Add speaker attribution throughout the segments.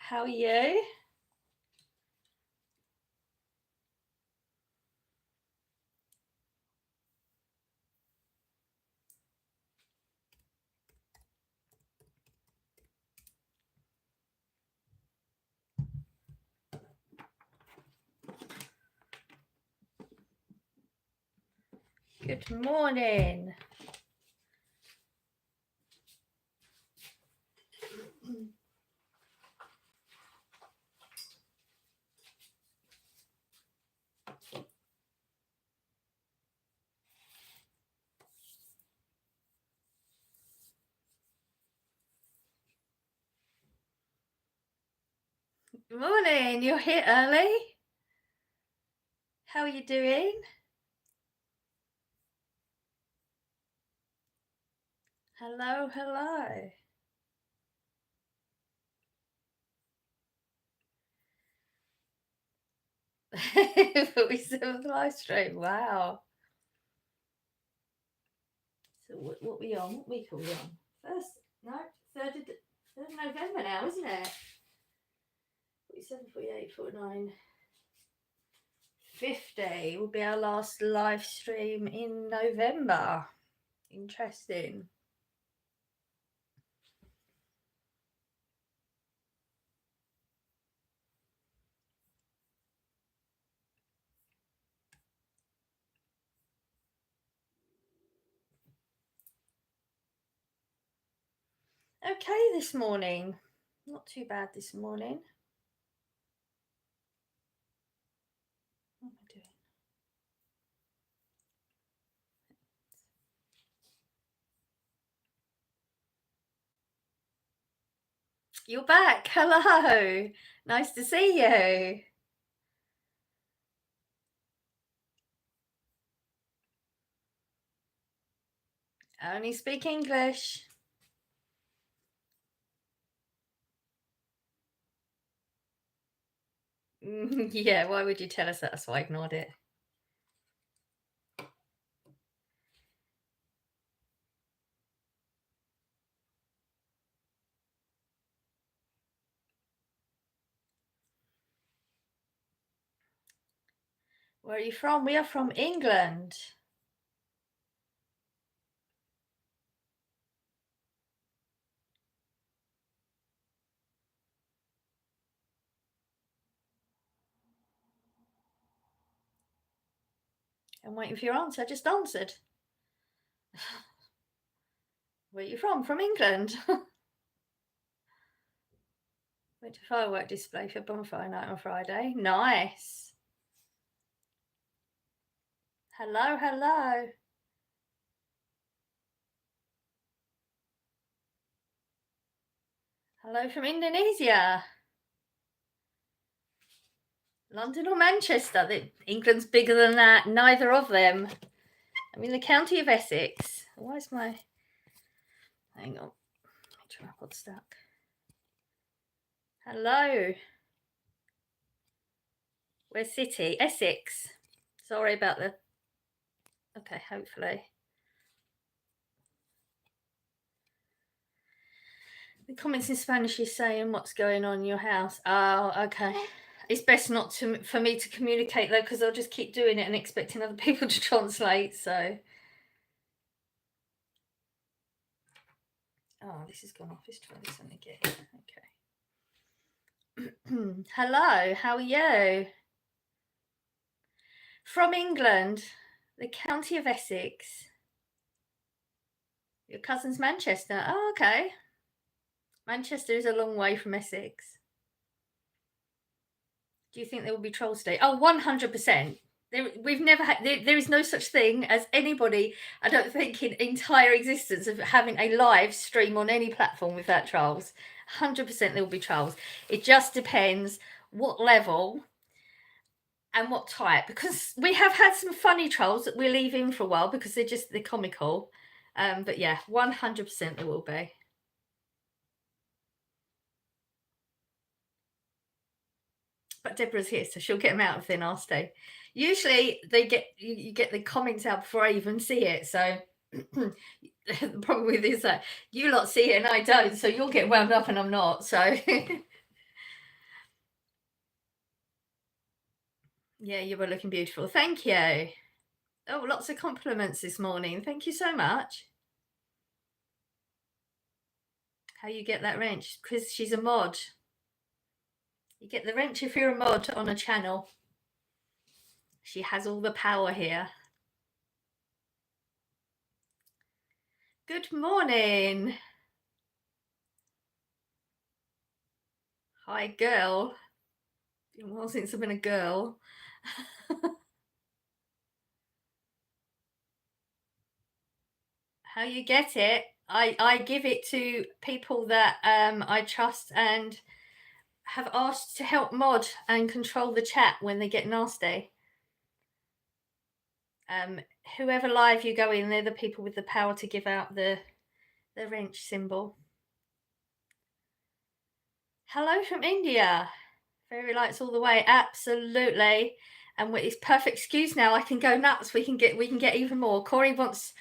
Speaker 1: How are you? Good morning. Morning. You're here early. How are you doing? Hello, hello. 47th live stream. Wow. So what we on? What week are we on? First, no, 3rd of November now, isn't it? 47, 48, 49, 50 will be our last live stream in November. Interesting. Okay, this morning. Not too bad this morning. What am I doing? You're back. Hello. Nice to see you. I only speak English. Yeah, why would you tell us that? So I ignored it. Where are you from? We are from England. I'm waiting for your answer. I just answered. Where are you from? From England. Went to firework display for bonfire night on Friday. Nice. Hello, hello. Hello from Indonesia. London or Manchester? England's bigger than that. Neither of them. I'm in the county of Essex. Why is my... Hang on. My tripod stuck. Hello. Where's City? Essex. Sorry about the... Okay, hopefully. The comments in Spanish is saying what's going on in your house. Oh, okay. It's best not for me to communicate though, because I'll just keep doing it and expecting other people to translate. So, oh, this has gone off. Let's try this one again. Okay. Hello, how are you? From England, the county of Essex. Your cousin's Manchester. Oh, okay. Manchester is a long way from Essex. Do you think there will be Trolls Day? Oh, 100%. We've never had. There is no such thing as anybody. I don't think in entire existence of having a live stream on any platform without Trolls. 100% there will be Trolls. It just depends what level and what type. Because we have had some funny Trolls that we'll leave in for a while because they're comical. But yeah, 100% there will be. But Deborah's here, so she'll get them out of their nasty. Usually you get the comments out before I even see it. So the problem with this is that you lot see it and I don't, so you'll get wound up and I'm not. So Yeah, you were looking beautiful. Thank you. Oh, lots of compliments this morning. Thank you so much. How you get that wrench? Because she's a mod. You get the wrench if you're a mod on a channel. She has all the power here. Good morning. Hi, girl. Been a while since I've been a girl. How you get it? I give it to people that I trust and have asked to help mod and control the chat when they get nasty. Um, Whoever live you go in, they're the people with the power to give out the wrench symbol. Hello from India. Fairy lights all the way. Absolutely. And it's perfect excuse now. I can go nuts. We can get even more. Corey wants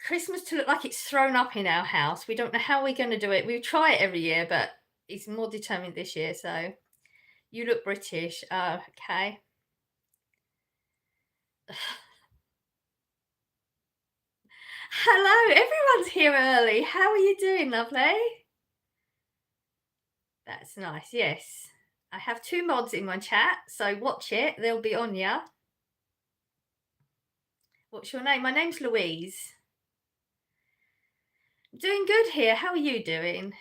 Speaker 1: Christmas to look like it's thrown up in our house. We don't know how we're going to do it. We try it every year, but he's more determined this year. So you look British. Okay. Hello, everyone's here early. How are you doing, lovely? That's nice. Yes. I have 2 mods in my chat, so watch it. They'll be on ya. What's your name? My name's Louise. Doing good here. How are you doing?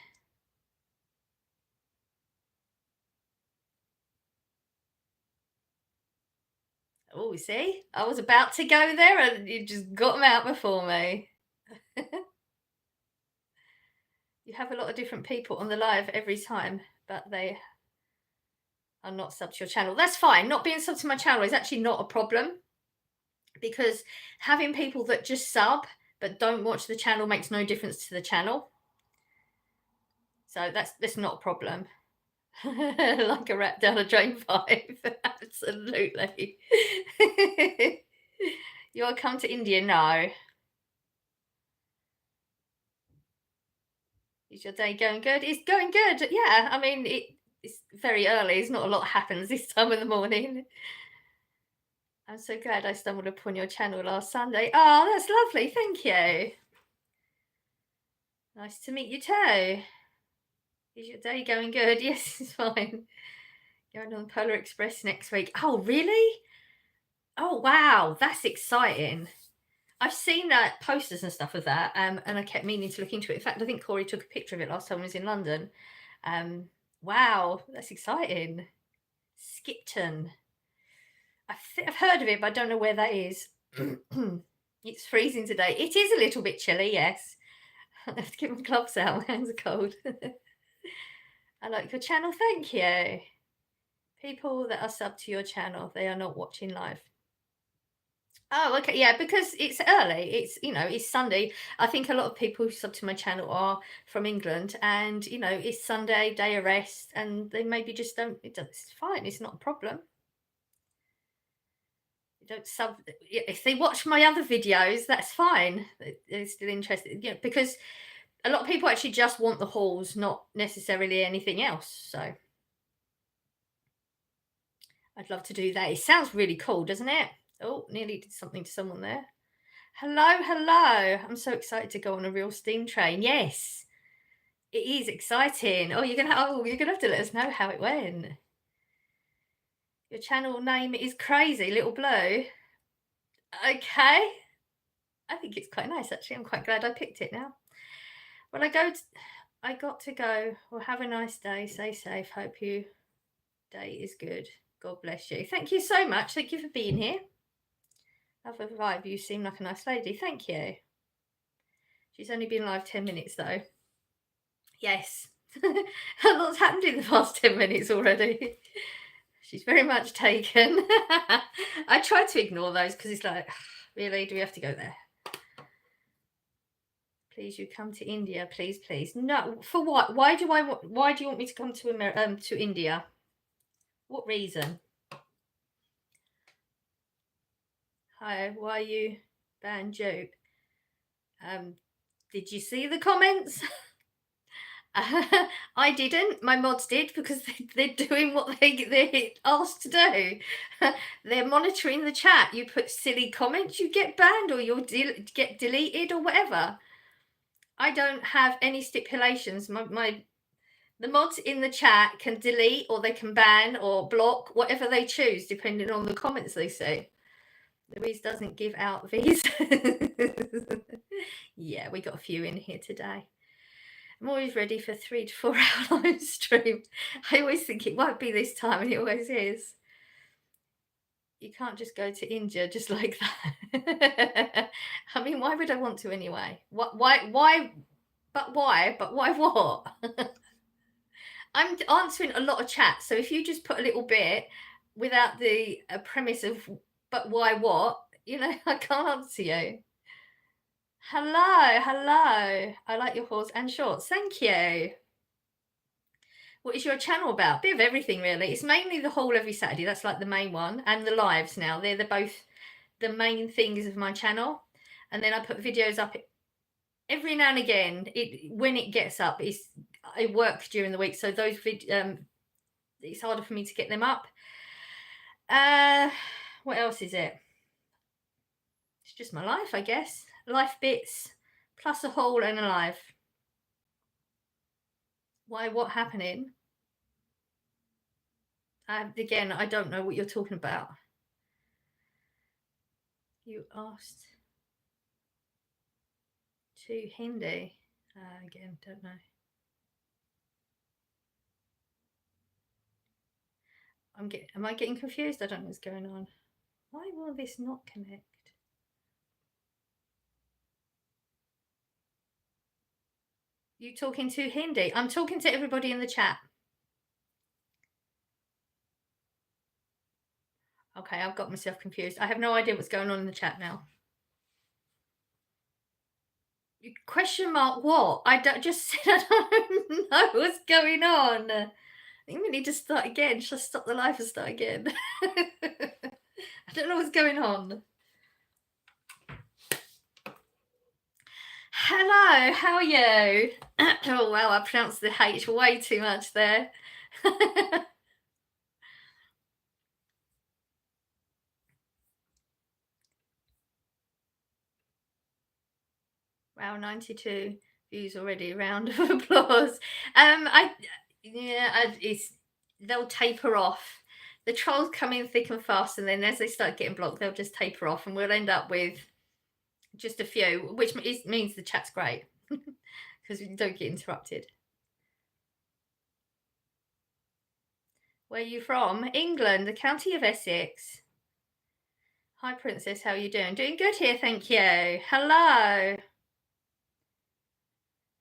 Speaker 1: Oh, see? I was about to go there and you just got them out before me. You have a lot of different people on the live every time, but they are not subbed to your channel. That's fine. Not being subbed to my channel is actually not a problem because having people that just sub but don't watch the channel makes no difference to the channel. So that's not a problem. Like a rat down a drain pipe. Absolutely. You want to come to India? No. Is your day going good? It's going good. Yeah. I mean, it's very early. It's not a lot happens this time of the morning. I'm so glad I stumbled upon your channel last Sunday. Oh, that's lovely. Thank you. Nice to meet you too. Is your day going good? Yes, it's fine. Going on Polar Express next week. Oh, really? Oh, wow. That's exciting. I've seen posters and stuff of that, and I kept meaning to look into it. In fact, I think Corey took a picture of it last time I was in London. Wow, that's exciting. Skipton. I've heard of it, but I don't know where that is. It's freezing today. It is a little bit chilly, yes. I have to get my gloves out. My hands are cold. I like your channel. Thank you. People that are sub to your channel, they are not watching live. Oh, okay. Yeah, because it's early. It's Sunday. I think a lot of people who sub to my channel are from England, and it's Sunday, day of rest, and they maybe just don't. It's fine. It's not a problem. You don't sub. If they watch my other videos, that's fine. They're still interested. Because a lot of people actually just want the hauls, not necessarily anything else. So I'd love to do that. It sounds really cool, doesn't it? Oh, nearly did something to someone there. Hello, hello. I'm so excited to go on a real steam train. Yes, it is exciting. You're gonna have to let us know how it went. Your channel name is crazy, Little Blue. Okay. I think it's quite nice actually. I'm quite glad I picked it now. Well, I got to go. Well, have a nice day. Stay safe. Hope your day is good. God bless you. Thank you so much. Thank you for being here. Have a vibe. You seem like a nice lady. Thank you. She's only been live 10 minutes though. Yes. A lot's happened in the past 10 minutes already. She's very much taken. I try to ignore those because it's like, really, do we have to go there? Please, you come to India, please, please. No, for what? Why do you want me to come to India? What reason? Hi, why are you banned Joke? Did you see the comments? I didn't. My mods did because they're doing what they're asked to do. They're monitoring the chat. You put silly comments, you get banned or you'll get deleted or whatever. I don't have any stipulations. The mods in the chat can delete or they can ban or block whatever they choose, depending on the comments they see. Louise doesn't give out these. Yeah, we got a few in here today. I'm always ready for 3 to 4 hour live stream. I always think it won't be this time, and it always is. You can't just go to India just like that. I mean, why would I want to anyway? Why? But why? But why what? I'm answering a lot of chat, so if you just put a little bit without the premise of but why what, I can't answer you. Hello, hello. I like your horse and shorts. Thank you. What is your channel about? Bit of everything, really. It's mainly the haul every Saturday. That's like the main one, and the lives now. They're both the main things of my channel. And then I put videos up every now and again. When it gets up, I work during the week, so those it's harder for me to get them up. What else is it? It's just my life, I guess. Life bits plus a haul and a live. Why? What happening? Again, I don't know what you're talking about. You asked to Hindi. Again, don't know. Am I getting confused? I don't know what's going on. Why will this not connect? You talking to Hindi? I'm talking to everybody in the chat. Okay, I've got myself confused. I have no idea what's going on in the chat now. Question mark what? I just said I don't know what's going on. I think we need to start again. Shall I stop the live and start again? I don't know what's going on. Hello, how are you? Oh, wow, I pronounced the H way too much there. Wow, 92 views already. Round of applause. They'll taper off. The trolls come in thick and fast, and then as they start getting blocked, they'll just taper off, and we'll end up with just a few, which means the chat's great because we don't get interrupted. Where are you from? England, the county of Essex. Hi, Princess. How are you doing? Doing good here, thank you. Hello.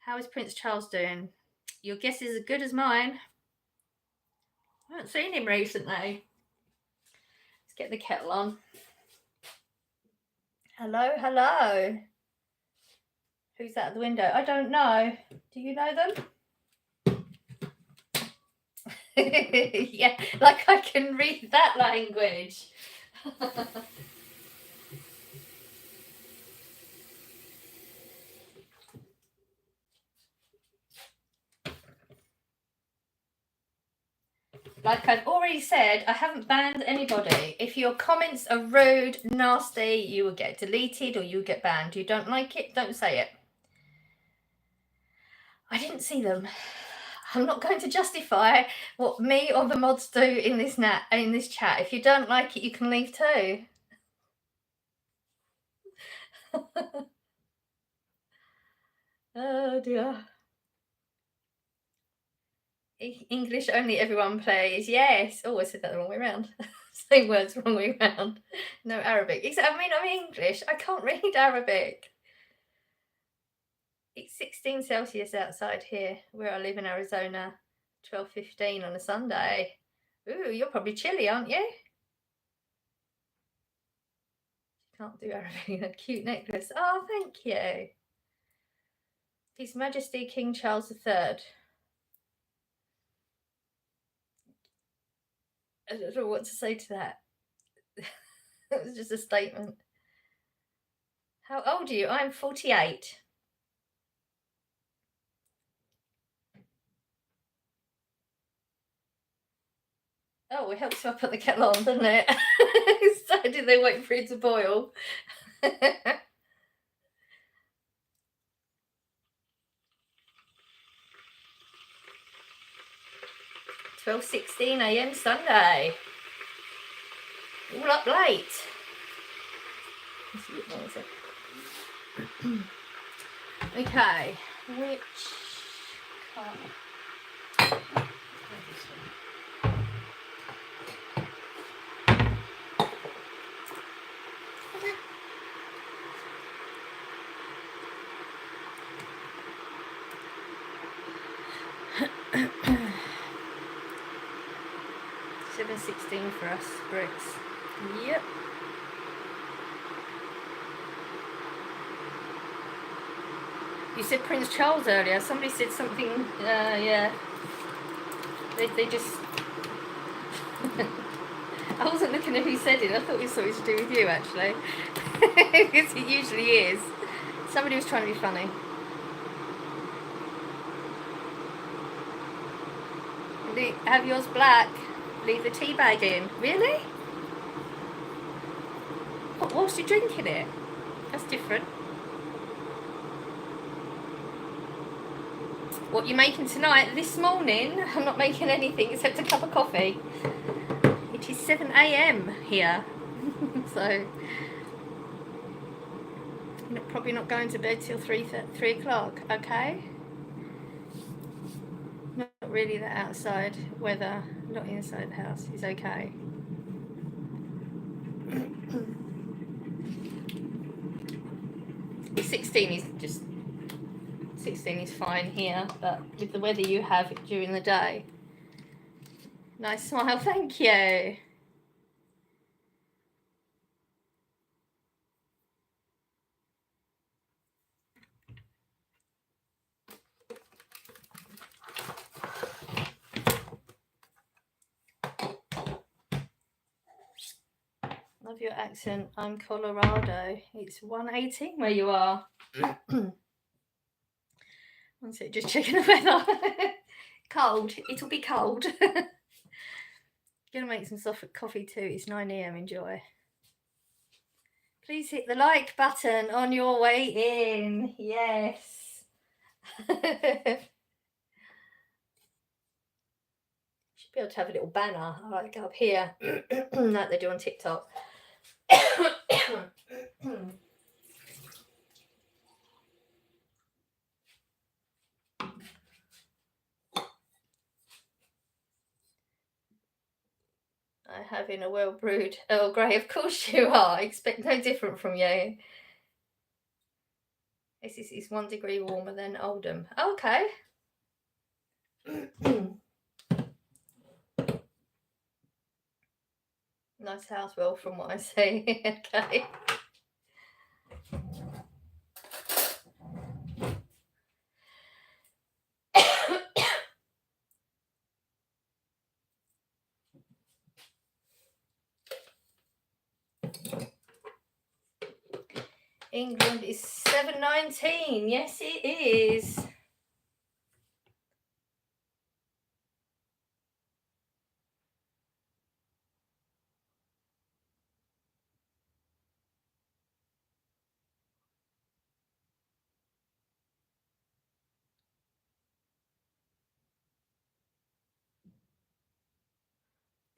Speaker 1: How is Prince Charles doing? Your guess is as good as mine. I haven't seen him recently. Let's get the kettle on. Hello, hello. Who's that at the window? I don't know. Do you know them? Yeah, like I can read that language. Like I've already said, I haven't banned anybody. If your comments are rude, nasty, you will get deleted or you will get banned. You don't like it, don't say it. I didn't see them. I'm not going to justify what me or the mods do in this chat. If you don't like it, you can leave too. Oh dear. English only everyone plays. Yes. Oh, I said that the wrong way around. Same words, wrong way around. No Arabic. I'm English. I can't read Arabic. It's 16 Celsius outside here, where I live in Arizona. 12:15 on a Sunday. Ooh, you're probably chilly, aren't you? Can't do Arabic. A cute necklace. Oh, thank you. His Majesty King Charles III. I don't know what to say to that. That was just a statement. How old are you? I'm 48. Oh, it helps if I put the kettle on, doesn't it? Instead of they wait for it to boil. 12:16 a.m. Sunday. All up late. Okay, which car? 7:16 for us, Brits. Yep. You said Prince Charles earlier. Somebody said something. Yeah. They just. I wasn't looking at who said it. I thought it was something to do with you, actually. Because it usually is. Somebody was trying to be funny. Have yours black. Leave the tea bag in. Really? What, whilst you're drinking it? That's different. What you making tonight? This morning, I'm not making anything except a cup of coffee. It is 7 a.m. here. So, probably not going to bed till 3 o'clock, okay? Not really the outside weather, not inside the house is okay. It's 16 is just 16 is fine here, but with the weather you have during the day. Nice smile, thank you. Love your accent. I'm Colorado. It's 1:18 where you are. One sec, just checking the weather. Cold. It'll be cold. Gonna make some soft coffee too. It's 9 a.m. Enjoy. Please hit the like button on your way in. Yes. Should be able to have a little banner. I like to go up here, like they do on TikTok. I'm having a well brewed Earl Grey. Of course you are. I expect no different from you. This is 1 degree warmer than Oldham. Okay. Nice house, well, from what I see. Okay. England is 7:19. Yes, it is.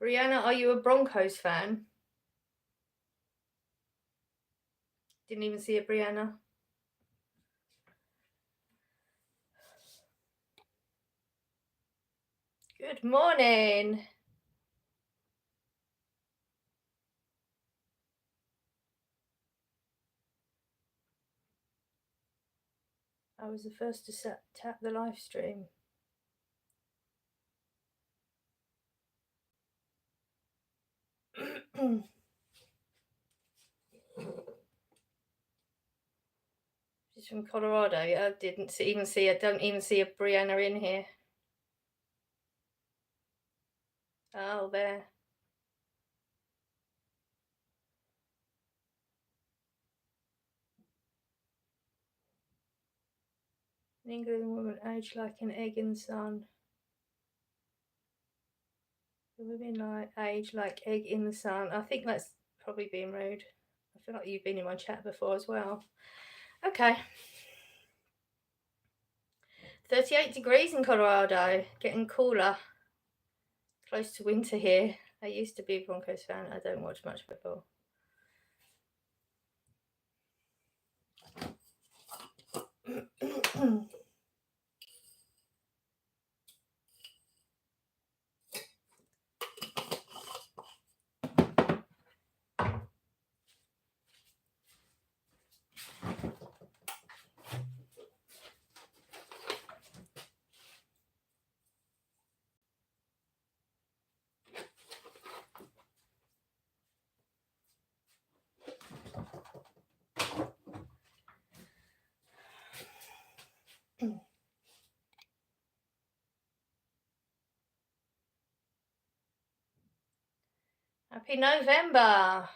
Speaker 1: Brianna, are you a Broncos fan? Didn't even see it, Brianna. Good morning. I was the first to tap the live stream. She's from Colorado. I didn't even see. I don't even see a Brianna in here. Oh, there. An England woman aged like an egg in the sun. Women like age like egg in the sun. I think that's probably being rude. I feel like you've been in my chat before as well. Okay. 38 degrees in Colorado, getting cooler. Close to winter here. I used to be a Broncos fan. I don't watch much football. Happy November.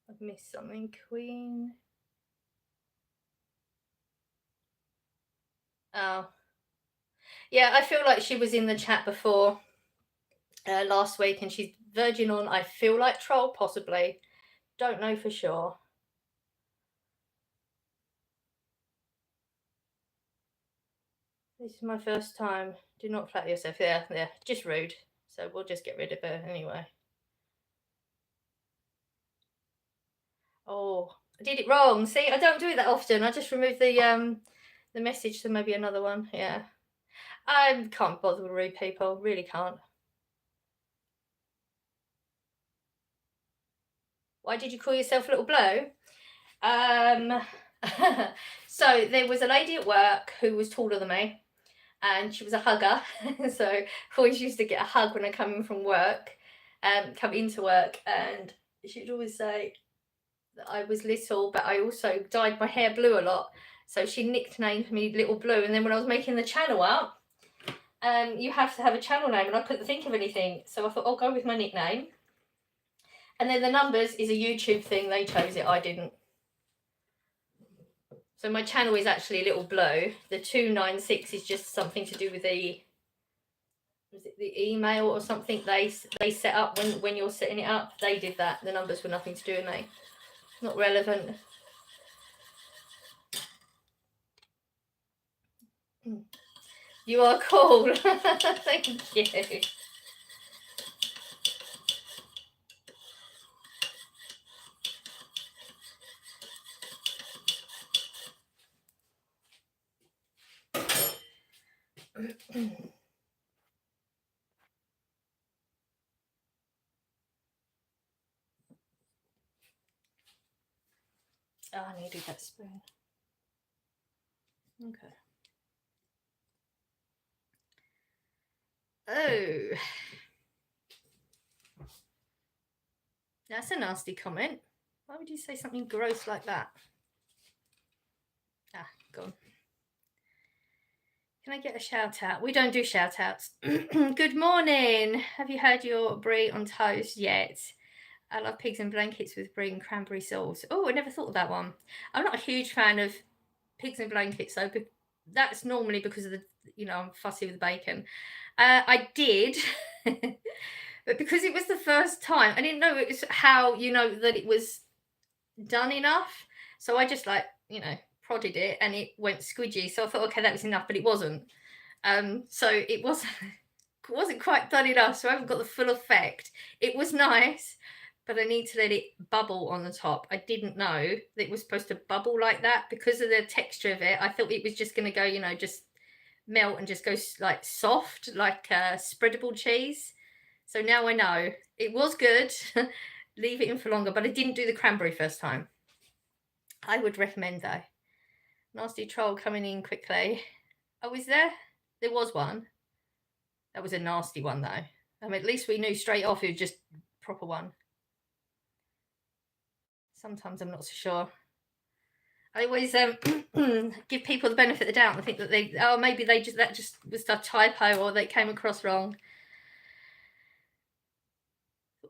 Speaker 1: I've missed something, Queen. Oh. Yeah, I feel like she was in the chat before last week and she's verging on, I feel like troll, possibly. Don't know for sure. This is my first time. Do not flatter yourself. Yeah, just rude. So we'll just get rid of her anyway. Oh, I did it wrong. See, I don't do it that often. I just removed the message, so maybe another one. Yeah. I can't bother with rude people. Really can't. Why did you call yourself Little Blow? So there was a lady at work who was taller than me, and she was a hugger. So I always used to get a hug when I come in from work, come into work, and she'd always say that I was little, but I also dyed my hair blue a lot. So she nicknamed me Little Blue. And then when I was making the channel up, you have to have a channel name, and I couldn't think of anything. So I thought I'll go with my nickname. And then the numbers is a YouTube thing. They chose it. I didn't. So my channel is actually Little Blow. The 296 is just something to do with the, was it the email or something they set up when you're setting it up. They did that. The numbers were nothing to do with me. Not relevant. You are cool. Thank you. Oh, I needed that spoon. Okay. Oh. That's a nasty comment. Why would you say something gross like that? Ah, gone. Can I get a shout out? We don't do shout outs. Good morning. Have you had your brie on toast yet? I love pigs in blankets with brie and cranberry sauce. Oh, I never thought of that one. I'm not a huge fan of pigs in blankets though, but that's normally because of the, I'm fussy with the bacon. I did, but because it was the first time, I didn't know it was how that it was done enough. So I just prodded it and it went squidgy. So I thought, okay, that was enough, but it wasn't. So it wasn't quite done enough. So I haven't got the full effect. It was nice, but I need to let it bubble on the top. I didn't know that it was supposed to bubble like that because of the texture of it. I thought it was just going to go, just melt and just go like soft, like spreadable cheese. So now I know it was good. Leave it in for longer, but I didn't do the cranberry first time. I would recommend though. Nasty troll coming in quickly. Oh, is there? There was one. That was a nasty one though. At least we knew straight off it was just proper one. Sometimes I'm not so sure. I always give people the benefit of the doubt and think that maybe that just was a typo or they came across wrong.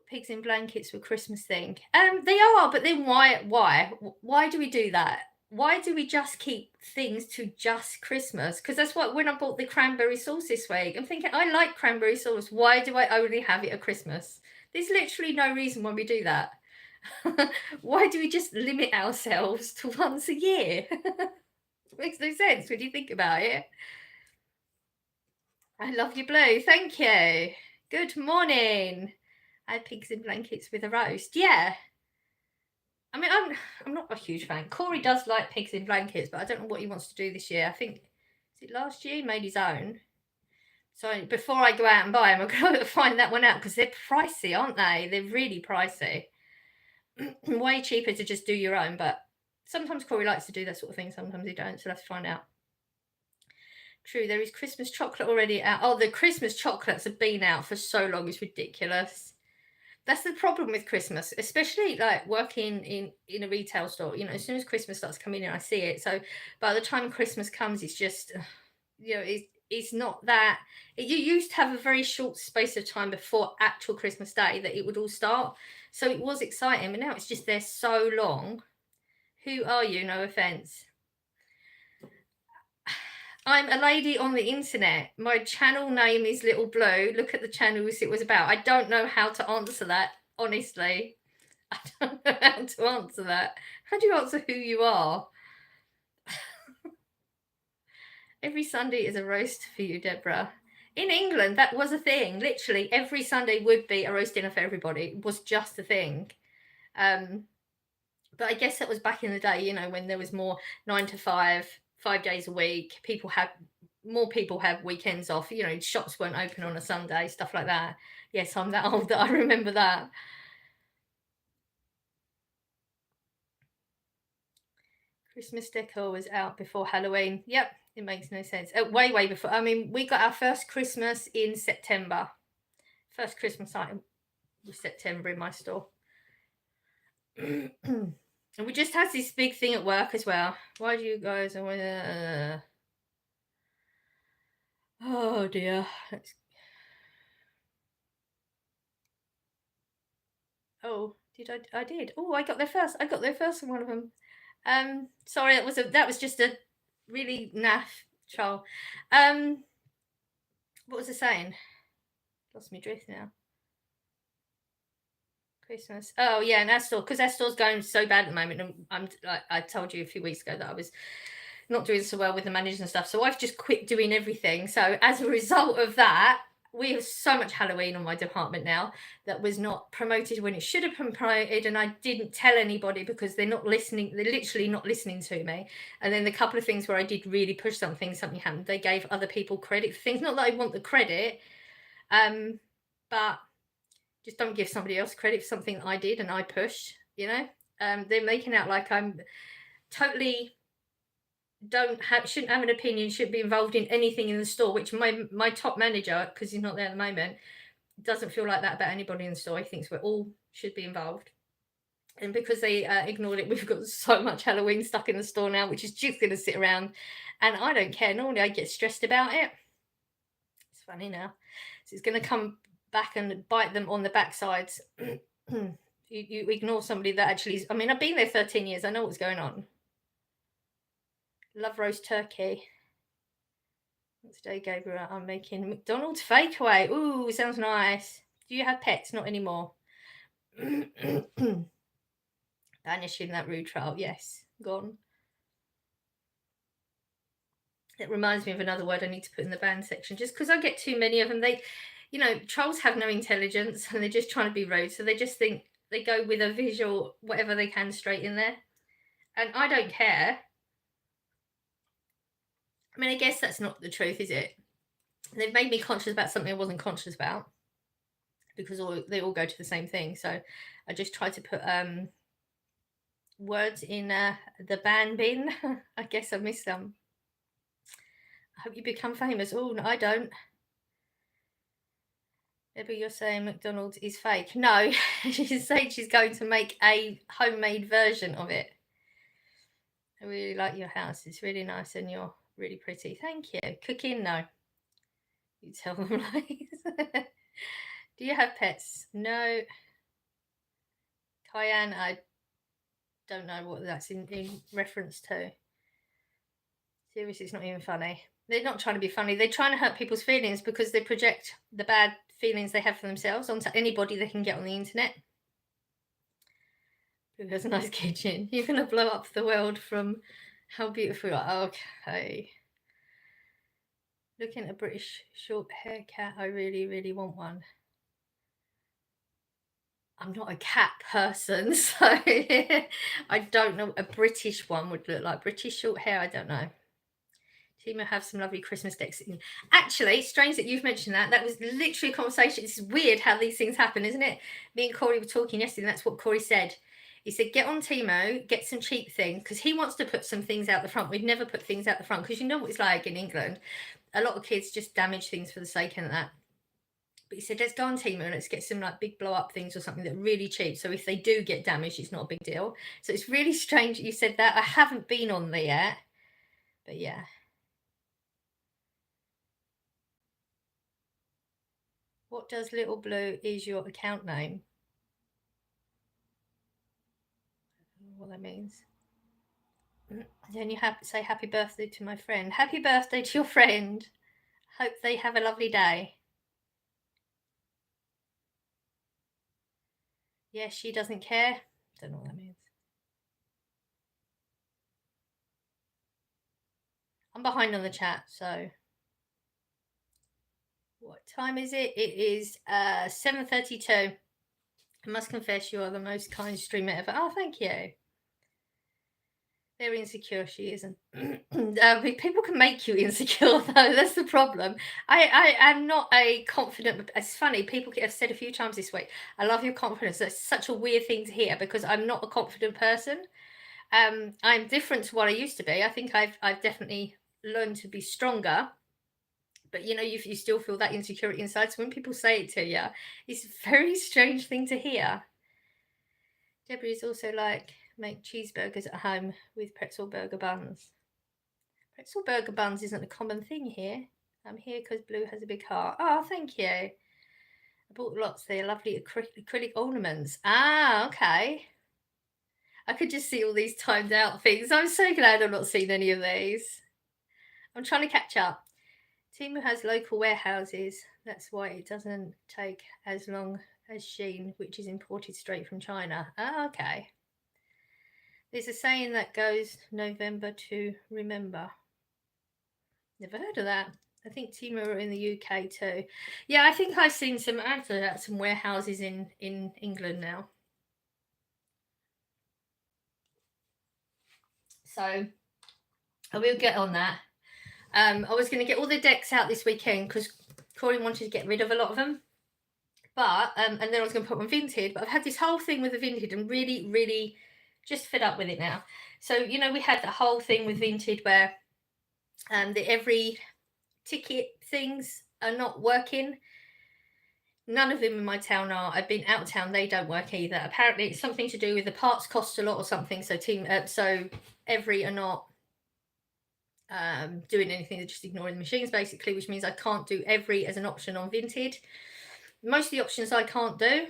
Speaker 1: Pigs in blankets for Christmas thing. They are, but then why do we do that? why do we just keep things to just Christmas? Because that's what when I bought the cranberry sauce this week, I'm thinking I like cranberry sauce. Why do I only have it at Christmas? There's literally no reason why we do that. Why do we just limit ourselves to once a year? Makes no sense when you think about it. I love your blue. Thank you. Good morning. I had pigs in blankets with a roast. Yeah. I mean, I'm not a huge fan. Corey does like pigs in blankets, but I don't know what he wants to do this year. I think is it last year he made his own. So before I go out and buy them, I'm going to find that one out because they're pricey, aren't they? They're really pricey. Way cheaper to just do your own, but sometimes Corey likes to do that sort of thing. Sometimes he don't. So let's find out. True, there is Christmas chocolate already out. Oh, the Christmas chocolates have been out for so long. It's ridiculous. That's the problem with Christmas, especially like working in a retail store. You know, as soon as Christmas starts coming in, I see it. So by the time Christmas comes, it's just, you know, it's not that. You used to have a very short space of time before actual Christmas Day that it would all start. So it was exciting, but now it's just there so long. Who are you? No offense. I'm a lady on the internet. My channel name is Little Blue. Look at the channels it was about. I don't know how to answer that, honestly. I don't know how to answer that. How do you answer who you are? Every Sunday is a roast for you, Deborah. In England, that was a thing. Literally, every Sunday would be a roast dinner for everybody. It was just a thing. But I guess that was back in the day, you know, when there was more 9 to 5, 5 days a week. More people have weekends off. You know, shops weren't open on a Sunday, stuff like that. Yes, I'm that old that I remember that. Christmas decor was out before Halloween. Yep, it makes no sense. Way before. I mean, we got our first Christmas in September. First Christmas item was September in my store. And we just had this big thing at work as well. Why do you guys always? Oh dear. Oh, did I? I did. Oh, I got there first. I got there first on one of them. Sorry, that was just a really naff troll. What was I saying? Lost me drift now. Christmas. Oh yeah, and Astor, because Astor's going so bad at the moment. And I'm like I told you a few weeks ago that I was not doing so well with the managers and stuff. So I've just quit doing everything. So as a result of that, we have so much Halloween on my department now that was not promoted when it should have been promoted, and I didn't tell anybody because they're not listening. They're literally not listening to me. And then the couple of things where I did really push something happened. They gave other people credit for things. Not that I want the credit, but just don't give somebody else credit for something I did and I pushed. You know, they're making out like I'm totally shouldn't have an opinion, shouldn't be involved in anything in the store, which my top manager, because he's not there at the moment, doesn't feel like that about anybody in the store. He thinks we all should be involved. And because they ignored it, we've got so much Halloween stuck in the store now, which is just going to sit around. And I don't care. Normally I get stressed about it. It's funny now. So it's going to come back and bite them on the backsides. You ignore somebody that actually is, I mean, I've been there 13 years. I know what's going on. Love roast turkey. Today, Gabriel, I'm making McDonald's fakeaway. Ooh, sounds nice. Do you have pets? Not anymore. Banishing that rude troll. Yes, gone. It reminds me of another word I need to put in the ban section just because I get too many of them. You know, trolls have no intelligence and they're just trying to be rude. So they just think they go with a visual, whatever they can straight in there. And I don't care. I mean, I guess that's not the truth, is it? They've made me conscious about something I wasn't conscious about because they all go to the same thing. So I just try to put words in the ban bin. I guess I missed some. I hope you become famous. Oh, no, I don't. Maybe you're saying McDonald's is fake. No, she's saying she's going to make a homemade version of it. I really like your house. It's really nice and you're really pretty. Thank you. Cooking? No. You tell them lies. Do you have pets? No. Cayenne, Don't know what that's in reference to. Seriously, it's not even funny. They're not trying to be funny. They're trying to hurt people's feelings because they project the bad feelings they have for themselves onto anybody they can get on the internet. Who has a nice kitchen? You're going to blow up the world from how beautiful you are. Okay. Looking at a British short hair cat. I really, really want one. I'm not a cat person, so I don't know what a British one would look like. British short hair, I don't know. Timo have some lovely Christmas decks. Actually, strange that you've mentioned that. That was literally a conversation. It's weird how these things happen, isn't it? Me and Corey were talking yesterday, and that's what Corey said. He said, get on Timo, get some cheap things, because he wants to put some things out the front. We'd never put things out the front, because you know what it's like in England. A lot of kids just damage things for the sake of that. But he said, let's go on Timo and let's get some like big blow up things or something that are really cheap. So if they do get damaged, it's not a big deal. So it's really strange that you said that. I haven't been on there yet. But yeah. What does Little Blue is your account name? I don't know what that means. Then you have to say happy birthday to my friend. Happy birthday to your friend. Hope they have a lovely day. Yes, she doesn't care. Don't know what that means. I'm behind on the chat, so what time is it? It is 7:32. I must confess you are the most kind streamer ever. Oh, thank you. Very insecure she isn't. People can make you insecure though. That's the problem. I am not a confident. It's funny. People have said a few times this week, "I love your confidence." That's such a weird thing to hear because I'm not a confident person. I'm different to what I used to be. I think I've definitely learned to be stronger. But you know, you still feel that insecurity inside. So when people say it to you, it's a very strange thing to hear. Deborah is also like, make cheeseburgers at home with pretzel burger buns. Pretzel burger buns isn't a common thing here. I'm here because Blue has a big heart. Oh, thank you. I bought lots. They're lovely acrylic ornaments. Ah, okay. I could just see all these timed out things. I'm so glad I've not seen any of these. I'm trying to catch up. Temu has local warehouses. That's why it doesn't take as long as Shein, which is imported straight from China. Ah, okay. There's a saying that goes November to remember. Never heard of that. I think Temu are in the UK too. Yeah, I think I've seen some ads at some warehouses in England now. So I will get on that. I was going to get all the decks out this weekend because Corey wanted to get rid of a lot of them. But and then I was going to put one Vinted. But I've had this whole thing with the Vinted and really, really just fed up with it now. So you know, we had the whole thing with Vinted where the every ticket things are not working. None of them in my town are. I've been out of town; they don't work either. Apparently, it's something to do with the parts cost a lot or something. So so every are not doing anything. They're just ignoring the machines basically, which means I can't do every as an option on Vinted. Most of the options I can't do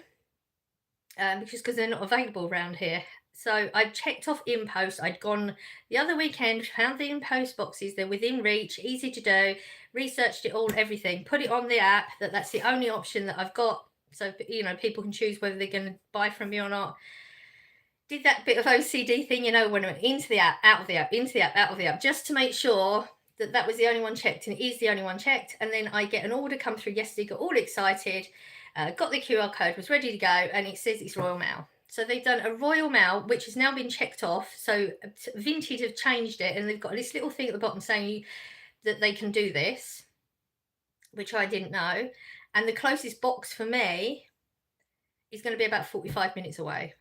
Speaker 1: because they're not available around here. So I checked off InPost. I'd gone the other weekend, found the InPost boxes. They're within reach, easy to do. Researched it all, everything. Put it on the app. That's the only option that I've got. So you know, people can choose whether they're going to buy from me or not. Did that bit of OCD thing, you know, when I went into the app, out of the app, into the app, out of the app, just to make sure that that was the only one checked, and it is the only one checked. And then I get an order come through yesterday. Got all excited. Got the QR code, was ready to go, and it says it's Royal Mail. So they've done a Royal Mail, which has now been checked off. So Vinted have changed it, and they've got this little thing at the bottom saying that they can do this, which I didn't know. And the closest box for me is going to be about 45 minutes away.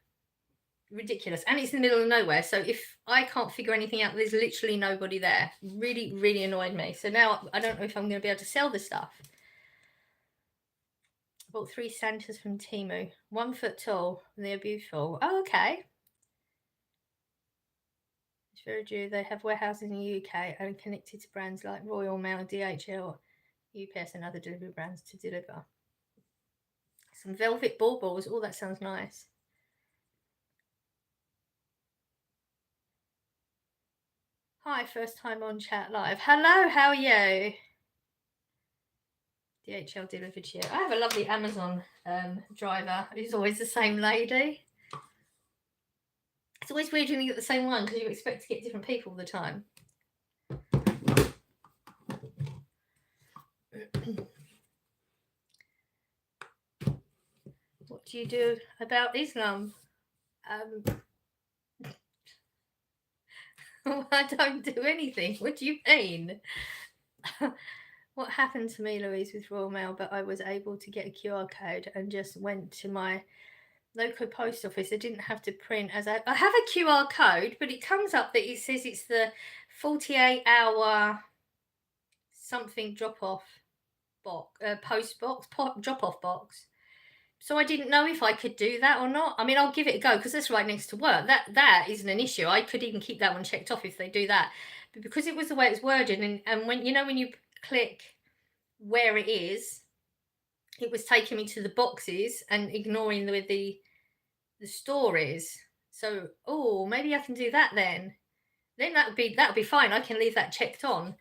Speaker 1: Ridiculous. And it's in the middle of nowhere. So if I can't figure anything out, there's literally nobody there. Really, really annoyed me. So now I don't know if I'm going to be able to sell the stuff. Bought 3 Santas from Temu, 1 foot tall, and they're beautiful. Oh, okay. It's very true. They have warehouses in the UK and connected to brands like Royal Mail, DHL, UPS, and other delivery brands to deliver. Some velvet baubles. Oh, that sounds nice. Hi, first time on chat live. Hello, how are you? DHL delivered to you. I have a lovely Amazon driver. It's always the same lady. It's always weird when you get the same one because you expect to get different people all the time. What do you do about Islam? I don't do anything. What do you mean? What happened to me, Louise, with Royal Mail, but I was able to get a QR code and just went to my local post office. I didn't have to print as I have a QR code, but it comes up that it says it's the 48-hour something drop-off box, post box, drop-off box. So I didn't know if I could do that or not. I mean, I'll give it a go because that's right next to work. That isn't an issue. I could even keep that one checked off if they do that. But because it was the way it's worded, and when when you click where it is, it was taking me to the boxes and ignoring where the store is. So maybe I can do that then. Then that would be fine. I can leave that checked on.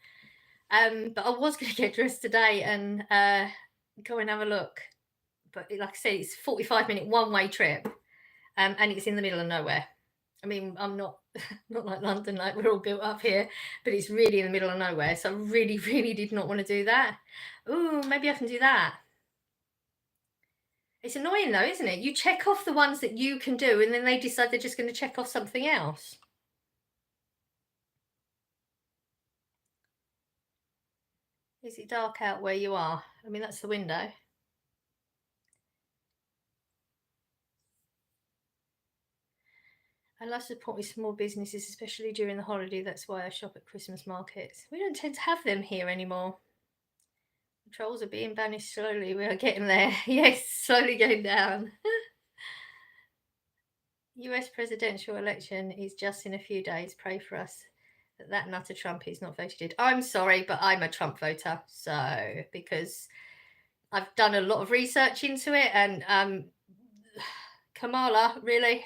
Speaker 1: But I was going to get dressed today and go and have a look. But like I said, it's a 45-minute one-way trip, and it's in the middle of nowhere. I mean, I'm not like London, like we're all built up here, but it's really in the middle of nowhere. So I really, really did not want to do that. Maybe I can do that. It's annoying though, isn't it? You check off the ones that you can do, and then they decide they're just going to check off something else. Is it dark out where you are? I mean, that's the window. I love supporting small businesses, especially during the holiday. That's why I shop at Christmas markets. We don't tend to have them here anymore. The trolls are being banished slowly. We are getting there. Yes, slowly going down. US presidential election is just in a few days. Pray for us that nutter Trump is not voted in. I'm sorry, but I'm a Trump voter. So, because I've done a lot of research into it, and Kamala, really,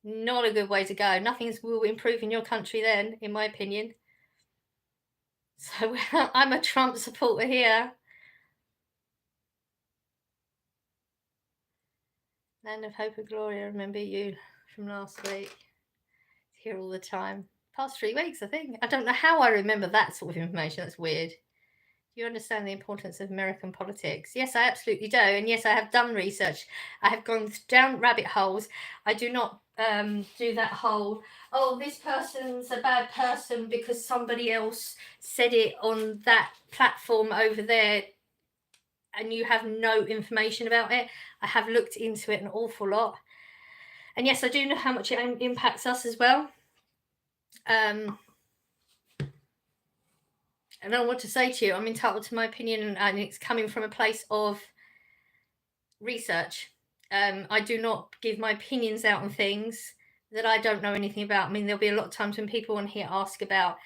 Speaker 1: not a good way to go. Nothing will improve in your country then, in my opinion. So I'm a Trump supporter here. Land of Hope and Glory, I remember you from last week. It's here all the time. Past 3 weeks, I think. I don't know how I remember that sort of information. That's weird. Do you understand the importance of American politics? Yes, I absolutely do. And yes, I have done research. I have gone down rabbit holes. I do not do that whole, this person's a bad person because somebody else said it on that platform over there and you have no information about it. I have looked into it an awful lot. And yes, I do know how much it impacts us as well. I don't know what to say to you. I'm entitled to my opinion, and it's coming from a place of research. I do not give my opinions out on things that I don't know anything about. I mean, there'll be a lot of times when people on here ask about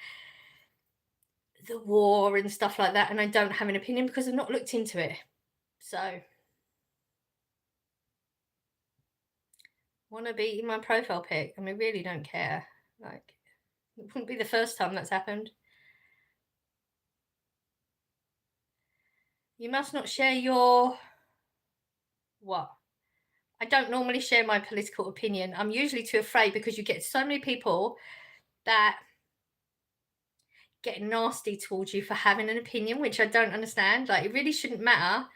Speaker 1: the war and stuff like that, and I don't have an opinion because I've not looked into it. So, want to be in my profile pic? I mean, really don't care. Like, it wouldn't be the first time that's happened. You must not share your what? I don't normally share my political opinion. I'm usually too afraid because you get so many people that get nasty towards you for having an opinion, which I don't understand. Like, it really shouldn't matter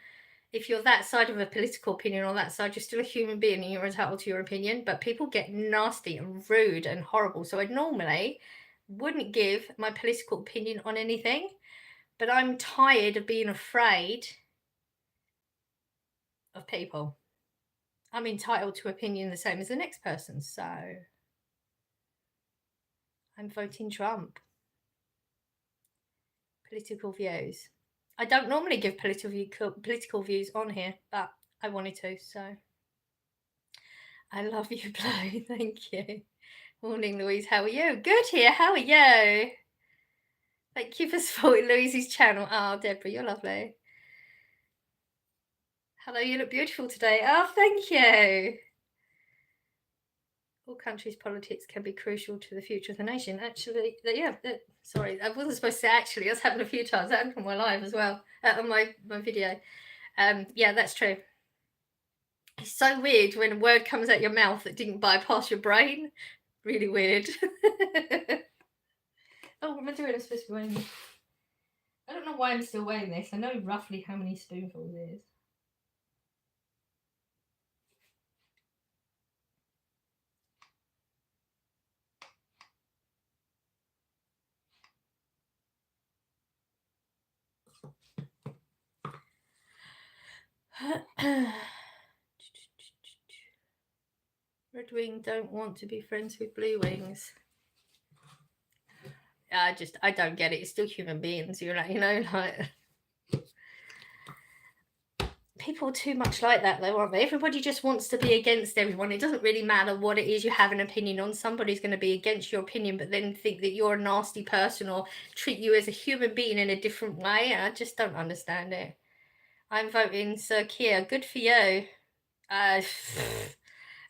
Speaker 1: if you're that side of a political opinion or that side. You're still a human being and you're entitled to your opinion. But people get nasty and rude and horrible. So I normally wouldn't give my political opinion on anything. But I'm tired of being afraid of people. I'm entitled to opinion the same as the next person. So I'm voting Trump. Political views. I don't normally give political views on here, but I wanted to, so. I love you, Blue. Thank you. Morning, Louise. How are you? Good here. How are you? Thank you for supporting Louise's channel. Oh, Deborah, you're lovely. Hello, you look beautiful today. Oh, thank you. All countries' politics can be crucial to the future of the nation. Actually, yeah. Sorry, I wasn't supposed to say actually. That's happened a few times. That happened on my live as well, on my video. Yeah, that's true. It's so weird when a word comes out your mouth that didn't bypass your brain. Really weird. Oh, what am I doing? I'm supposed to be weighing this. I don't know why I'm still weighing this. I know roughly how many spoonfuls it is. Red Wing don't want to be friends with Blue Wings. I don't get it. It's still human beings. You're like, like people are too much like that though, aren't they? Everybody just wants to be against everyone. It doesn't really matter what it is you have an opinion on. Somebody's going to be against your opinion, but then think that you're a nasty person or treat you as a human being in a different way. I just don't understand it. I'm voting Sir Keir. Good for you.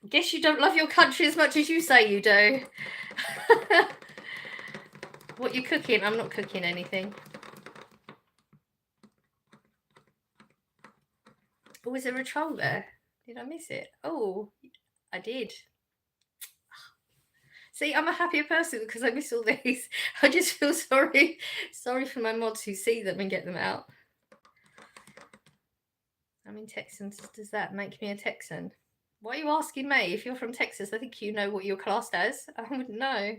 Speaker 1: Guess you don't love your country as much as you say you do. What you cooking? I'm not cooking anything. Oh, is there a troll there? Did I miss it? Oh, I did. See, I'm a happier person because I miss all these. I just feel sorry for my mods who see them and get them out. I'm in Texas. Does that make me a Texan? Why are you asking me? If you're from Texas, I think you know what you're classed as. I wouldn't know.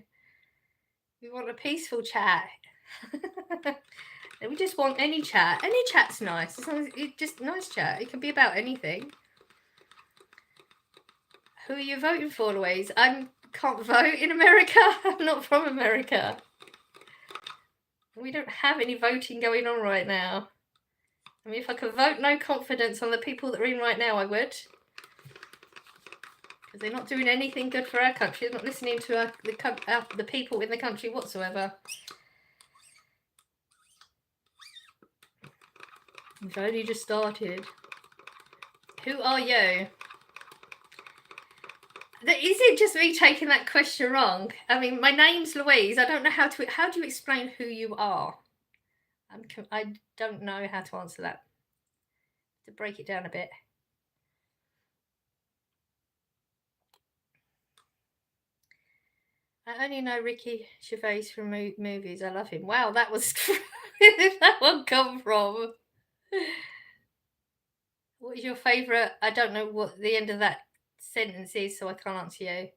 Speaker 1: We want a peaceful chat. We just want any chat. Any chat's nice. As long as it's just nice chat. It can be about anything. Who are you voting for, Louise? I can't vote in America. I'm not from America. We don't have any voting going on right now. I mean, if I could vote no confidence on the people that are in right now, I would. Because they're not doing anything good for our country. They're not listening to the people in the country whatsoever. We've only just started. Who are you? Is it just me taking that question wrong? I mean, my name's Louise. I don't know how do you explain who you are? I don't know how to answer that. To break it down a bit. I only know Ricky Gervais from movies. I love him. Wow, that was where did that one come from? What is your favourite? I don't know what the end of that sentence is, so I can't answer you.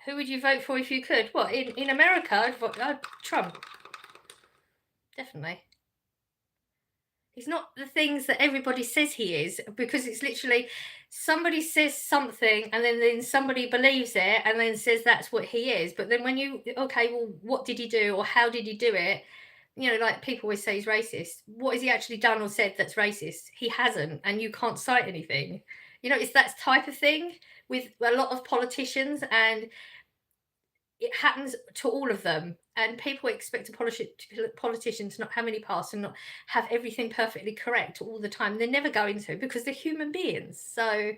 Speaker 1: Who would you vote for if you could? What, in America? I'd vote Trump. Definitely. He's not the things that everybody says he is, because it's literally somebody says something and then somebody believes it and then says that's what he is. But then when you, okay, well, what did he do or how did he do it? Like people always say he's racist. What has he actually done or said that's racist? He hasn't, and you can't cite anything. It's that type of thing with a lot of politicians, and it happens to all of them, and people expect a politician to not have any past and not have everything perfectly correct all the time. They're never going to, because they're human beings. So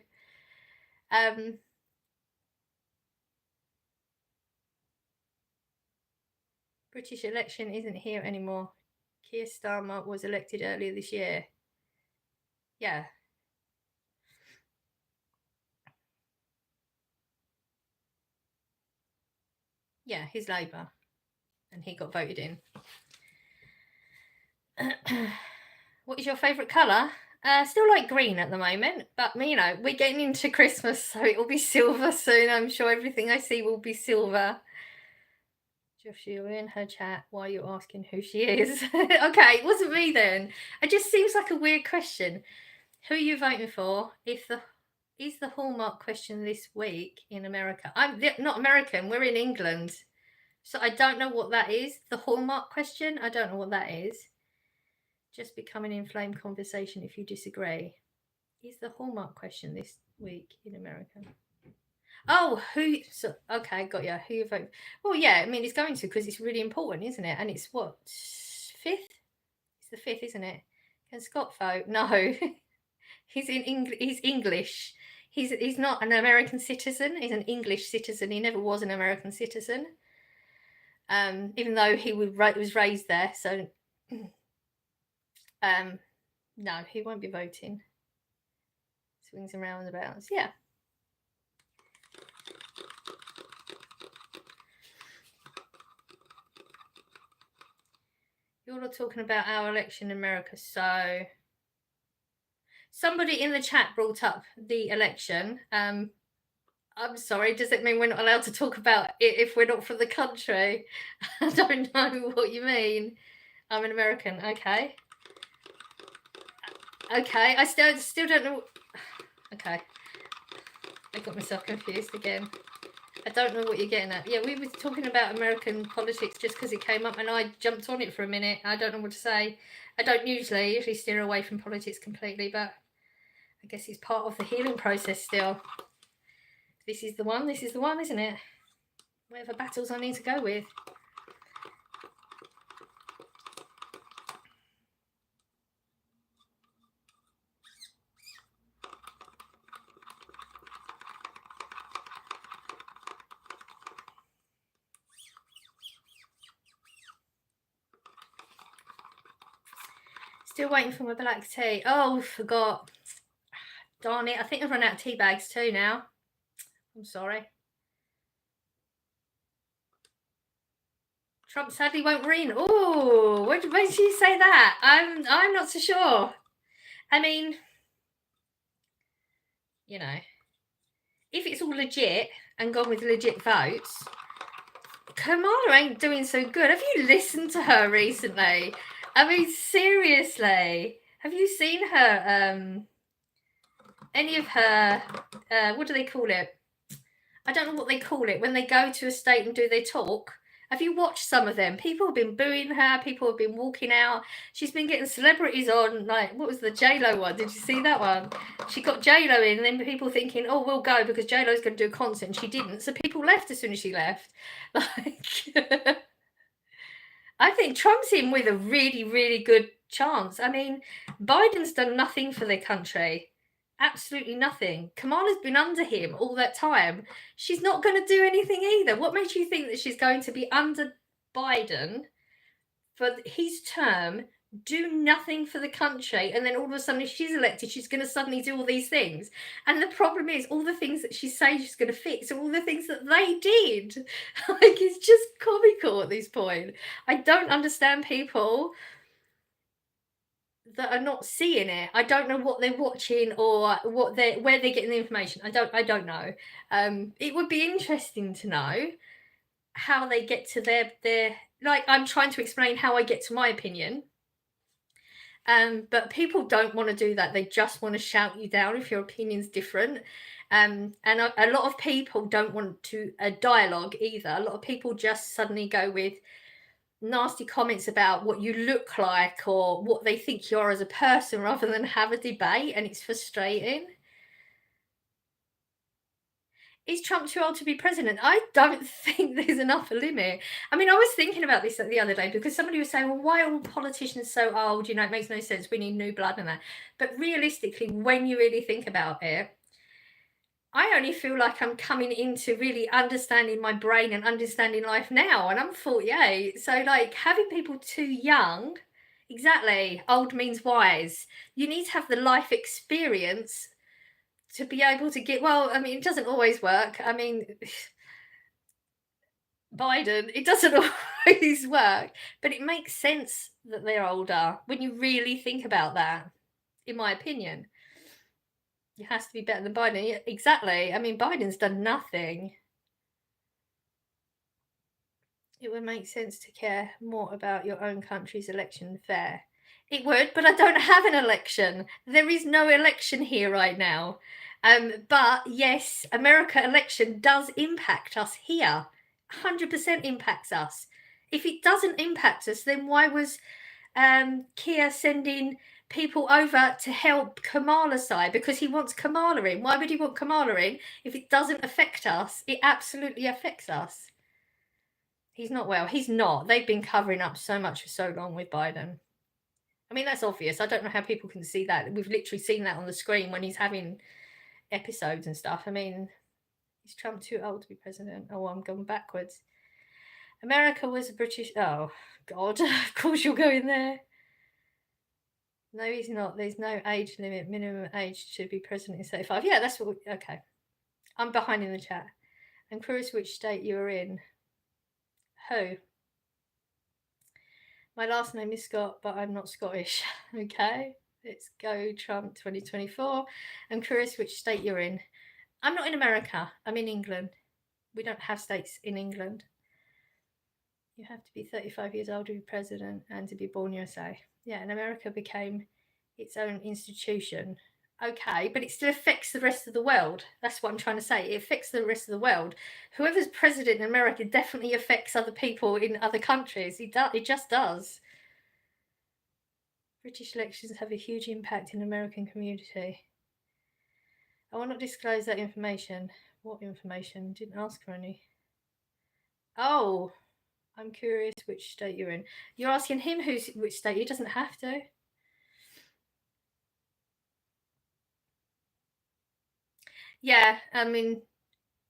Speaker 1: British election isn't here anymore. Keir Starmer was elected earlier this year. Yeah. Yeah, he's Labour, and he got voted in. What is your favourite colour? Still like green at the moment, but we're getting into Christmas, so it will be silver soon. I'm sure everything I see will be silver. Josh, you're in her chat. Why are you asking who she is? Okay, it wasn't me then. It just seems like a weird question. Who are you voting for? Is the Hallmark question this week in America? I'm not American. We're in England, so I don't know what that is. The Hallmark question. I don't know what that is. Just become an inflamed conversation if you disagree. Is the Hallmark question this week in America? Oh, okay, got you. Who you vote? Well, yeah, I mean, it's going to, because it's really important, isn't it? And it's what, 5th? It's the 5th, isn't it? Can Scott vote? No. He's English. He's not an American citizen. He's an English citizen. He never was an American citizen. Even though he was raised there. So, no, he won't be voting. Swings and roundabouts. Yeah. You're not talking about our election in America. So, somebody in the chat brought up the election. I'm sorry, does it mean we're not allowed to talk about it if we're not from the country? I don't know what you mean. I'm an American. Okay. Okay, I still don't know. Okay. I got myself confused again. I don't know what you're getting at. Yeah, we were talking about American politics just because it came up and I jumped on it for a minute. I don't know what to say. I don't usually steer away from politics completely, but I guess it's part of the healing process still. This is the one, isn't it? Whatever battles I need to go with. Still waiting for my black tea. Oh, forgot. Darn it. I think I've run out of tea bags too now. I'm sorry. Trump sadly won't win. Oh, why did you say that? I'm not so sure. I mean, you know, if it's all legit and gone with legit votes, Kamala ain't doing so good. Have you listened to her recently? I mean, seriously, have you seen her? Any of her? What do they call it? I don't know what they call it when they go to a state and do their talk. Have you watched some of them? People have been booing her. People have been walking out. She's been getting celebrities on, like, what was the J-Lo one? Did you see that one? She got J-Lo in, and then people thinking, oh, we'll go because J-Lo's going to do a concert, and she didn't. So people left as soon as she left. Like, I think Trump's in with a really, really good chance. I mean, Biden's done nothing for their country. Absolutely nothing. Kamala's been under him all that time. She's not going to do anything either. What makes you think that she's going to be under Biden for his term, do nothing for the country, and then all of a sudden, if she's elected, she's going to suddenly do all these things? And the problem is, all the things that she says she's going to fix are all the things that they did. Like, it's just comical at this point. I don't understand people that are not seeing it. I don't know what they're watching or where they're getting the information. I don't know. It would be interesting to know how they get to their like, I'm trying to explain how I get to my opinion. But people don't want to do that. They just want to shout you down if your opinion's different. And a lot of people don't want to a dialogue either. A lot of people just suddenly go with nasty comments about what you look like or what they think you are as a person rather than have a debate, and it's frustrating. Is Trump too old to be president? I don't think there's an upper limit. I mean, I was thinking about this the other day because somebody was saying, well, why are all politicians so old? You know, it makes no sense. We need new blood and that. But realistically, when you really think about it, I only feel like I'm coming into really understanding my brain and understanding life now, and I'm 48. So, like, having people too young, exactly, old means wise. You need to have the life experience to be able to get, well, I mean, it doesn't always work. I mean, Biden, it doesn't always work, but it makes sense that they're older when you really think about that, in my opinion. It has to be better than Biden. Yeah, exactly. I mean, Biden's done nothing. It would make sense to care more about your own country's election fair. It would, but I don't have an election. There is no election here right now. But yes, America election does impact us here. 100% impacts us. If it doesn't impact us, then why was Keir sending people over to help Kamala's side? Because he wants Kamala in. Why would he want Kamala in if it doesn't affect us? It absolutely affects us. He's not well. He's not. They've been covering up so much for so long with Biden. I mean, that's obvious. I don't know how people can see that. We've literally seen that on the screen when he's having episodes and stuff. I mean, is Trump too old to be president? Oh, I'm going backwards. America was a British. Oh, God. Of course you're going there. No, he's not. There's no age limit. Minimum age to be president is 35. Yeah, that's what. Okay. I'm behind in the chat. I'm curious which state you're in. Who? My last name is Scott, but I'm not Scottish. Okay. Let's go Trump 2024. I'm curious which state you're in. I'm not in America. I'm in England. We don't have states in England. You have to be 35 years old to be president and to be born USA. Yeah, and America became its own institution. Okay, but it still affects the rest of the world. That's what I'm trying to say. It affects the rest of the world. Whoever's president in America definitely affects other people in other countries. It just does. British elections have a huge impact in the American community. I will not disclose that information. What information? Didn't ask for any. Oh, I'm curious which state you're in. You're asking him which state. He doesn't have to. Yeah, I mean,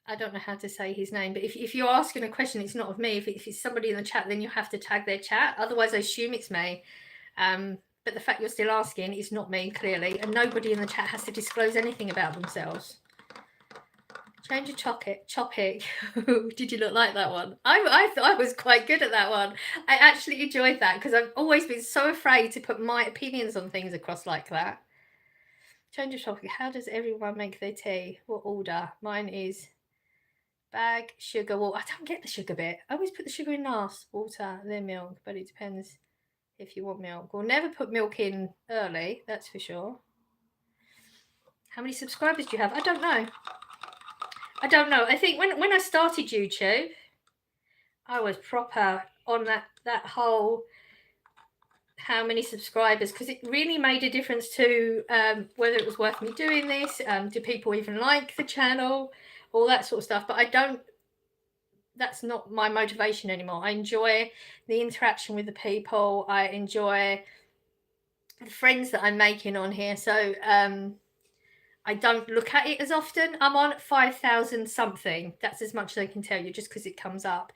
Speaker 1: I don't know how to say his name, but if you're asking a question, it's not of me. If it's somebody in the chat, then you have to tag their chat. Otherwise, I assume it's me. But the fact you're still asking is not me, clearly, and nobody in the chat has to disclose anything about themselves. Change a topic. Did you not like that one? I thought I was quite good at that one. I actually enjoyed that because I've always been so afraid to put my opinions on things across like that. Change of topic. How does everyone make their tea? What order? Mine is bag, sugar, water. I don't get the sugar bit. I always put the sugar in last. Water, then milk, but it depends if you want milk. We'll never put milk in early, that's for sure. How many subscribers do you have? I don't know. I think when I started YouTube, I was proper on that whole how many subscribers, because it really made a difference to whether it was worth me doing this, do people even like the channel, all that sort of stuff. But that's not my motivation anymore. I enjoy the interaction with the people. I enjoy the friends that I'm making on here. So I don't look at it as often. I'm on 5,000 something. That's as much as I can tell you, just because it comes up.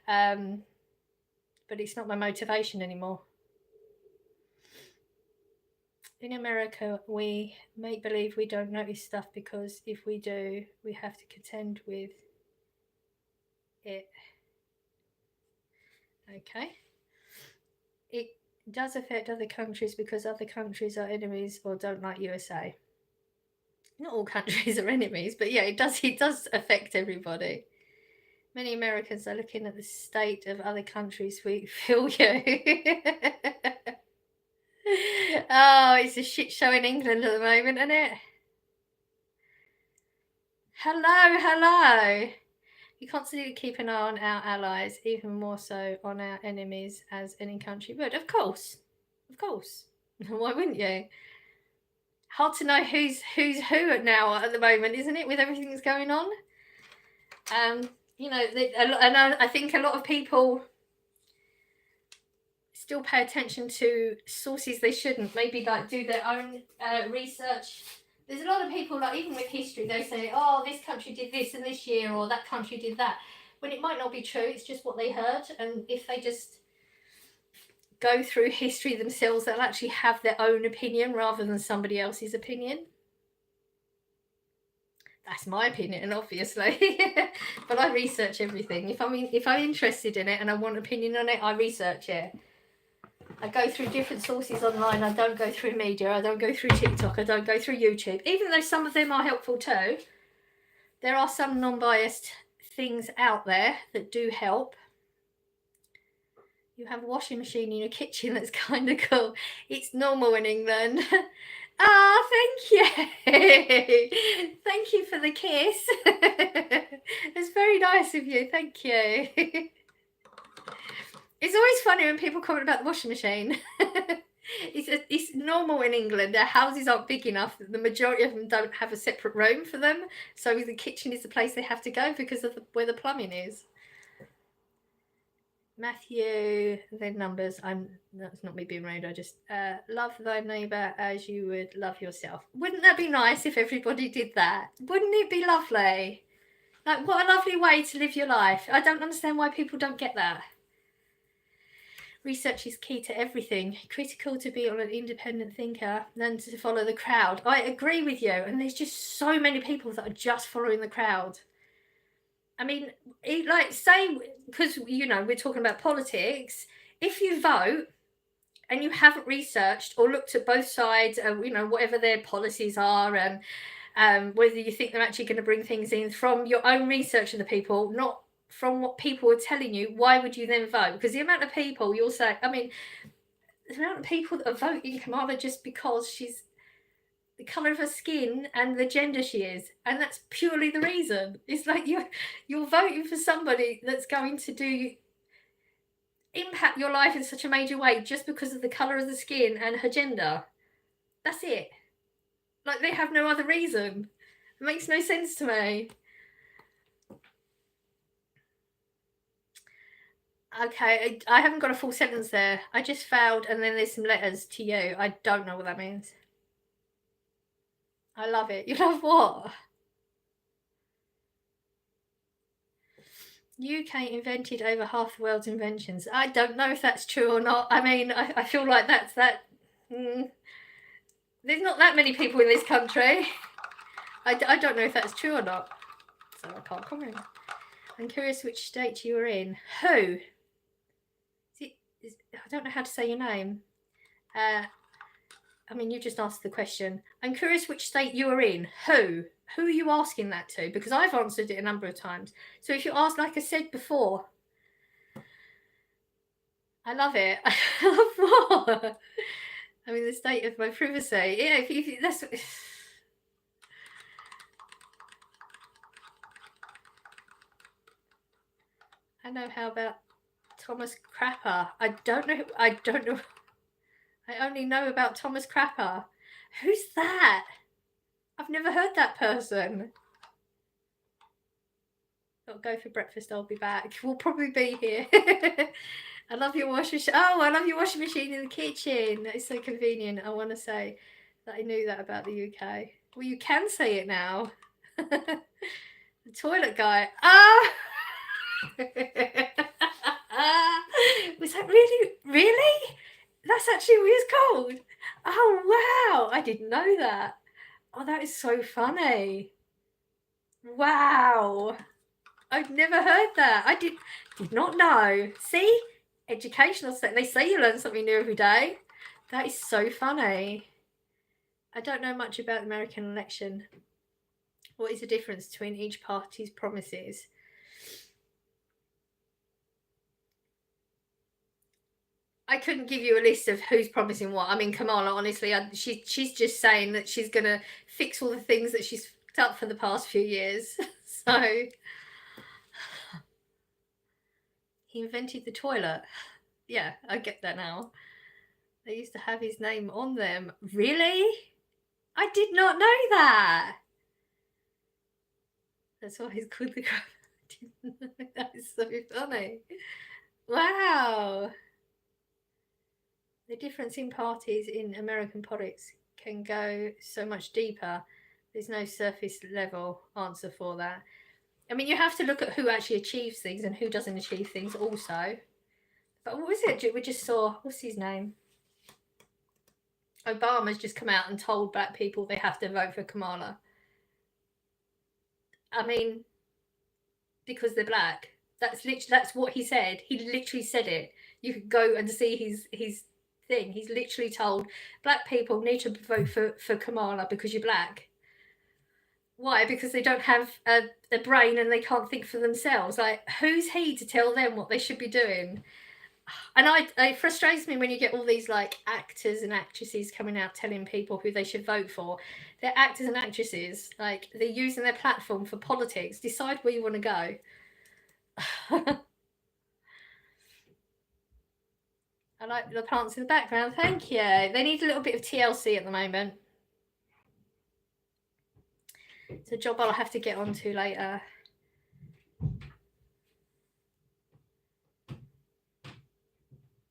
Speaker 1: But it's not my motivation anymore. In America, we make believe we don't notice stuff because if we do, we have to contend with it. Okay. It does affect other countries because other countries are enemies or don't like USA. Not all countries are enemies, but yeah, it does affect everybody. Many Americans are looking at the state of other countries. We feel you. Oh, it's a shit show in England at the moment, isn't it? Hello. You constantly keep an eye on our allies, even more so on our enemies as any country would. Of course. Why wouldn't you? Hard to know who's who now at the moment, isn't it, with everything that's going on? You know, and I think a lot of people still pay attention to sources they shouldn't. Maybe like do their own research. There's a lot of people, like even with history, they say, oh, this country did this in this year, or that country did that, when it might not be true. It's just what they heard. And if they just go through history themselves, they'll actually have their own opinion rather than somebody else's opinion. That's my opinion, obviously. But I research everything. If I'm interested in it and I want an opinion on it, I research it. I go through different sources online. I don't go through media. I don't go through TikTok. I don't go through YouTube. Even though some of them are helpful too, there are some non-biased things out there that do help. You have a washing machine in your kitchen. That's kind of cool. It's normal in England. Thank you. Thank you for the kiss. It's very nice of you. Thank you. It's always funny when people comment about the washing machine. It's normal in England. Their houses aren't big enough. The majority of them don't have a separate room for them. So the kitchen is the place they have to go because of where the plumbing is. Matthew, then numbers. That's not me being rude. I just love thy neighbour as you would love yourself. Wouldn't that be nice if everybody did that? Wouldn't it be lovely? Like, what a lovely way to live your life. I don't understand why people don't get that. Research is key to everything. Critical to be an independent thinker than to follow the crowd. I agree with you. And there's just so many people that are just following the crowd. I mean, like, say, because, you know, we're talking about politics. If you vote and you haven't researched or looked at both sides, you know, whatever their policies are, and whether you think they're actually going to bring things in from your own research of the people, not from what people are telling you, why would you then vote? Because the amount of people you'll say, I mean, the amount of people that are voting Kamala just because she's the color of her skin and the gender she is, and that's purely the reason. It's like you're voting for somebody that's going to do impact your life in such a major way just because of the color of the skin and her gender. That's it. Like, they have no other reason. It makes no sense to me. Okay, I haven't got a full sentence there. I just failed, and then there's some letters to you. I don't know what that means. I love it. You love what? UK invented over half the world's inventions. I don't know if that's true or not. I mean, I feel like that's that. There's not that many people in this country. I don't know if that's true or not. So I can't comment. I'm curious which state you were in. Who? I don't know how to say your name. I mean, you just asked the question. I'm curious which state you are in. Who? Who are you asking that to? Because I've answered it a number of times. So if you ask, like I said before, I love it. I love what? I mean, the state of my privacy. Yeah, if that's. I know. How about Thomas Crapper? I don't know. I only know about Thomas Crapper. Who's that? I've never heard that person. I'll go for breakfast. I'll be back. We'll probably be here. I love your washing machine. Oh, I love your washing machine in the kitchen. That is so convenient. I want to say that I knew that about the UK. Well, you can say it now. The toilet guy. Ah! Was that really? That's actually what it's called. Oh, wow. I didn't know that. Oh, that is so funny. Wow. I've never heard that. I did not know. See? Educational stuff. They say you learn something new every day. That is so funny. I don't know much about the American election. What is the difference between each party's promises? I couldn't give you a list of who's promising what. I mean, Kamala, honestly, she's just saying that she's going to fix all the things that she's fucked up for the past few years. So, he invented the toilet. Yeah, I get that now. They used to have his name on them. Really? I did not know that. That's why he's called the crab. That is so funny. Wow. The difference in parties in American politics can go so much deeper. There's no surface level answer for that. I mean, you have to look at who actually achieves things and who doesn't achieve things also. But what was it we just saw? What's his name? Obama's just come out and told black people they have to vote for Kamala. I mean, because they're black. That's what he said. He literally said it. You could go and see his thing. He's literally told black people need to vote for Kamala because you're black. Why? Because they don't have a brain and they can't think for themselves. Like, who's he to tell them what they should be doing? And it frustrates me when you get all these like actors and actresses coming out telling people who they should vote for. They're actors and actresses. Like, they're using their platform for politics. Decide where you want to go. I like the plants in the background. Thank you. They need a little bit of TLC at the moment. It's a job I'll have to get onto later.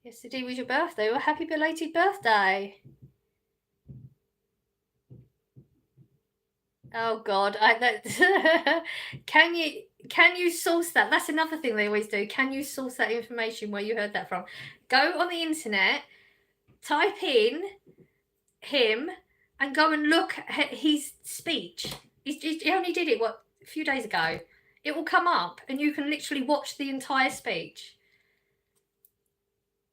Speaker 1: Yesterday was your birthday. Well, happy belated birthday. Oh God, can you source that? That's another thing they always do. Can you source that information where you heard that from? Go on the internet, type in him, and go and look at his speech. He only did it a few days ago. It will come up, and you can literally watch the entire speech.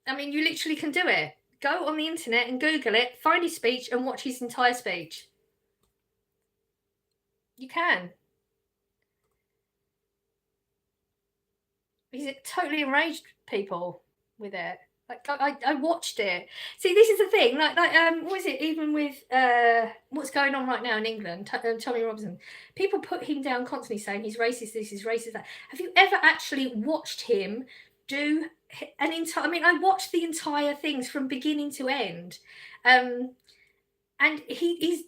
Speaker 1: I mean, you literally can do it. Go on the internet and Google it, find his speech, and watch his entire speech. You can. He's totally enraged people with it. Like I watched it. See, this is the thing. Like what is it? Even with what's going on right now in England, Tommy Robinson, people put him down constantly, saying he's racist. This is racist. That. Have you ever actually watched him do an entire? I mean, I watched the entire things from beginning to end, and he's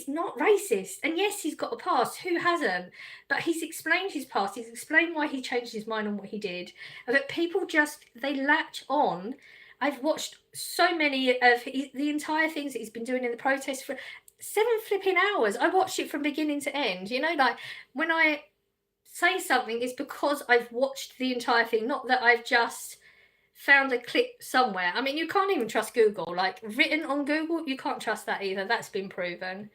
Speaker 1: not racist. And yes, he's got a past. Who hasn't? But he's explained his past. He's explained why he changed his mind on what he did. But people just, they latch on. I've watched so many of the entire things that he's been doing in the protest for 7 flipping hours. I watched it from beginning to end. You know, like when I say something, it's because I've watched the entire thing, not that I've just found a clip somewhere. I mean, you can't even trust Google. Like written on Google, you can't trust that either. That's been proven.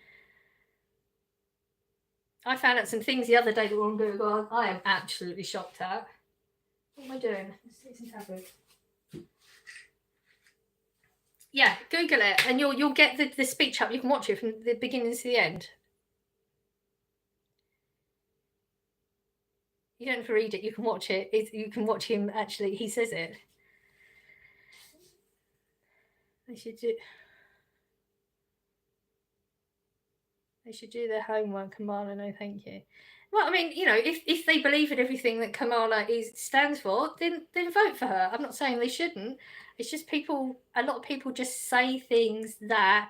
Speaker 1: I found out some things the other day that were on Google. I am absolutely shocked at. What am I doing? Let's take some tablets. Yeah, Google it, and you'll get the speech up. You can watch it from the beginning to the end. You don't have to read it. You can watch it. You can watch him actually. He says it. They should do. They should do their homework, Kamala. No, thank you. Well, I mean, you know, if they believe in everything that Kamala stands for, then vote for her. I'm not saying they shouldn't. It's just people. A lot of people just say things that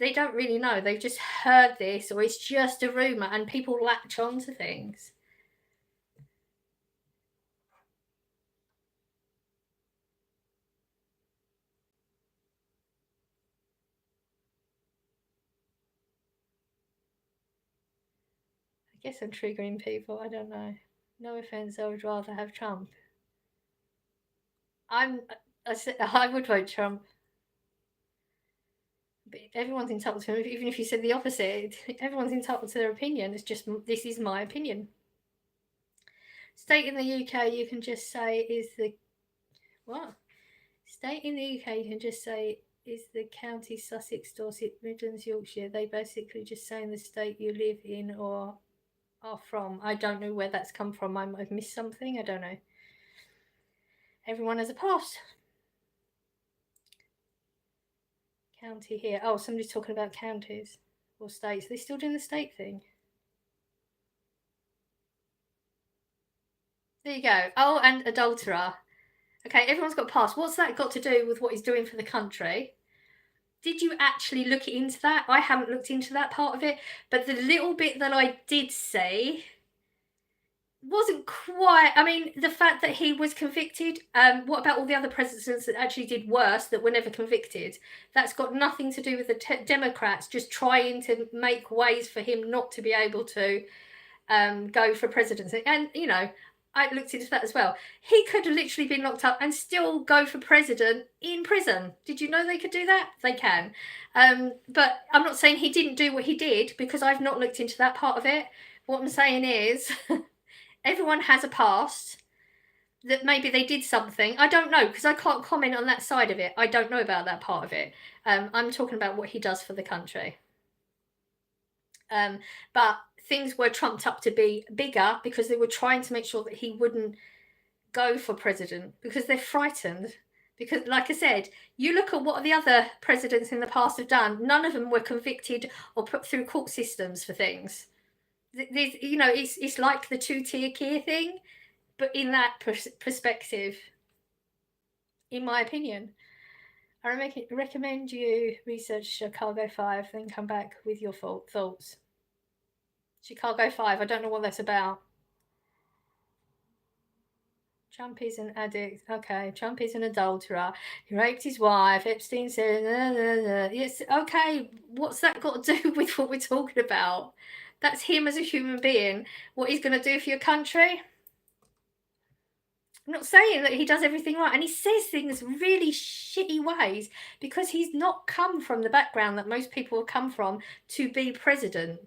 Speaker 1: they don't really know. They've just heard this, or it's just a rumor, and people latch on to things. I guess I'm triggering people. I don't know. No offense. I would rather have Trump. I would vote Trump. But everyone's entitled to him. Even if you said the opposite, everyone's entitled to their opinion. It's just, this is my opinion. State in the UK, you can just say is the what? State in the UK, you can just say is the county Sussex, Dorset, Midlands, Yorkshire. They basically just say in the state you live in or are from. I don't know where that's come from. I might have missed something. I don't know. Everyone has a past. County here. Oh, somebody's talking about counties or states. Are they still doing the state thing? There you go. Oh, and adulterer. Okay, everyone's got a past. What's that got to do with what he's doing for the country? Did you actually look into that? I haven't looked into that part of it, but the little bit that I did see wasn't quite. I mean, the fact that he was convicted. What about all the other presidents that actually did worse that were never convicted? That's got nothing to do with the Democrats just trying to make ways for him not to be able to go for presidency. And you know, I looked into that as well. He could have literally been locked up and still go for president in prison. Did you know they could do that? They can. But I'm not saying he didn't do what he did because I've not looked into that part of it. What I'm saying is everyone has a past that maybe they did something. I don't know because I can't comment on that side of it. I don't know about that part of it. I'm talking about what he does for the country. But things were trumped up to be bigger because they were trying to make sure that he wouldn't go for president because they're frightened. Because, like I said, you look at what the other presidents in the past have done, none of them were convicted or put through court systems for things. There's, you know, it's like the two-tier care thing, but in that perspective, in my opinion. I recommend you research Chicago 5, then come back with your thoughts. Chicago 5, I don't know what that's about. Trump is an addict. Okay, Trump is an adulterer. He raped his wife. Epstein said, nah, nah, nah. Yes, okay. What's that got to do with what we're talking about? That's him as a human being. What he's going to do for your country? I'm not saying that he does everything right, and he says things really shitty ways because he's not come from the background that most people have come from to be president.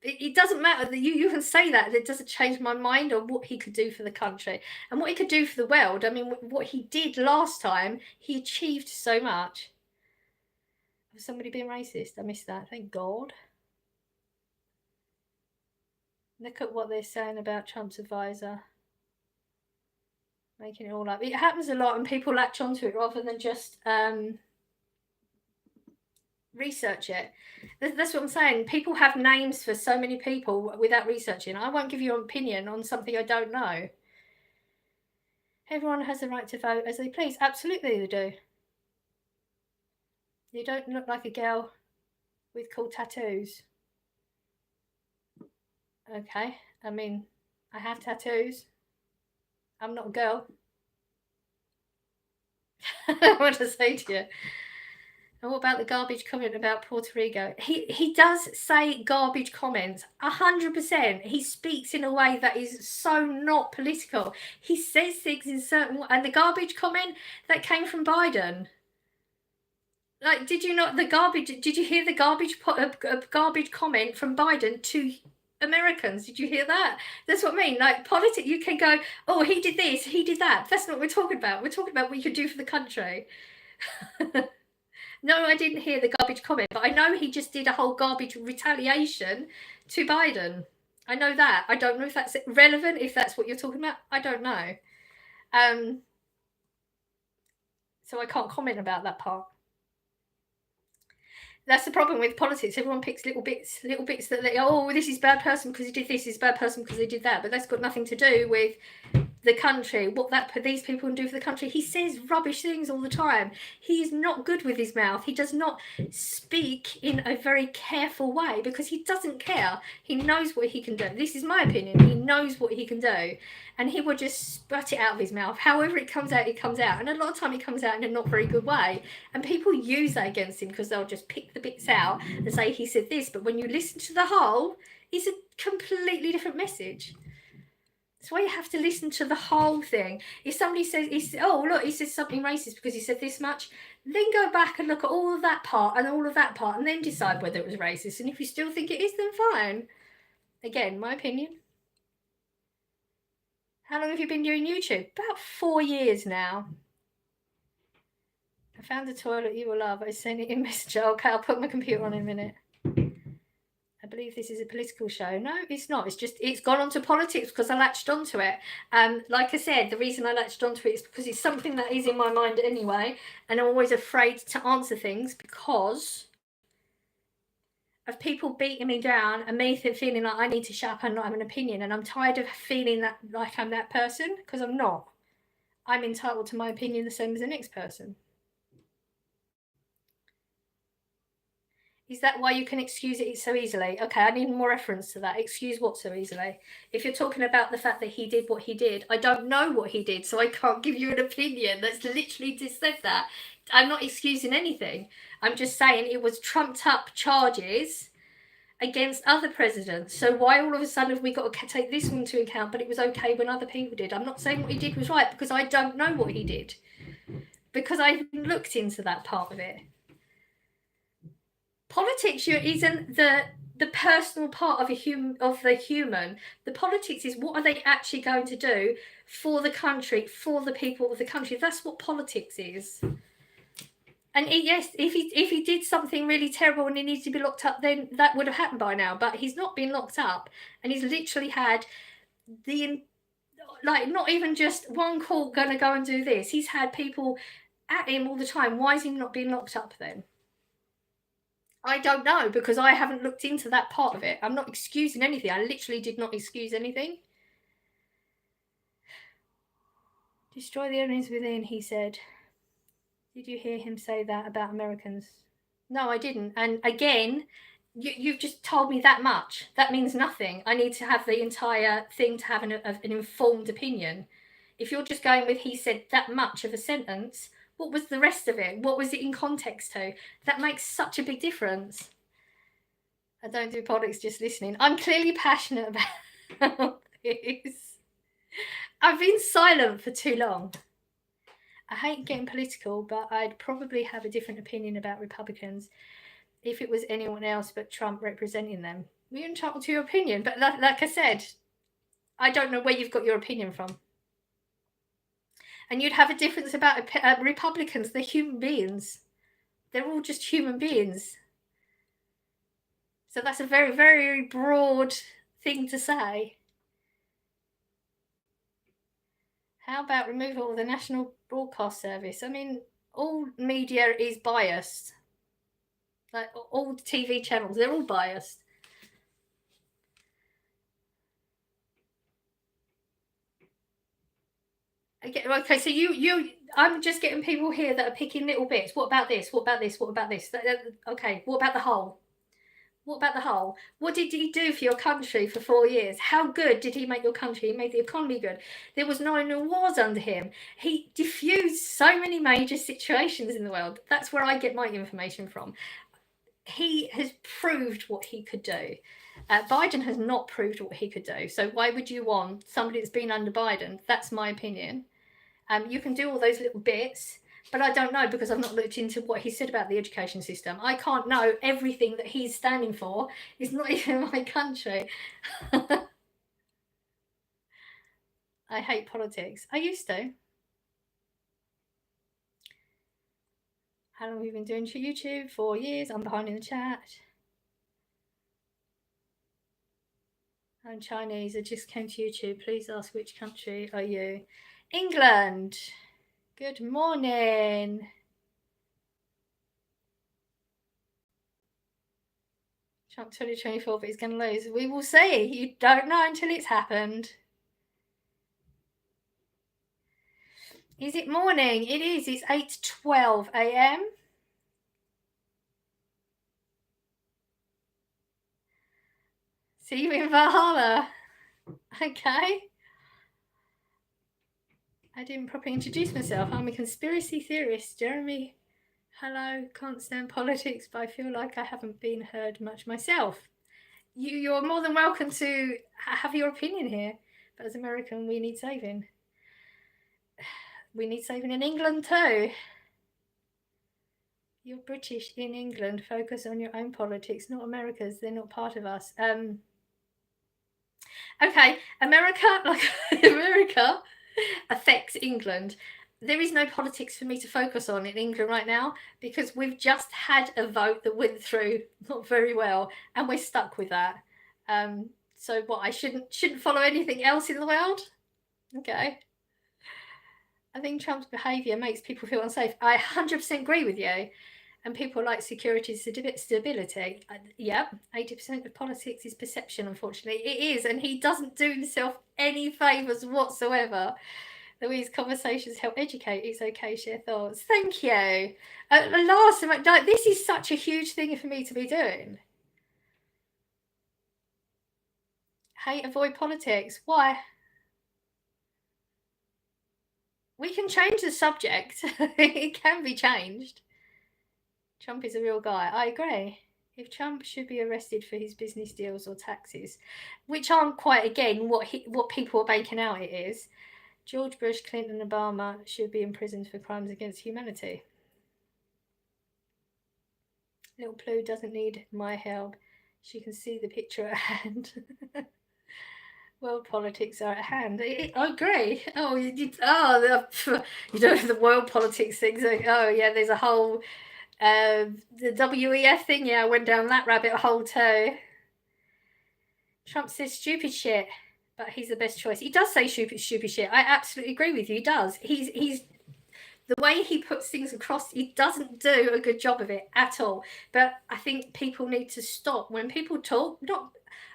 Speaker 1: It doesn't matter that you can say that. It doesn't change my mind on what he could do for the country and what he could do for the world. I mean, what he did last time, he achieved so much. Has somebody been racist? I missed that. Thank God. Look at what they're saying about Trump's advisor. Making it all up. It happens a lot and people latch onto it rather than just research it. That's what I'm saying. People have names for so many people without researching. I won't give you an opinion on something I don't know. Everyone has the right to vote as they please. Absolutely they do. You don't look like a girl with cool tattoos. Okay, I mean, I have tattoos. I'm not a girl. I want to say to you. And what about the garbage comment about Puerto Rico? He does say garbage comments, 100%. He speaks in a way that is so not political. He says things in certain way. And the garbage comment that came from Biden. Like, did you not, did you hear the garbage comment from Biden to Americans? Did you hear that? That's what I mean. Like, politics, you can go, oh, he did this, he did that. That's not what we're talking about. We're talking about what you could do for the country. No, I didn't hear the garbage comment, but I know he just did a whole garbage retaliation to Biden. I know that. I don't know if that's relevant, if that's what you're talking about. I don't know. So I can't comment about that part. That's the problem with politics. Everyone picks little bits that they, oh, this is bad person because he did this, this is bad person because they did that. But that's got nothing to do with the country, what these people can do for the country. He says rubbish things all the time. He's not good with his mouth. He does not speak in a very careful way because he doesn't care. He knows what he can do. This is my opinion. He knows what he can do, and he will just spat it out of his mouth. However it comes out, it comes out. And a lot of time it comes out in a not very good way. And people use that against him because they'll just pick the bits out and say he said this. But when you listen to the whole, it's a completely different message. That's why you have to listen to the whole thing. If somebody says, oh, look, he says something racist because he said this much, then go back and look at all of that part and all of that part and then decide whether it was racist. And if you still think it is, then fine. Again, my opinion. How long have you been doing YouTube? About 4 years now. I found a toilet you will love. I sent it in Messenger. Okay, I'll put my computer on in a minute. I believe this is a political show. No, it's not. It's gone on to politics because I latched onto it. Like I said, the reason I latched onto it is because it's something that is in my mind anyway, and I'm always afraid to answer things because of people beating me down and me feeling like I need to shut up and not have an opinion. And I'm tired of feeling that like I'm that person because I'm not. I'm entitled to my opinion the same as the next person. Is that why you can excuse it so easily? Okay, I need more reference to that. Excuse what so easily? If you're talking about the fact that he did what he did, I don't know what he did, so I can't give you an opinion. That's literally just said that. I'm not excusing anything. I'm just saying it was trumped up charges against other presidents. So why all of a sudden have we got to take this one into account, but it was okay when other people did? I'm not saying what he did was right because I don't know what he did. Because I haven't looked into that part of it. Politics isn't the personal part of the human. The politics is what are they actually going to do for the country, for the people of the country. That's what politics is. And yes, if he did something really terrible and he needs to be locked up, then that would have happened by now. But he's not been locked up, and he's literally had not even just one court gonna go and do this. He's had people at him all the time. Why is he not being locked up then? I don't know because I haven't looked into that part of it. I'm not excusing anything. I literally did not excuse anything. Destroy the enemies within, he said. Did you hear him say that about Americans? No, I didn't. And again, you've just told me that much. That means nothing. I need to have the entire thing to have an informed opinion. If you're just going with he said that much of a sentence, what was the rest of it? What was it in context to? That makes such a big difference. I don't do politics, just listening. I'm clearly passionate about this. I've been silent for too long. I hate getting political, but I'd probably have a different opinion about Republicans if it was anyone else but Trump representing them. You're entitled to your opinion, but like I said, I don't know where you've got your opinion from. And you'd have a difference about Republicans. They're human beings. They're all just human beings. So that's a very, very broad thing to say. How about removal of the National Broadcast Service? I mean, all media is biased. Like all TV channels, they're all biased. Okay, so I'm just getting people here that are picking little bits. What about this? What about this? What about this? Okay, what about the whole? What about the whole? What did he do for your country for 4 years? How good did he make your country? He made the economy good. There was no wars under him. He diffused so many major situations in the world. That's where I get my information from. He has proved what he could do. Biden has not proved what he could do. So why would you want somebody that's been under Biden? That's my opinion. You can do all those little bits, but I don't know because I've not looked into what he said about the education system. I can't know everything that he's standing for. It's not even my country. I hate politics. I used to. How long have you been doing YouTube? 4 years. I'm behind in the chat. I'm Chinese. I just came to YouTube. Please ask which country are you? England. Good morning. Trump 2024, but he's going to lose. We will see. You don't know until it's happened. Is it morning? It is. It's 8:12 a.m. See you in Valhalla. Okay. I didn't properly introduce myself. I'm a conspiracy theorist, Jeremy. Hello, can't stand politics, but I feel like I haven't been heard much myself. You're more than welcome to have your opinion here. But as American, we need saving. We need saving in England too. You're British in England. Focus on your own politics, not America's. They're not part of us. Okay, America affects England. There is no politics for me to focus on in England right now because we've just had a vote that went through not very well, and we're stuck with that. So what? I shouldn't follow anything else in the world? Okay. I think Trump's behaviour makes people feel unsafe. I 100% agree with you. And people like security, stability. Yeah, 80% of politics is perception, unfortunately. It is, and he doesn't do himself any favours whatsoever. Louise, conversations help educate. It's okay, share thoughts. Thank you. Last, this is such a huge thing for me to be doing. Hate, avoid politics. Why? We can change the subject. It can be changed. Trump is a real guy. I agree. If Trump should be arrested for his business deals or taxes, which aren't quite, again, what people are making out it is, George Bush, Clinton, and Obama should be imprisoned for crimes against humanity. Little Plu doesn't need my help. She can see the picture at hand. World politics are at hand. I agree. Oh, you know the world politics things. Oh, yeah, there's a whole the WEF thing. Yeah, I went down that rabbit hole too. Trump says stupid shit, but he's the best choice. He does say stupid shit. I absolutely agree with you. He does. He's the way he puts things across. He doesn't do a good job of it at all. But I think people need to stop when people talk.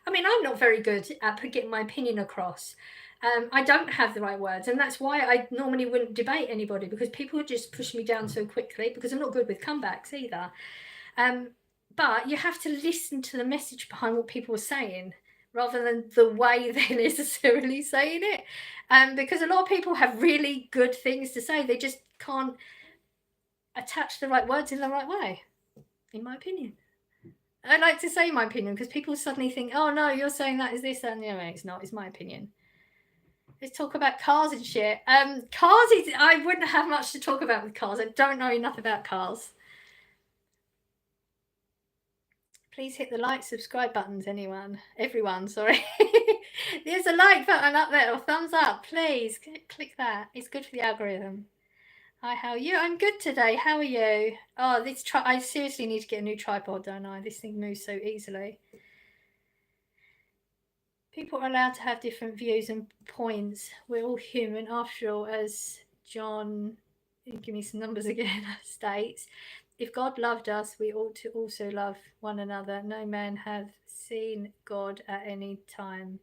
Speaker 1: I'm not very good at getting my opinion across. I don't have the right words, and that's why I normally wouldn't debate anybody, because people just push me down so quickly, because I'm not good with comebacks either. But you have to listen to the message behind what people are saying, rather than the way they're necessarily saying it. Because a lot of people have really good things to say, they just can't attach the right words in the right way, in my opinion. I like to say my opinion because people suddenly think, oh no, you're saying that is this, and no, it's not, it's my opinion. Let's talk about cars and shit. Cars is, I wouldn't have much to talk about with cars. I don't know enough about cars. Please hit the like, subscribe buttons, everyone, sorry. There's a like button up there, or thumbs up, please. Click that. It's good for the algorithm. Hi, how are you? I'm good today. How are you? Oh, I seriously need to get a new tripod, don't I? This thing moves so easily. People are allowed to have different views and points. We're all human after all, as John, give me some numbers again, states. If God loved us, we ought to also love one another. No man hath seen God at any time.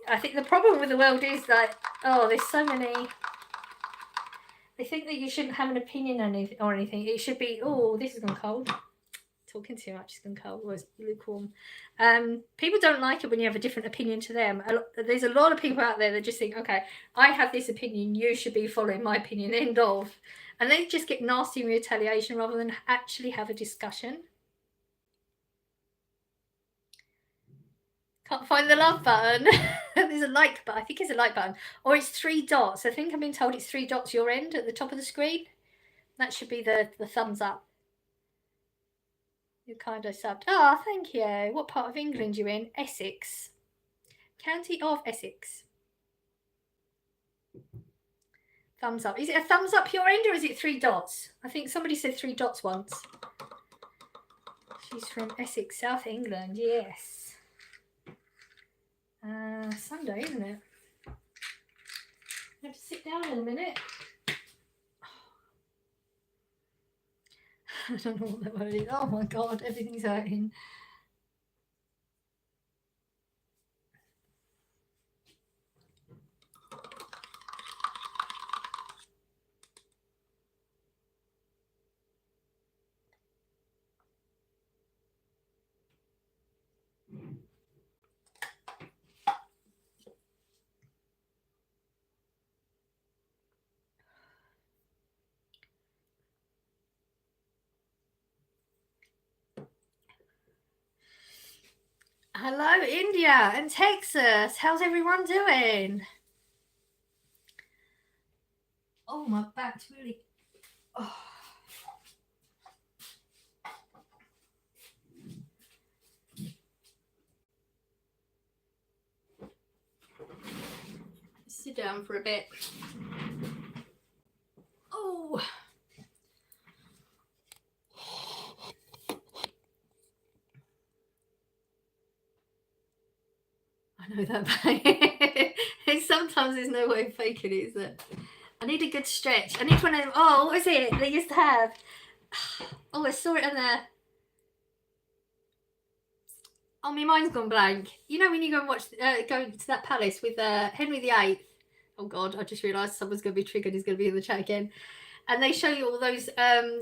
Speaker 1: I think the problem with the world is that, there's so many. They think that you shouldn't have an opinion or anything. It should be, this has gone cold. Talking too much, it's gone cold. Or it's lukewarm. People don't like it when you have a different opinion to them. There's a lot of people out there that just think, okay, I have this opinion, you should be following my opinion, end of. And they just get nasty in retaliation rather than actually have a discussion. Can't find the love button. There's a like button. I think it's a like button. Or it's 3 dots. I think I've been told it's 3 dots your end at the top of the screen. That should be the thumbs up. You kind of subbed. Oh, thank you. What part of England are you in? Essex. County of Essex. Thumbs up. Is it a thumbs up your end or is it 3 dots? I think somebody said 3 dots once. She's from Essex, South England. Yes. Sunday, isn't it? I have to sit down in a minute. I don't know what that word is. Oh my God, everything's hurting. Hello, India and Texas. How's everyone doing? Oh, my back's really... Oh. Sit down for a bit. Oh. I know that pain. Sometimes there's no way of faking it, is there? I need a good stretch. I need one of them. Oh, what was it they used to have? Oh, I saw it on there. Oh, my mind's gone blank. You know when you go and watch, go to that palace with Henry VIII? Oh God, I just realised someone's going to be triggered. He's going to be in the chat again. And they show you all those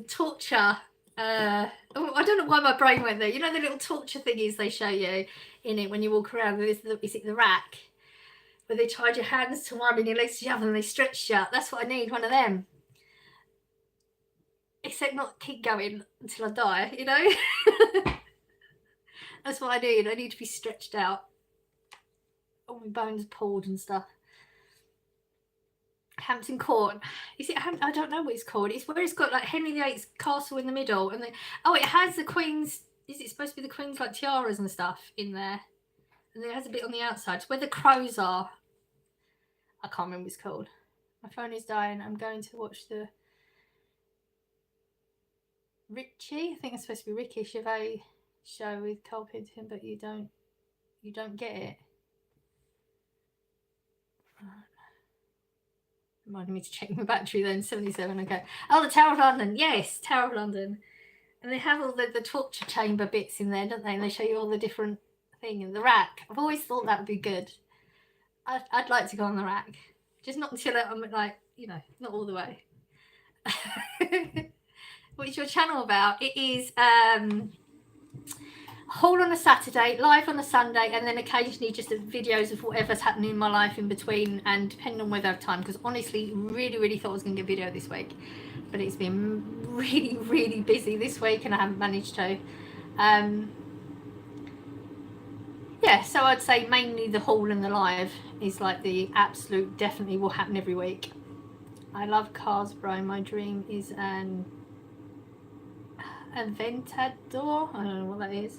Speaker 1: torture. I don't know why my brain went there. You know the little torture thingies they show you in it when you walk around? Is it the rack? Where they tied your hands to one and your legs to the other and they stretch you. That's what I need, one of them. Except not keep going until I die, you know? That's what I need. I need to be stretched out. All my bones pulled and stuff. Hampton Court. Is it I don't know what it's called. It's where it's got like Henry VIII's castle in the middle. And it has the Queen's... Is it supposed to be the Queen's like tiaras and stuff in there? And it has a bit on the outside. It's where the crows are. I can't remember what it's called. My phone is dying. I'm going to watch the Richie. I think it's supposed to be Ricky Gervais show with Carl Pilkington, but you don't get it. Reminded me to check my battery then. 77. Okay. Oh, the Tower of London. Yes, Tower of London. And they have all the torture chamber bits in there, don't they? And they show you all the different thing in the rack. I've always thought that would be good. I'd like to go on the rack, just not until I'm like, not all the way. What is your channel about? It is haul on a Saturday, live on a Sunday, and then occasionally just videos of whatever's happening in my life in between, and depending on whether I have time, because honestly, really thought I was going to get a video this week, but it's been really busy this week and I haven't managed to. Yeah, so I'd say mainly the haul and the live is like the absolute definitely will happen every week. I love cars, bro. My dream is an Aventador. I don't know what that is.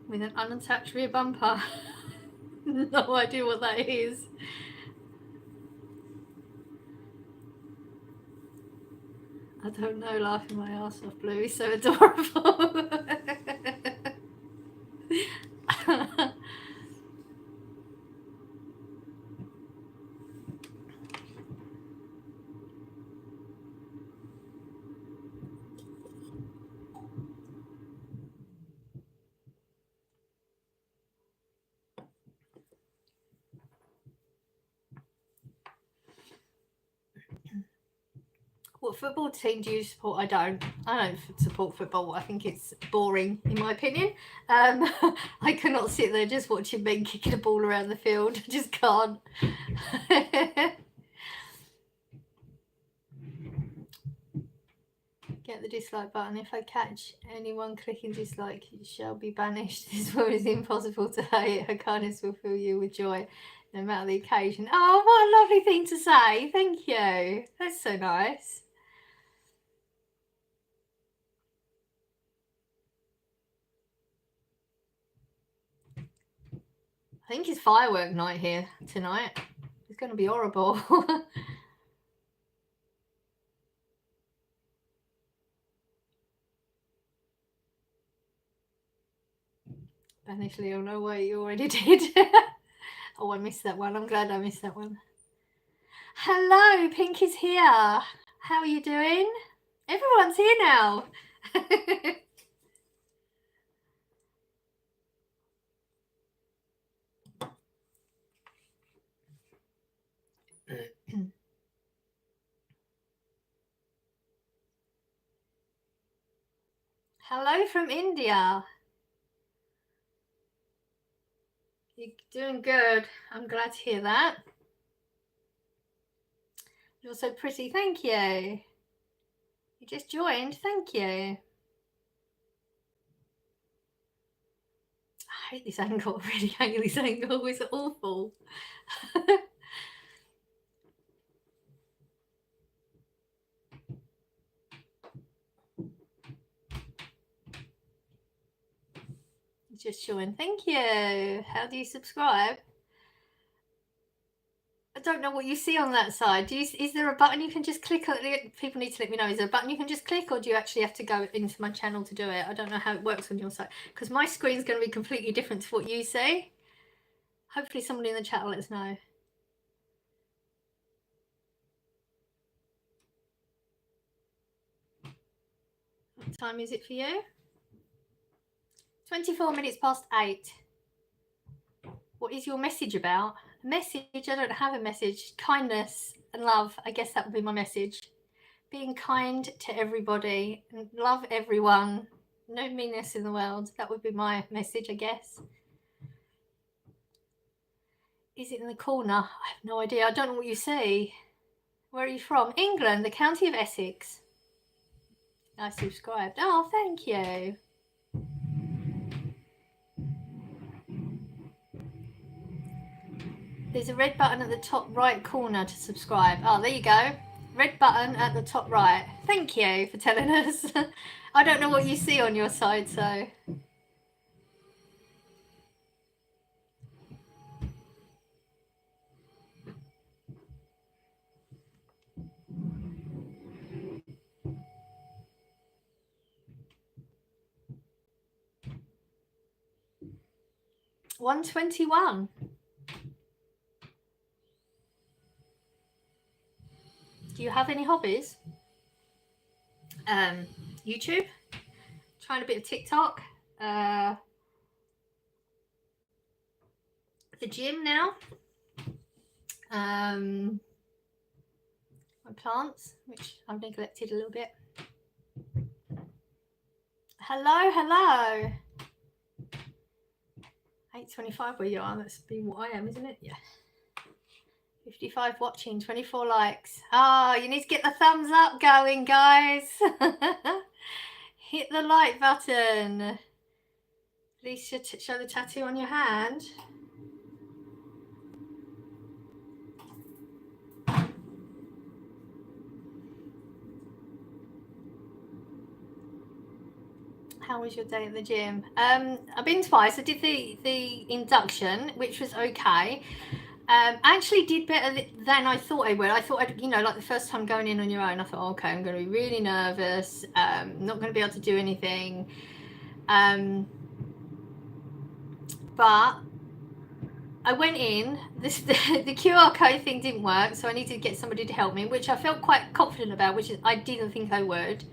Speaker 1: With an unattached rear bumper. No idea what that is. I don't know, laughing my ass off. Blue is so adorable. What football team do you support? I don't support football. I think it's boring, in my opinion. I cannot sit there just watching men kicking a ball around the field. I just can't. Get the dislike button. If I catch anyone clicking dislike, you shall be banished. This world is impossible to hate. Her kindness will fill you with joy, no matter the occasion. Oh, what a lovely thing to say. Thank you. That's so nice. I think it's firework night here tonight. It's going to be horrible. Banish Leo, no way, you already did. Oh, I missed that one. I'm glad I missed that one. Hello, Pink is here. How are you doing? Everyone's here now. Hello from India. You're doing good. I'm glad to hear that. You're so pretty. Thank you. You just joined. Thank you. I hate this angle. I really hate this angle. It's awful. Just showing. Thank you. How do you subscribe? I don't know what you see on that side. Is there a button you can just click on? People need to let me know. Is there a button you can just click, or do you actually have to go into my channel to do it? I don't know how it works on your side, because my screen's going to be completely different to what you see. Hopefully somebody in the chat will let us know. What time is it for you? 24 minutes past 8. What is your message about? A message? I don't have a message. Kindness and love. I guess that would be my message. Being kind to everybody and love everyone. No meanness in the world. That would be my message, I guess. Is it in the corner? I have no idea. I don't know what you see. Where are you from? England, the county of Essex. I subscribed. Oh, thank you. There's a red button at the top right corner to subscribe. Oh, there you go. Red button at the top right. Thank you for telling us. I don't know what you see on your side, so... $121. Do you have any hobbies? YouTube, trying a bit of TikTok, the gym now, my plants, which I've neglected a little bit, Hello, hello. 8:25 where you are. That's be what I am, isn't it? Yeah. 55 watching, 24 likes. Oh, you need to get the thumbs up going, guys. Hit the like button. Please show the tattoo on your hand. How was your day at the gym? I've been twice. I did the induction, which was okay. I actually did better than I thought I would. I thought I'd, like the first time going in on your own, I thought, okay, I'm going to be really nervous. Not going to be able to do anything. But I went in. The QR code thing didn't work, so I needed to get somebody to help me, which I felt quite confident about, which I didn't think I would.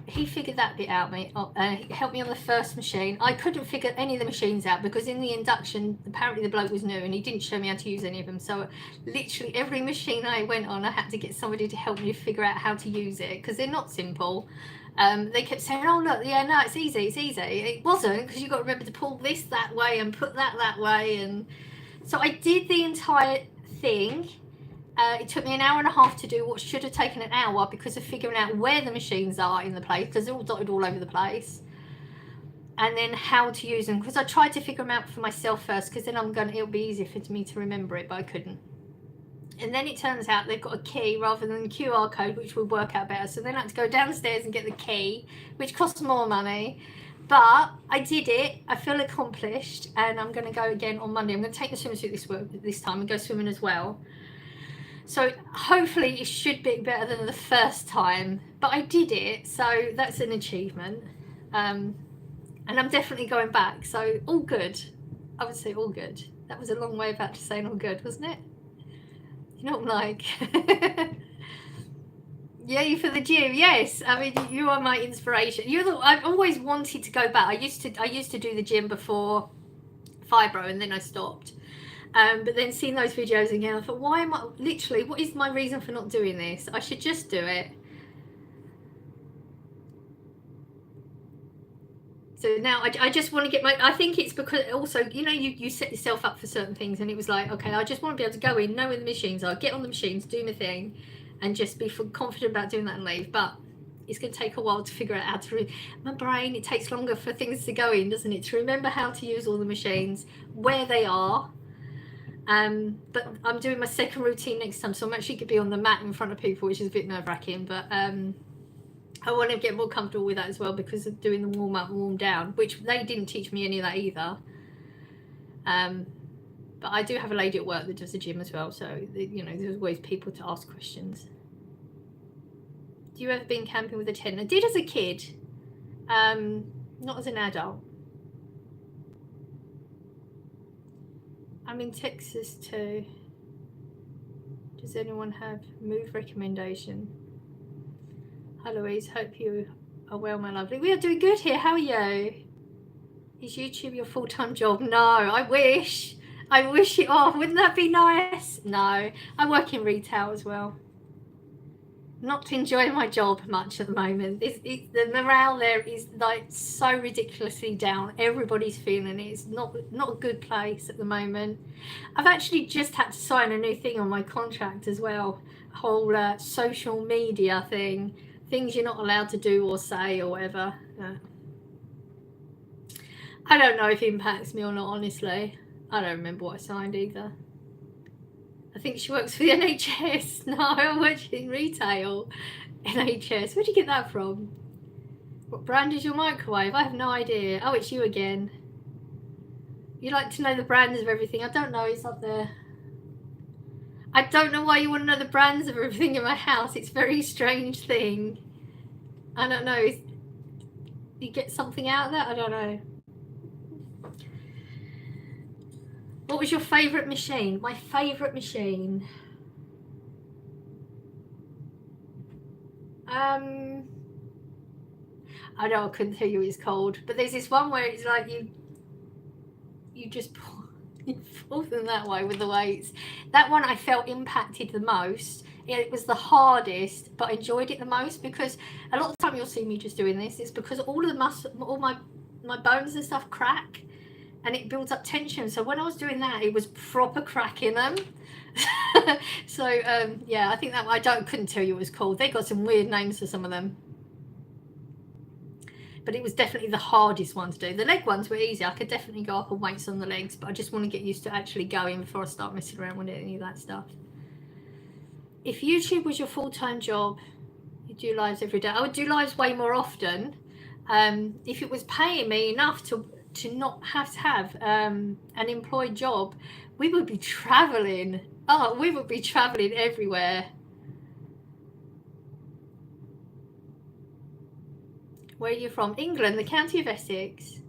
Speaker 1: He figured that bit out. He helped me on the first machine. I couldn't figure any of the machines out because in the induction, apparently the bloke was new and he didn't show me how to use any of them. So literally every machine I went on, I had to get somebody to help me figure out how to use it because they're not simple. They kept saying, oh look, yeah, no, it's easy. It wasn't, because you've got to remember to pull this that way and put that way. And so I did the entire thing. It took me an hour and a half to do what should have taken an hour because of figuring out where the machines are in the place, because they're all dotted all over the place, and then how to use them, because I tried to figure them out for myself first, because then it'll be easier for me to remember it, but I couldn't. And then it turns out they've got a key rather than the QR code, which would work out better. So then I had to go downstairs and get the key, which costs more money. But I did it. I feel accomplished, and I'm going to go again on Monday. I'm going to take the swimsuit this time and go swimming as well. So hopefully it should be better than the first time. But I did it, so that's an achievement. And I'm definitely going back. So all good. I would say all good. That was a long way back to saying all good, wasn't it? You know what I'm like? Yeah, you for the gym. Yes, I mean you are my inspiration. I've always wanted to go back. I used to do the gym before fibro, and then I stopped. But then seeing those videos again, I thought, what is my reason for not doing this? I should just do it. So now I just want to get I think it's because also, you set yourself up for certain things, and it was like, okay, I just want to be able to go in, know where the machines are, get on the machines, do my thing, and just be confident about doing that and leave. But it's going to take a while to figure out how to. My brain, it takes longer for things to go in, doesn't it? To remember how to use all the machines, where they are. But I'm doing my second routine next time, so I'm actually going to be on the mat in front of people, which is a bit nerve-wracking, but I want to get more comfortable with that as well, because of doing the warm up and warm down, which they didn't teach me any of that either. But I do have a lady at work that does the gym as well, so there's always people to ask questions. Do you ever been camping with a tent? I did as a kid, not as an adult. I'm in Texas too. Does anyone have move recommendation? Hi Louise, hope you are well, my lovely. We are doing good here. How are you? Is YouTube your full-time job? No, I wish it. Oh, wouldn't that be nice? No, I work in retail as well. Not enjoying my job much at the moment. The morale there is like so ridiculously down. Everybody's feeling it. It's not a good place at the moment. I've actually just had to sign a new thing on my contract as well. A whole social media thing. Things you're not allowed to do or say or whatever. I don't know if it impacts me or not, honestly. I don't remember what I signed either. I think she works for the NHS. No, I work in retail. NHS. Where'd you get that from? What brand is your microwave? I have no idea. Oh, it's you again. You like to know the brands of everything. I don't know. It's up there. I don't know why you want to know the brands of everything in my house. It's a very strange thing. I don't know. You get something out of that? I don't know. What was your favourite machine? My favourite machine. I know I couldn't tell you what it's called, but there's this one where it's like you just Fourth in that way with the weights. That one I felt impacted the most. It was the hardest, but I enjoyed it the most, because a lot of the time you'll see me just doing this, it's because all of the muscle, all my bones and stuff crack, and it builds up tension. So when I was doing that, it was proper cracking them. So yeah, I think that I couldn't tell you what it was called. They got some weird names for some of them, but it was definitely the hardest one to do. The leg ones were easy. I could definitely go up on weights on the legs, but I just want to get used to actually going before I start messing around with any of that stuff. If YouTube was your full-time job, you do lives every day. I would do lives way more often. If it was paying me enough to not have to have an employed job, we would be traveling. Oh, we would be traveling everywhere. Where are you from? England, the county of Essex.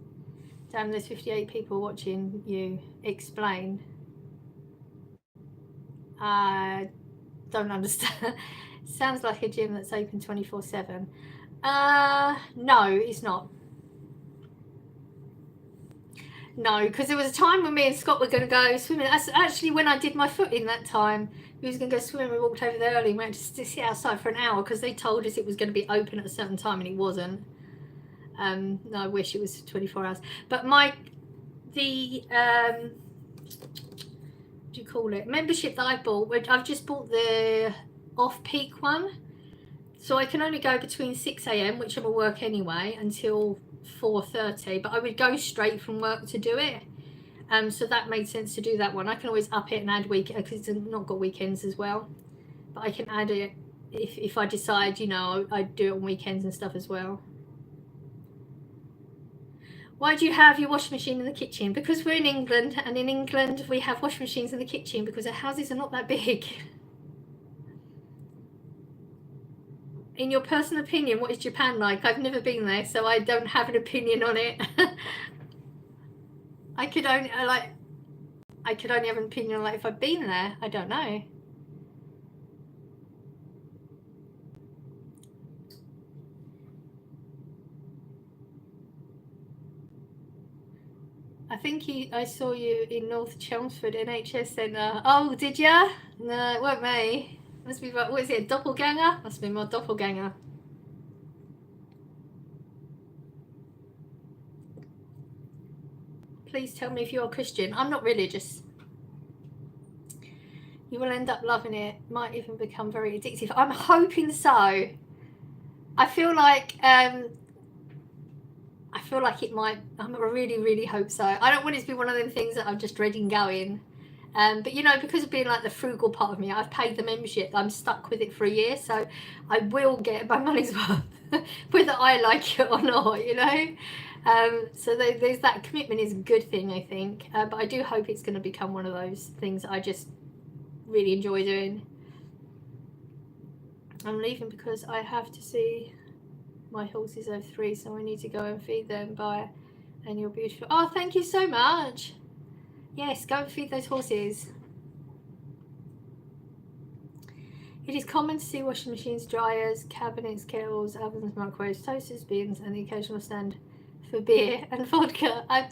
Speaker 1: Damn, there's 58 people watching you. Explain. I don't understand. Sounds like a gym that's open 24/7. No, it's not. No, because there was a time when me and Scott were going to go swimming. That's actually when I did my footing that time. We was going to go swimming. We walked over there early and went to sit outside for an hour because they told us it was going to be open at a certain time, and it wasn't. No, I wish it was 24 hours. But what do you call it? Membership that I bought. I've just bought the off-peak one. So I can only go between 6 a.m, which I'm at work anyway, until 4:30. But I would go straight from work to do it. So that made sense to do that one. I can always up it and add weekend, because it's not got weekends as well. But I can add it if I decide, you know, I'd do it on weekends and stuff as well. Why do you have your washing machine in the kitchen? Because we're in England, and in England we have washing machines in the kitchen because our houses are not that big. In your personal opinion, what is Japan like? I've never been there, so I don't have an opinion on it. I could only have an opinion like if I've been there. I don't know. I think I saw you in North Chelmsford NHS Centre. Oh, did ya? No, it weren't me. Must be, what is it, a doppelganger? Must be my doppelganger. Please tell me if you're a Christian. I'm not religious. You will end up loving it. Might even become very addictive. I'm hoping so. I feel like it might. I really, really hope so. I don't want it to be one of them things that I'm just dreading going. But you know, because of being like the frugal part of me, I've paid the membership. I'm stuck with it for a year, so I will get my money's worth, whether I like it or not. You know, so there's that commitment is a good thing, I think. But I do hope it's going to become one of those things that I just really enjoy doing. I'm leaving because I have to see my horses have 3, so I need to go and feed them. Bye, and you're beautiful. Oh, thank you so much. Yes, go and feed those horses. It is common to see washing machines, dryers, cabinets, kettles, ovens, microwaves, toasters, bins, and the occasional stand for beer and vodka. I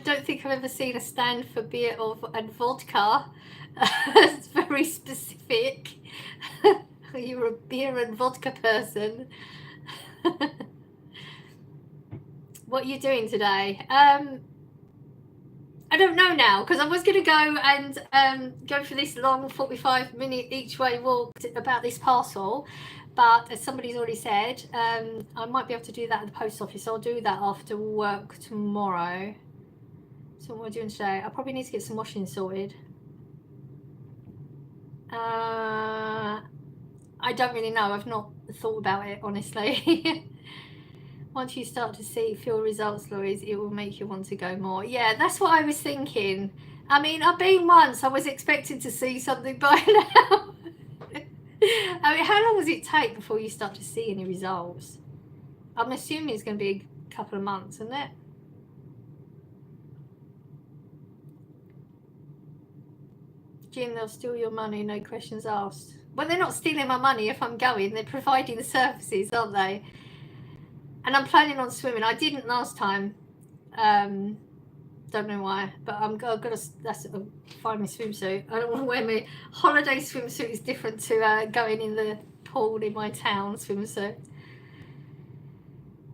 Speaker 1: don't think I've ever seen a stand for beer and vodka. It's very specific. You're a beer and vodka person. What are you doing today? I don't know now, because I was going to go and go for this long 45-minute each way walk about this parcel, but as somebody's already said, I might be able to do that at the post office. I'll do that after work tomorrow. So what am I doing today? I probably need to get some washing sorted. I don't really know. I've not thought about it, honestly. Once you start to feel results, Louise, it will make you want to go more. Yeah, that's what I was thinking. I mean, I've been once. I was expecting to see something by now. I mean, how long does it take before you start to see any results? I'm assuming it's going to be a couple of months, isn't it? Jim, they'll steal your money, no questions asked. Well, they're not stealing my money if I'm going. They're providing the services, aren't they? And I'm planning on swimming. I didn't last time. Don't know why, but I've got to find my swimsuit. I don't want to wear my holiday swimsuit. Is different to going in the pool in my town swimsuit.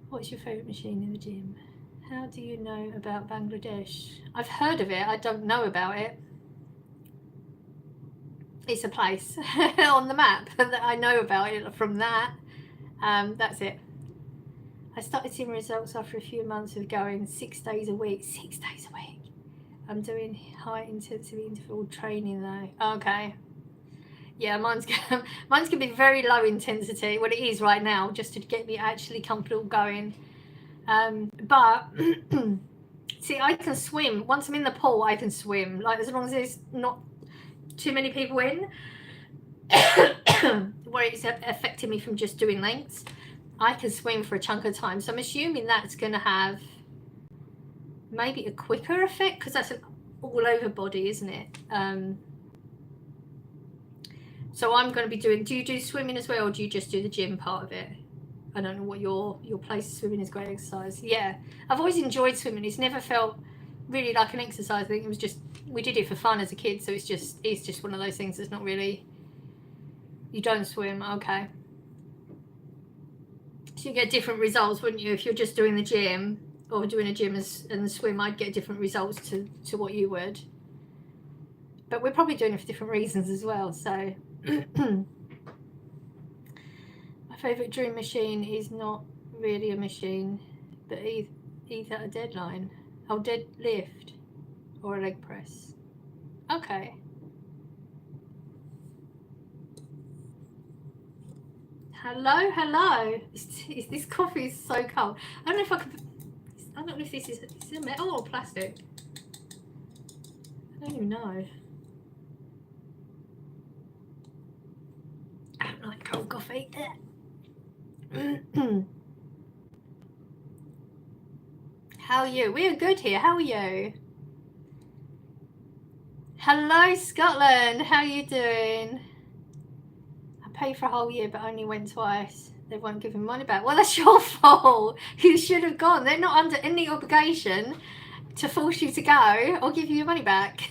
Speaker 1: What's your favourite machine in the gym? How do you know about Bangladesh? I've heard of it. I don't know about it. It's a place on the map that I know about it from that. That's it. I started seeing results after a few months of going 6 days a week. 6 days a week. I'm doing high intensity interval training though. Okay. Yeah, mine's gonna be very low intensity. Well, it is right now, just to get me actually comfortable going. But see, I can swim. Once I'm in the pool, I can swim. Like, as long as there's not too many people in, where it's affecting me from just doing lengths, I can swim for a chunk of time. So I'm assuming that's going to have maybe a quicker effect, because that's an all over body, isn't it? So I'm going to be doing, do you do swimming as well, or do you just do the gym part of it? I don't know what your place of swimming is. Great exercise. Yeah, I've always enjoyed swimming. It's never felt really like an exercise. I think it was just, we did it for fun as a kid, so it's just one of those things that's not really, you don't swim, okay. So you get different results, wouldn't you, if you're just doing the gym or doing a gym and the swim? I'd get different results to what you would, but we're probably doing it for different reasons as well. So my favourite dream machine is not really a machine, but either a deadline, deadlift, or a leg press. Okay. Hello. This coffee is so cold. I don't know if I could. I don't know if this is metal or plastic. I don't even know. I don't like cold coffee. How are you? We are good here. How are you? Hello, Scotland. How are you doing? I paid for a whole year, but only went twice. They won't give me money back. Well, that's your fault. You should have gone. They're not under any obligation to force you to go or give you your money back.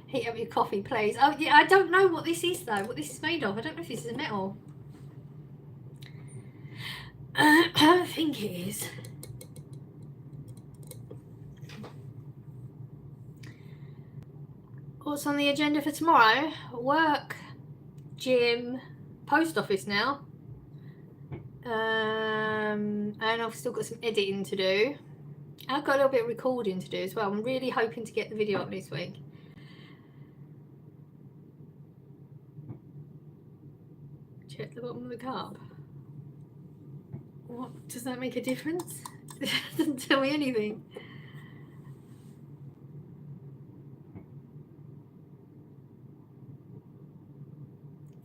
Speaker 1: Heat up your coffee, please. Oh, yeah, I don't know what this is, though. What this is made of. I don't know if this is metal. I don't think it is. What's on the agenda for tomorrow? Work, gym, post office now. And I've still got some editing to do. I've got a little bit of recording to do as well. I'm really hoping to get the video up this week. Check the bottom of the cup. What, does that make a difference? It doesn't tell me anything.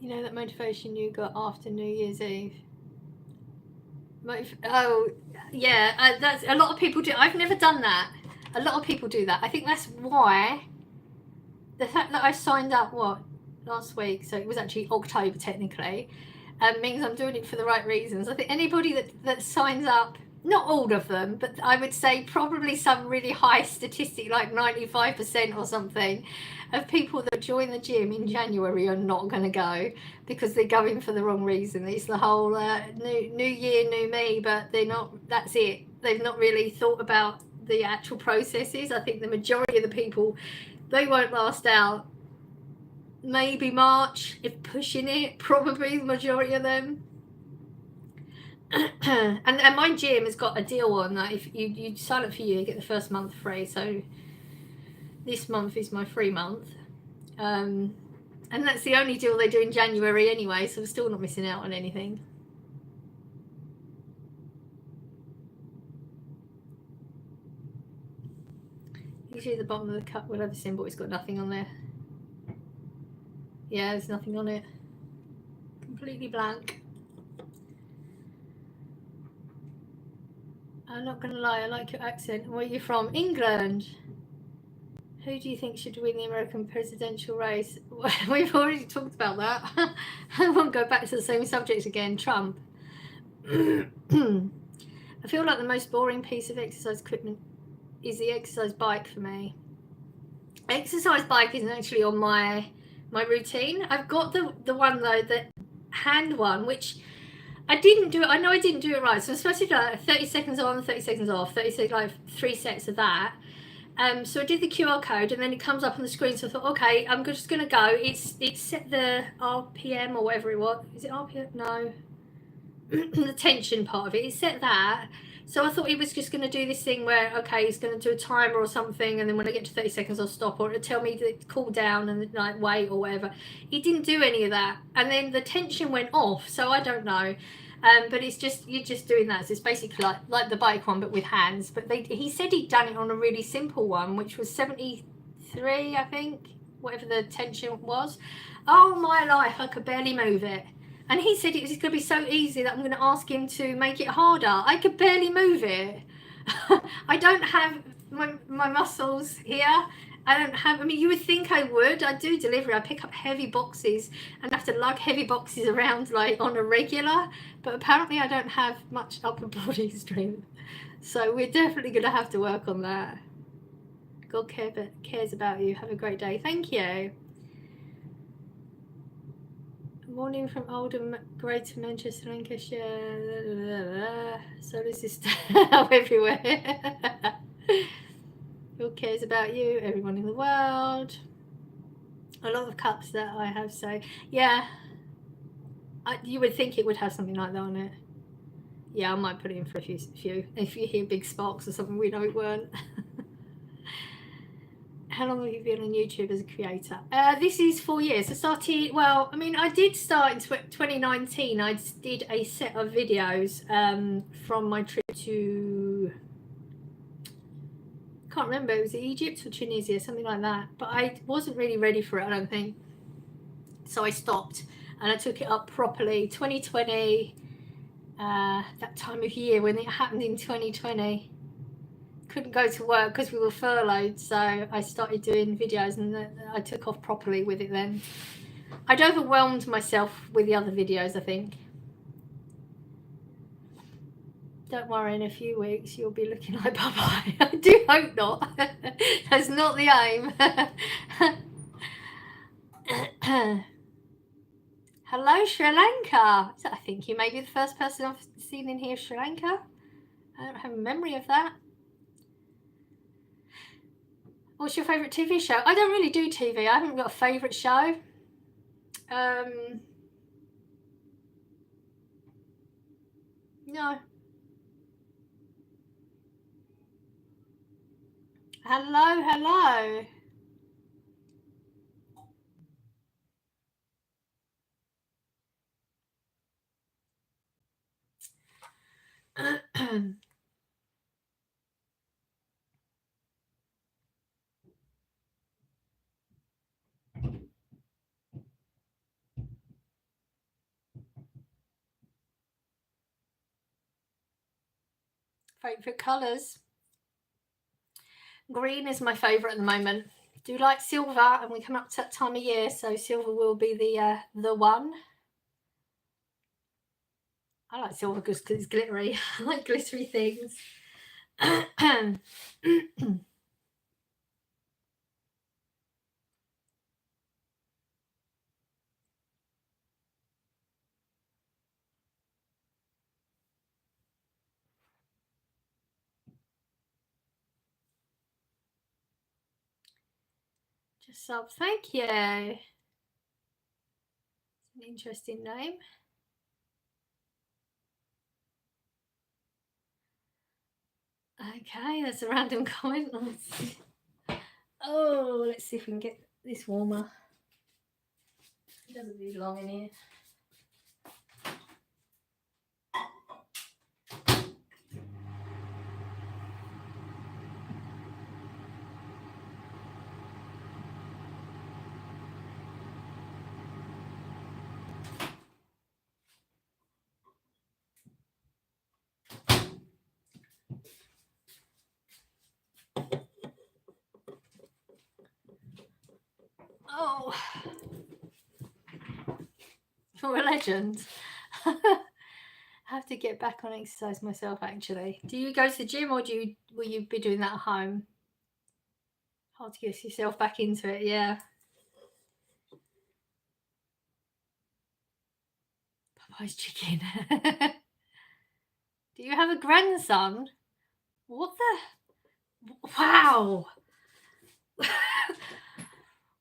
Speaker 1: You know that motivation you got after New Year's Eve? Oh, yeah, that's a lot of people do. I've never done that. A lot of people do that. I think that's why the fact that I signed up last week, so it was actually October technically, means I'm doing it for the right reasons. I think anybody that signs up, not all of them, but I would say probably some really high statistic, like 95% or something, of people that join the gym in January are not going to go because they're going for the wrong reason. It's the whole new year, new me, but they're not. That's it. They've not really thought about the actual processes. I think the majority of the people, they won't last out. Maybe March, if pushing it, probably the majority of them. and my gym has got a deal on that. If you sign up for a year, you get the first month free. So this month is my free month, and that's the only deal they do in January anyway, so I'm still not missing out on anything. Usually the bottom of the cup will have a symbol. It's got nothing on there. Yeah, there's nothing on it. Completely blank. I'm not going to lie, I like your accent. Where are you from? England. Who do you think should win the American presidential race? We've already talked about that. I won't go back to the same subject again. Trump. I feel like the most boring piece of exercise equipment is the exercise bike for me. Exercise bike isn't actually on my routine. I've got the one though, the hand one, which I didn't do it. I know I didn't do it right. So I'm supposed to do like 30 seconds on, 30 seconds off, 30 seconds, like 3 sets of that. So I did the QR code and then it comes up on the screen. So I thought, okay, I'm just going to go. It's set the RPM or whatever it was. Is it RPM? No. The tension part of it. It set that. So I thought it was just going to do this thing where, okay, it's going to do a timer or something. And then when I get to 30 seconds, I'll stop, or it'll tell me to cool down and like wait or whatever. It didn't do any of that. And then the tension went off. So I don't know. But it's just, you're just doing that. So it's basically like the bike one, but with hands. But he said he'd done it on a really simple one, which was 73, I think, whatever the tension was. Oh my life, I could barely move it. And he said it was going to be so easy that I'm going to ask him to make it harder. I could barely move it. I don't have my muscles here. I don't have, I mean, you would think I would. I do delivery. I pick up heavy boxes and have to lug heavy boxes around like on a regular. But apparently I don't have much upper body strength. So we're definitely going to have to work on that. God cares about you. Have a great day. Thank you. Morning from Oldham, Greater Manchester, Lancashire. Solar system everywhere. Who cares about you? Everyone in the world. A lot of cups that I have. So yeah, you would think it would have something like that on it. Yeah, I might put it in for a few. If you hear big sparks or something, we know it weren't. How long have you been on YouTube as a creator? This is 4 years. I started, well, I mean, I did start in 2019. I did a set of videos from my trip to, I can't remember, it was Egypt or Tunisia, something like that. But I wasn't really ready for it, I don't think. So I stopped and I took it up properly. 2020, that time of year when it happened in 2020. Couldn't go to work because we were furloughed, so I started doing videos and I took off properly with it then. I'd overwhelmed myself with the other videos, I think. Don't worry, in a few weeks you'll be looking like Popeye. I do hope not. That's not the aim. Hello, Sri Lanka. I think you may be the first person I've seen in here, Sri Lanka. I don't have a memory of that. What's your favourite TV show? I don't really do TV. I haven't got a favourite show. No. Hello. Favourite colours? Green is my favourite at the moment. Do like silver, and we come up to that time of year, so silver will be the one. I like silver because it's glittery. I like glittery things. Just sub, thank you. It's an interesting name. Okay, that's a random comment. Oh, let's see if we can get this warmer. It doesn't need long in here. Oh, you're a legend. I have to get back on exercise myself, actually. Do you go to the gym, or will you be doing that at home? Hard to get yourself back into it, yeah. Popeye's chicken. Do you have a grandson? What the? Wow.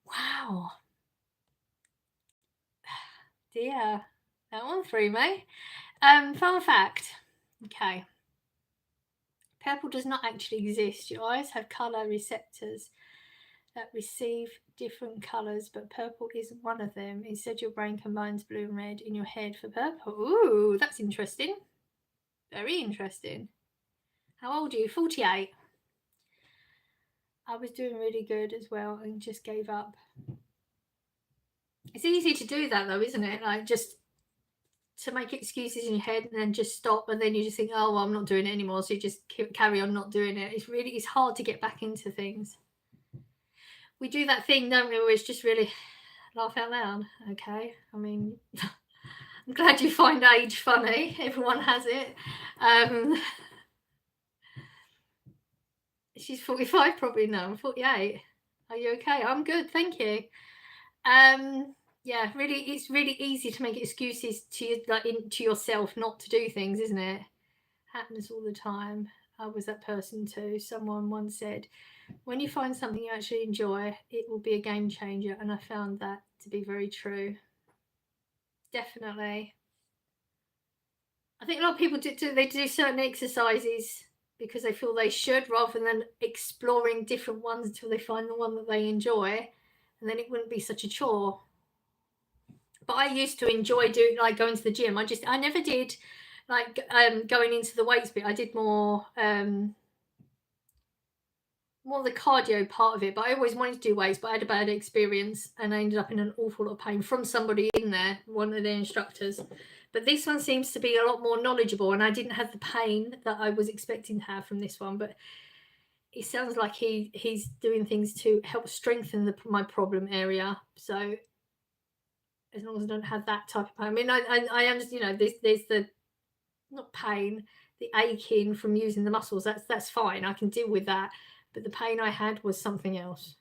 Speaker 1: Wow. Dear. That one threw me. Fun fact. Okay. Purple does not actually exist. Your eyes have colour receptors that receive different colours, but purple isn't one of them. Instead, your brain combines blue and red in your head for purple. Ooh, that's interesting. Very interesting. How old are you? 48. I was doing really good as well and just gave up. It's easy to do that though, isn't it? Like, just to make excuses in your head and then just stop, and then you just think, oh well, I'm not doing it anymore, so you just carry on not doing it. It's hard to get back into things. We do that thing, don't we, where it's just really laugh out loud. Okay, I mean, I'm glad you find age funny. Everyone has it. She's 45 probably. No, I'm 48. Are you okay? I'm good, thank you. Yeah, really, it's really easy to make excuses to yourself not to do things, isn't it? Happens all the time. I was that person too. Someone once said, when you find something you actually enjoy, it will be a game changer, and I found that to be very true. Definitely. I think a lot of people do certain exercises because they feel they should, rather than exploring different ones until they find the one that they enjoy, and then it wouldn't be such a chore. But I used to enjoy doing, like, going to the gym. I never did like going into the weights bit. I did more the cardio part of it, but I always wanted to do weights, but I had a bad experience and I ended up in an awful lot of pain from somebody in there, one of the instructors. But this one seems to be a lot more knowledgeable, and I didn't have the pain that I was expecting to have from this one. But it sounds like he's doing things to help strengthen my problem area. So as long as I don't have that type of pain, I mean, I understand, there's the, not pain, the aching from using the muscles. That's fine. I can deal with that. But the pain I had was something else.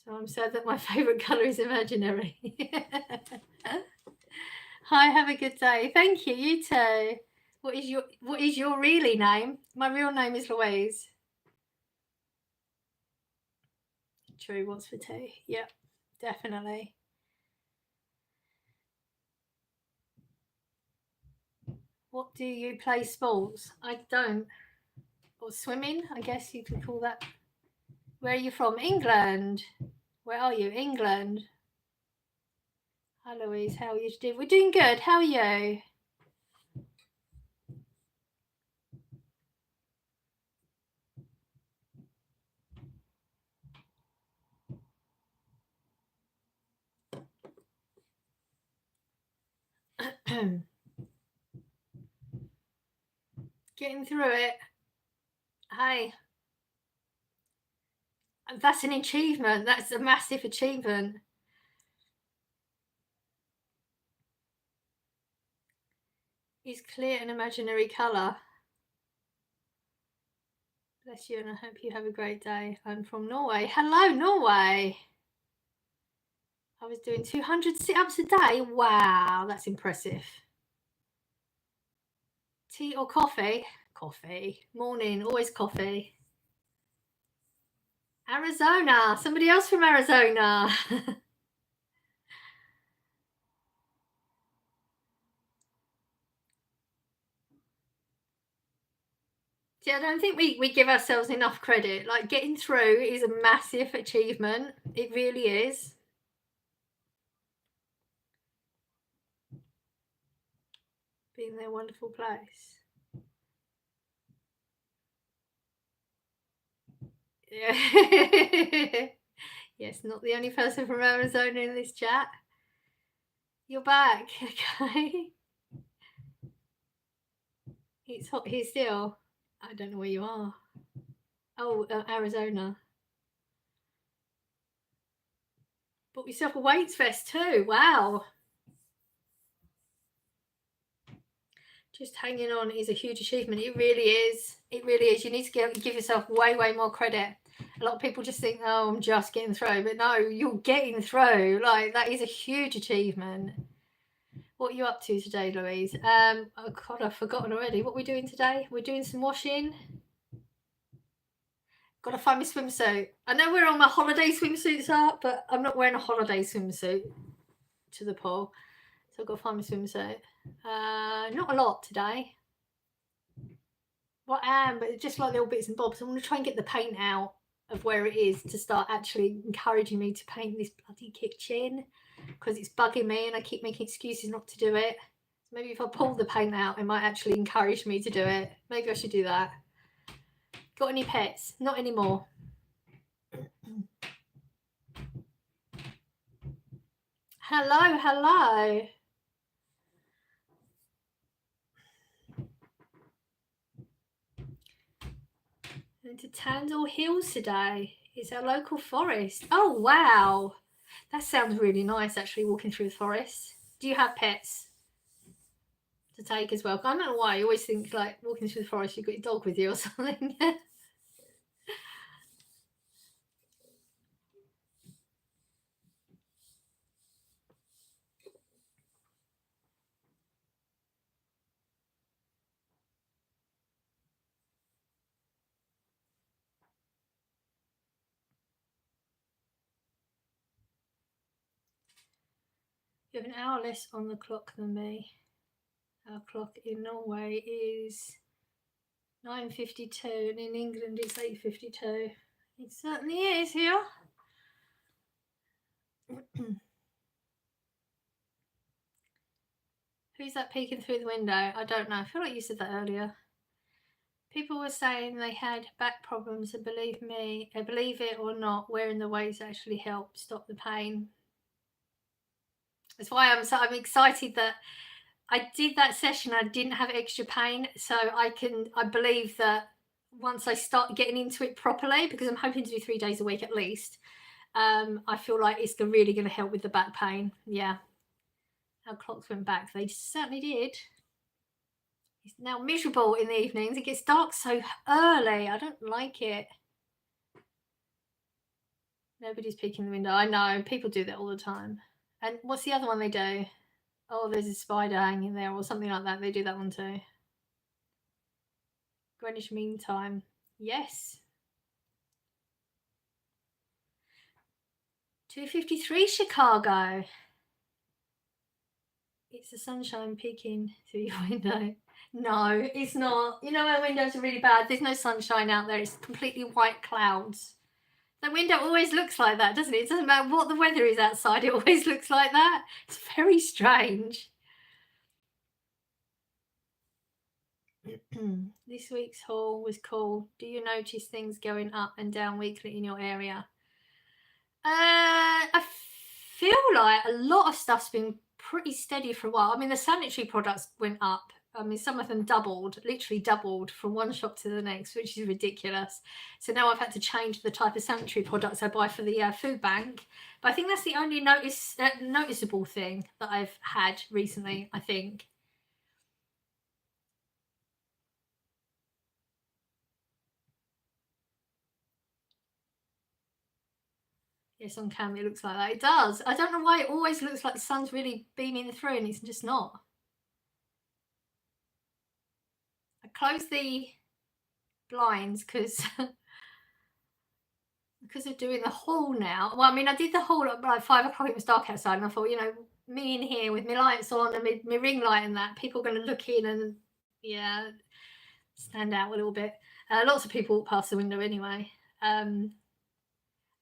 Speaker 1: So I'm sad that my favourite colour is imaginary. Hi, have a good day. Thank you. You too. What is your really name? My real name is Louise. True. What's for tea? Yep, definitely. What do you play sports? I don't. Or swimming, I guess you could call that. Where are you from? England. Where are you? England. Hi, Louise. How are you doing? We're doing good. How are you? Getting through it. Hi. That's an achievement. That's a massive achievement. Is clear an imaginary colour? Bless you, and I hope you have a great day. I'm from Norway. Hello, Norway. I was doing 200 sit-ups a day. Wow, that's impressive. Tea or coffee? Coffee. Morning, always coffee. Arizona. Somebody else from Arizona. See, I don't think we give ourselves enough credit. Like, getting through is a massive achievement. It really is. Being their wonderful place. Yeah. Yes, not the only person from Arizona in this chat. You're back, okay? It's hot here still. I don't know where you are. Oh, Arizona. Bought yourself a weights vest too. Wow. Just hanging on is a huge achievement. It really is. It really is. You need to give yourself way, way more credit. A lot of people just think, oh, I'm just getting through. But no, you're getting through. Like, that is a huge achievement. What are you up to today, Louise? Oh, God, I've forgotten already. What are we doing today? We're doing some washing. Got to find my swimsuit. I know where all my holiday swimsuits are, but I'm not wearing a holiday swimsuit to the pool. So I've got to find my swimsuit. Not a lot today. Well, I am, but just like little bits and bobs. I want to try and get the paint out of where it is to start actually encouraging me to paint this bloody kitchen, because it's bugging me and I keep making excuses not to do it. So maybe if I pull the paint out, it might actually encourage me to do it. Maybe I should do that. Got any pets? Not anymore. Hello, hello. Going to Tandle Hills today. It's our local forest. Oh, wow. That sounds really nice, actually, walking through the forest. Do you have pets to take as well? I don't know why. I always think, like, walking through the forest, you've got your dog with you or something. You have an hour less on the clock than me. Our clock in Norway is 9:52 and in England it's 8:52. It certainly is here. Who's that peeking through the window? I don't know. I feel like you said that earlier. People were saying they had back problems, and believe me, believe it or not, wearing the weights actually helped stop the pain. That's why I'm excited that I did that session. I didn't have extra pain, so I believe that once I start getting into it properly, because I'm hoping to do 3 days a week at least, I feel like it's really going to help with the back pain. Yeah, our clocks went back. They certainly did. It's now miserable in the evenings. It gets dark so early. I don't like it. Nobody's peeking the window. I know, people do that all the time. And what's the other one they do? Oh, there's a spider hanging there or something like that. They do that one too. Greenwich Mean Time. Yes. 2:53 Chicago. It's the sunshine peeking through your window. No, it's not. You know, our windows are really bad. There's no sunshine out there. It's completely white clouds. The window always looks like that, doesn't it? It doesn't matter what the weather is outside. It always looks like that. It's very strange. This week's haul was cool. Do you notice things going up and down weekly in your area? I feel like a lot of stuff's been pretty steady for a while. I mean, the sanitary products went up. I mean, some of them doubled, literally doubled from one shop to the next, which is ridiculous. So now I've had to change the type of sanitary products I buy for the food bank. But I think that's the only noticeable thing that I've had recently, I think. Yes, on camera it looks like that. It does. I don't know why it always looks like the sun's really beaming through and it's just not. I closed the blinds because because of doing the haul now. Well, I mean, I did the haul at like 5 o'clock. It was dark outside, and I thought, you know, me in here with my lights on and my ring light and that, people are going to look in and yeah, stand out a little bit. Lots of people walk past the window anyway.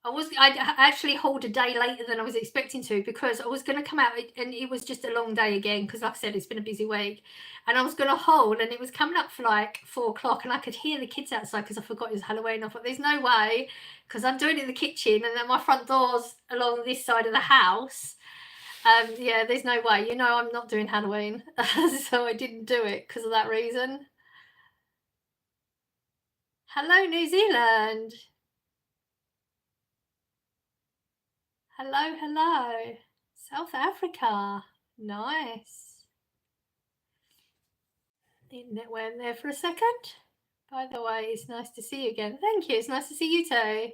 Speaker 1: I actually hauled a day later than I was expecting to, because I was going to come out and it was just a long day again, because like I said, it's been a busy week, and I was going to haul and it was coming up for like 4 o'clock and I could hear the kids outside because I forgot it was Halloween. I thought there's no way, because I'm doing it in the kitchen and then my front door's along this side of the house. Yeah, there's no way, you know, I'm not doing Halloween. So I didn't do it because of that reason. Hello, New Zealand. Hello, hello. South Africa. Nice. The internet went there for a second. By the way, it's nice to see you again. Thank you. It's nice to see you too.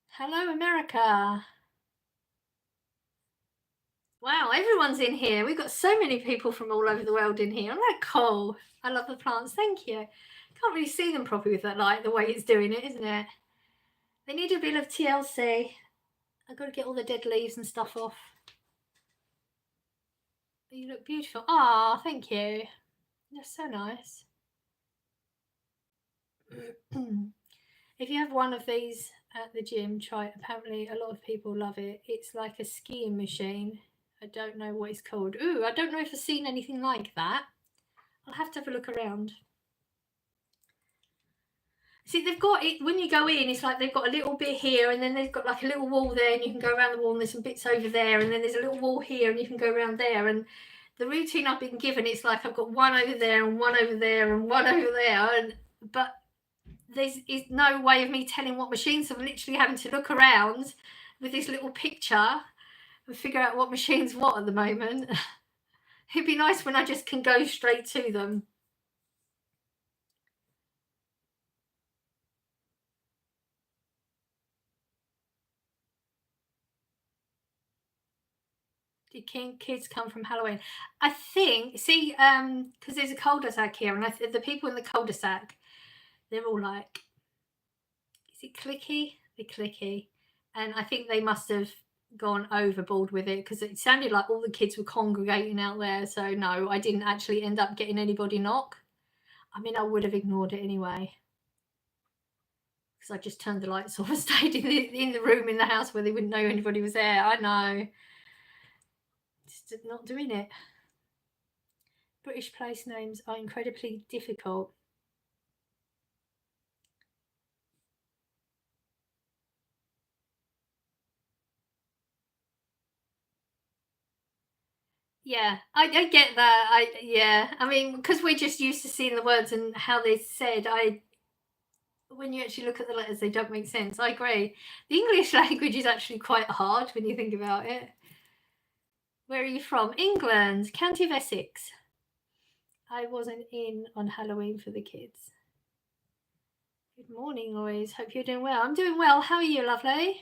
Speaker 1: Hello, America. Wow, everyone's in here. We've got so many people from all over the world in here. Isn't that cool? I love the plants. Thank you. Can't really see them properly with that light, the way it's doing it, isn't it? They need a bit of TLC. I've got to get all the dead leaves and stuff off. You look beautiful. Ah, thank you. You're so nice. If you have one of these at the gym, try it. Apparently a lot of people love it. It's like a skiing machine. I don't know what it's called. Ooh, I don't know if I've seen anything like that. I'll have to have a look around. See, they've got it, when you go in, it's like they've got a little bit here, and then they've got like a little wall there, and you can go around the wall, and there's some bits over there, and then there's a little wall here, and you can go around there. And the routine I've been given, it's like I've got one over there, and one over there, and one over there, but there's no way of me telling what machines. So I'm literally having to look around with this little picture and figure out what machine's what at the moment. It'd be nice when I just can go straight to them. Did kids come from Halloween? I think, see, because there's a cul-de-sac here, and the people in the cul-de-sac, they're all like, is it clicky? They're clicky. And I think they must have gone overboard with it, because it sounded like all the kids were congregating out there. So no, I didn't actually end up getting anybody knock. I mean, I would have ignored it anyway, because I just turned the lights off and stayed in the room in the house where they wouldn't know anybody was there. I know. Just not doing it. British place names are incredibly difficult. Yeah, I get that. Yeah, I mean, because we're just used to seeing the words and how they're said. When you actually look at the letters, they don't make sense. I agree. The English language is actually quite hard when you think about it. Where are you from? England, County of Essex. I wasn't in on Halloween for the kids. Good morning, Louise. Hope you're doing well. I'm doing well. How are you, lovely?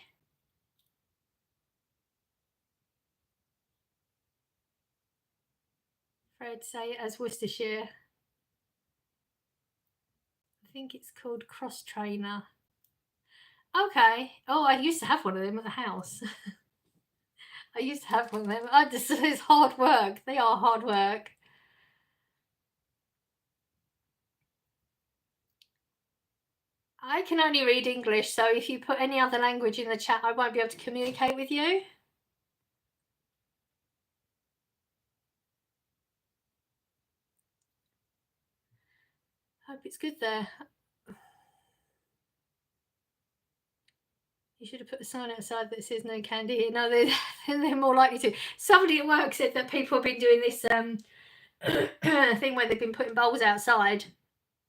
Speaker 1: Fred, say it as Worcestershire. I think it's called Cross Trainer. Okay. Oh, I used to have one of them at the house. I used to have one of them. It's hard work. They are hard work. I can only read English, so if you put any other language in the chat, I won't be able to communicate with you. Hope it's good there. You should have put a sign outside that says no candy here. No, they're more likely to. Somebody at work said that people have been doing this thing where they've been putting bowls outside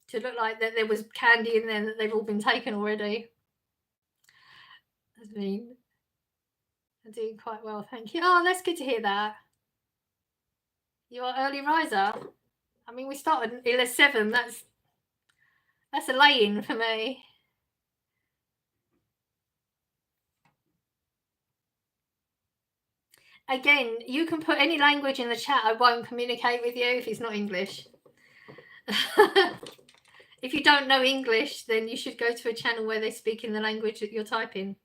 Speaker 1: to look like that there was candy in there that they've all been taken already. I mean, I'm doing quite well, thank you. Oh, that's good to hear that. You are early riser. I mean, we started at 11:07. That's a lay-in for me. Again, you can put any language in the chat. I won't communicate with you if it's not English. If you don't know English, then you should go to a channel where they speak in the language that you're typing.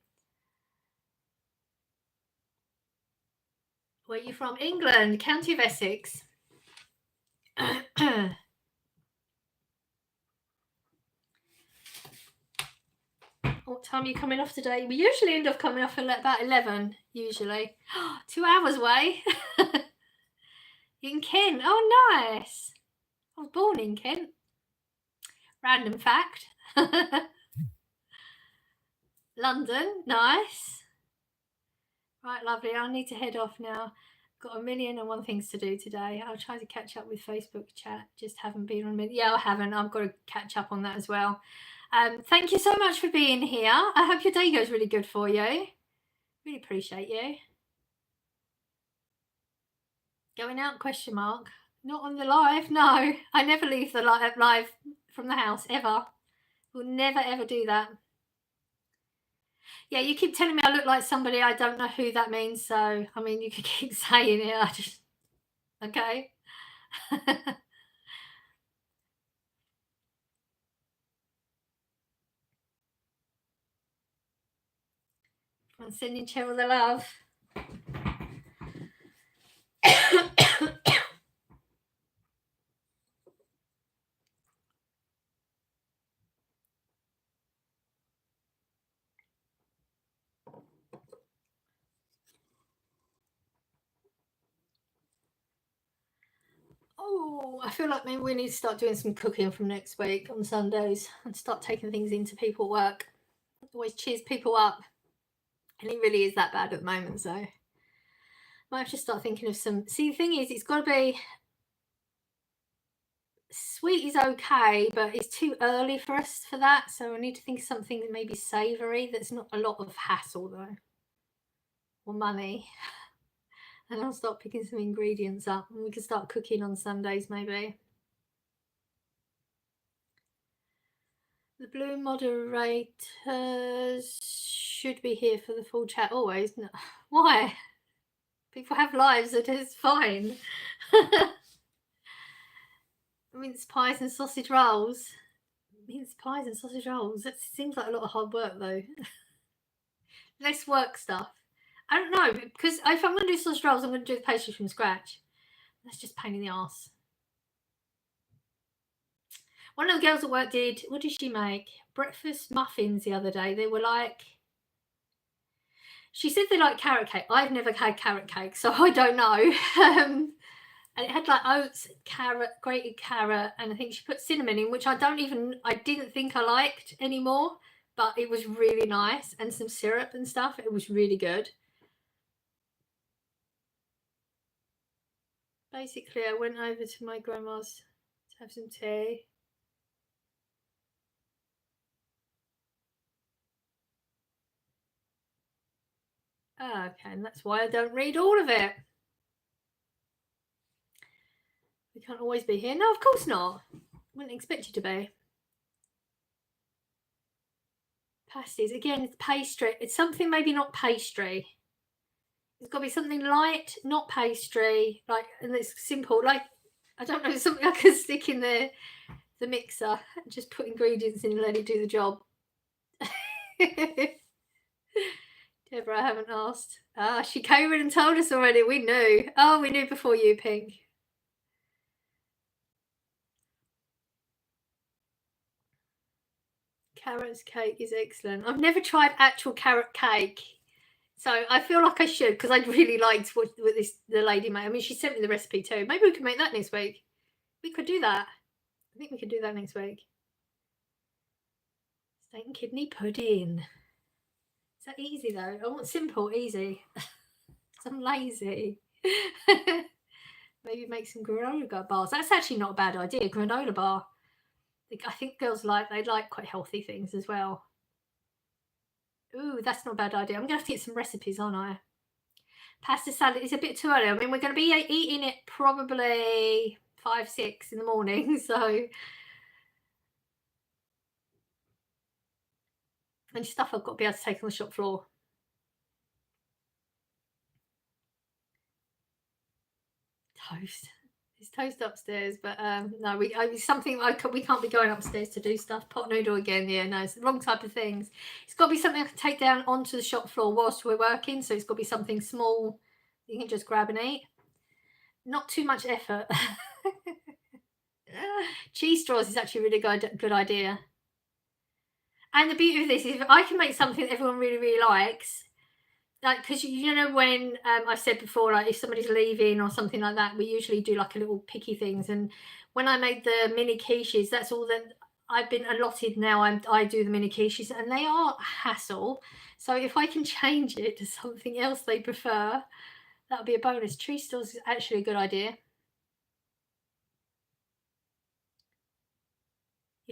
Speaker 1: Where are you from? England, County of Essex. What time are you coming off today? We usually end up coming off at about 11, usually. 2 hours away. In Kent. Oh, nice. I was born in Kent. Random fact. London, nice. Right, lovely. I need to head off now. Got 1,000,001 things to do today. I'll try to catch up with Facebook chat. Just haven't been on. Yeah, I haven't. I've got to catch up on that as well. Thank you so much for being here. I hope your day goes really good for you. Really appreciate you. Going out? Question mark. Not on the live. No, I never leave the live from the house ever. We'll never ever do that. Yeah, you keep telling me I look like somebody. I don't know who that means. So I mean, you can keep saying it. I just okay. I'm sending Cheryl the love. Oh, I feel like maybe we need to start doing some cooking from next week on Sundays and start taking things into people work. Always cheers people up. And it really is that bad at the moment, so might have to start thinking of some. See, the thing is, it's got to be sweet is okay, but it's too early for us for that. So I need to think of something that maybe savoury that's not a lot of hassle though, or money. And I'll start picking some ingredients up, and we can start cooking on Sundays maybe. The blue moderators should be here for the full chat always. No. Why? People have lives, it is fine. Mince pies and sausage rolls. Mince pies and sausage rolls. That seems like a lot of hard work though. Less work stuff. I don't know, because if I'm going to do sausage rolls, I'm going to do the pastry from scratch. That's just pain in the arse. One of the girls at work did, what did she make? Breakfast muffins the other day. They were like, she said they like carrot cake. I've never had carrot cake, so I don't know. And it had like oats, carrot, grated carrot, and I think she put cinnamon in, which I didn't think I liked anymore, but it was really nice, and some syrup and stuff. It was really good. Basically, I went over to my grandma's to have some tea. Oh, okay, and that's why I don't read all of it. We can't always be here. No, of course not. Wouldn't expect you to be. Pasties. Again, it's pastry. It's something maybe not pastry. It's got to be something light, not pastry. Like, and it's simple. Like, I don't know, something I can stick in the mixer and just put ingredients in and let it do the job. Deborah, I haven't asked. She came in and told us already. We knew. Oh, we knew before you, Pink. Carrot cake is excellent. I've never tried actual carrot cake, so I feel like I should, because I really liked what the lady made. I mean, she sent me the recipe too. Maybe we could make that next week. We could do that. I think we could do that next week. Steak and kidney pudding. Is that easy though? I want simple, easy. I'm lazy. Maybe make some granola bars. That's actually not a bad idea. Granola bar. I think girls they like quite healthy things as well. Ooh, that's not a bad idea. I'm gonna have to get some recipes, aren't I? Pasta salad is a bit too early. I mean, we're gonna be eating it probably 5, 6 in the morning. So, and stuff I've got to be able to take on the shop floor. Toast. There's toast upstairs, but no, we can't be going upstairs to do stuff. Pot noodle again, yeah, no, it's the wrong type of things. It's got to be something I can take down onto the shop floor whilst we're working. So it's got to be something small you can just grab and eat. Not too much effort. Cheese straws is actually a really good idea. And the beauty of this is if I can make something that everyone really, really likes, like, because you know when I said before, like if somebody's leaving or something like that, we usually do like a little picky things. And when I made the mini quiches, that's all that I've been allotted now. I do the mini quiches, and they are a hassle. So if I can change it to something else they prefer, that would be a bonus. Cheese straws is actually a good idea.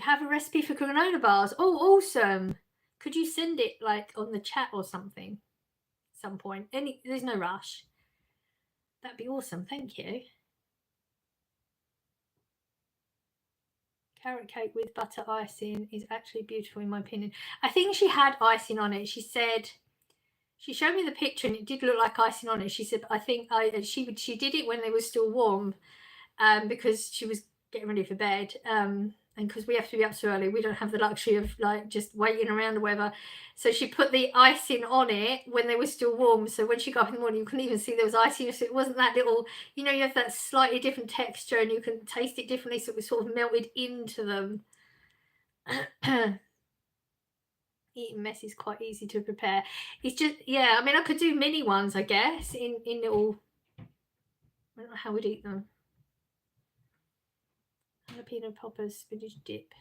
Speaker 1: You have a recipe for granola bars. Oh, awesome. Could you send it like on the chat or something at some point? There's no rush. That'd be awesome. Thank you. Carrot cake with butter icing is actually beautiful in my opinion. I think she had icing on it. She said, she showed me the picture and it did look like icing on it. She said, I think she did it when they were still warm, because she was getting ready for bed. And because we have to be up so early, we don't have the luxury of like just waiting around or whatever. So she put the icing on it when they were still warm. So when she got up in the morning, you couldn't even see there was icing. So it wasn't that little, you know, you have that slightly different texture and you can taste it differently. So it was sort of melted into them. Eating mess is quite easy to prepare. It's just, yeah, I mean, I could do mini ones, I guess, in little, I don't know how we'd eat them. Jalapeno poppers, spinach dip,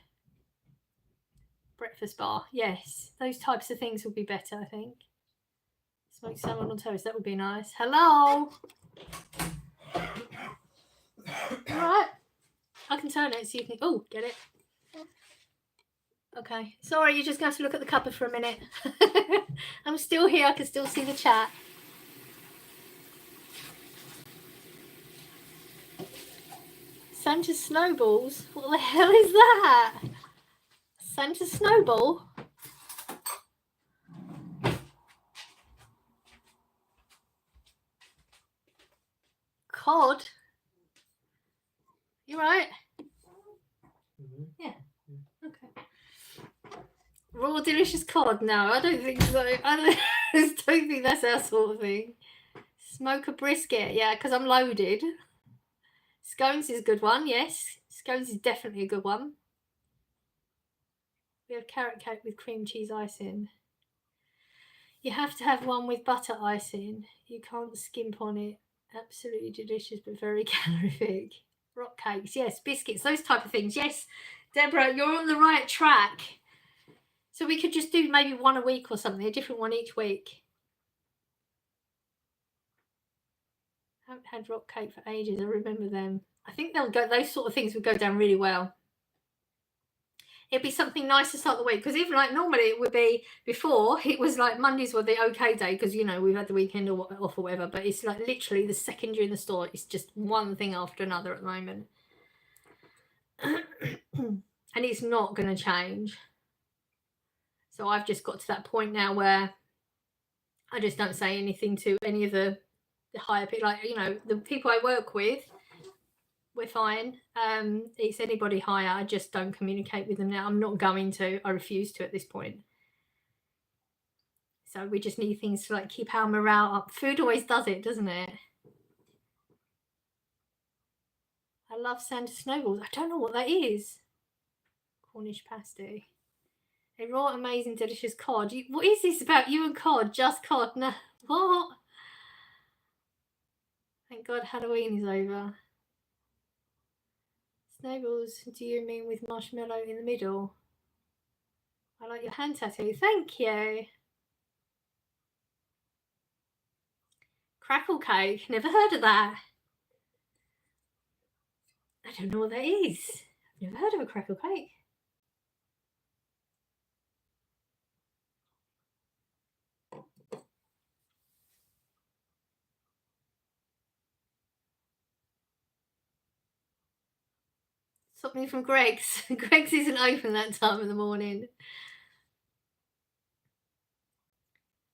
Speaker 1: breakfast bar. Yes, those types of things would be better, I think. Smoked salmon on toast, that would be nice. Hello. All right, I can turn it so you can. Oh, get it. Okay, sorry, you're just going to have to look at the cupboard for a minute. I'm still here. I can still see the chat. Santa Snowballs? What the hell is that? Santa Snowball? Cod? You right? Mm-hmm. Yeah. Okay. Raw delicious cod? No, I don't think so. I don't think that's our sort of thing. Smoke a brisket? Yeah, because I'm loaded. Scones is a good one, yes. Scones is definitely a good one. We have carrot cake with cream cheese icing. You have to have one with butter icing. You can't skimp on it. Absolutely delicious, but very calorific. Rock cakes, yes. Biscuits, those type of things. Yes, Deborah, you're on the right track. So we could just do maybe one a week or something, a different one each week. I haven't had rock cake for ages. I remember them. I think they'll go. Those sort of things would go down really well. It'd be something nice to start the week, because even like normally it would be, before it was like Mondays were the okay day because, you know, we've had the weekend off or whatever, but it's like literally the second you're in the store, it's just one thing after another at the moment. And it's not going to change. So I've just got to that point now where I just don't say anything to any of the higher people, like, you know, the people I work with. We're fine. It's anybody higher, I just don't communicate with them now. I'm not going to. I refuse to at this point. So we just need things to like keep our morale up. Food always does it, doesn't it? I love Santa Snowballs. I don't know what that is. Cornish pasty. A raw, amazing, delicious cod. What is this about you and cod? Just cod? No. What? Thank God Halloween is over. Snowballs, do you mean with marshmallow in the middle? I like your hand tattoo. Thank you. Crackle cake. Never heard of that. I don't know what that is. I've never heard of a crackle cake. Something from Greg's. Greg's isn't open that time of the morning.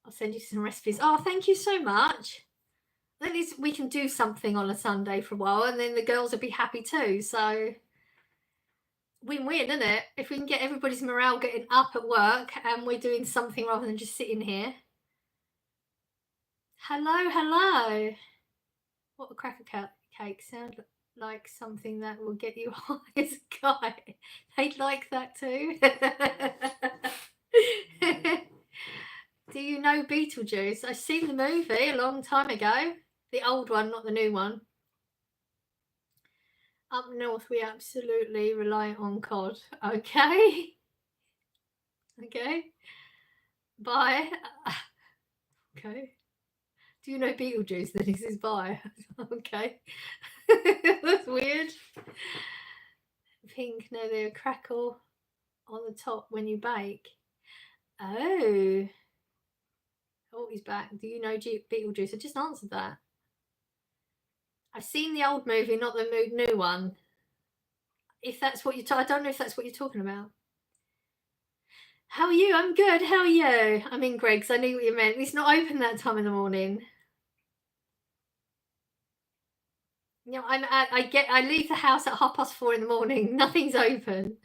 Speaker 1: I'll send you some recipes. Oh, thank you so much. At least we can do something on a Sunday for a while, and then the girls will be happy too. So win-win, isn't it? If we can get everybody's morale getting up at work and we're doing something rather than just sitting here. Hello, hello. What a cracker cake sound like something that will get you high as a guy. They'd like that too. Do you know Beetlejuice? I've seen the movie a long time ago. The old one, not the new one. Up north, we absolutely rely on cod. Okay. Okay. Bye. Okay. Do you know Beetlejuice? Then he says bye. Okay. That's weird. Pink, no, they're crackle. on the top when you bake. Oh, he's back. Do you know Beetlejuice? I just answered that. I've seen the old movie, not the new one. If that's what I don't know if that's what you're talking about. How are you? I'm good. How are you? I'm in Greg's. I knew what you meant. It's not open that time in the morning. You know, I leave the house at 4:30 in the morning. Nothing's open.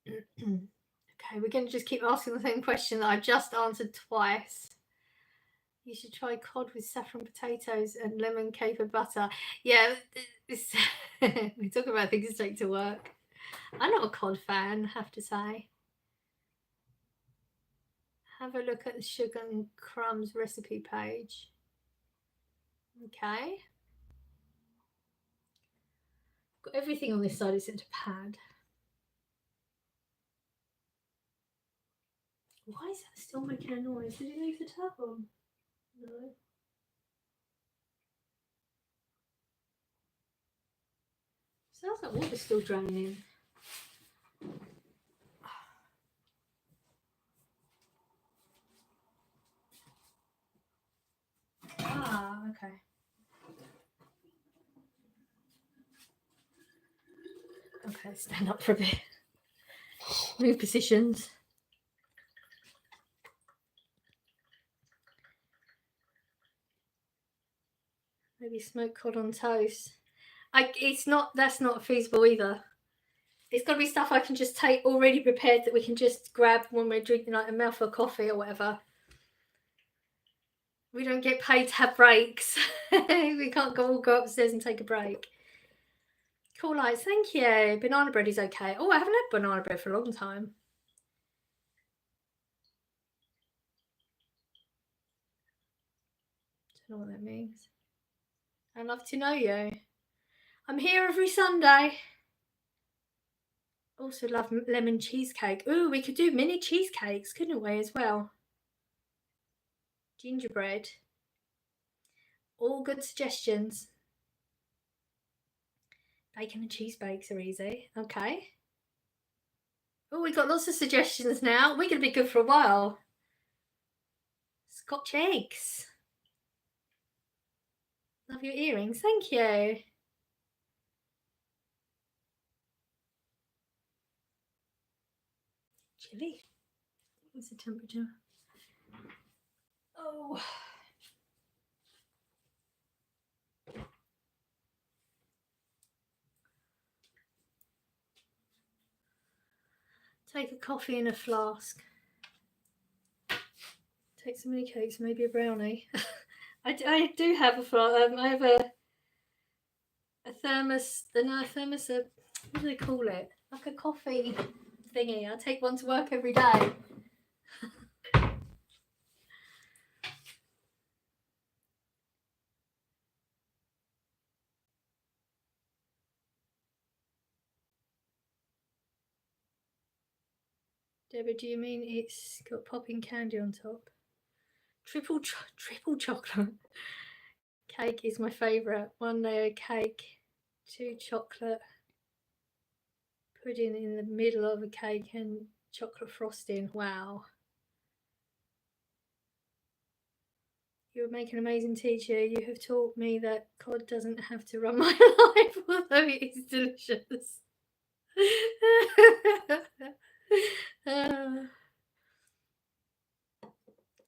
Speaker 1: Okay, we're going to just keep asking the same question that I just answered twice. You should try cod with saffron potatoes and lemon caper butter. Yeah, we talk about things to take to work. I'm not a cod fan, I have to say. Have a look at the sugar and crumbs recipe page. Okay. Got everything on this side except a pad. Why is that still making a noise? Did you leave the tap on? No. Sounds like water's still draining. Ah, okay. Okay, stand up for a bit. Move positions. Maybe smoked cod on toast. That's not feasible either. It's got to be stuff I can just take already prepared that we can just grab when we're drinking like a mouthful of coffee or whatever. We don't get paid to have breaks. We can't all go upstairs and take a break. Cool lights, thank you. Banana bread is okay. Oh, I haven't had banana bread for a long time. Don't know what that means. I'd love to know you. I'm here every Sunday. Also love lemon cheesecake. Ooh, we could do mini cheesecakes, couldn't we, as well? Gingerbread. All good suggestions. Bacon and cheese bakes are easy. Okay. Oh, we got lots of suggestions now. We're going to be good for a while. Scotch eggs. Love your earrings. Thank you. Chilly. What's the temperature? Oh. Take a coffee in a flask. Take some mini cakes, maybe a brownie. I do have a flask. I have a thermos. No, a thermos. What do they call it? Like a coffee thingy. I take one to work every day. Deborah, do you mean it's got popping candy on top? Triple chocolate cake is my favourite. 1 layer cake, 2 chocolate pudding in the middle of a cake and chocolate frosting. Wow. You're making an amazing teacher. You have taught me that cod doesn't have to run my life, although it is delicious.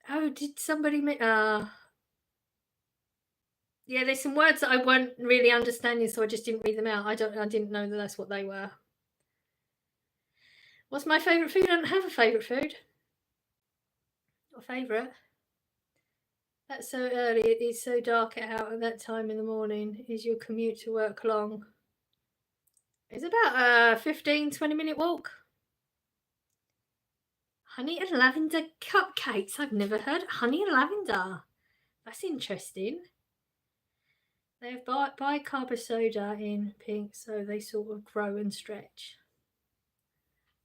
Speaker 1: Oh, did somebody make... yeah, there's some words that I weren't really understanding, so I just didn't read them out. I didn't know that that's what they were. What's my favourite food? I don't have a favourite food. Not a favourite. That's so early. It is so dark out at that time in the morning. Is your commute to work long? It's about a 15-20 minute walk. Honey and lavender cupcakes. I've never heard of honey and lavender. That's interesting. They have bicarb soda in pink, so they sort of grow and stretch.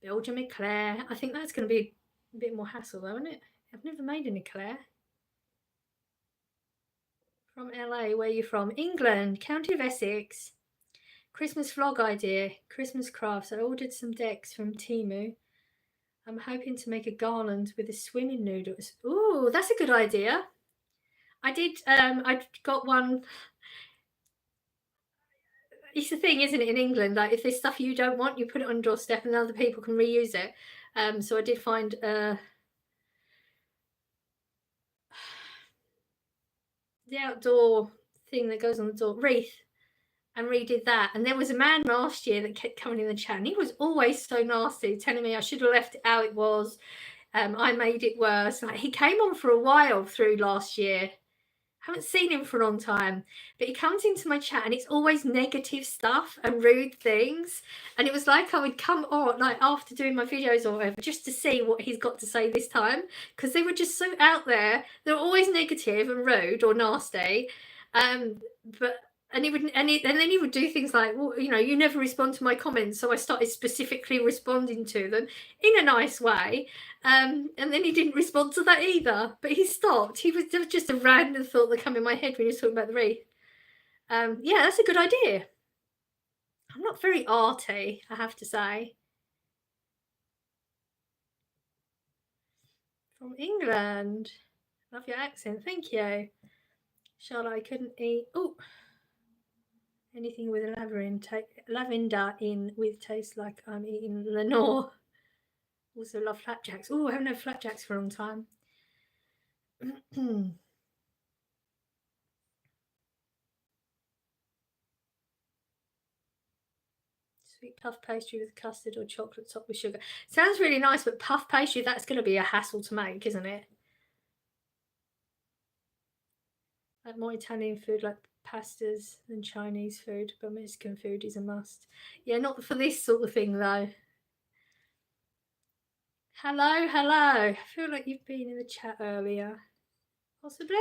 Speaker 1: Belgium eclair. I think that's going to be a bit more hassle, though, isn't it? I've never made an eclair. From LA, where are you from? England, County of Essex. Christmas vlog idea, Christmas crafts. I ordered some decks from Temu. I'm hoping to make a garland with the swimming noodles. Ooh, that's a good idea. I did, I got one. It's the thing, isn't it, in England? Like, if there's stuff you don't want, you put it on your doorstep and other people can reuse it. So I did find the outdoor thing that goes on the door, wreath, and redid that. And there was a man last year that kept coming in the chat, and he was always so nasty, telling me I should have left it how it was. I made it worse. Like, he came on for a while through last year. Haven't seen him for a long time, but he comes into my chat and it's always negative stuff and rude things. And it was like I would come on, like, after doing my videos or whatever, just to see what he's got to say this time, because they were just so out there. They're always negative and rude or nasty. But and then he would do things like, well, you know, you never respond to my comments, so I started specifically responding to them in a nice way. And then he didn't respond to that either, but he stopped. There was just a random thought that came in my head when he was talking about the wreath. Yeah, that's a good idea. I'm not very arty, I have to say. From England. Love your accent, thank you. Charlotte, I couldn't eat anything with lavender in with taste like I'm eating Lenore. Also love flapjacks. Oh, I haven't had flapjacks for a long time. Sweet puff pastry with custard or chocolate topped with sugar. Sounds really nice, but puff pastry, that's going to be a hassle to make, isn't it? Like more Italian food, like pastas than Chinese food, but Mexican food is a must. Yeah, not for this sort of thing, though. Hello, hello. I feel like you've been in the chat earlier. Possibly?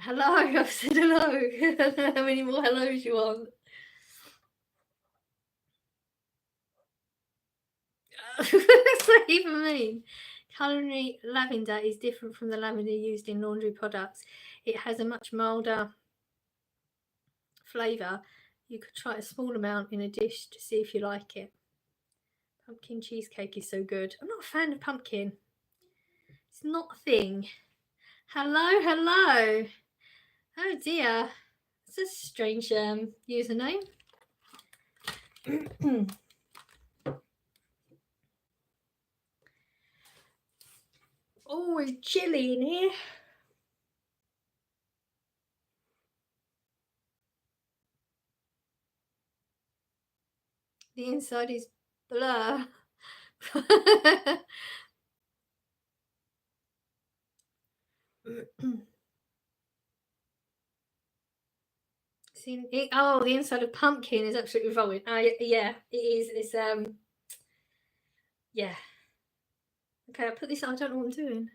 Speaker 1: Hello, I've said hello. How many more hellos you want? What does that even mean? Culinary lavender is different from the lavender used in laundry products. It has a much milder flavour. You could try a small amount in a dish to see if you like it. Pumpkin cheesecake is so good. I'm not a fan of pumpkin. It's not a thing. Hello, hello. Oh dear. It's a strange username. Oh, it's chilly in here. The inside is blur. Oh, the inside of pumpkin is absolutely revolting. Yeah, it is. It's yeah. Okay, I'll put this on. I don't know what I'm doing.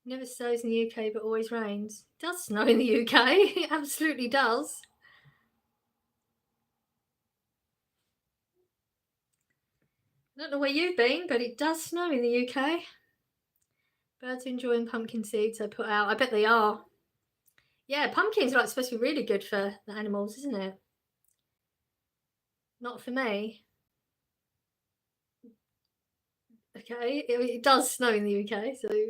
Speaker 1: Never snows in the UK, but always rains. It does snow in the UK. It absolutely does. I don't know where you've been, but it does snow in the UK. Birds are enjoying pumpkin seeds I put out. I bet they are. Yeah, pumpkins are like supposed to be really good for the animals, isn't it? Not for me. Okay, it does snow in the UK, so. Do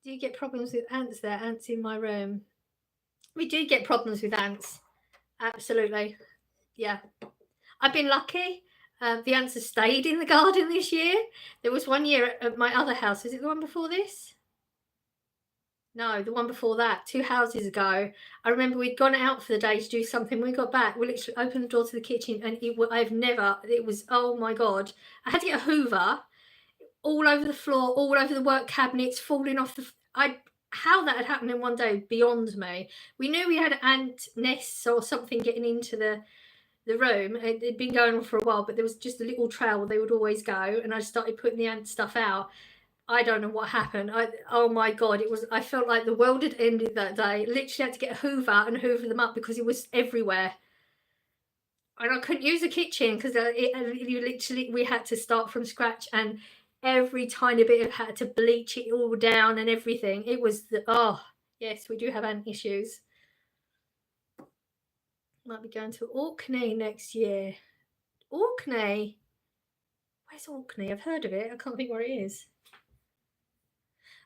Speaker 1: you get problems with ants there? Ants in my room. We do get problems with ants. Absolutely. Yeah. I've been lucky. The ants have stayed in the garden this year. There was one year at my other house. Is it the one before this? No, the one before that, 2 houses ago. I remember we'd gone out for the day to do something. When we got back, we literally opened the door to the kitchen, and it was, oh my God. I had to get a Hoover all over the floor, all over the work cabinets, falling off how that had happened in one day, beyond me. We knew we had ant nests or something getting into the room. It'd been going on for a while, but there was just a little trail where they would always go, and I started putting the ant stuff out. I don't know what happened. Oh my God, I felt like the world had ended that day. Literally had to get a Hoover and hoover them up because it was everywhere. And I couldn't use the kitchen because we had to start from scratch and every tiny bit of had to bleach it all down and everything. It was the yes, we do have ant issues. Might be going to Orkney next year. Orkney? Where's Orkney? I've heard of it. I can't think where it is.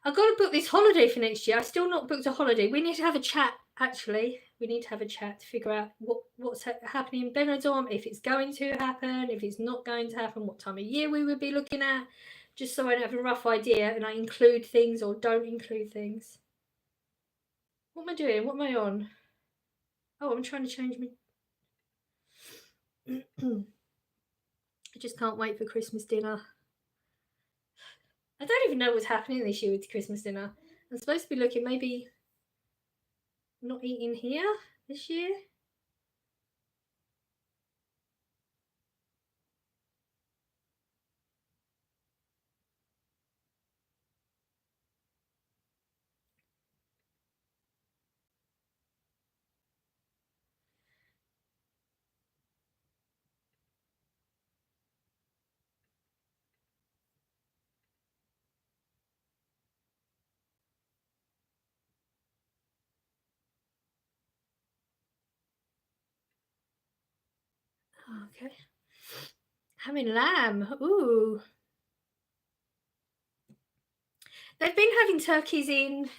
Speaker 1: I've got to book this holiday for next year. I've still not booked a holiday. We need to have a chat, actually. We need to have a chat to figure out what's happening in Benidorm, if it's going to happen, if it's not going to happen, what time of year we would be looking at, just so I have a rough idea and I include things or don't include things. What am I doing? What am I on? Oh, I'm trying to change my... I just can't wait for Christmas dinner. I don't even know what's happening this year with Christmas dinner. I'm supposed to be looking maybe not eating here this year. Okay. Having lamb. Ooh. They've been having turkeys in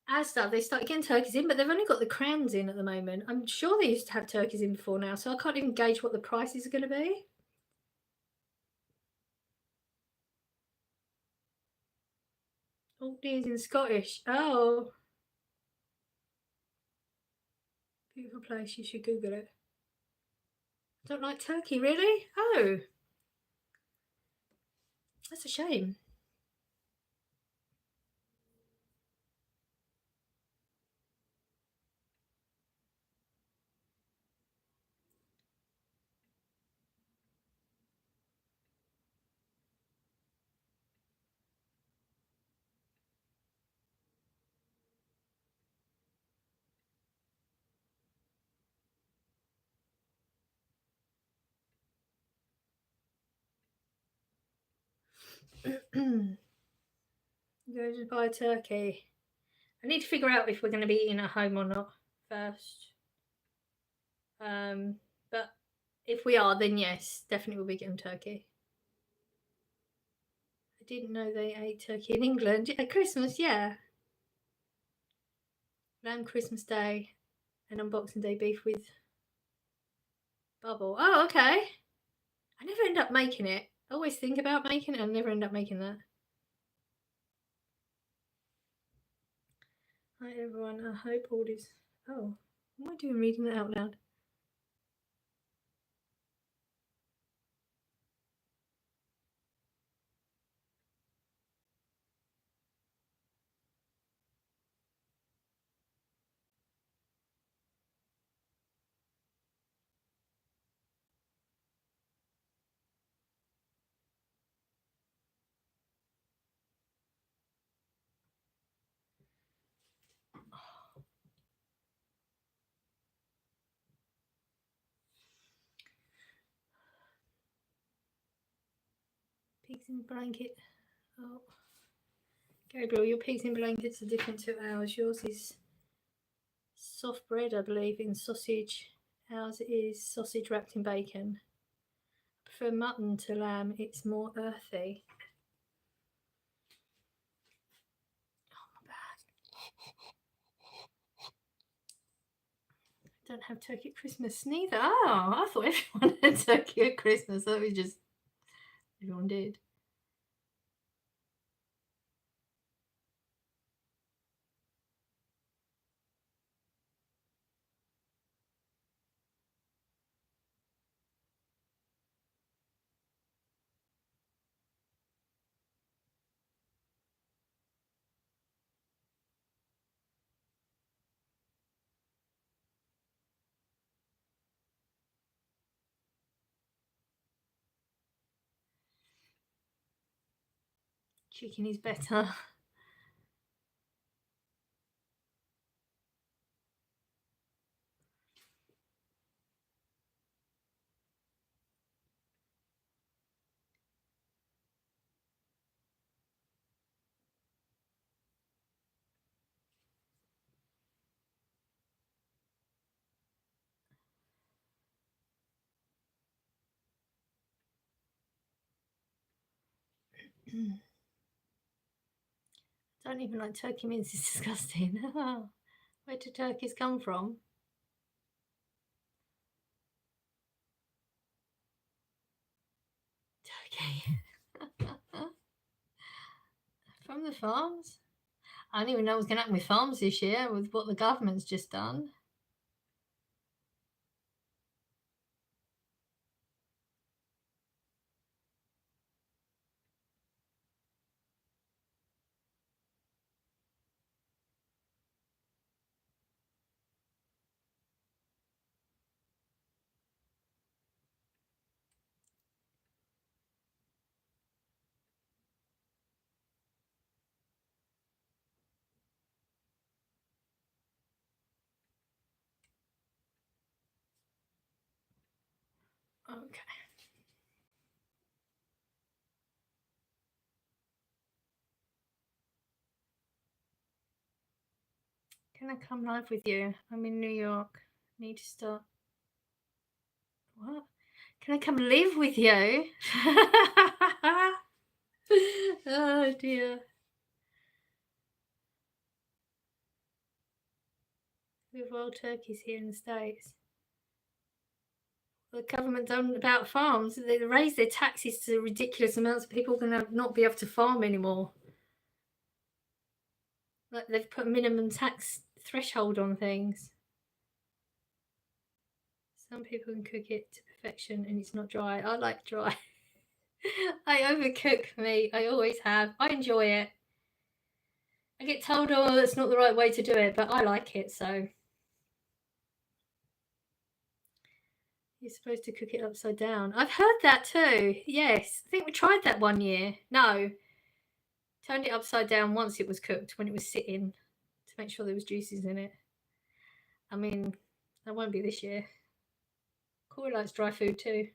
Speaker 1: Asda. They started getting turkeys in, but they've only got the crowns in at the moment. I'm sure they used to have turkeys in before now, so I can't even gauge what the prices are going to be. Orkney is in Scottish. Oh. Beautiful place. You should Google it. Don't like turkey, really? Oh. That's a shame. Go to buy a turkey. I need to figure out if we're going to be eating at home or not first. But if we are, then yes, definitely we'll be getting turkey. I didn't know they ate turkey in England at Christmas. Yeah, lamb Christmas Day and Unboxing Day beef with bubble. Oh, okay. I never end up making it. I always think about making it and never end up making that. Hi everyone, I hope all is... Oh, what am I doing reading it out loud? Pigs in blanket. Oh, Gabriel, your pigs in blankets are different to ours. Yours is soft bread, I believe, in sausage. Ours is sausage wrapped in bacon. I prefer mutton to lamb. It's more earthy. Oh, my bad. Don't have turkey at Christmas neither. Oh, I thought everyone had turkey at Christmas. That was just everyone did. Chicken is better. Don't even like turkey mince. It's disgusting. Where do turkeys come from? Turkey. From the farms? I don't even know what's going to happen with farms this year with what the government's just done. Okay. Can I come live with you? I'm in New York. Need to start. What? Can I come live with you? Oh dear. We have wild turkeys here in the States. The government done about farms. They raise their taxes to ridiculous amounts. People are going to not be able to farm anymore. Like they've put a minimum tax threshold on things. Some people can cook it to perfection and it's not dry. I like dry. I overcook meat. I always have. I enjoy it. I get told, oh, that's not the right way to do it, but I like it, so. You're supposed to cook it upside down. I've heard that too. Yes. I think we tried that one year. No. Turned it upside down once it was cooked, when it was sitting, to make sure there was juices in it. I mean, that won't be this year. Corey likes dry food too.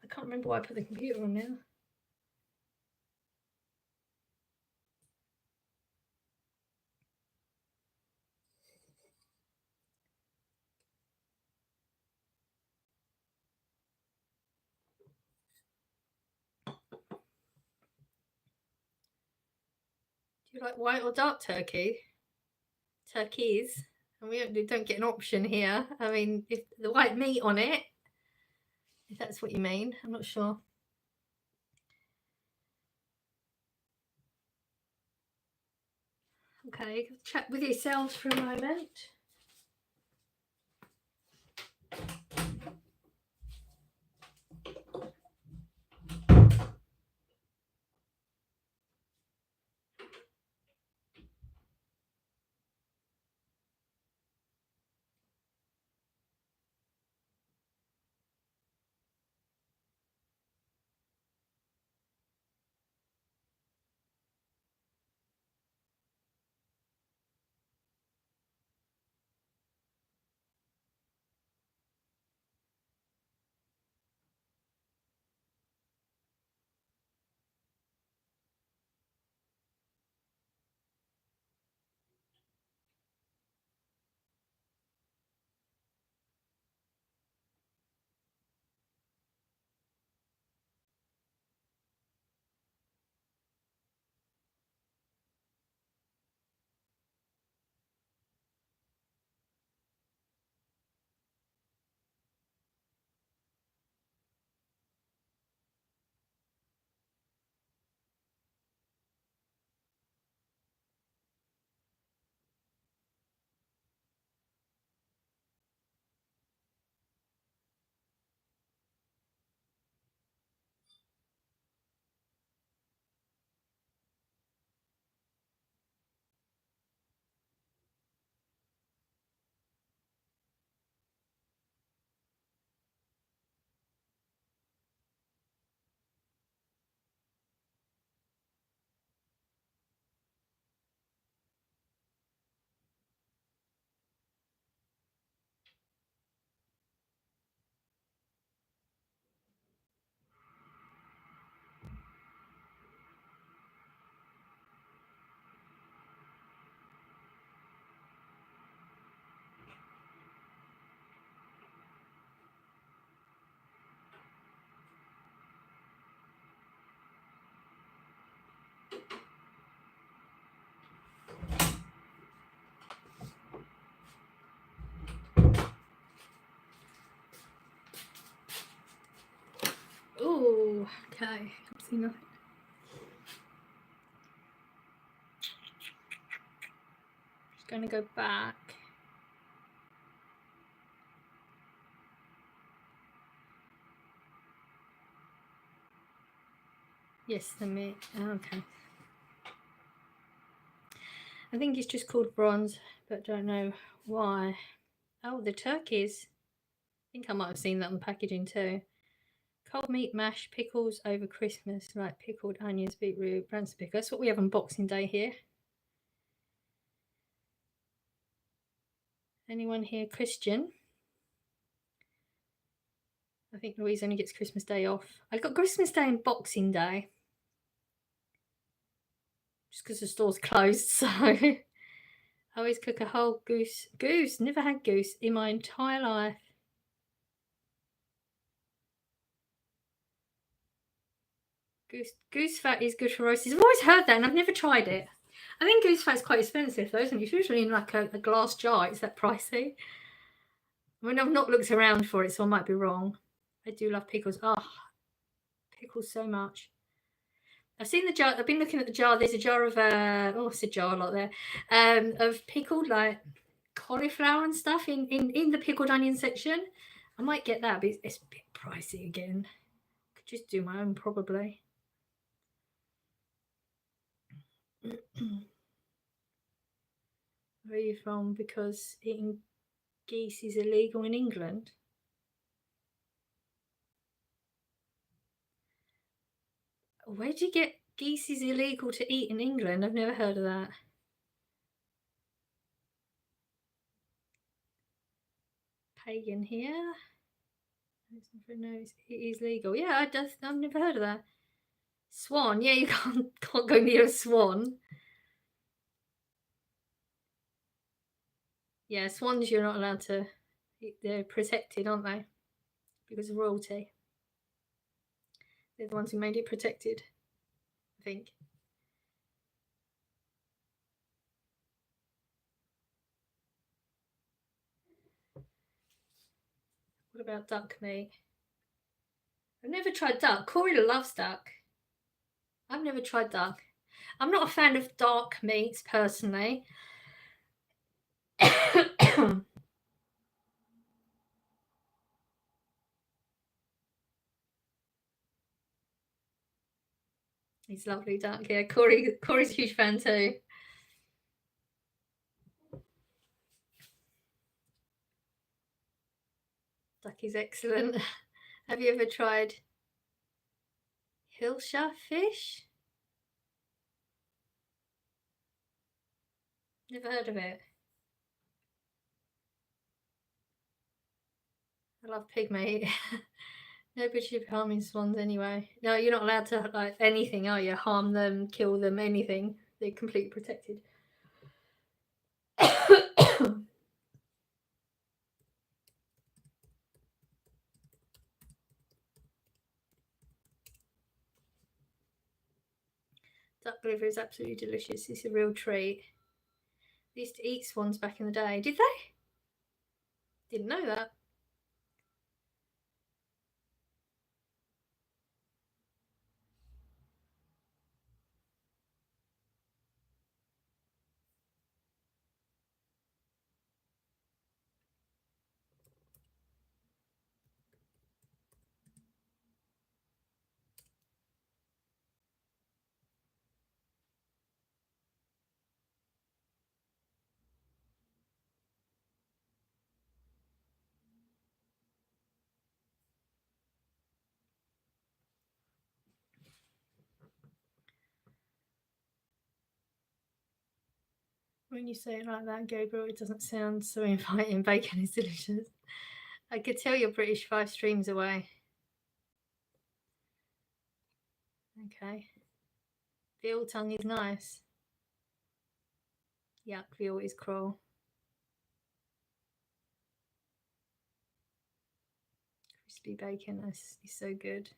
Speaker 1: I can't remember why I put the computer on now. Do you like white or dark turkey? Turkeys. And we don't get an option here. I mean, if the white meat on it, if that's what you mean, I'm not sure. Okay, chat with yourselves for a moment. Okay, I've seen nothing. Just going to go back. Yes, the meat. Okay. I think it's just called bronze, but don't know why. Oh, the turkeys. I think I might have seen that on the packaging too. Cold meat mash, pickles over Christmas, like pickled onions, beetroot, Branston pickle. That's what we have on Boxing Day here. Anyone here Christian? I think Louise only gets Christmas Day off. I got Christmas Day and Boxing Day. Just because the store's closed, so I always cook a whole goose. Goose, never had goose in my entire life. Goose fat is good for roasties. I've always heard that and I've never tried it. I think goose fat's quite expensive though, isn't it? It's usually in like a glass jar. It's that pricey. I mean, I've not looked around for it, so I might be wrong. I do love pickles. Oh, pickles so much. I've seen the jar. I've been looking at the jar. There's a jar of it's a jar a lot there, of pickled like cauliflower and stuff in the pickled onion section. I might get that, but it's a bit pricey again. Could just do my own probably. Where are you from? Because eating geese is illegal in England. Where do you get geese is illegal to eat in England? I've never heard of that. Pagan here. No, it is legal. Yeah, I've never heard of that. Swan. Yeah, you can't go near a swan. Yeah, swans you're not allowed to. They're protected, aren't they? Because of royalty. They're the ones who made it protected, I think. What about duck meat? I've never tried duck. Corey loves duck. I've never tried duck. I'm not a fan of dark meats personally. He's lovely, duck. Yeah, Corey's a huge fan too. Duck is excellent. Have you ever tried Hillshire fish? Never heard of it. I love pig meat. Nobody should be harming swans anyway. No, you're not allowed to like anything, are you? Harm them, kill them, anything. They're completely protected. Duck liver is absolutely delicious. It's a real treat. They used to eat swans back in the day. Did they? Didn't know that. When you say it like that, Gabriel, it doesn't sound so inviting. Bacon is delicious. I could tell you're British 5 streams away. Okay. Veal tongue is nice. Yuck, veal is cruel. Crispy bacon is so good.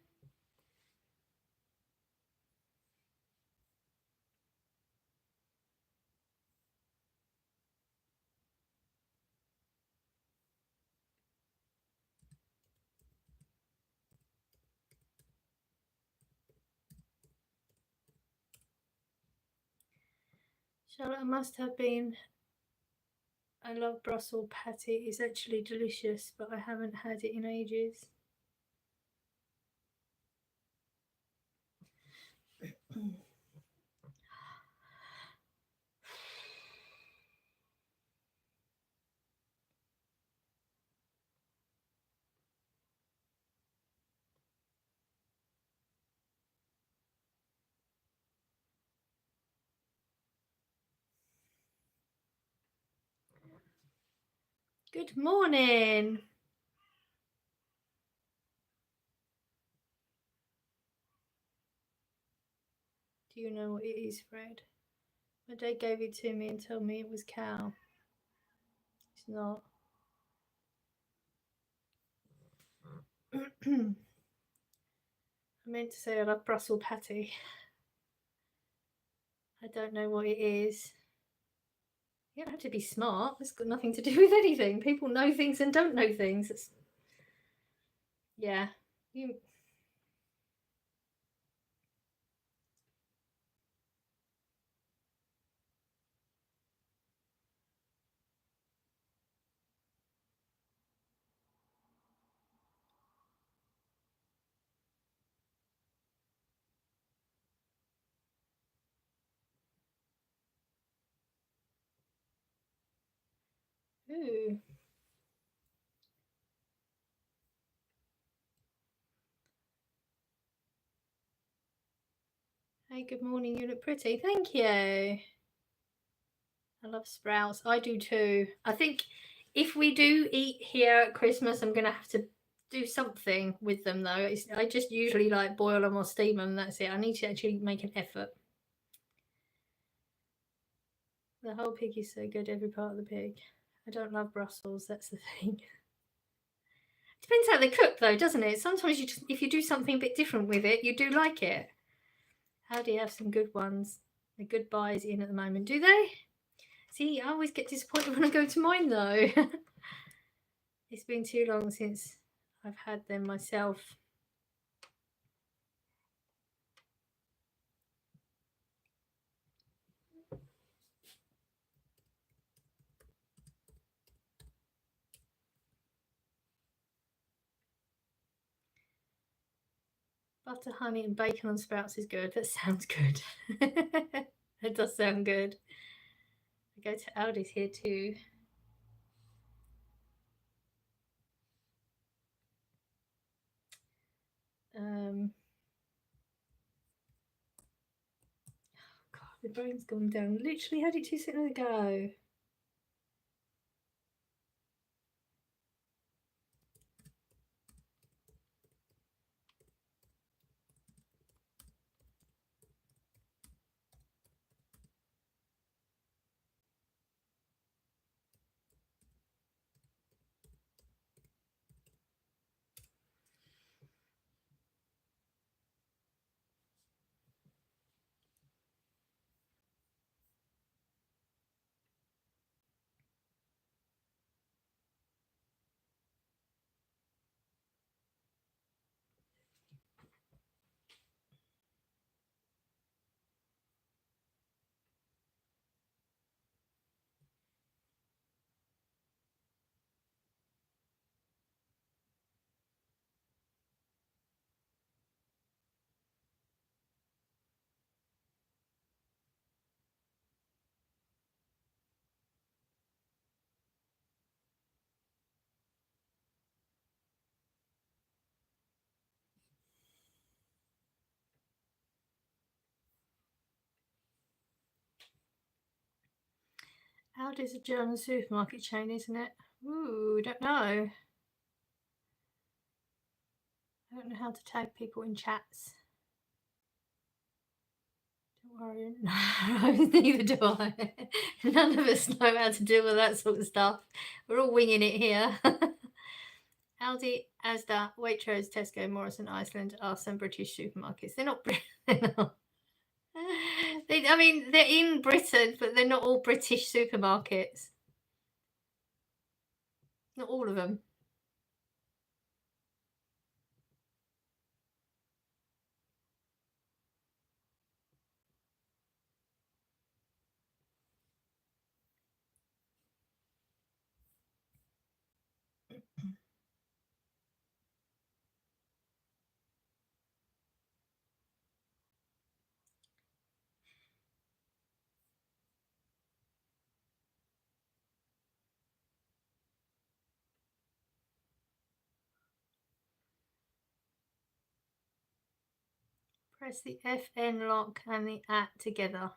Speaker 2: Charlotte, I must have been. I love Brussels patty. It's actually delicious, but I haven't had it in ages. Good morning. Do you know what it is, Fred? My dad gave it to me and told me it was cow. It's not. I meant to say I love Brussels patty. I don't know what it is. You don't have to be smart. It's got nothing to do with anything. People know things and don't know things. Yeah. You. Ooh. Hey, good morning. You look pretty. Thank you. I love sprouts. I do too. I think if we do eat here at Christmas, I'm going to have to do something with them though. I just usually like boil them or steam them. That's it. I need to actually make an effort. The whole pig is so good, every part of the pig. I don't love Brussels, that's the thing. Depends how they cook though, doesn't it? Sometimes you just, if you do something a bit different with it, you do like it. How do you have some good ones? The good buys in at the moment, do they? See, I always get disappointed when I go to mine though. It's been too long since I've had them myself. Butter, honey, and bacon on sprouts is good. That sounds good. That does sound good. I go to Aldi's here too. God, the brain's gone down. Literally had it 2 seconds ago. Aldi's a German supermarket chain, isn't it? Ooh, don't know. I don't know how to tag people in chats. Don't worry. No, neither do I. None of us know how to deal with that sort of stuff. We're all winging it here. Aldi, Asda, Waitrose, Tesco, Morrison, Iceland are some British supermarkets. They're not British. I mean, they're in Britain, but they're not all British supermarkets. Not all of them. Press the FN lock and the at together.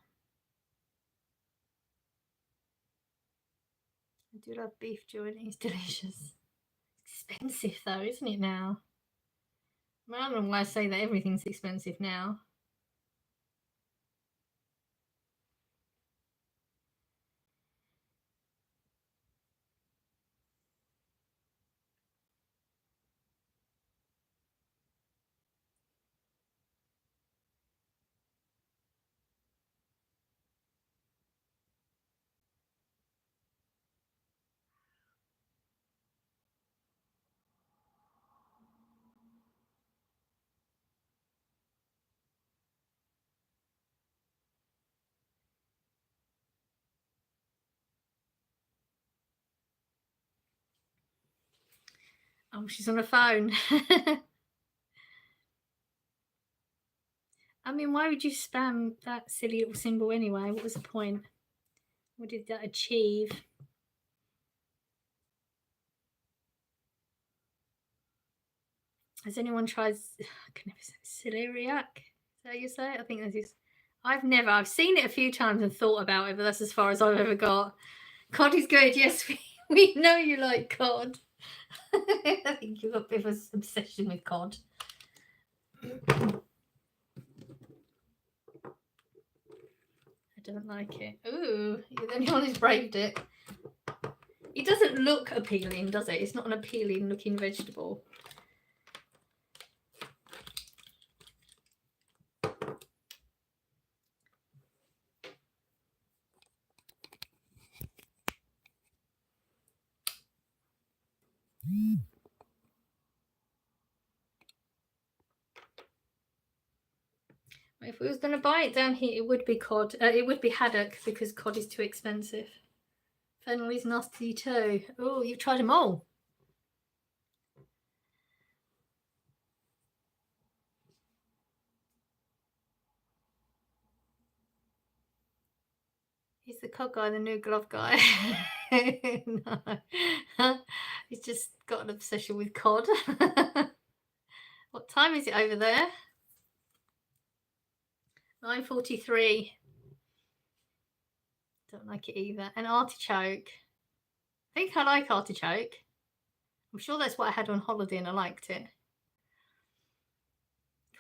Speaker 2: I do love beef joint. It's delicious. Expensive though, isn't it now? I don't know why I say that everything's expensive now. Oh, she's on the phone. I mean, why would you spam that silly little symbol anyway? What was the point? What did that achieve? Has anyone tried? I can never say celeriac. Is that how you say it? I think that is. I've seen it a few times and thought about it, but that's as far as I've ever got. Cod is good. Yes, we know you like cod. I think you've got a bit of an obsession with cod. I don't like it. Ooh, you're the only one who's braved it. It doesn't look appealing, does it? It's not an appealing looking vegetable. If we was going to buy it down here, it would be cod. It would be haddock because cod is too expensive. Fennel is nasty too. Oh, you've tried them all. He's the cod guy, the new glove guy. No, he's just got an obsession with cod. What time is it over there? 9:43. Don't like it either. An artichoke. I think I like artichoke. I'm sure that's what I had on holiday and I liked it.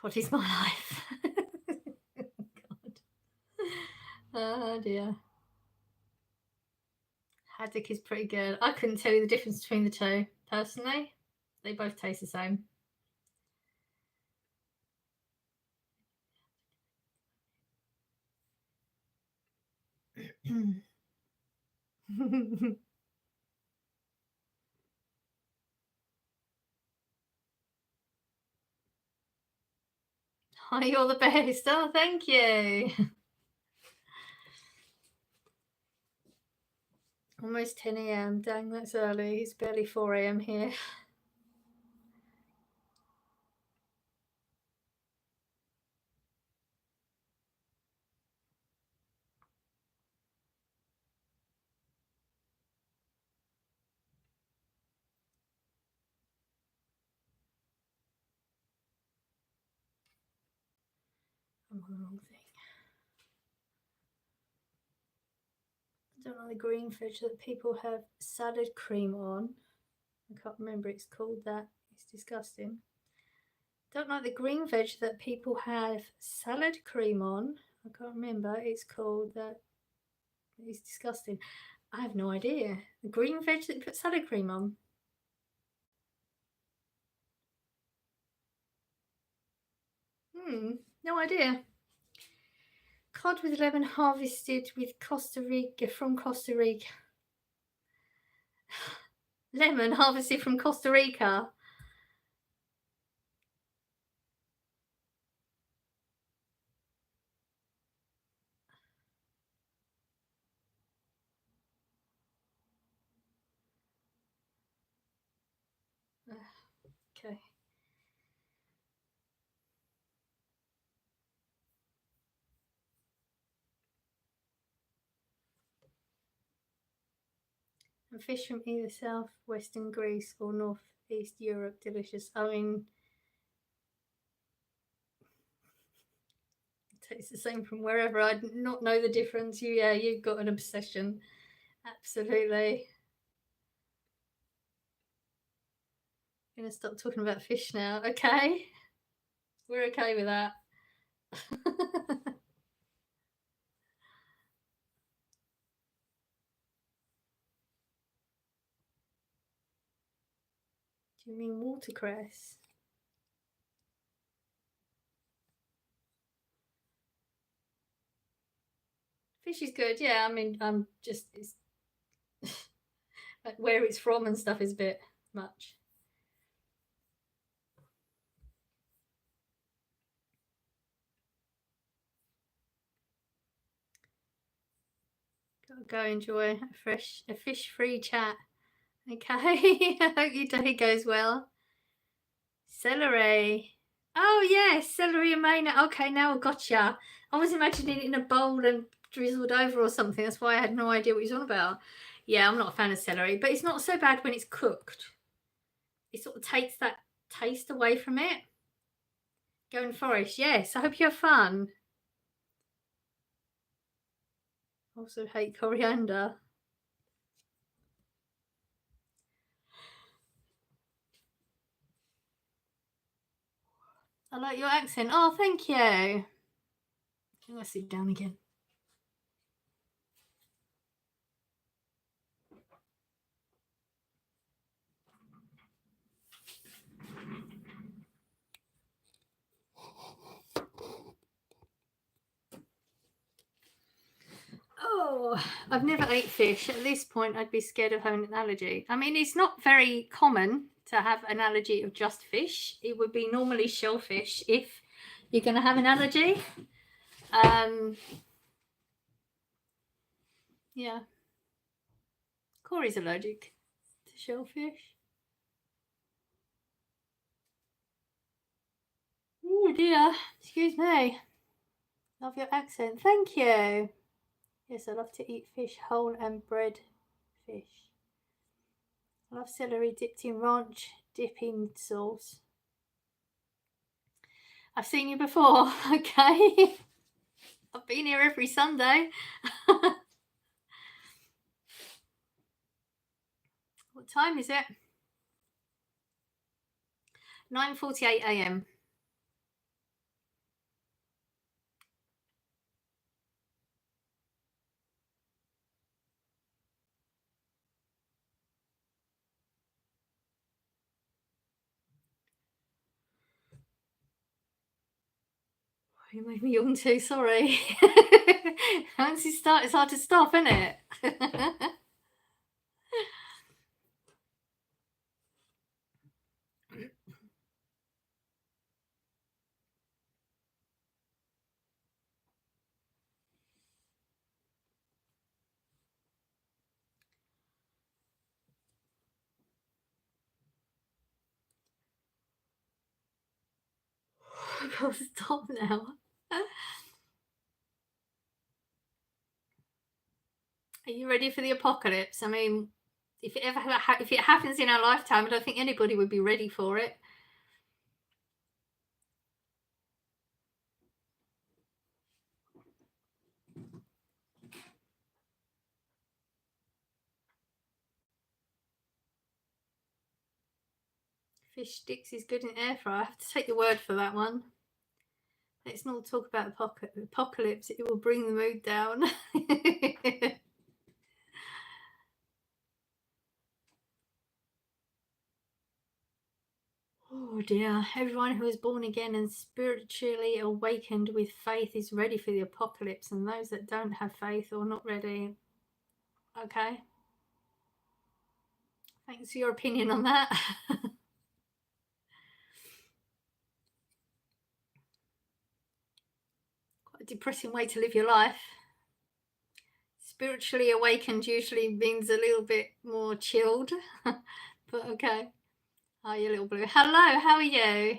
Speaker 2: Cod is my life. God. Oh dear. Haddock is pretty good. I couldn't tell you the difference between the two, personally. They both taste the same. Oh, you're the best. Oh, thank you. Almost 10 a.m. Dang, that's early. It's barely 4 a.m. here. I'm on the wrong thing. I don't know the green veg that people have salad cream on. I can't remember. It's called that. It's disgusting. Don't like the green veg that people have salad cream on. I can't remember. It's called that. It's disgusting. I have no idea. The green veg that you put salad cream on. No idea. Cod with lemon harvested with Costa Rica from Costa Rica. Lemon harvested from Costa Rica. Okay. And fish from either south, western Greece or northeast Europe, delicious. I mean, tastes the same from wherever. I'd not know the difference. You've got an obsession. Absolutely. I'm gonna stop talking about fish now. Okay, we're okay with that. Do you mean watercress? Fish is good, yeah. I mean, I'm just it's like where it's from and stuff is a bit much. Gotta go enjoy a fish-free chat. Okay, I hope your day goes well. Celery. Oh yes, celery and mayonnaise. Okay, now I gotcha. I was imagining it in a bowl and drizzled over or something. That's why I had no idea what he was on about. Yeah, I'm not a fan of celery, but it's not so bad when it's cooked. It sort of takes that taste away from it. Going Forest, yes. I hope you have fun. Also hate coriander. I like your accent. Oh, thank you. I'm gonna sit down again. Oh, I've never ate fish. At this point, I'd be scared of having an allergy. I mean, it's not very common to have an allergy of just fish. It would be normally shellfish if you're going to have an allergy. Yeah. Corey's allergic to shellfish. Oh dear. Excuse me. Love your accent. Thank you. Yes, I love to eat fish whole and bread fish. I love celery dipped in ranch dipping sauce. I've seen you before, okay? I've been here every Sunday. What time is it? 9:48 a.m. You made me yawn too, sorry. Once you start, it's hard to stop, isn't it? I've got to stop now. Are you ready for the apocalypse? I mean, if it happens in our lifetime, I don't think anybody would be ready for it. Fish sticks is good in air fryer. I have to take your word for that one. Let's not talk about apocalypse. It will bring the mood down. Oh dear. Everyone who is born again and spiritually awakened with faith is ready for the apocalypse, and those that don't have faith or not ready. Okay. Thanks for your opinion on that. Quite a depressing way to live your life. Spiritually awakened usually means a little bit more chilled, but okay. Oh, you little blue. Hello, how are you?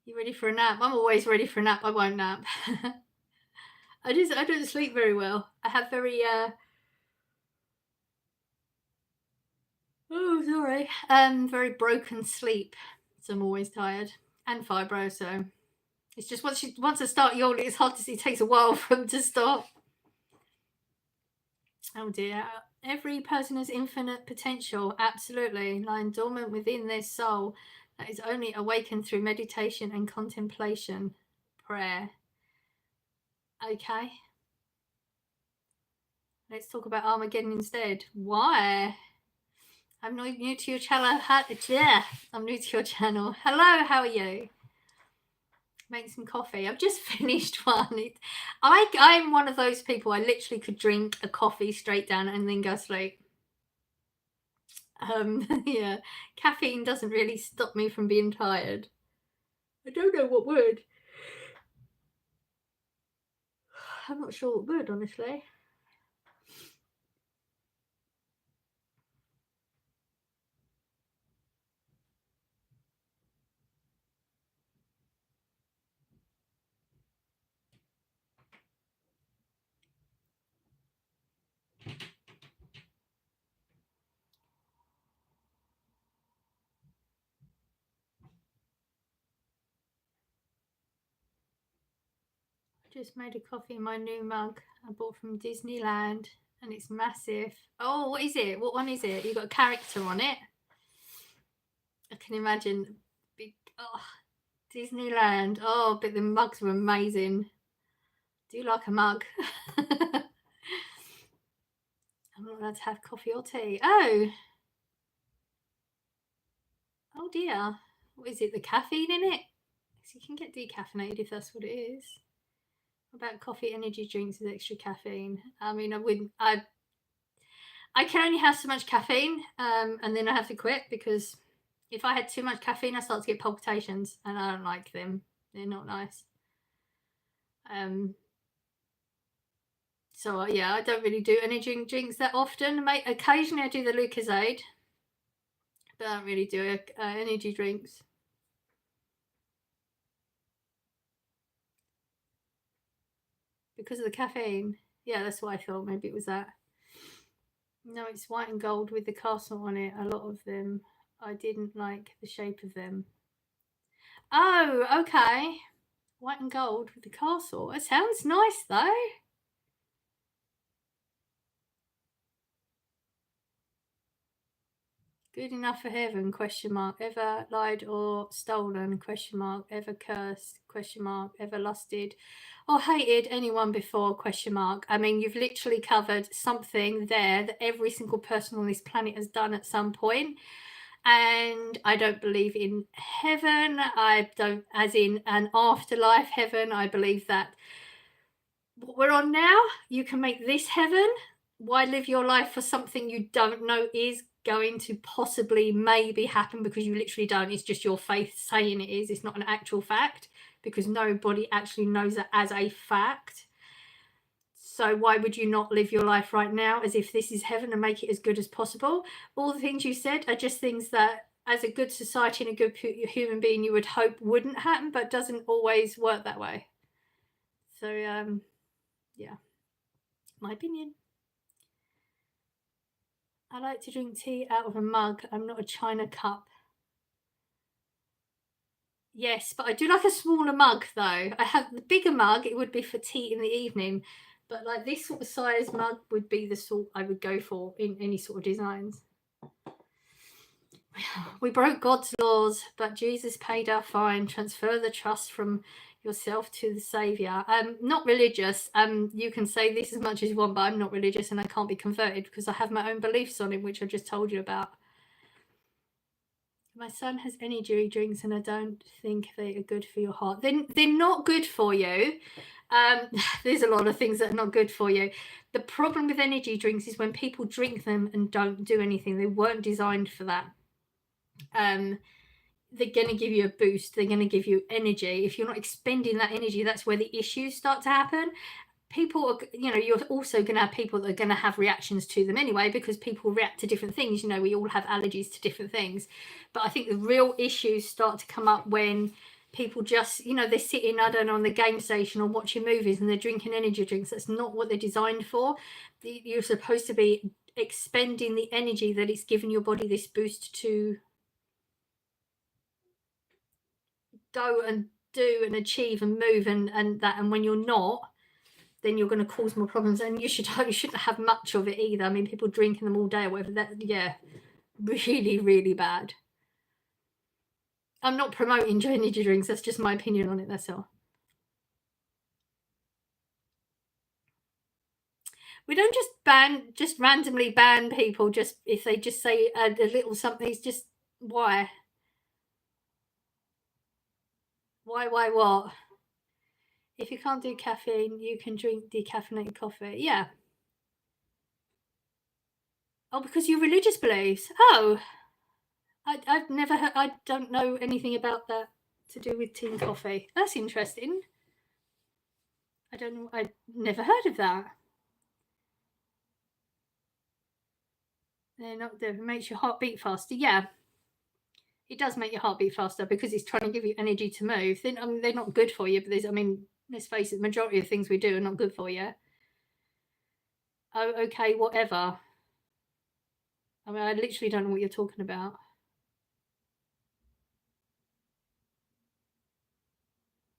Speaker 2: You ready for a nap? I'm always ready for a nap. I won't nap. I don't sleep very well. I have very very broken sleep. So I'm always tired and fibro, so It's just once I start yawning, it's hard to see. It takes a while for them to stop. Oh dear. Every person has infinite potential, absolutely, lying dormant within their soul, that is only awakened through meditation and contemplation, prayer. Okay. Let's talk about Armageddon instead. Why? I'm new to your channel. Yeah, I'm new to your channel. Hello, how are you? Make some coffee. I've just finished one. I'm one of those people, I literally could drink a coffee straight down and then go to sleep. Yeah, caffeine doesn't really stop me from being tired. I don't know what would. I'm not sure what would, honestly. I just made a coffee in my new mug I bought from Disneyland, and it's massive. Oh, what is it? What one is it? You got a character on it. I can imagine. Big. Oh, Disneyland. Oh, but the mugs were amazing. Do you like a mug? I'm not allowed to have coffee or tea. Oh. Oh dear. What is it? The caffeine in it? So you can get decaffeinated if that's what it is. What about coffee energy drinks with extra caffeine? I mean, I can only have so much caffeine, and then I have to quit, because if I had too much caffeine, I start to get palpitations, and I don't like them. They're not nice. So yeah, I don't really do energy drinks that often. Occasionally I do the Lucozade, but I don't really do energy drinks. Because of the caffeine. Yeah, that's what I thought. Maybe it was that. No, it's white and gold with the castle on it. A lot of them. I didn't like the shape of them. Oh, okay. White and gold with the castle. It sounds nice though. Good enough for heaven, question mark. Ever lied or stolen, question mark. Ever cursed, question mark. Ever lusted or hated anyone before, question mark. I mean, you've literally covered something there that every single person on this planet has done at some point. And I don't believe in heaven. I don't, as in an afterlife heaven. I believe that what we're on now, you can make this heaven. Why live your life for something you don't know is going to possibly maybe happen, because you literally don't. It's just your faith saying it is. It's not an actual fact, because nobody actually knows that as a fact. So why would you not live your life right now as if this is heaven and make it as good as possible? All the things you said are just things that, as a good society and a good human being, you would hope wouldn't happen, but doesn't always work that way. So yeah, my opinion. I like to drink tea out of a mug. I'm not a china cup. Yes, but I do like a smaller mug though. I have the bigger mug, it would be for tea in the evening. But like this sort of size mug would be the sort I would go for in any sort of designs. We broke God's laws, but Jesus paid our fine. Transfer the trust from yourself to the Saviour. I'm not religious. You can say this as much as you want, but I'm not religious and I can't be converted because I have my own beliefs on it, which I just told you about. My son has energy drinks and I don't think they are good for your heart. They're not good for you. There's a lot of things that are not good for you. The problem with energy drinks is when people drink them and don't do anything. They weren't designed for that. They're going to give you a boost. They're going to give you energy. If you're not expending that energy, that's where the issues start to happen. People are, you're also going to have people that are going to have reactions to them anyway, because people react to different things. We all have allergies to different things. But I think the real issues start to come up when people just, they're sitting, I don't know, on the game station or watching movies and they're drinking energy drinks. That's not what they're designed for. You're supposed to be expending the energy that it's giving your body this boost to go and do and achieve and move and that, and when you're not, then you're going to cause more problems, and you shouldn't have much of it either. I mean, people drinking them all day or whatever, that, yeah, really, really bad. I'm not promoting energy drinks, that's just my opinion on it, that's all. We don't just randomly ban people just if they just say a little something. It's just why what? If you can't do caffeine, you can drink decaffeinated coffee. Yeah. Oh, because your religious beliefs. Oh, I've never heard, I don't know anything about that to do with tea and coffee. That's interesting. I don't know. I never heard of that. They're not. It makes your heart beat faster. Yeah, it does make your heart beat faster because it's trying to give you energy to move. Then, I mean, they're not good for you. But I mean, let's face it, the majority of things we do are not good for you. Oh, okay, whatever. I mean, I literally don't know what you're talking about.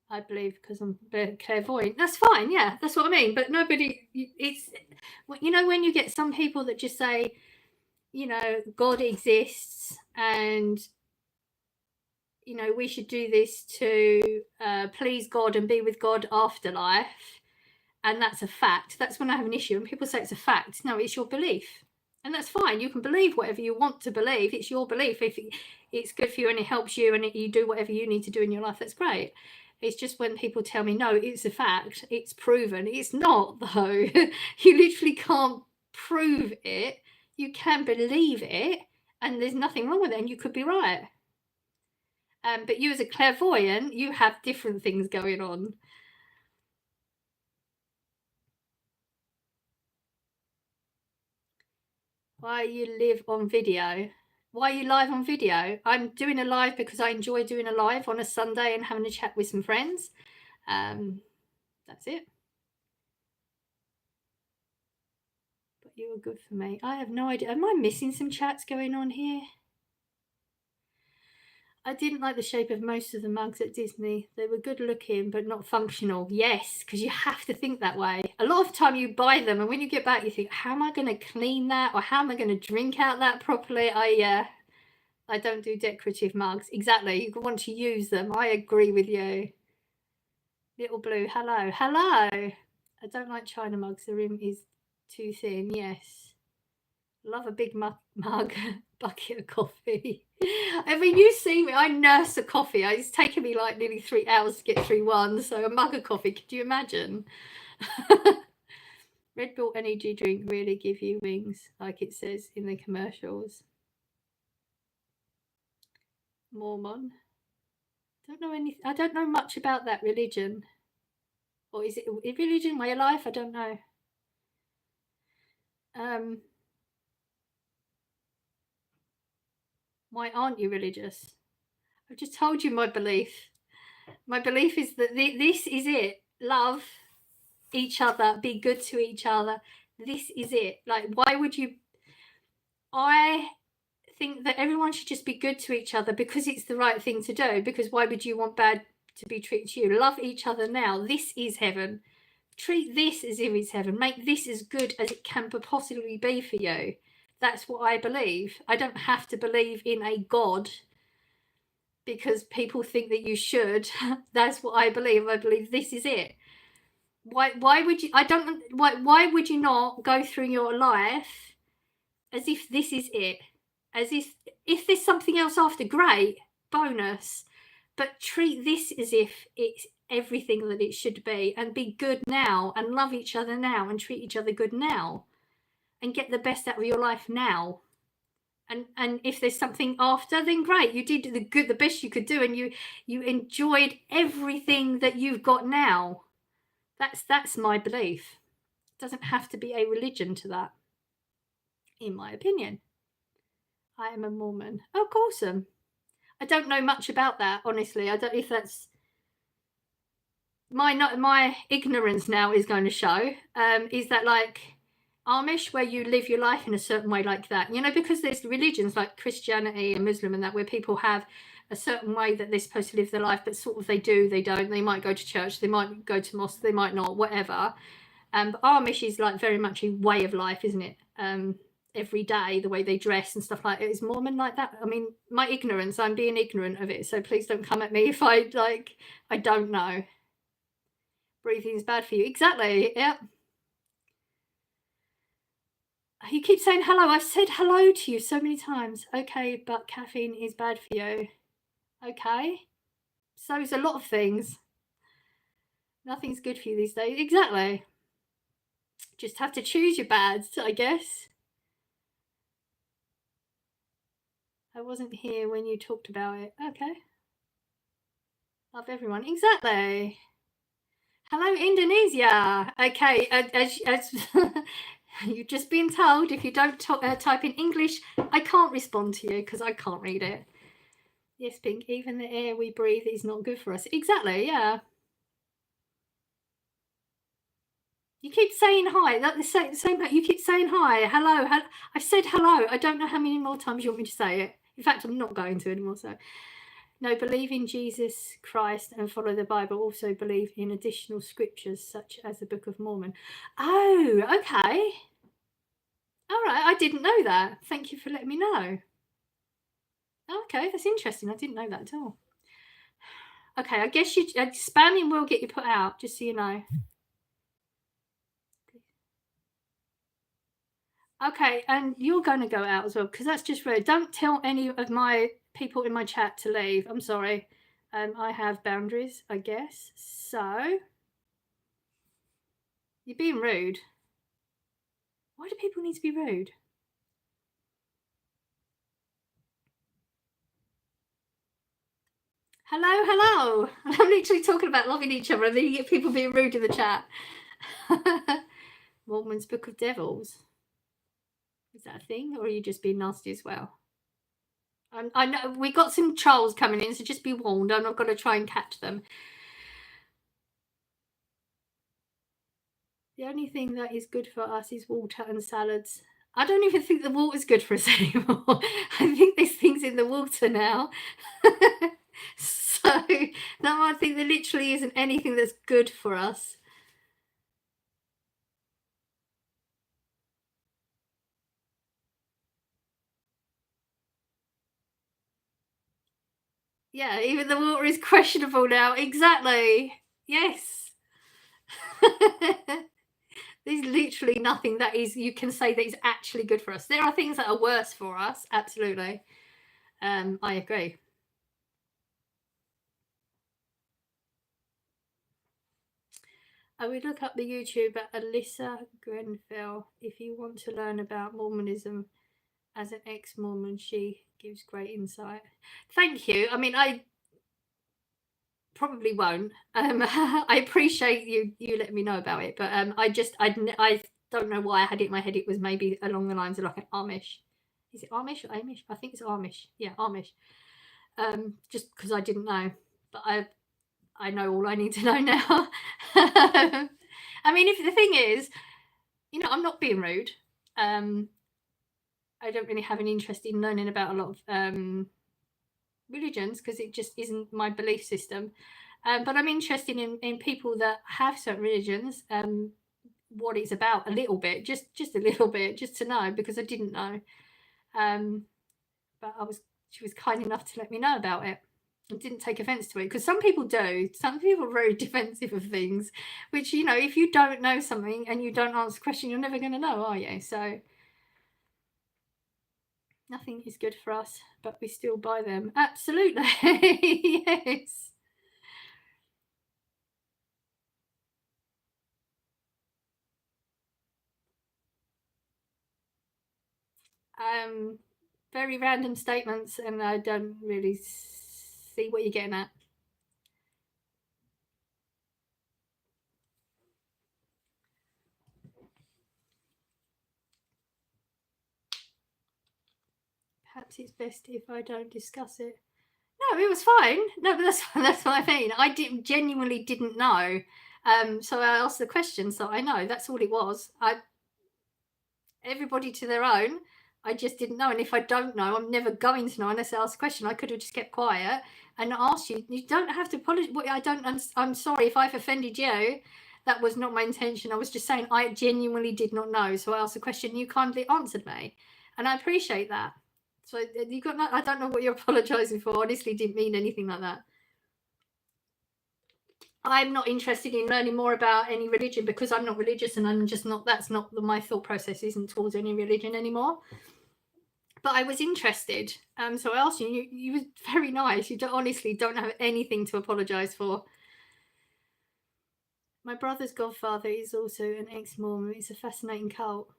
Speaker 2: I believe because I'm clairvoyant. That's fine. Yeah, that's what I mean. But nobody, it's, you know, when you get some people that just say, you know, God exists and, you know, we should do this to please God and be with God afterlife. And that's a fact. That's when I have an issue. And people say it's a fact. No, it's your belief. And that's fine. You can believe whatever you want to believe. It's your belief. If it's good for you and it helps you and you do whatever you need to do in your life, that's great. It's just when people tell me, no, it's a fact, it's proven. It's not, though. You literally can't prove it. You can believe it, and there's nothing wrong with it, and you could be right. But you as a clairvoyant, you have different things going on. Why you live on video? Why are you live on video? I'm doing a live because I enjoy doing a live on a Sunday and having a chat with some friends. That's it. But you were good for me. I have no idea. Am I missing some chats going on here? I didn't like the shape of most of the mugs at Disney. They were good looking, but not functional. Yes, because you have to think that way. A lot of the time you buy them, and when you get back, you think, how am I going to clean that? Or how am I going to drink out that properly? I don't do decorative mugs. Exactly. You want to use them. I agree with you. Little Blue, hello. Hello. I don't like China mugs. The rim is too thin. Yes. Love a big mug, bucket of coffee. I mean, you see me, I nurse a coffee. It's taken me like nearly 3 hours to get through one. So a mug of coffee, could you imagine? Red Bull energy drink really give you wings, like it says in the commercials. Mormon. I don't know much about that religion. Or is it a religion, way of life? I don't know. Why aren't you religious? I've just told you my belief. My belief is that this is it. Love each other, be good to each other. This is it. Like, why would you? I think that everyone should just be good to each other because it's the right thing to do. Because why would you want bad to be treated to you? Love each other now. This is heaven. Treat this as if it's heaven. Make this as good as it can possibly be for you. That's what I believe. I don't have to believe in a God because people think that you should. That's what I believe. I believe this is it. Why would you? Why would you not go through your life as if this is it? As if there's something else after, great, bonus. But treat this as if it's everything that it should be, and be good now, and love each other now, and treat each other good now, and get the best out of your life now. And if there's something after, then great, you did the best you could do, and you enjoyed everything that you've got now. That's my belief. It doesn't have to be a religion to that, in my opinion. I am a Mormon. Oh, awesome. I don't know much about that, honestly. I don't know if that's my ignorance now is going to show. Is that like Amish, where you live your life in a certain way like that? You know, because there's religions like Christianity and Muslim and that, where people have a certain way that they're supposed to live their life, but sort of they do, they don't. They might go to church, they might go to mosque, they might not, whatever. But Amish is like very much a way of life, isn't it? Every day, the way they dress and stuff like it. Is Mormon like that? I mean, my ignorance, I'm being ignorant of it, so please don't come at me if I don't know. Breathing is bad for you. Exactly. Yeah. You keep saying hello. I've said hello to you so many times. Okay, but caffeine is bad for you. Okay. So is a lot of things. Nothing's good for you these days. Exactly. Just have to choose your bads, I guess. I wasn't here when you talked about it. Okay. Love everyone. Exactly. Hello, Indonesia. Okay, as you've just been told, if you don't type in English, I can't respond to you because I can't read it. Yes, Pink, even the air we breathe is not good for us. Exactly, yeah. You keep saying hi. That's the same. You keep saying hi. Hello. I've said hello. I don't know how many more times you want me to say it. In fact, I'm not going to anymore. So, no, believe in Jesus Christ and follow the Bible. Also believe in additional scriptures such as the Book of Mormon. Oh, okay. All right. I didn't know that. Thank you for letting me know. Okay, that's interesting. I didn't know that at all. Okay, I guess spamming will get you put out, just so you know. Okay, and you're going to go out as well, because that's just rude. Don't tell any of my people in my chat to leave. I'm sorry. I have boundaries, I guess. So, you're being rude. Why do people need to be rude? Hello, hello. I'm literally talking about loving each other, and then you get people being rude in the chat. Mormon's Book of Devils. Is that a thing, or are you just being nasty as well? I know we got some trolls coming in, so just be warned. I'm not going to try and catch them. The only thing that is good for us is water and salads. I don't even think the water's good for us anymore. I think there's things in the water now. So now I think there literally isn't anything that's good for us. Yeah, even the water is questionable now. Exactly. Yes. There's literally nothing that is you can say that is actually good for us. There are things that are worse for us, absolutely. I agree. I would look up the YouTuber Alyssa Grenfell if you want to learn about Mormonism. As an ex-Mormon, she gives great insight. Thank you. I mean, I probably won't. I appreciate you letting me know about it, but I don't know why I had it in my head. It was maybe along the lines of like an Amish. Is it Amish or Amish? I think it's Amish. Yeah, Amish. Just because I didn't know, but I know all I need to know now. I mean, if the thing is, I'm not being rude. I don't really have an interest in learning about a lot of religions because it just isn't my belief system. But I'm interested in people that have certain religions, what it's about a little bit, just a little bit, just to know, because I didn't know. But she was kind enough to let me know about it. I didn't take offense to it, because some people do. Some people are very defensive of things, which, if you don't know something and you don't answer the question, you're never going to know, are you? So nothing is good for us, but we still buy them. Absolutely. Yes. Very random statements, and I don't really see what you're getting at. Perhaps it's best if I don't discuss it. No, it was fine. No, but that's what I mean. I genuinely didn't know. So I asked the question, so I know. That's all it was. Everybody to their own. I just didn't know. And if I don't know, I'm never going to know unless I ask a question. I could have just kept quiet and asked you. You don't have to apologize. I'm sorry if I've offended you. That was not my intention. I was just saying I genuinely did not know. So I asked a question. You kindly answered me. And I appreciate that. So you got no, I don't know what you're apologizing for. Honestly, didn't mean anything like that. I'm not interested in learning more about any religion because I'm not religious, and I'm just not. That's not my thought process. Isn't towards any religion anymore. But I was interested, so I asked you. You were very nice. You honestly don't have anything to apologise for. My brother's godfather is also an ex-Mormon. It's a fascinating cult.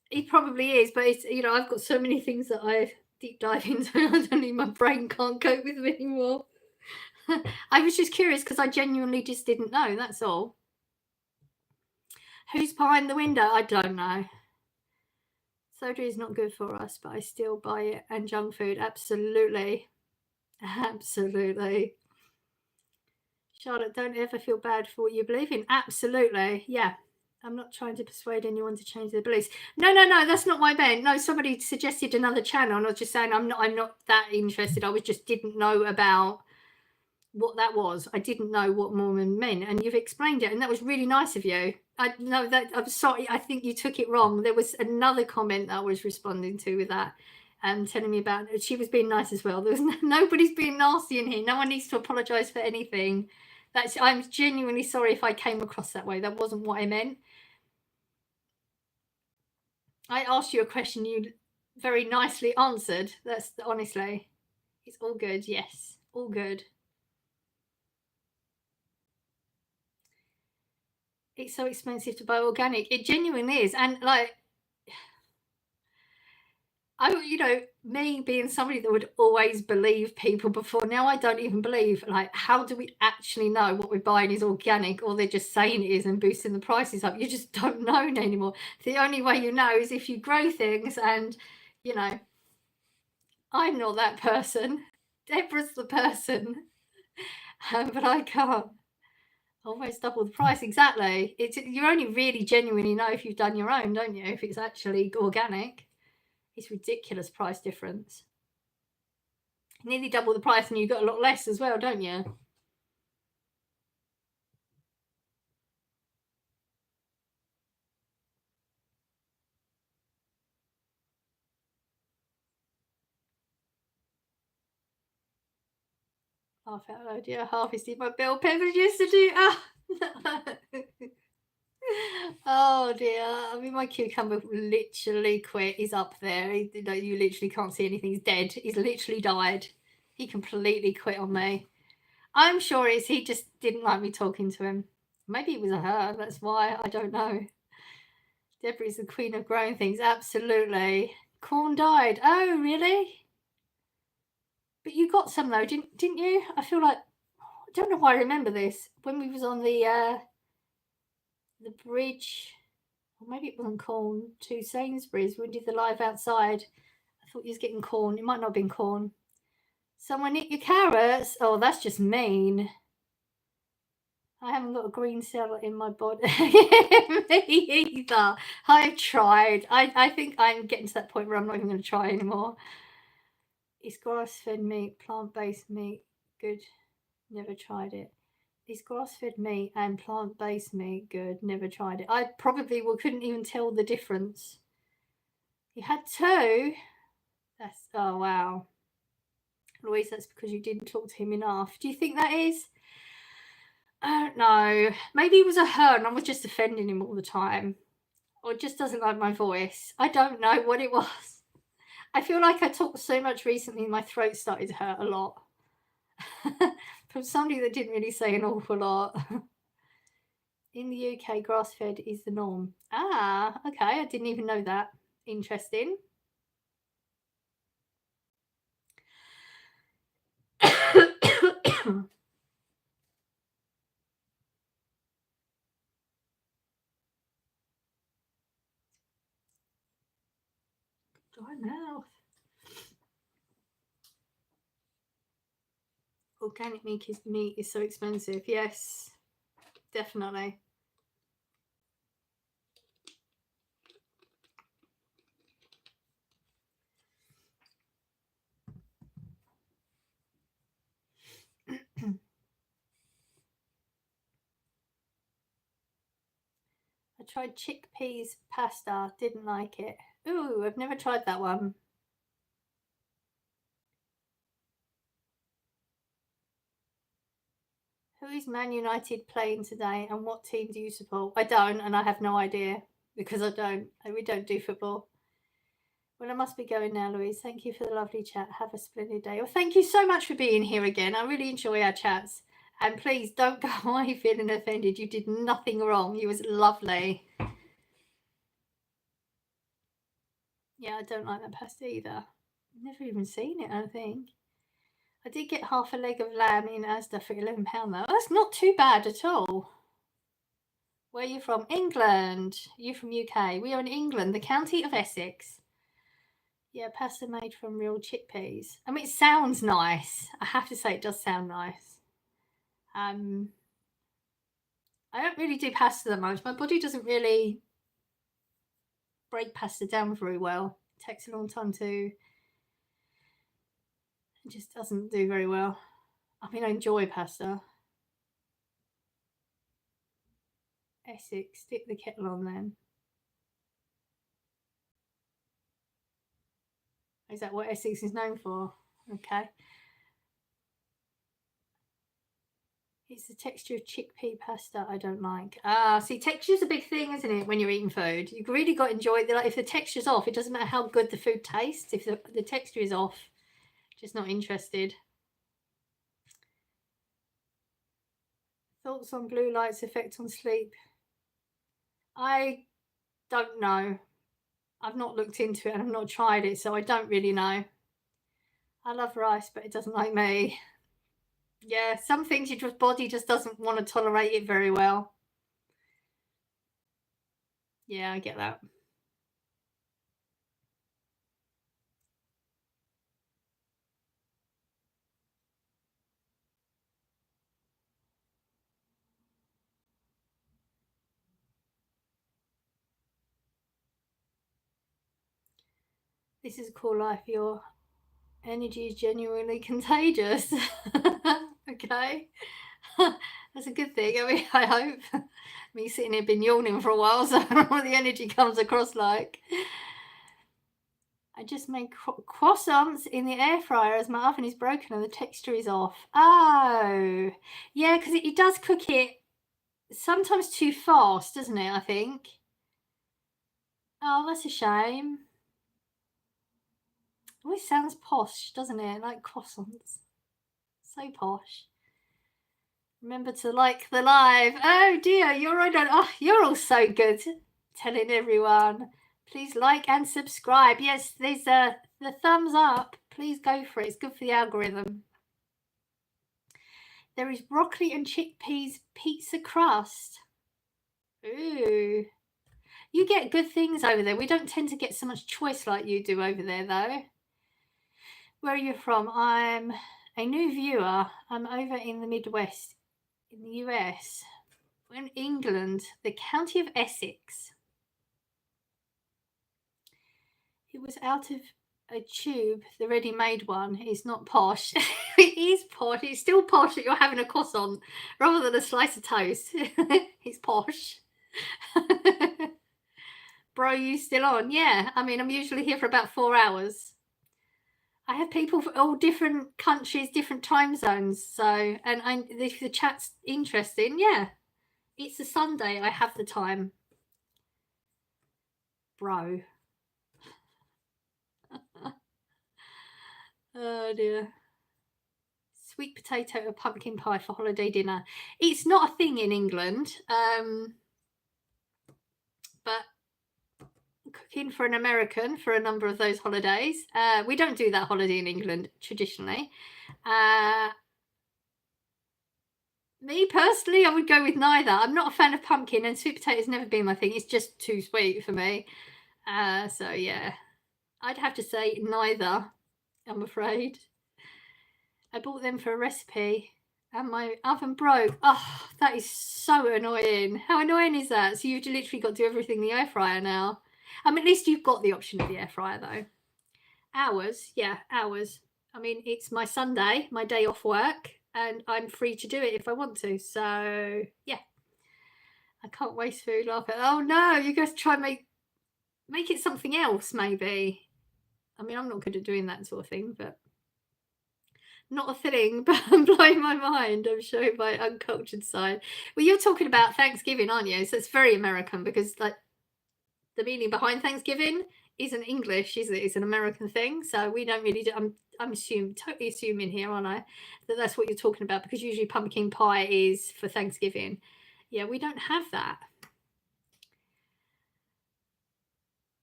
Speaker 2: He probably is, but it's, you know, I've got so many things that I deep dive into. I don't need, my brain can't cope with them anymore. I was just curious because I genuinely just didn't know. That's all. Who's behind the window? I don't know. Soda is not good for us, but I still buy it. And junk food, absolutely. Absolutely. Charlotte, don't ever feel bad for what you believe in. Absolutely. Yeah. I'm not trying to persuade anyone to change their beliefs. No, that's not what I meant. No, somebody suggested another channel, and I was just saying I'm not that interested. I was just didn't know about what that was. I didn't know what Mormon meant, and you've explained it, and that was really nice of you. I know that I'm sorry. I think you took it wrong. There was another comment that I was responding to with that, telling me about. She was being nice as well. There was nobody's being nasty in here. No one needs to apologise for anything. I'm genuinely sorry if I came across that way. That wasn't what I meant. I asked you a question you very nicely answered. That's honestly, it's all good. Yes, all good. It's so expensive to buy organic. It genuinely is. And like, you know, me being somebody that would always believe people before, now I don't even believe. Like, how do we actually know what we're buying is organic, or they're just saying it is and boosting the prices up? You just don't know anymore. The only way you know is if you grow things, and, you know, I'm not that person. Deborah's the person. But I can't. Almost double the price, exactly. It's, you only really genuinely know if you've done your own, don't you? If it's actually organic. It's ridiculous price difference. Nearly double the price, and you got a lot less as well, don't you? Half out loud, yeah. Harvested my bell peppers used to do. Oh dear. I mean, my cucumber literally quit. He's up there. You literally can't see anything. He's dead. He's literally died. He completely quit on me. I'm sure he just didn't like me talking to him. Maybe it was a her. That's why. I don't know. Deborah's the queen of growing things. Absolutely. Corn died. Oh, really? But you got some though, didn't you? I feel like, I don't know why I remember this. When we was on the bridge, or maybe it wasn't corn, to Sainsbury's, we did the live outside. I thought you was getting corn. It might not have been corn. Someone eat your carrots. Oh, that's just mean. I haven't got a green cell in my body. Me either. I've tried. I think I'm getting to that point where I'm not even going to try anymore. Is grass-fed meat, plant-based meat good? Never tried it. Is grass-fed meat and plant-based meat good? Never tried it. I probably couldn't even tell the difference. You had two? That's, oh wow. Louise, that's because you didn't talk to him enough. Do you think that is? I don't know. Maybe it was a her and I was just offending him all the time. Or just doesn't like my voice. I don't know what it was. I feel like I talked so much recently, my throat started to hurt a lot. From somebody that didn't really say an awful lot. In the UK, grass-fed is the norm. Ah, okay. I didn't even know that. Interesting. Dry mouth. Organic meat is so expensive. Yes, definitely. I tried chickpeas pasta, didn't like it. Ooh, I've never tried that one. Who is Man United playing today and what team do you support? I don't, and I have no idea because we don't do football. Well, I must be going now, Louise. Thank you for the lovely chat. Have a splendid day. Well, thank you so much for being here again. I really enjoy our chats. And please don't go away feeling offended. You did nothing wrong. You was lovely. Yeah, I don't like that pasta either. Never even seen it, I don't think. I did get half a leg of lamb in Asda for £11 though. That's not too bad at all. Where are you from? England. You from UK. We are in England, the county of Essex. Yeah, pasta made from real chickpeas. I mean, it sounds nice. I have to say, it does sound nice. I don't really do pasta that much. My body doesn't really break pasta down very well. It takes a long time to. It just doesn't do very well. I mean, I enjoy pasta. Essex, stick the kettle on then. Is that what Essex is known for? Okay. It's the texture of chickpea pasta I don't like. See, texture's a big thing, isn't it, when you're eating food? You've really got to enjoy it. Like, if the texture's off, it doesn't matter how good the food tastes. If the texture is off, just not interested. Thoughts on blue light's effect on sleep? I don't know. I've not looked into it and I've not tried it, so I don't really know. I love rice, but it doesn't like me. Yeah, some things your body just doesn't want to tolerate it very well. Yeah, I get that. This is a cool life. Your energy is genuinely contagious. Okay. That's a good thing. I mean, I hope. Me sitting here been yawning for a while, so I don't know what the energy comes across like. I just made croissants in the air fryer as my oven is broken and the texture is off. Oh, yeah, because it does cook it sometimes too fast, doesn't it, I think? Oh, that's a shame. It always sounds posh, doesn't it? Like croissants. So posh. Remember to like the live. Oh dear, you're right on. Oh, you're all so good. Telling everyone. Please like and subscribe. Yes, there's the thumbs up. Please go for it. It's good for the algorithm. There is broccoli and chickpeas pizza crust. Ooh. You get good things over there. We don't tend to get so much choice like you do over there, though. Where are you from? I'm a new viewer. I'm over in the Midwest, in the US. We're in England, the county of Essex. It was out of a tube, the ready-made one. It's not posh. It is posh. It's still posh that you're having a croissant rather than a slice of toast. It's posh. Bro, you still on? Yeah. I mean, I'm usually here for about 4 hours. I have people from all different countries, different time zones. So, and if the chat's interesting, yeah. It's a Sunday. I have the time. Bro. Oh dear. Sweet potato or pumpkin pie for holiday dinner. It's not a thing in England. But cooking for an American for a number of those holidays. We don't do that holiday in England traditionally. Me personally, I would go with neither. I'm not a fan of pumpkin, and sweet potatoes never been my thing. It's just too sweet for me. So yeah, I'd have to say neither, I'm afraid. I bought them for a recipe and my oven broke. Oh, that is so annoying. How annoying is that? So you've literally got to do everything in the air fryer now. I mean, at least you've got the option of the air fryer though. Hours, yeah, hours. I mean, it's my Sunday, my day off work, and I'm free to do it if I want to. So yeah. I can't waste food. Laugh at. Oh no, you guys try and make it something else, maybe. I mean, I'm not good at doing that sort of thing, but not a thing, but I'm blowing my mind. I'm showing my uncultured side. Well, you're talking about Thanksgiving, aren't you? So it's very American because, like, the meaning behind Thanksgiving isn't English, is it? It's an American thing. So we don't really do. I'm totally assuming here, aren't I, that that's what you're talking about, because usually pumpkin pie is for Thanksgiving. Yeah, we don't have that.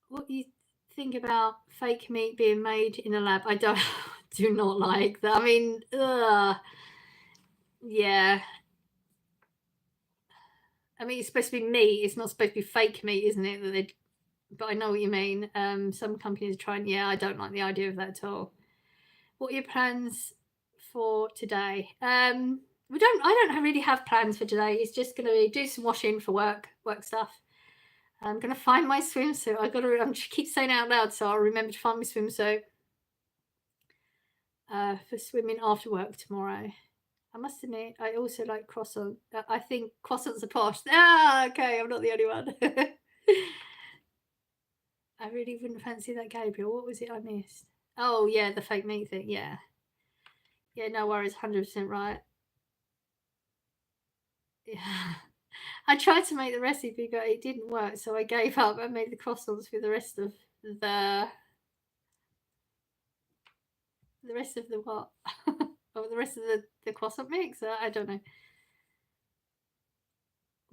Speaker 2: What do you think about fake meat being made in a lab? I don't do not like that. I mean, yeah. I mean, it's supposed to be meat. It's not supposed to be fake meat, isn't it? That they, but I know what you mean. Some companies are trying. Yeah, I don't like the idea of that at all. What are your plans for today? I don't really have plans for today. It's just going to be do some washing for work stuff. I'm going to find my swimsuit. I keep saying it out loud, so I'll remember to find my swimsuit for swimming after work tomorrow. I must admit, I also like croissants. I think croissants are posh. Ah, okay, I'm not the only one. I really wouldn't fancy that, Gabriel. What was it I missed? Oh, yeah, the fake meat thing. Yeah. Yeah, no worries. 100% right. Yeah. I tried to make the recipe, but it didn't work, so I gave up. I made the croissants with the rest of the what? Oh, the rest of the croissant mix? I don't know.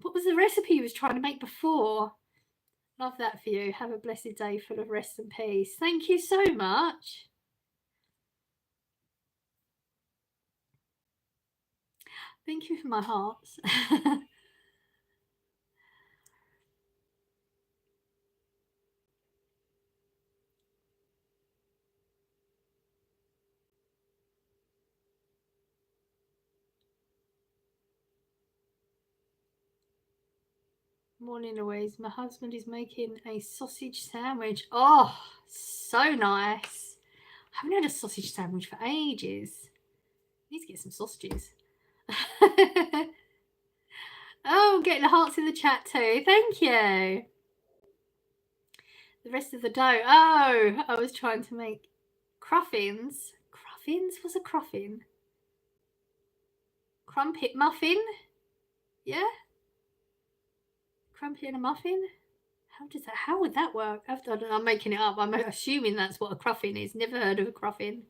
Speaker 2: What was the recipe he was trying to make before? Love that for you. Have a blessed day full of rest and peace. Thank you so much. Thank you for my hearts. Morning, Louise. My husband is making a sausage sandwich. Oh, so nice. I haven't had a sausage sandwich for ages. Need to get some sausages. Oh, getting the hearts in the chat too. Thank you. The rest of the dough. Oh, I was trying to make cruffins. Cruffins? What's a cruffin? Crumpet muffin? Yeah? Crumpet and a muffin? How would that work? I'm making it up. I'm assuming that's what a cruffin is. Never heard of a cruffin.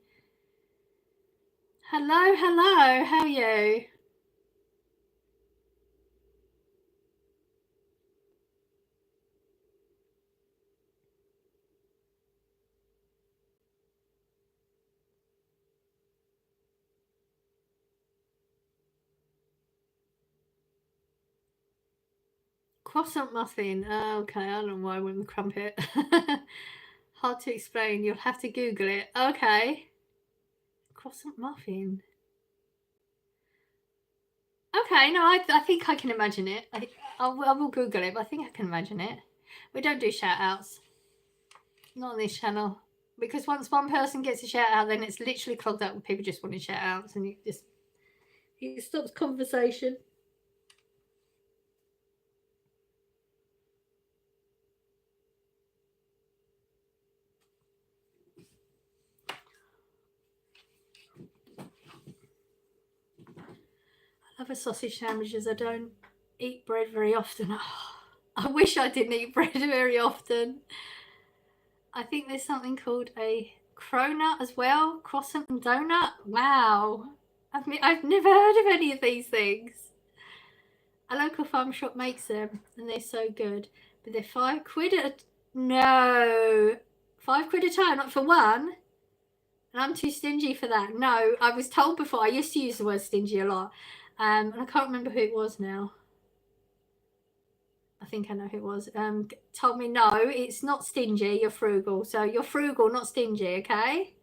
Speaker 2: Hello, how are you? Croissant muffin. Okay, I don't know why I went with crumpet. Hard to explain. You'll have to Google it. Okay. Croissant muffin. Okay, no, I think I can imagine it. I will Google it, but I think I can imagine it. We don't do shout outs. Not on this channel. Because once one person gets a shout out, then it's literally clogged up with people just wanting shout outs, and it stops conversation. I love a sausage sandwiches. I don't eat bread very often. Oh, I wish I didn't eat bread very often. I think there's something called a cronut as well. Croissant and donut. Wow. I've never heard of any of these things. A local farm shop makes them and they're so good. But they're £5 no. £5 a time, not for one. And I'm too stingy for that. No, I was told before. I used to use the word stingy a lot. And I can't remember who it was now. I think I know who it was. Told me, no, it's not stingy, you're frugal. So you're frugal, not stingy, okay?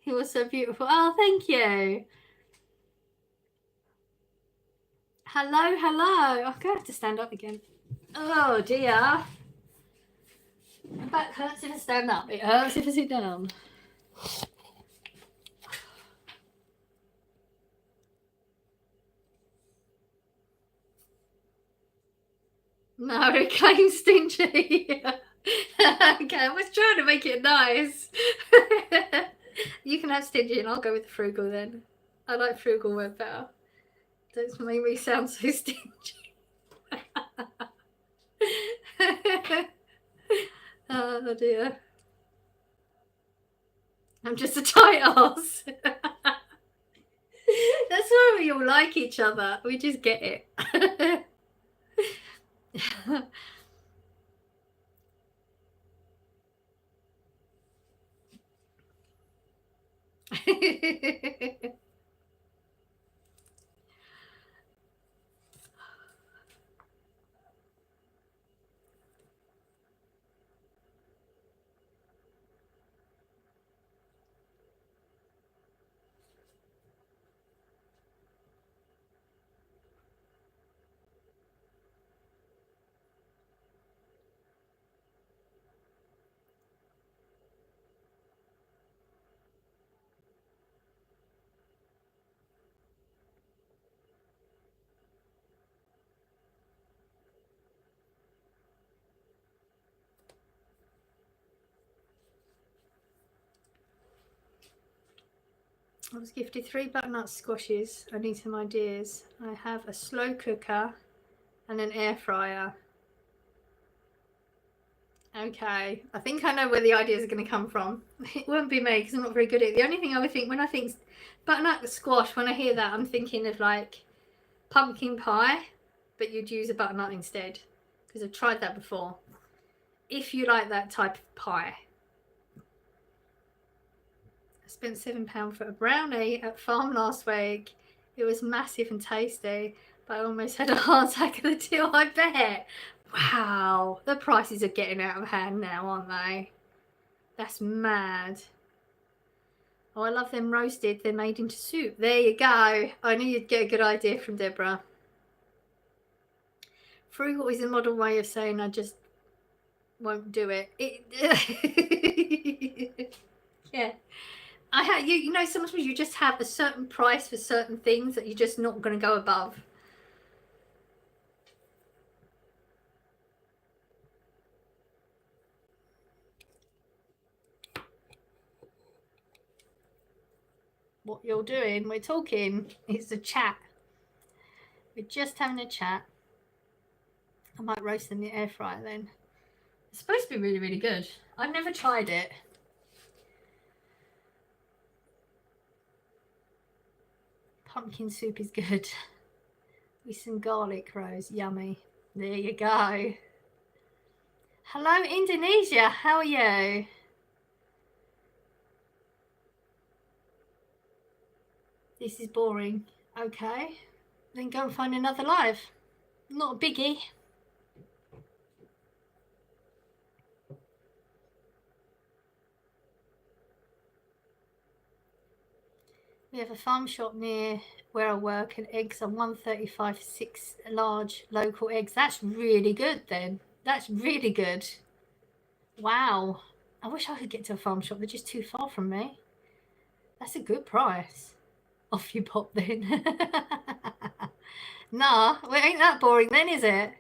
Speaker 2: He was so beautiful. Oh, thank you. Hello. I'm going to have to stand up again. Oh, dear. My back hurts if I stand up. It hurts if I sit down. No, reclaim stingy. Okay, I was trying to make it nice. You can have stingy and I'll go with frugal then. I like frugal word better. Don't make me sound so stingy. Oh dear. I'm just a tight ass. That's why we all like each other. We just get it. I was gifted 3 butternut squashes. I need some ideas. I have a slow cooker and an air fryer. Okay, I think I know where the ideas are going to come from. It won't be me because I'm not very good at it. The only thing I would think when I think butternut squash, when I hear that, I'm thinking of like pumpkin pie, but you'd use a butternut instead because I've tried that before. If you like that type of pie. I spent £7 for a brownie at Farm last week. It was massive and tasty, but I almost had a heart attack of the till, I bet. Wow, the prices are getting out of hand now, aren't they? That's mad. Oh, I love them roasted. They're made into soup. There you go. I knew you'd get a good idea from Deborah. Frugal is a modern way of saying I just won't do it. Yeah. You know, sometimes you just have a certain price for certain things that you're just not going to go above. What you're doing, we're talking, it's a chat. We're just having a chat. I might roast in the air fryer then. It's supposed to be really, really good. I've never tried it. Pumpkin soup is good. With some garlic, Rose. Yummy. There you go. Hello, Indonesia. How are you? This is boring. Okay. Then go and find another live. Not a biggie. We have a farm shop near where I work and eggs are $1.35 for 6 large local eggs. That's really good then. That's really good. Wow. I wish I could get to a farm shop. They're just too far from me. That's a good price. Off you pop then. Nah, well, it ain't that boring then, is it?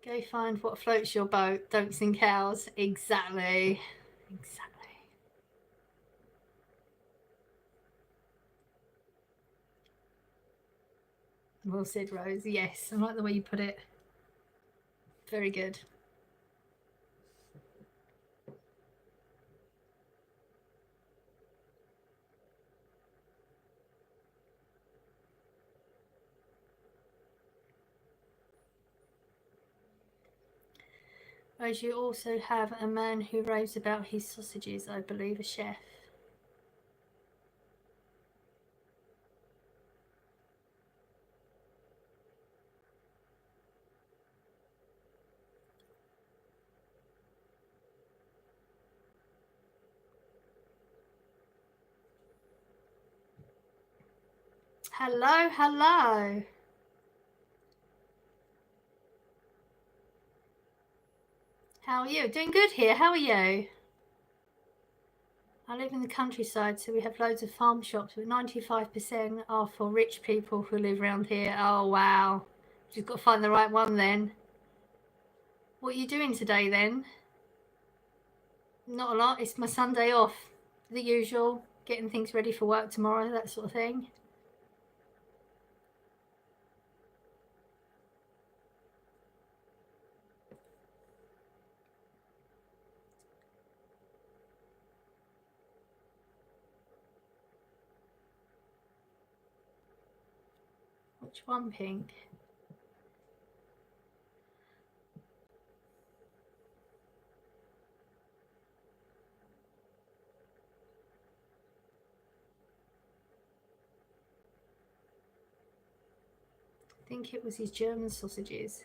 Speaker 2: Go find what floats your boat. Don't sink cows. Exactly. Exactly. Well said, Rose. Yes, I like the way you put it. Very good. Rose, you also have a man who raves about his sausages, I believe, a chef. Hello, hello. How are you? Doing good here. How are you? I live in the countryside, so we have loads of farm shops, but 95% are for rich people who live around here. Oh, wow. You've got to find the right one then. What are you doing today then? Not a lot. It's my Sunday off. The usual. Getting things ready for work tomorrow, that sort of thing. Which one, Pink? I think it was his German sausages.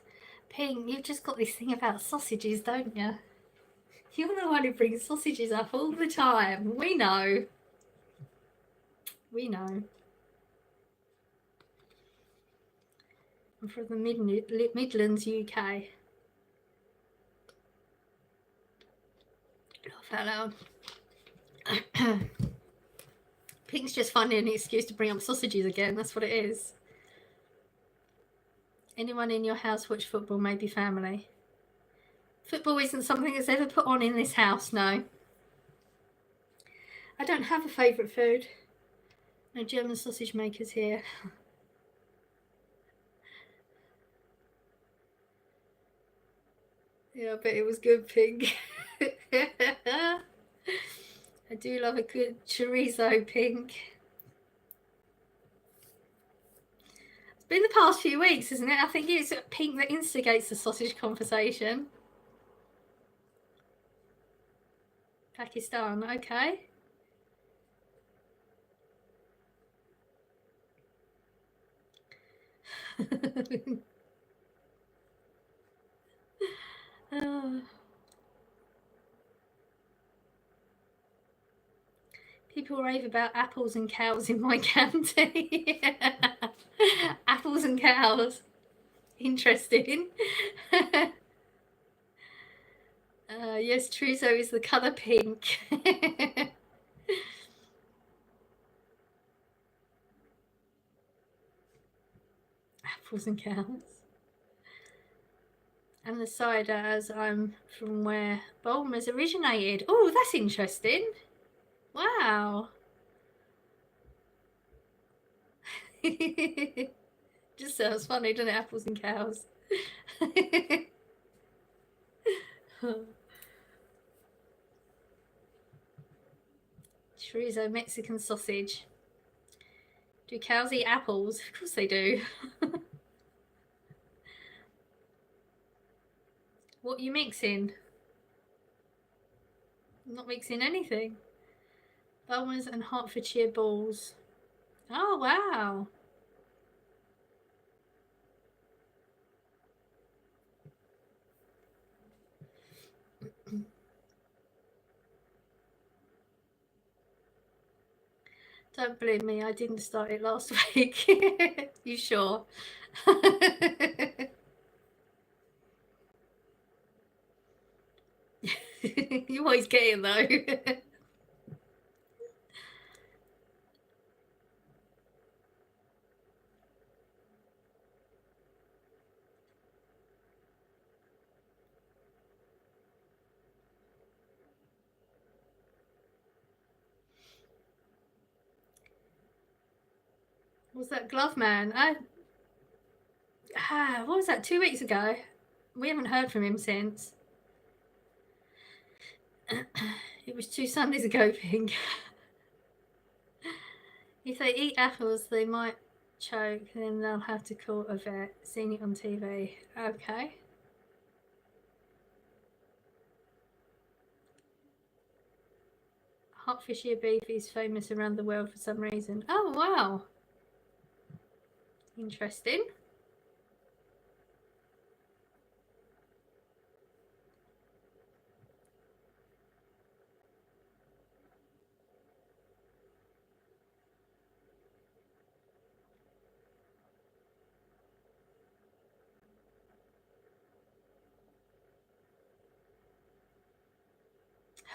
Speaker 2: Pink, you've just got this thing about sausages, don't you? You're the one who brings sausages up all the time. We know. We know. I'm from the Midlands, UK. Laugh out loud. Pink's just finding an excuse to bring up sausages again. That's what it is. Anyone in your house watch football? Maybe family. Football isn't something that's ever put on in this house, no. I don't have a favourite food. No German sausage makers here. Yeah, I bet it was good, Pink. I do love a good chorizo, Pink. It's been the past few weeks, isn't it? I think it's Pink that instigates the sausage conversation. Pakistan, okay. People rave about apples and cows in my county. Apples and cows. Interesting. Yes, chorizo is the colour pink. Apples and cows. And the cider, as I'm from where Bulmers originated. Oh, that's interesting. Wow. Just sounds funny, doesn't it? Apples and cows. Chorizo Mexican sausage. Do cows eat apples? Of course they do. What are you mixing? I'm not mixing anything. Bulmers and Hertfordshire balls. Oh, wow. Don't believe me, I didn't start it last week. You sure? You always get it though. Was that Glove Man? What was that? 2 weeks ago. We haven't heard from him since. It was 2 Sundays ago, Pink. If they eat apples, they might choke, then they'll have to call a vet. Seen it on TV. Okay. Hertfordshire beef is famous around the world for some reason. Oh, wow. Interesting.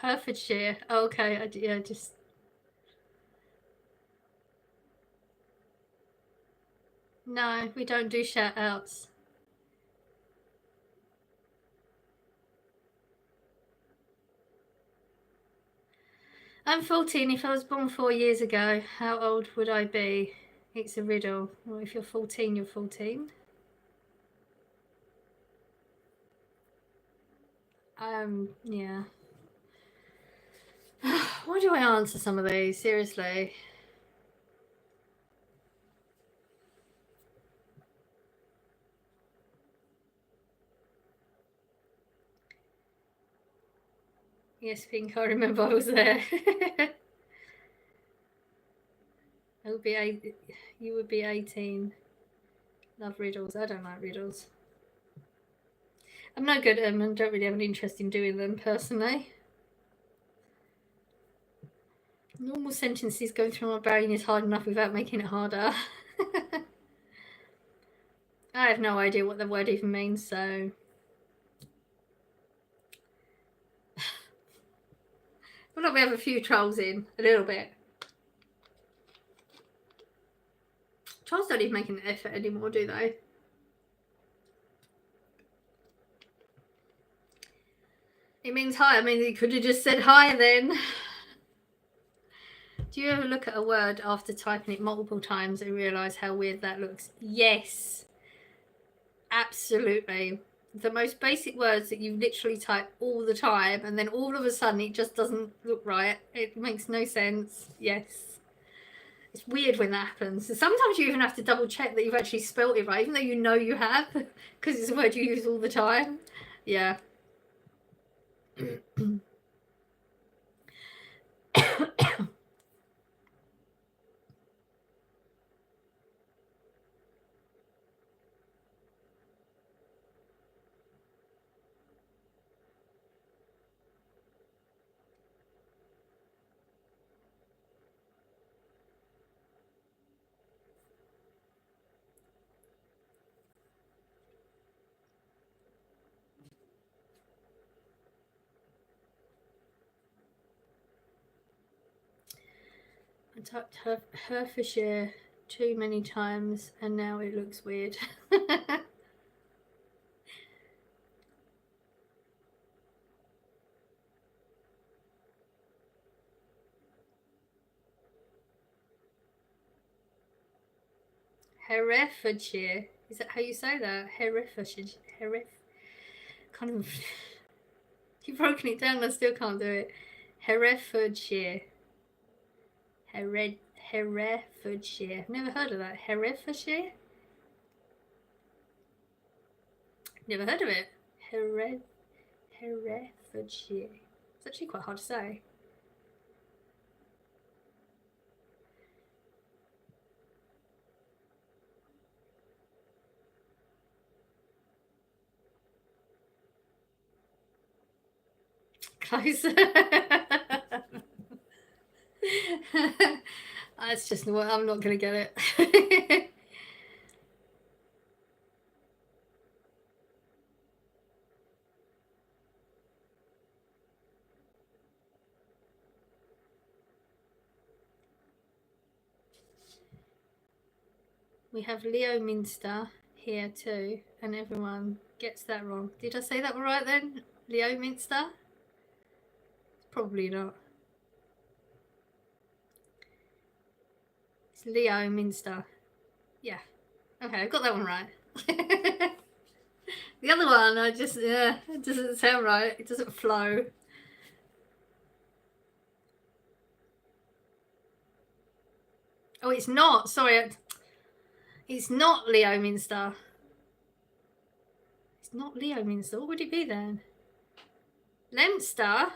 Speaker 2: Herefordshire. Oh, okay, yeah, just. No, we don't do shout outs. I'm 14. If I was born 4 years ago, how old would I be? It's a riddle. Well, if you're 14, you're 14. Yeah. Why do I answer some of these? Seriously. Yes, Pink, I remember I was there. I would be 8. You would be 18. Love riddles. I don't like riddles. I'm no good at them and don't really have an interest in doing them personally. Normal sentences going through my brain is hard enough without making it harder. I have no idea what the word even means, so. Well, we have a few trolls in, a little bit. Trolls don't even make an effort anymore, do they? It means hi. I mean, you could have just said hi then. Do you ever look at a word after typing it multiple times and realise how weird that looks? Yes. Absolutely. The most basic words that you literally type all the time, and then all of a sudden it just doesn't look right. It makes no sense. Yes. It's weird when that happens. So sometimes you even have to double check that you've actually spelt it right, even though you know you have, because it's a word you use all the time. Yeah. I typed Herefordshire too many times and now it looks weird. Herefordshire. Is that how you say that? Herefordshire. Kind of. You've broken it down and I still can't do it. Herefordshire. Herefordshire. I've never heard of that. Herefordshire? Never heard of it. Herefordshire. It's actually quite hard to say. Close. That's just what I'm not going to get it. We have Leominster here too, and everyone gets that wrong. Did I say that right then? Leominster? Probably not. It's Leominster. Yeah. Okay, I got that one right. The other one, it doesn't sound right. It doesn't flow. Oh, it's not. Sorry. It's not Leominster. It's not Leominster. What would it be then? Leinster?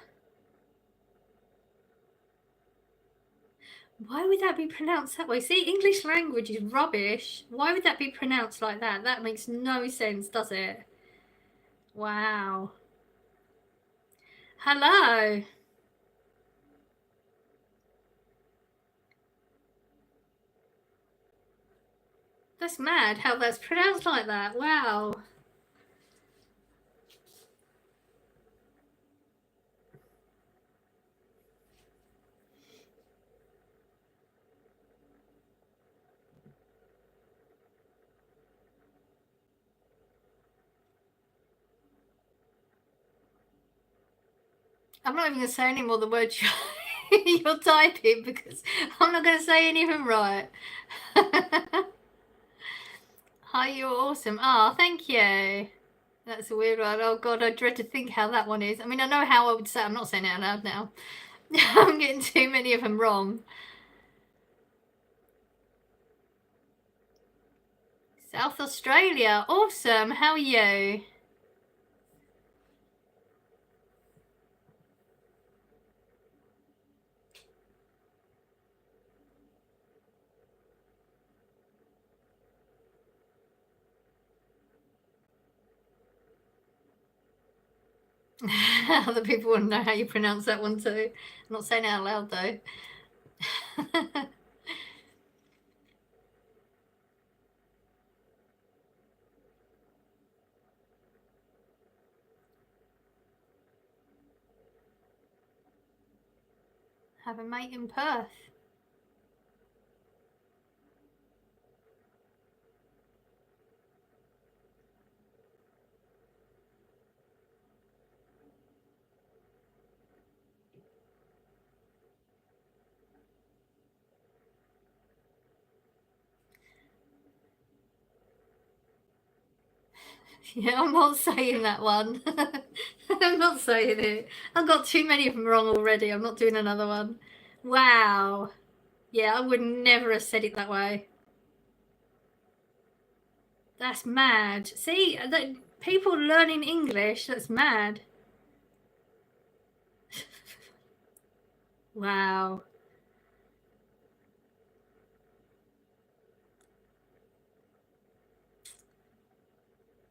Speaker 2: Why would that be pronounced that way? See, English language is rubbish. Why would that be pronounced like that? That makes no sense, does it? Wow. Hello. That's mad how that's pronounced like that. Wow. I'm not even going to say any more the words you're typing because I'm not going to say any of them right. Hi, you're awesome. Oh, thank you. That's a weird one. Oh God, I dread to think how that one is. I mean, I know how I would say. I'm not saying it out loud now. I'm getting too many of them wrong. South Australia, awesome. How are you? Other people want to know how you pronounce that one too. I'm not saying it out loud though. Have a mate in Perth. Yeah, I'm not saying that one. I'm not saying it. I've got too many of them wrong already. I'm not doing another one. Wow. Yeah, I would never have said it that way. That's mad. See, people learning English, that's mad. Wow.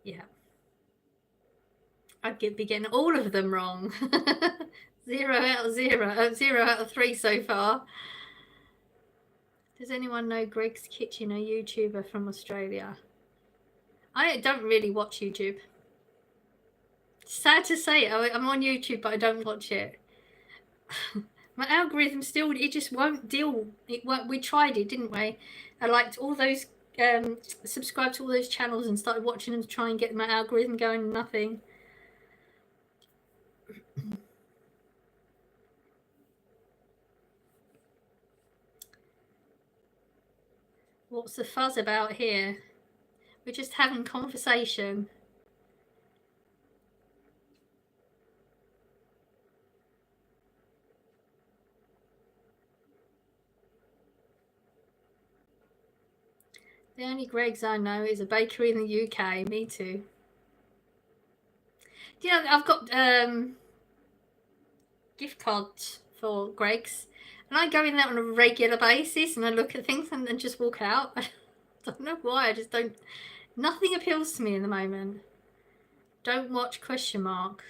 Speaker 2: Yeah. I'd be getting all of them wrong. 0 out of 0. 0 out of 3 so far. Does anyone know Greg's Kitchen, a YouTuber from Australia? I don't really watch YouTube. Sad to say, I'm on YouTube, but I don't watch it. My algorithm still, it just won't deal. We tried it, didn't we? I liked all those, subscribed to all those channels and started watching them to try and get my algorithm going. Nothing. What's the fuzz about here? We're just having conversation. The only Greg's I know is a bakery in the UK. Me too. Yeah, I've got gift cards for Greg's, and I go in there on a regular basis, and I look at things and then just walk out. I don't know why. I just don't. Nothing appeals to me in the moment. Don't watch question mark.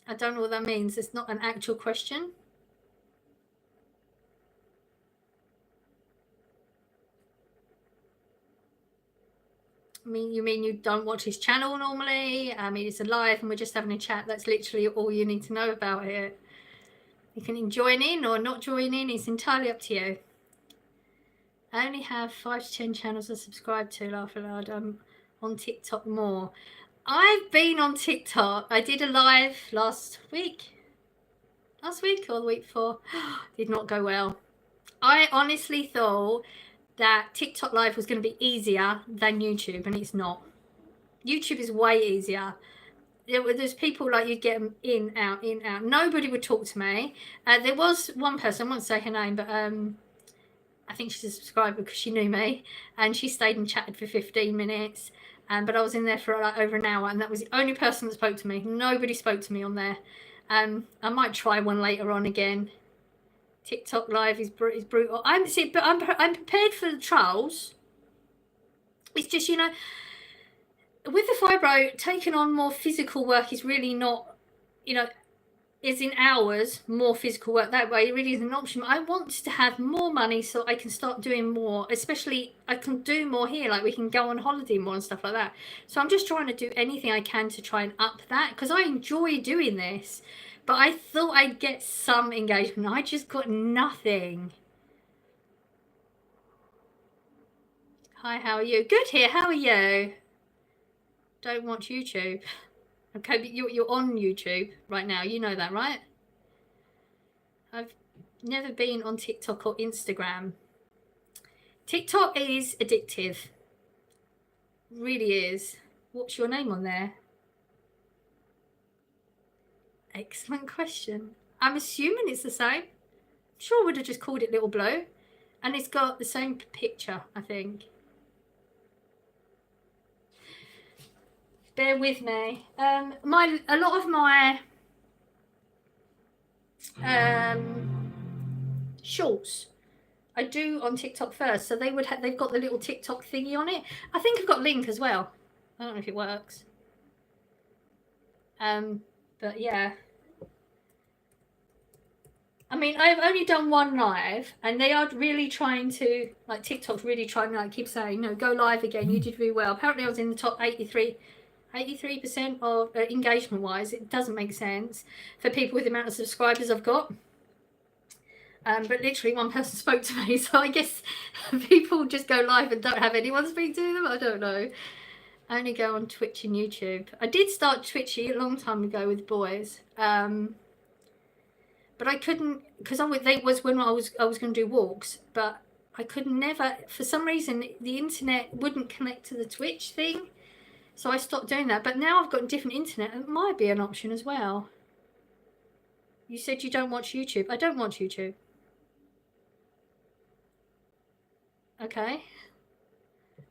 Speaker 2: I don't know what that means. It's not an actual question. I mean, you mean you don't watch his channel normally? I mean, it's a live and we're just having a chat. That's literally all you need to know about it. You can join in or not join in. It's entirely up to you. I only have 5 to 10 channels to subscribe to. Laugh aloud. I'm on TikTok more. I've been on TikTok. I did a live last week or the week before. Did not go well. I honestly thought that TikTok live was going to be easier than YouTube, and it's not. YouTube is way easier. There's people like you get them in, out, in, out. Nobody would talk to me. There was one person, I won't say her name, but I think she's a subscriber because she knew me, and she stayed and chatted for 15 minutes. But I was in there for like over an hour, and that was the only person that spoke to me. Nobody spoke to me on there. I might try one later on again. TikTok live is brutal. I'm prepared for the trials. It's just, you know, with the fibro, taking on more physical work is really not, you know, is in hours more physical work. That way it really is an option. I want to have more money so I can start doing more, especially I can do more here, like we can go on holiday more and stuff like that. So I'm just trying to do anything I can to try and up that, because I enjoy doing this, but I thought I'd get some engagement. I just got nothing. Hi, how are you? Good here. How are you? Don't watch YouTube. Okay, but you're on YouTube right now. You know that, right? I've never been on TikTok or Instagram. TikTok is addictive. Really is. What's your name on there? Excellent question. I'm assuming it's the same. Sure, I would have just called it Little Blue. And it's got the same picture, I think. Bear with me. A lot of my shorts I do on TikTok first, so they've got the little TikTok thingy on it. I think I've got link as well. I don't know if it works. But yeah. I mean, I've only done one live, and they are really trying to, like, TikTok's really trying to, like, keep saying, no, go live again. You did really well. Apparently, I was in the top 83% of engagement wise. It doesn't make sense for people with the amount of subscribers I've got. But literally one person spoke to me, so I guess people just go live and don't have anyone speak to them. I don't know. I only go on Twitch and YouTube. I did start Twitchy a long time ago with boys, but I couldn't, because they was when I was going to do walks, but I could never, for some reason the internet wouldn't connect to the Twitch thing, so I stopped doing that. But now I've got different internet. It might be an option as well. You said you don't watch YouTube. I don't watch YouTube. Okay.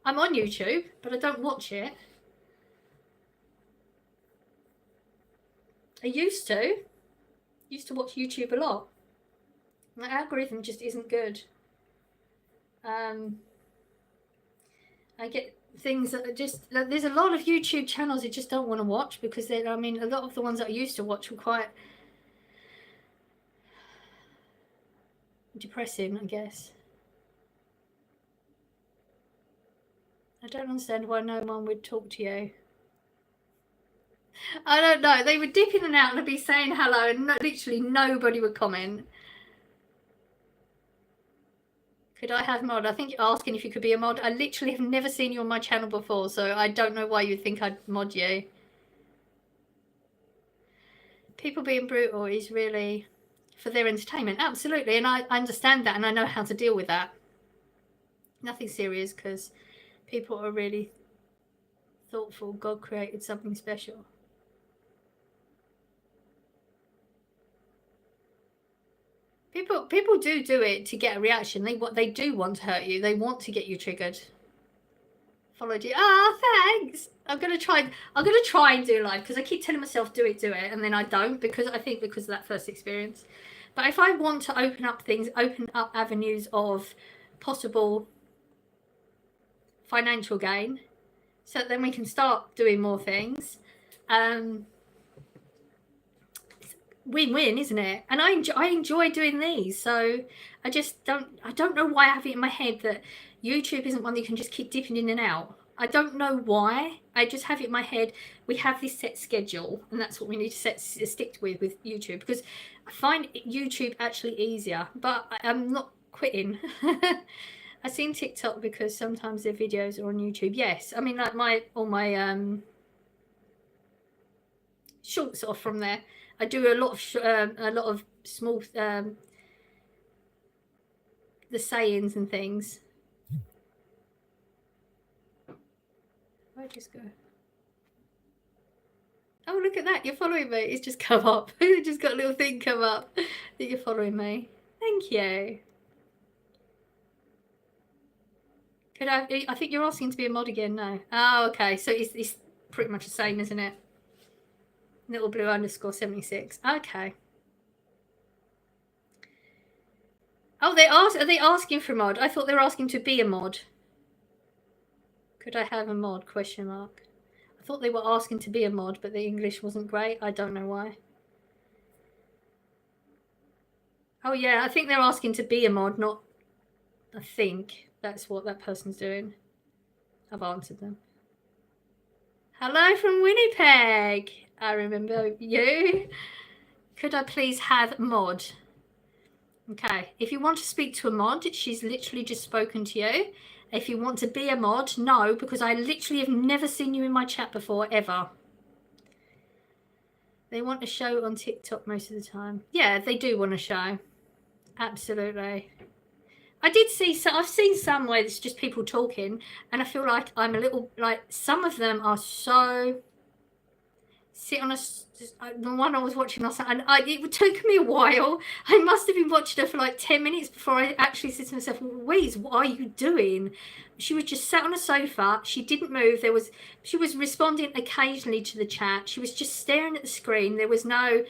Speaker 2: I'm on YouTube, but I don't watch it. I used to watch YouTube a lot. My algorithm just isn't good. I get things that are just, there's a lot of YouTube channels I just don't want to watch, because I mean, a lot of the ones that I used to watch were quite depressing, I guess. I don't understand why no one would talk to you. I don't know. They would dip in and out and I'd be saying hello, and literally nobody would comment. Could I have mod? I think you're asking if you could be a mod. I literally have never seen you on my channel before, so I don't know why you'd think I'd mod you. People being brutal is really for their entertainment. Absolutely, and I understand that, and I know how to deal with that. Nothing serious, because people are really thoughtful. God created something special. People do it to get a reaction. They do want to hurt you. They want to get you triggered. Followed you. Thanks. I'm gonna try and do live, because I keep telling myself do it, and then I don't, because of that first experience. But if I want to open up things, open up avenues of possible financial gain, so then we can start doing more things. Win-win, isn't it? And I enjoy doing these, so I don't know why I have it in my head that YouTube isn't one that you can just keep dipping in and out. I don't know why. I just have it in my head. We have this set schedule, and that's what we need to stick with YouTube, because I find YouTube actually easier, but I'm not quitting. I've seen TikTok because sometimes their videos are on YouTube. Yes, I mean, like all my shorts are from there. I do a lot of small the sayings and things. Where'd you go? Oh, look at that! You're following me. It's just come up. It just got a little thing come up that you're following me. Thank you. Could I think you're asking to be a mod again. No. Oh, okay. So it's pretty much the same, isn't it? Little Blue _76. Okay. Oh, are they asking for a mod? I thought they were asking to be a mod. Could I have a mod? Question mark. I thought they were asking to be a mod, but the English wasn't great. I don't know why. Oh yeah, I think they're asking to be a mod, not. I think that's what that person's doing. I've answered them. Hello from Winnipeg. I remember you. Could I please have mod? Okay, if you want to speak to a mod, she's literally just spoken to you. If you want to be a mod, no, because I literally have never seen you in my chat before, ever. They want a show on TikTok most of the time. Yeah, they do want a show. Absolutely. I did see so I've seen some where it's just people talking, and I feel like I'm a little like some of them are so sit on a the one I was watching last night, and it took me a while. I must have been watching her for like 10 minutes before I actually said to myself, Louise, what are you doing? She was just sat on a sofa. She didn't move. She was responding occasionally to the chat. She was just staring at the screen. There was no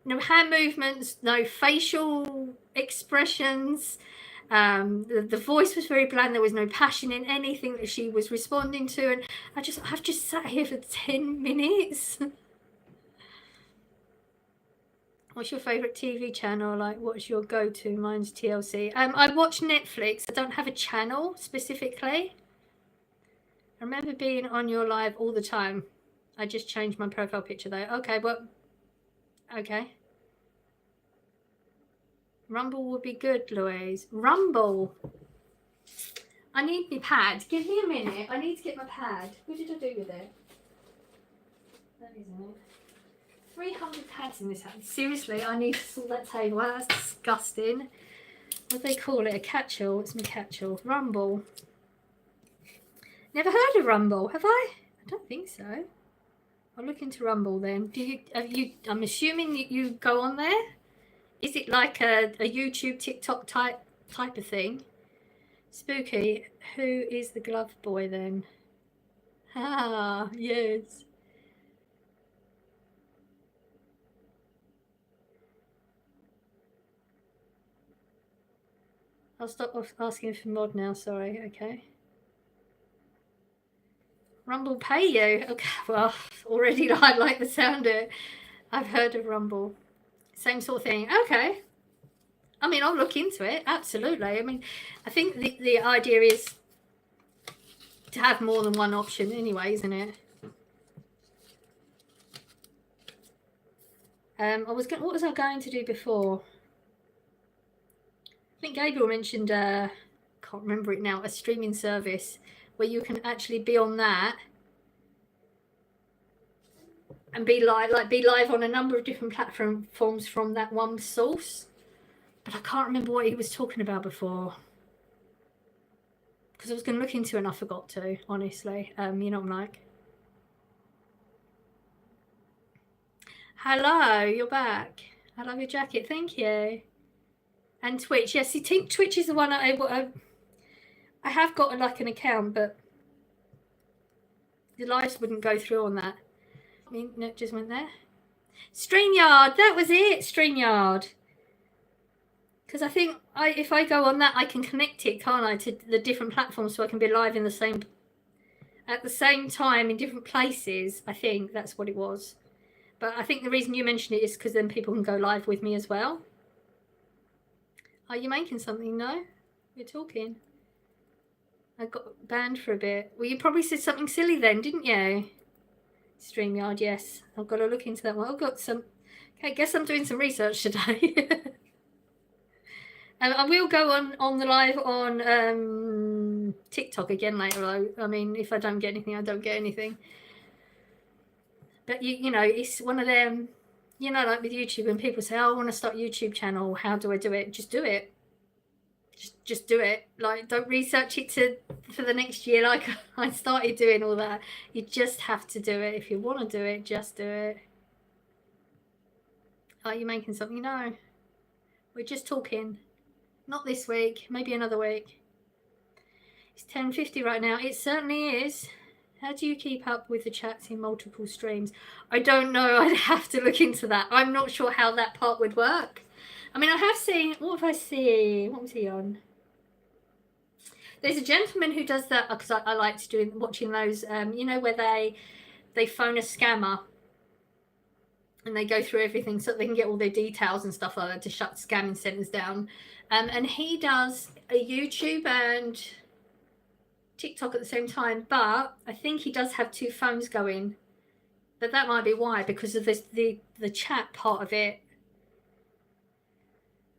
Speaker 2: hand movements, no facial expressions. The voice was very bland. There was no passion in anything that she was responding to, and I've just sat here for 10 minutes. What's your favorite TV channel? Like, what's your go-to? Mine's TLC. I watch Netflix. I don't have a channel specifically. I remember being on your live all the time. I just changed my profile picture though. Okay, well, okay. Rumble would be good, Louise. Rumble. I need my pad. Give me a minute. I need to get my pad. What did I do with it? That isn't it. 300 pads in this house. Seriously, I need to sort that table out. That's disgusting. What do they call it? A catch-all. It's my catch-all. Rumble. Never heard of Rumble, have I? I don't think so. I'll look into Rumble then. I'm assuming you go on there? Is it like a YouTube, TikTok type of thing? Spooky. Who is the glove boy then? Ah, yes. I'll stop asking for mod now, sorry, okay. Rumble pay you? Okay, well, already I like the sound of it. I've heard of Rumble. Same sort of thing. Okay. I mean, I'll look into it, absolutely. I mean, I think the idea is to have more than one option anyway, isn't it? what was I going to do before? I think Gabriel mentioned, can't remember it now, a streaming service where you can actually be on that and be live on a number of different platforms from that one source. But I can't remember what he was talking about before, because I was going to look into it and I forgot to, honestly. You know what I'm like. Hello, you're back. I love your jacket, thank you. And Twitch, yes, I think Twitch is the one I have got like an account, but the lives wouldn't go through on that. I mean, no, it just went there. StreamYard, that was it, StreamYard. Because I think if I go on that, I can connect it, can't I, to the different platforms, so I can be live at the same time in different places. I think that's what it was. But I think the reason you mentioned it is because then people can go live with me as well. Are you making something? No? You're talking. I got banned for a bit. Well, you probably said something silly then, didn't you? StreamYard, yes. I've got to look into that one. I've got some... Okay, I guess I'm doing some research today. I will go on the live on TikTok again later, though. I mean, if I don't get anything, I don't get anything. But, you know, it's one of them... You know, like with YouTube, when people say, oh, I want to start a YouTube channel, how do I do it? Just do it. Just do it. Like, don't research it for the next year like I started doing all that. You just have to do it. If you want to do it, just do it. Are you making something? No. We're just talking. Not this week. Maybe another week. It's 10:50 right now. It certainly is. How do you keep up with the chats in multiple streams? I don't know. I'd have to look into that. I'm not sure how that part would work. I mean, I have seen... What have I seen? What was he on? There's a gentleman who does that, because I like to do watching those, you know, where they phone a scammer and they go through everything so they can get all their details and stuff like that to shut scamming centers down. And he does a YouTube and TikTok at the same time, but I think he does have two phones going. But that might be why, because of this, the chat part of it.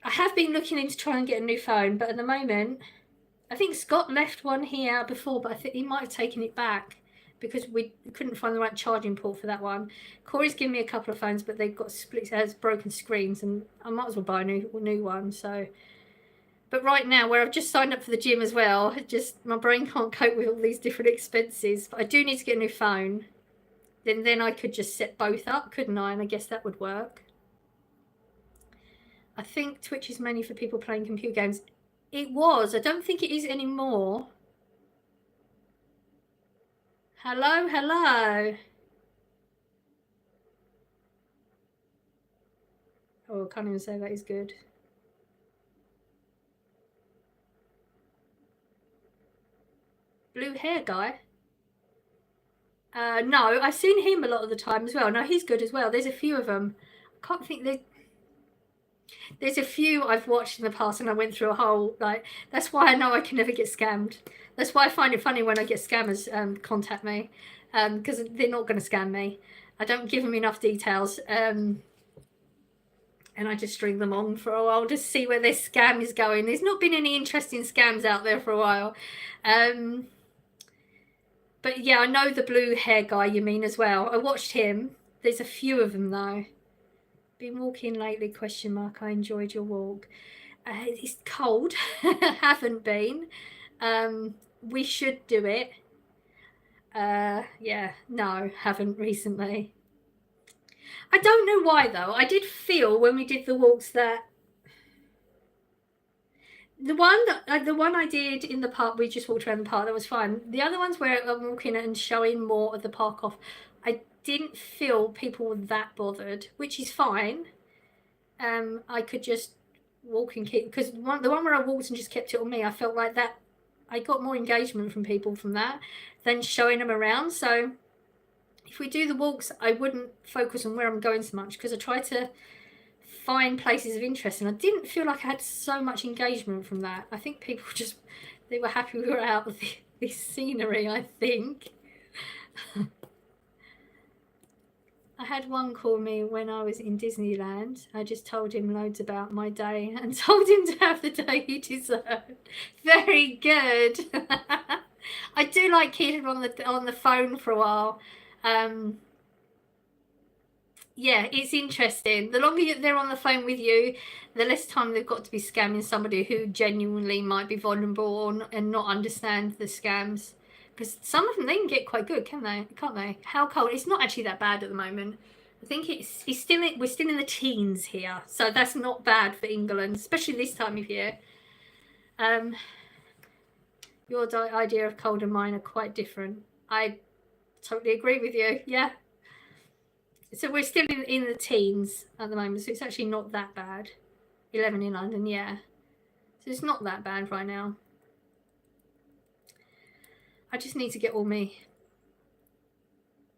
Speaker 2: I have been looking into trying to get a new phone, but at the moment, I think Scott left one here before, but I think he might have taken it back. because we couldn't find the right charging port for that one. Corey's given me a couple of phones, but they've got split, has broken screens, and I might as well buy a new one. So, but right now, where I've just signed up for the gym as well, just my brain can't cope with all these different expenses. But I do need to get a new phone. Then I could just set both up, couldn't I? And I guess that would work. I think Twitch is mainly for people playing computer games. It was. I don't think it is anymore. Hello, hello. Oh, I can't even say that is good. Blue hair guy? No, I've seen him a lot of the time as well. No, he's good as well. There's a few of them. I can't think there's a few I've watched in the past, and I went through a whole, like, that's why I know I can never get scammed. That's why I find it funny when I get scammers contact me, because they're not going to scam me. I don't give them enough details, and I just string them on for a while to see where their scam is going. There's not been any interesting scams out there for a while. But yeah, I know the blue hair guy you mean as well. I watched him. There's a few of them though. Been walking lately, question mark. I enjoyed your walk. It's cold. Haven't been. We should do it. Yeah, no, haven't recently. I don't know why though. I did feel when we did the walks that the one I did in the park, we just walked around the park, that was fine. The other ones where I'm walking and showing more of the park off, I didn't feel people were that bothered, which is fine. I could just walk and keep, because the one where I walked and just kept it on me, I felt like that I got more engagement from people from that than showing them around. So if we do the walks, I wouldn't focus on where I'm going so much, because I try to find places of interest, and I didn't feel like I had so much engagement from that. I think people just, they were happy we were out of this scenery, I think. I had one call me when I was in Disneyland. I just told him loads about my day and told him to have the day he deserved. Very good. I do like keeping him on the phone for a while. Yeah, it's interesting. The longer they're on the phone with you, the less time they've got to be scamming somebody who genuinely might be vulnerable and not understand the scams. Because some of them, they can get quite good, can they? Can't they? How cold? It's not actually that bad at the moment. I think we're still in the teens here, so that's not bad for England, especially this time of year. Your idea of cold and mine are quite different. I totally agree with you. Yeah. So we're still in the teens at the moment, so it's actually not that bad. 11 in London, yeah. So it's not that bad right now. I just need to get all my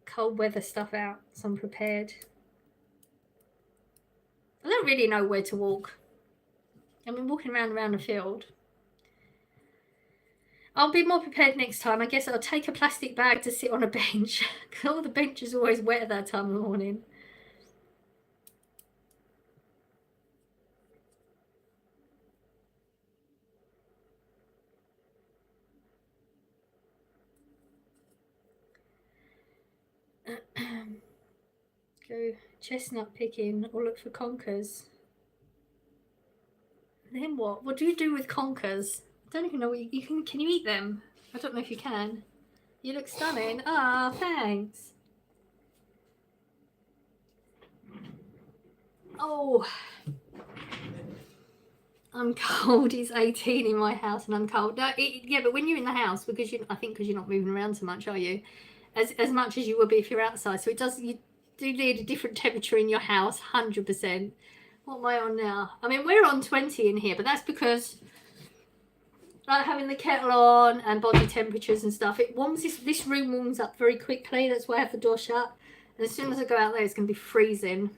Speaker 2: cold weather stuff out, so I'm prepared. I don't really know where to walk. I've been walking around the field. I'll be more prepared next time. I guess I'll take a plastic bag to sit on a bench, because all the bench is always wet at that time of the morning. Go chestnut picking or look for conkers. Then what? What do you do with conkers? I don't even know what you can. Can you eat them? I don't know if you can. You look stunning. Ah, thanks. Oh, I'm cold. It's 18 in my house and I'm cold. No, yeah, but when you're in the house, because I think because you're not moving around so much, are you? As much as you would be if you're outside. So you do need a different temperature in your house, 100%. What am I on now? I mean, we're on 20 in here, but that's because like having the kettle on and body temperatures and stuff, it warms this room warms up very quickly. That's why I have the door shut. And as soon as I go out there, it's going to be freezing.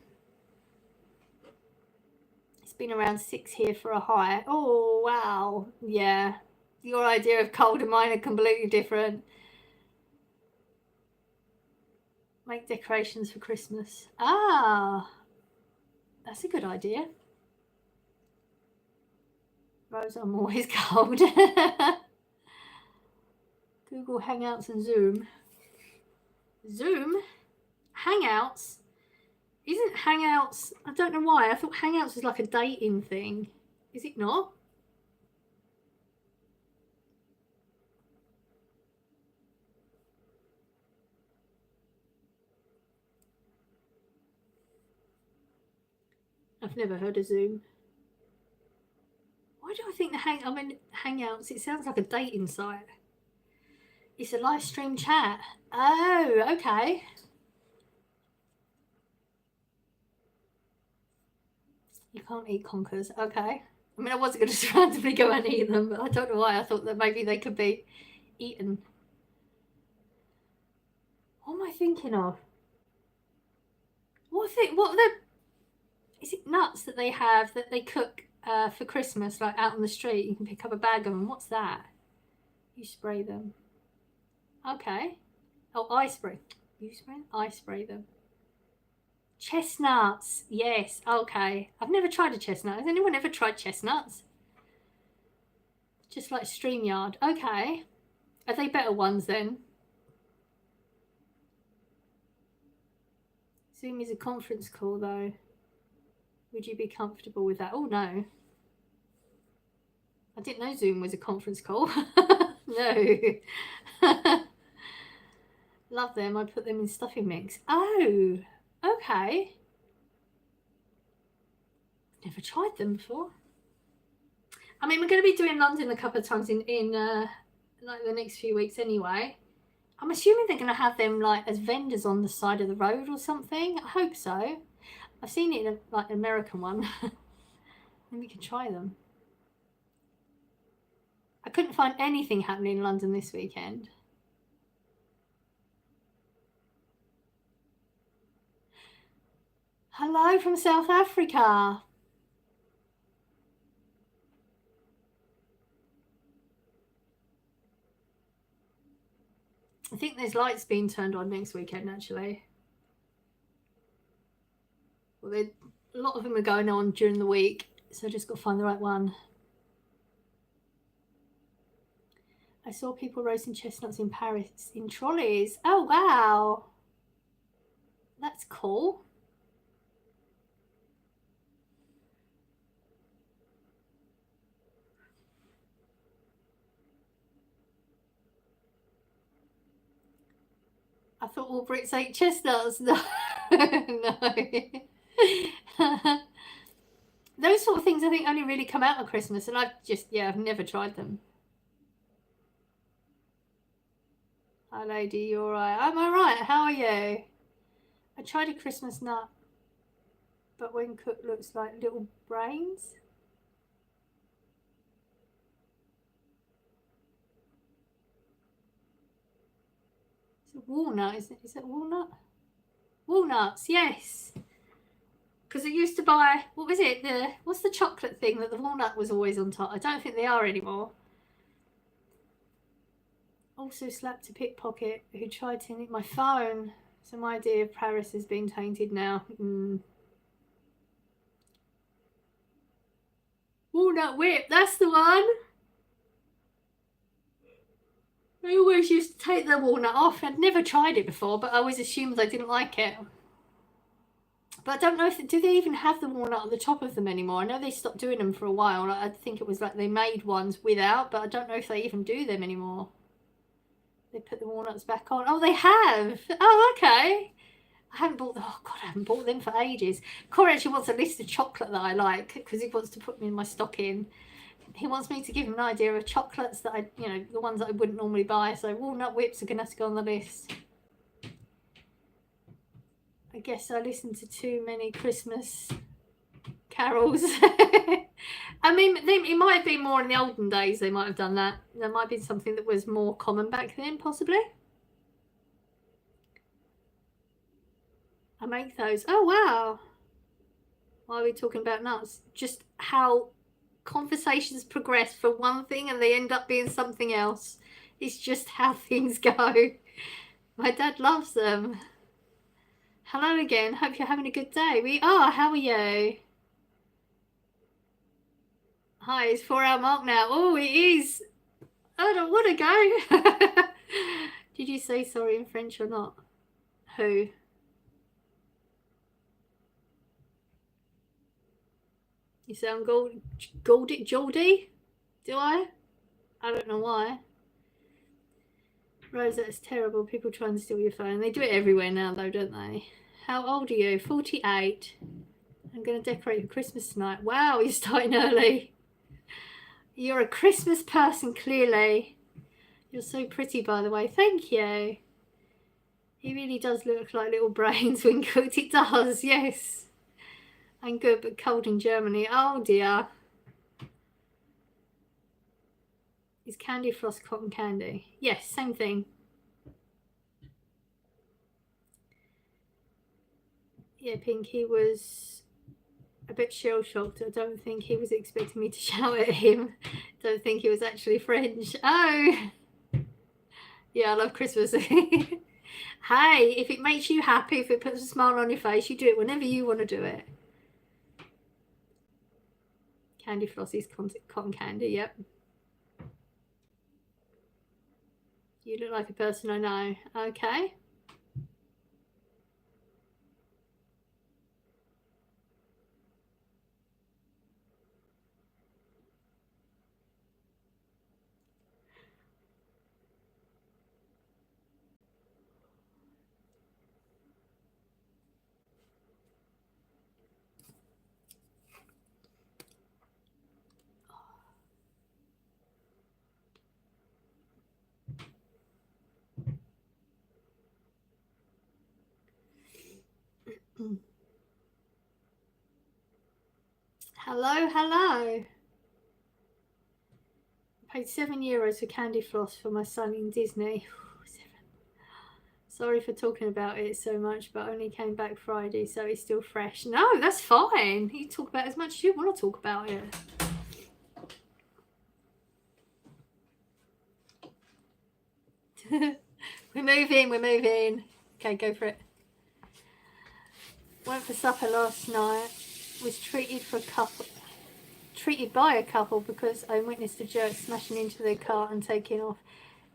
Speaker 2: It's been around 6 here for a high. Oh, wow. Yeah. Your idea of cold and mine are completely different. Make decorations for Christmas. Ah, that's a good idea. Rose, I'm always cold. Google Hangouts and Zoom. Zoom, Hangouts. Isn't Hangouts? I don't know why. I thought Hangouts was like a dating thing. Is it not? I've never heard of Zoom. Why do I think Hangouts? It sounds like a dating site. It's a live stream chat. Oh, okay. You can't eat conkers. Okay. I mean, I wasn't going to just randomly go and eat them, but I don't know why. I thought that maybe they could be eaten. What am I thinking of? What is it nuts that they have that they cook for Christmas, like out on the street? You can pick up a bag of them. What's that? You spray them. Okay. Oh, I spray. You spray them? I spray them. Chestnuts. Yes. Okay. I've never tried a chestnut. Has anyone ever tried chestnuts? Just like StreamYard. Okay. Are they better ones then? Zoom is a conference call though. Would you be comfortable with that? Oh no. I didn't know Zoom was a conference call. No. Love them. I put them in stuffing mix. Oh, okay. Never tried them before. I mean, we're going to be doing London a couple of times in like the next few weeks anyway. I'm assuming they're going to have them like as vendors on the side of the road or something. I hope so. I've seen it in like an American one. Maybe we can try them. I couldn't find anything happening in London this weekend. Hello from South Africa. I think there's lights being turned on next weekend, actually. Well, a lot of them are going on during the week, so I just got to find the right one. I saw people roasting chestnuts in Paris in trolleys. Oh, wow. That's cool. I thought all Brits ate chestnuts. No. No. Those sort of things I think only really come out at Christmas, and I've never tried them. Hi lady, you alright? I'm alright, how are you? I tried a Christmas nut, but when cooked looks like little brains. It's a walnut, isn't it? Is it walnut? Walnuts, yes. Because I used to buy, what was it? What's the chocolate thing that the walnut was always on top? I don't think they are anymore. Also slapped a pickpocket who tried to nick my phone. So my idea of Paris has been tainted now. Walnut whip, that's the one. I always used to take the walnut off. I'd never tried it before, but I always assumed I didn't like it. But I don't know do they even have the walnut at the top of them anymore? I know they stopped doing them for a while. I think it was like they made ones without, but I don't know if they even do them anymore. They put the walnuts back on. Oh, they have. Oh, okay. I haven't bought them for ages. Corey actually wants a list of chocolate that I like because he wants to put me in my stocking. He wants me to give him an idea of chocolates that the ones that I wouldn't normally buy. So walnut whips are going to have to go on the list. I guess I listened to too many Christmas carols. I mean, it might have been more in the olden days. They might have done that. There might have been something that was more common back then, possibly. I make those. Oh, wow. Why are we talking about nuts? Just how conversations progress from one thing and they end up being something else. It's just how things go. My dad loves them. Hello again. Hope you're having a good day. We are. How are you? Hi, it's 4-hour mark now. Oh, it is. I don't want to go. Did you say sorry in French or not? Who? You sound Geordie? Do I? I don't know why. Rose, that's terrible. People try and steal your phone. They do it everywhere now, though, don't they? How old are you? 48. I'm going to decorate for Christmas tonight. Wow, you're starting early. You're a Christmas person, clearly. You're so pretty, by the way. Thank you. He really does look like little brains when cooked. It does, yes. I'm good, but cold in Germany. Oh, dear. Is candy floss cotton candy? Yes, same thing. Yeah, Pinky was a bit shell-shocked. I don't think he was expecting me to shout at him. Don't think he was actually French. Oh! Yeah, I love Christmas. Hey, if it makes you happy, if it puts a smile on your face, you do it whenever you want to do it. Candy floss is cotton candy, yep. You look like a person I know. Okay. Hello, hello. I paid €7 for candy floss for my son in Disney. Sorry for talking about it so much, but I only came back Friday, so it's still fresh. No, that's fine. You talk about it as much as you want to talk about it. We're moving. Okay, go for it. Went for supper last night. Was treated by a couple because I witnessed a jerk smashing into their car and taking off.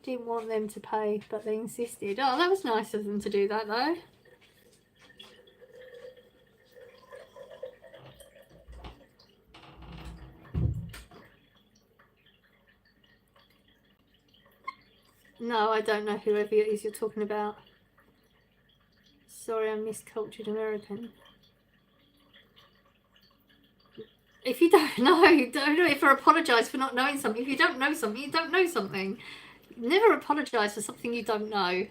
Speaker 2: Didn't want them to pay, but they insisted. Oh, that was nice of them to do that, though. No, I don't know whoever it is you're talking about. Sorry, I'm miscultured American. If you don't know, don't ever apologise for not knowing something. If you don't know something, you don't know something. Never apologise for something you don't know.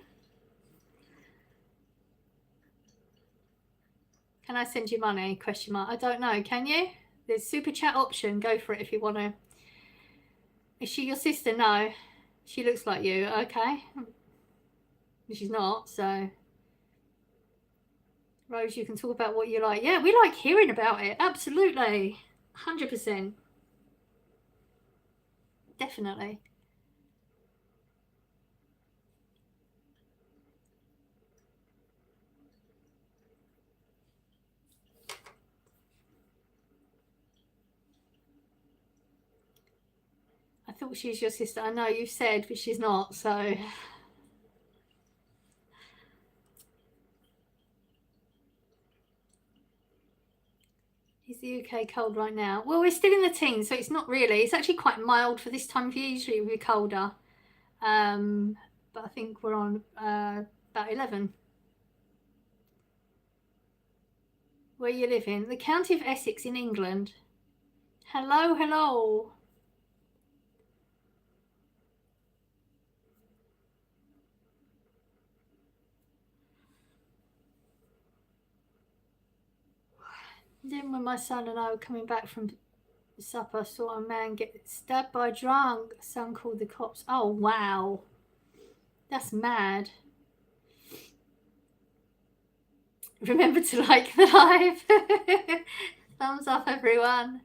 Speaker 2: Can I send you money? Question mark. I don't know. Can you? There's super chat option. Go for it if you want to. Is she your sister? No. She looks like you. Okay. She's not, so. Rose, you can talk about what you like. Yeah, we like hearing about it. Absolutely. 100%. Definitely. I thought she was your sister. I know you said, but she's not, so. Is the UK cold right now? Well, we're still in the teens, so it's not really. It's actually quite mild for this time of year. Usually it will be colder. But I think we're on about 11. Where you living? The County of Essex in England. Hello, hello. Then when my son and I were coming back from supper, I saw a man get stabbed by a drunk. Son called the cops. Oh, wow. That's mad. Remember to like the live. Thumbs up, everyone.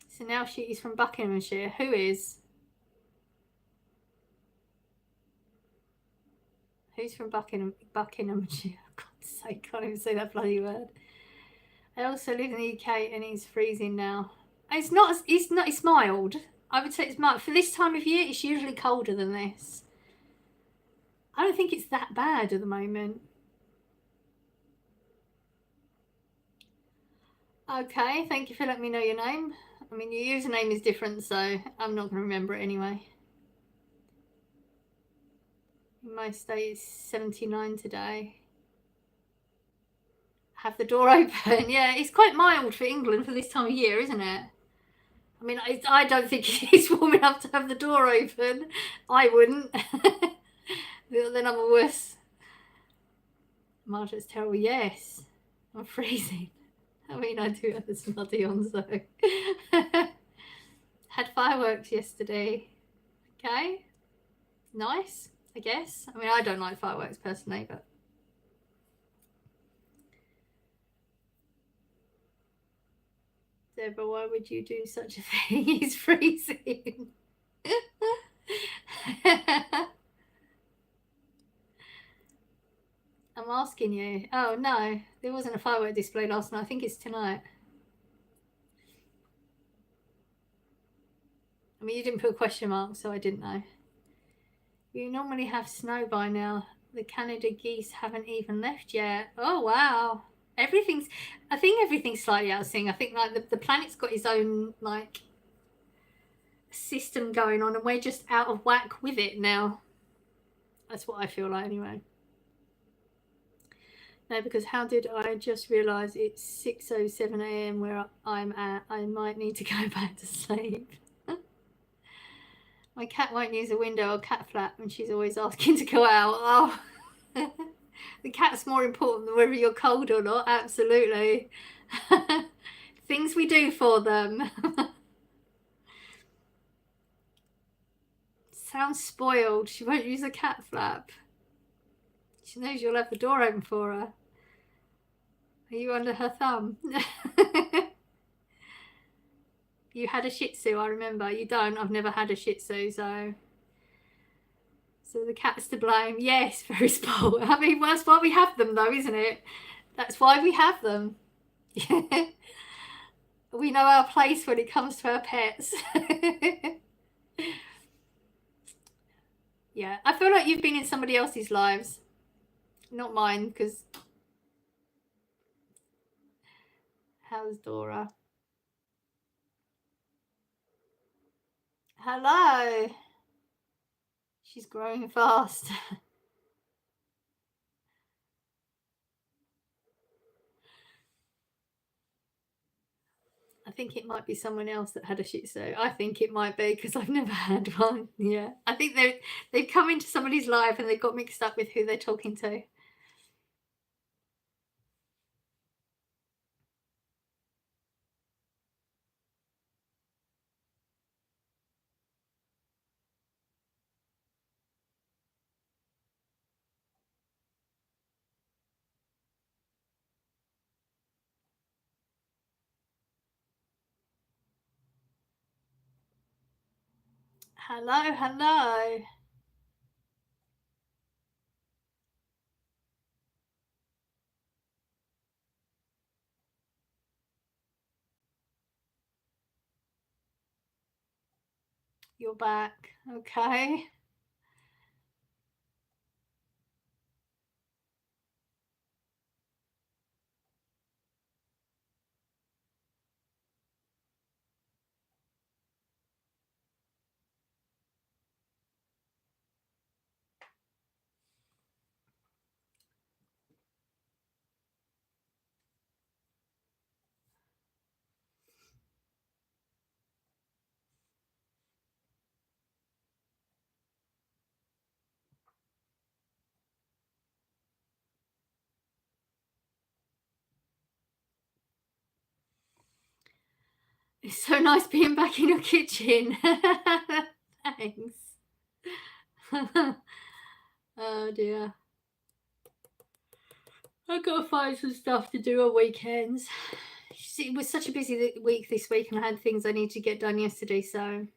Speaker 2: So now she's from Buckinghamshire. Who is? Who's from Buckinghamshire? God's sake, can't even say that bloody word. I also live in the UK and it's freezing now. It's not. It's mild. I would say it's mild. For this time of year, it's usually colder than this. I don't think it's that bad at the moment. Okay, thank you for letting me know your name. I mean, your username is different, so I'm not going to remember it anyway. My state is 79 today. Have the door open. Yeah, it's quite mild for England for this time of year, isn't it? I mean, I don't think it's warm enough to have the door open. I wouldn't. Then I'm a worse. Margaret's terrible. Yes, I'm freezing. I mean, I do have the smuddy on, so. Had fireworks yesterday. Okay. Nice, I guess. I mean, I don't like fireworks personally, but. Deborah, why would you do such a thing? He's freezing. I'm asking you. Oh, no, there wasn't a firework display last night. I think it's tonight. I mean, you didn't put a question mark, so I didn't know. You normally have snow by now. The Canada geese haven't even left yet. Oh, wow. I think everything's slightly out of sync. I think like the planet's got its own like system going on, and we're just out of whack with it now. That's what I feel like anyway. No, because how did I just realise it's 6:07 a.m. where I'm at? I might need to go back to sleep. My cat won't use a window or cat flap, and she's always asking to go out. Oh, the cat's more important than whether you're cold or not. Absolutely. Things we do for them. Sounds spoiled. She won't use a cat flap. She knows you'll have the door open for her. Are you under her thumb? You had a Shih Tzu, I remember. You don't. I've never had a Shih Tzu, so the cat's to blame. Yes, very spoiled. I mean, well, that's why we have them, though, isn't it? That's why we have them. We know our place when it comes to our pets. Yeah, I feel like you've been in somebody else's lives, not mine, because how's Dora? Hello. She's growing fast. I think it might be someone else that had a Shih Tzu. I think it might be because I've never had one. Yeah, I think they've come into somebody's life and they got mixed up with who they're talking to. Hello, hello. You're back. Okay. It's so nice being back in your kitchen. Thanks. Oh dear. I've got to find some stuff to do on weekends. It was such a busy week this week, and I had things I need to get done yesterday, so.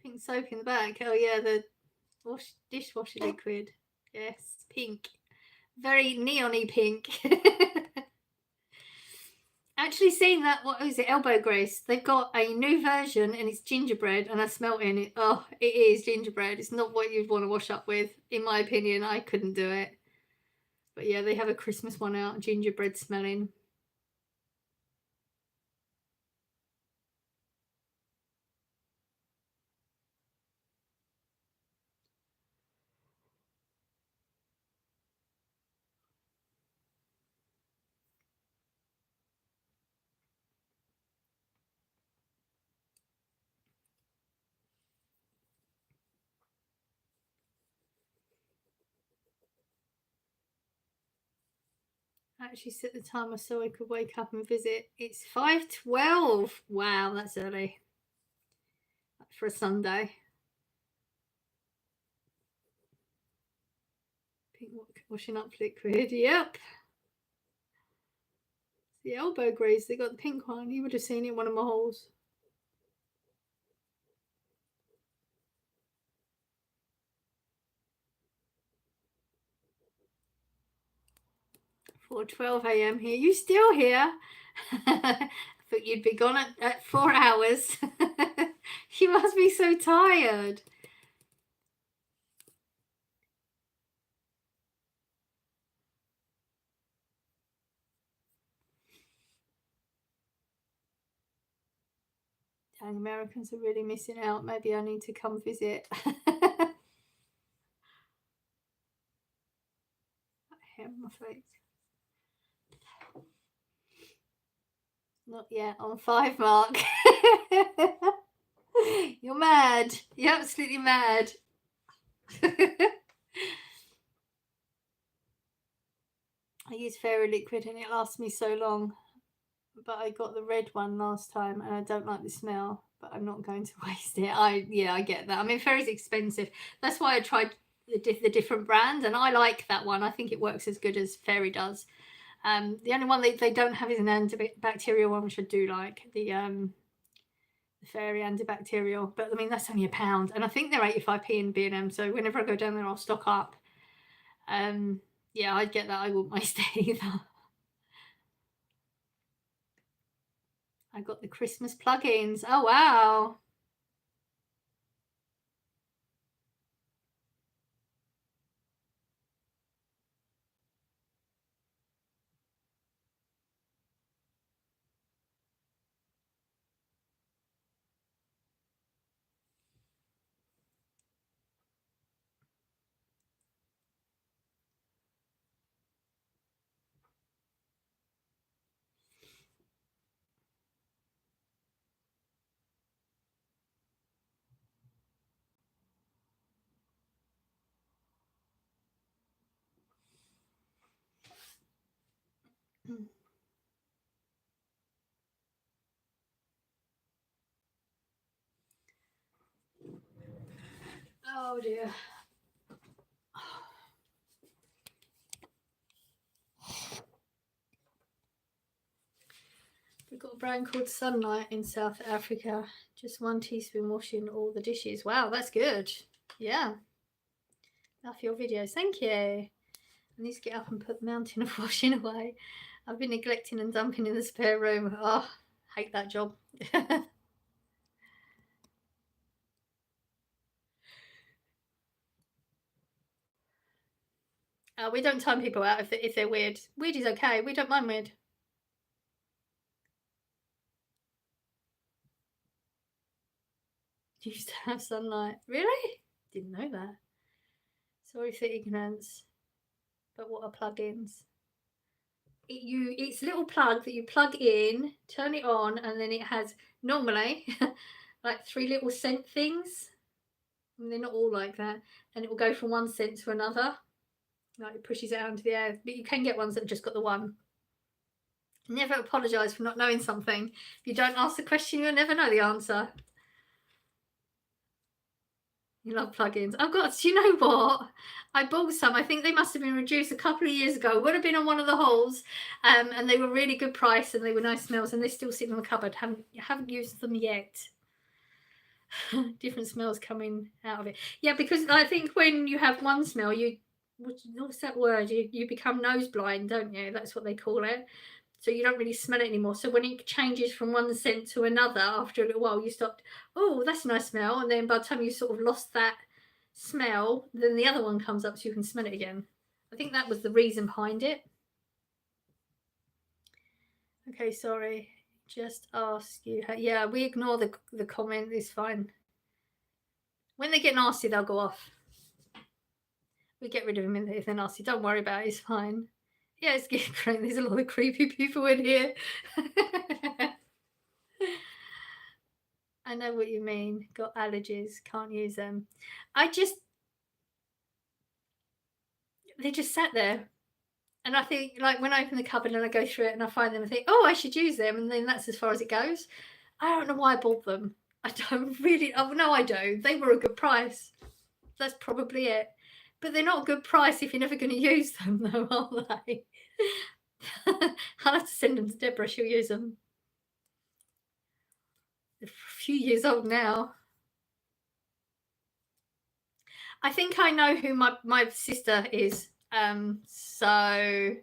Speaker 2: Pink soap in the back. Oh yeah, the dishwasher liquid. Yes, pink. Very neon-y pink. Actually seen that, what is it, Elbow Grease? They've got a new version and it's gingerbread, and I smelt in it. Oh, it is gingerbread. It's not what you'd want to wash up with. In my opinion, I couldn't do it. But yeah, they have a Christmas one out, gingerbread smelling. I actually set the timer so I could wake up and visit. It's 5:12. Wow, that's early for a Sunday. Pink washing up liquid. Yep. The Elbow Grease. They got the pink one. You would have seen it in one of my hauls. For 12 a.m. here. You still here? But you'd be gone at 4 hours. You must be so tired. Dang, Americans are really missing out. Maybe I need to come visit. Hair on my face. Not yet on 5 mark. You're mad. You're absolutely mad. I use Fairy Liquid and it lasts me so long. But I got the red one last time and I don't like the smell, but I'm not going to waste it. I get that. I mean, Fairy's expensive. That's why I tried the different brand, and I like that one. I think it works as good as Fairy does. The only one they don't have is an antibacterial one, which I do like. The Fairy antibacterial, but I mean that's only £1, and I think they're 85p in B&M. So whenever I go down there, I'll stock up. Yeah, I'd get that. I wouldn't waste it either. I got the Christmas plugins. Oh wow. Oh dear. We've got a brand called Sunlight in South Africa. Just 1 teaspoon washing all the dishes. Wow, that's good. Yeah. Love your videos. Thank you. I need to get up and put the mountain of washing away. I've been neglecting and dumping in the spare room. Oh, hate that job. We don't time people out if they're weird. Weird is okay. We don't mind weird. You used to have Sunlight. Really? Didn't know that. Sorry for ignorance. But what are plugins? It's a little plug that you plug in, turn it on, and then it has normally like 3 little scent things. And they're not all like that. And it will go from one scent to another. Like it pushes it out into the air. But you can get ones that have just got the one. Never apologise for not knowing something. If you don't ask the question, you'll never know the answer. You love plugins. Oh God, do you know what? I bought some. I think they must have been reduced a couple of years ago. Would have been on one of the hauls, and they were really good price and they were nice smells, and they're still sitting in the cupboard. Haven't used them yet. Different smells coming out of it. Yeah, because I think when you have one smell, what's that word? You become nose blind, don't you? That's what they call it. So you don't really smell it anymore. So when it changes from one scent to another, after a little while, you stop. Oh, that's a nice smell, and then by the time you sort of lost that smell, then the other one comes up, so you can smell it again. I think that was the reason behind it. Okay, sorry. Just ask you. Yeah, we ignore the comment. It's fine. When they get nasty, they'll go off. We get rid of them if they're nasty. Don't worry about it. It's fine. Yeah, it's getting great. There's a lot of creepy people in here. I know what you mean. Got allergies. Can't use them. They just sat there. And I think, like, when I open the cupboard and I go through it and I find them and think, oh, I should use them. And then that's as far as it goes. I don't know why I bought them. I don't really. Oh, no, I do. They were a good price. That's probably it. But they're not a good price if you're never going to use them, though, are they? I'll have to send them to Deborah. She'll use them. They're a few years old now. I think I know who my sister is. So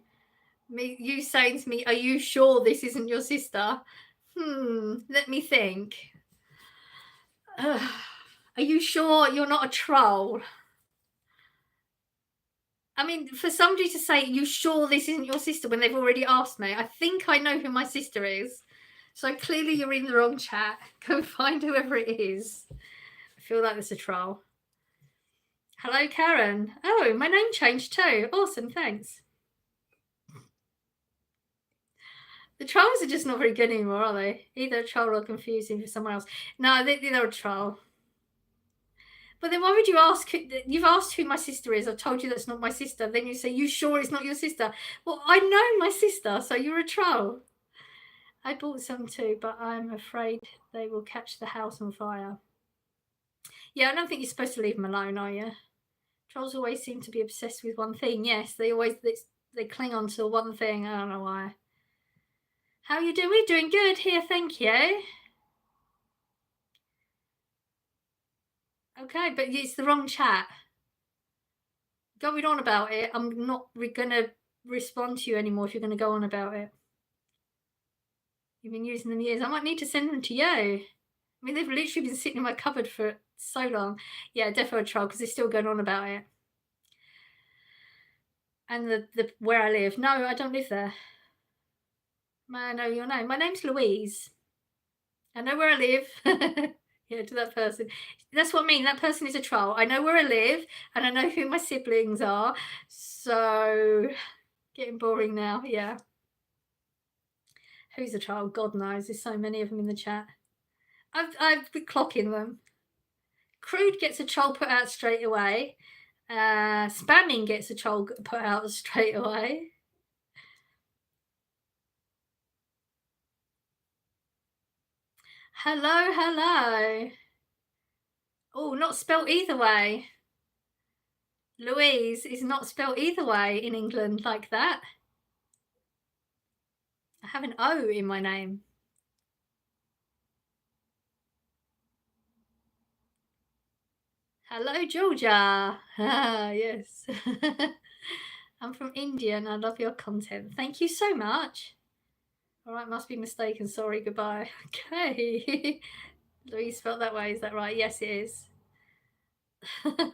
Speaker 2: you saying to me, "Are you sure this isn't your sister?" Let me think. Are you sure you're not a troll? I mean, for somebody to say, "You sure this isn't your sister?" when they've already asked me, I think I know who my sister is. So clearly you're in the wrong chat. Go find whoever it is. I feel like there's a troll. Hello, Karen. Oh, my name changed too. Awesome, thanks. The trolls are just not very good anymore, are they? Either a troll or confusing for someone else. No, they're a troll. But then why would you ask? You've asked who my sister is. I told you that's not my sister. Then you say, you sure it's not your sister? Well, I know my sister, so you're a troll. I bought some too, but I'm afraid they will catch the house on fire. Yeah, I don't think you're supposed to leave them alone, are you? Trolls always seem to be obsessed with one thing. Yes, they cling on to one thing. I don't know why. How are you doing? We're doing good here, thank you. Okay, but it's the wrong chat. Going on about it, I'm not going to respond to you anymore if you're going to go on about it. You've been using them years. I might need to send them to you. I mean, they've literally been sitting in my cupboard for so long. Yeah, defo a troll because they're still going on about it. And the where I live. No, I don't live there. May I know your name? My name's Louise. I know where I live. Yeah, to that person. That's what I mean. That person is a troll. I know where I live and I know who my siblings are. So, getting boring now. Yeah. Who's a troll? God knows. There's so many of them in the chat. I've been clocking them. Crude gets a troll put out straight away. Spamming gets a troll put out straight away. Hello, hello. Oh, not spelt either way. Louise is not spelt either way in England like that. I have an O in my name. Hello, Georgia. Ah, yes. I'm from India and I love your content. Thank you so much. All right, must be mistaken. Sorry, goodbye. Okay. Louise spelled that way. Is that right? Yes, it is. If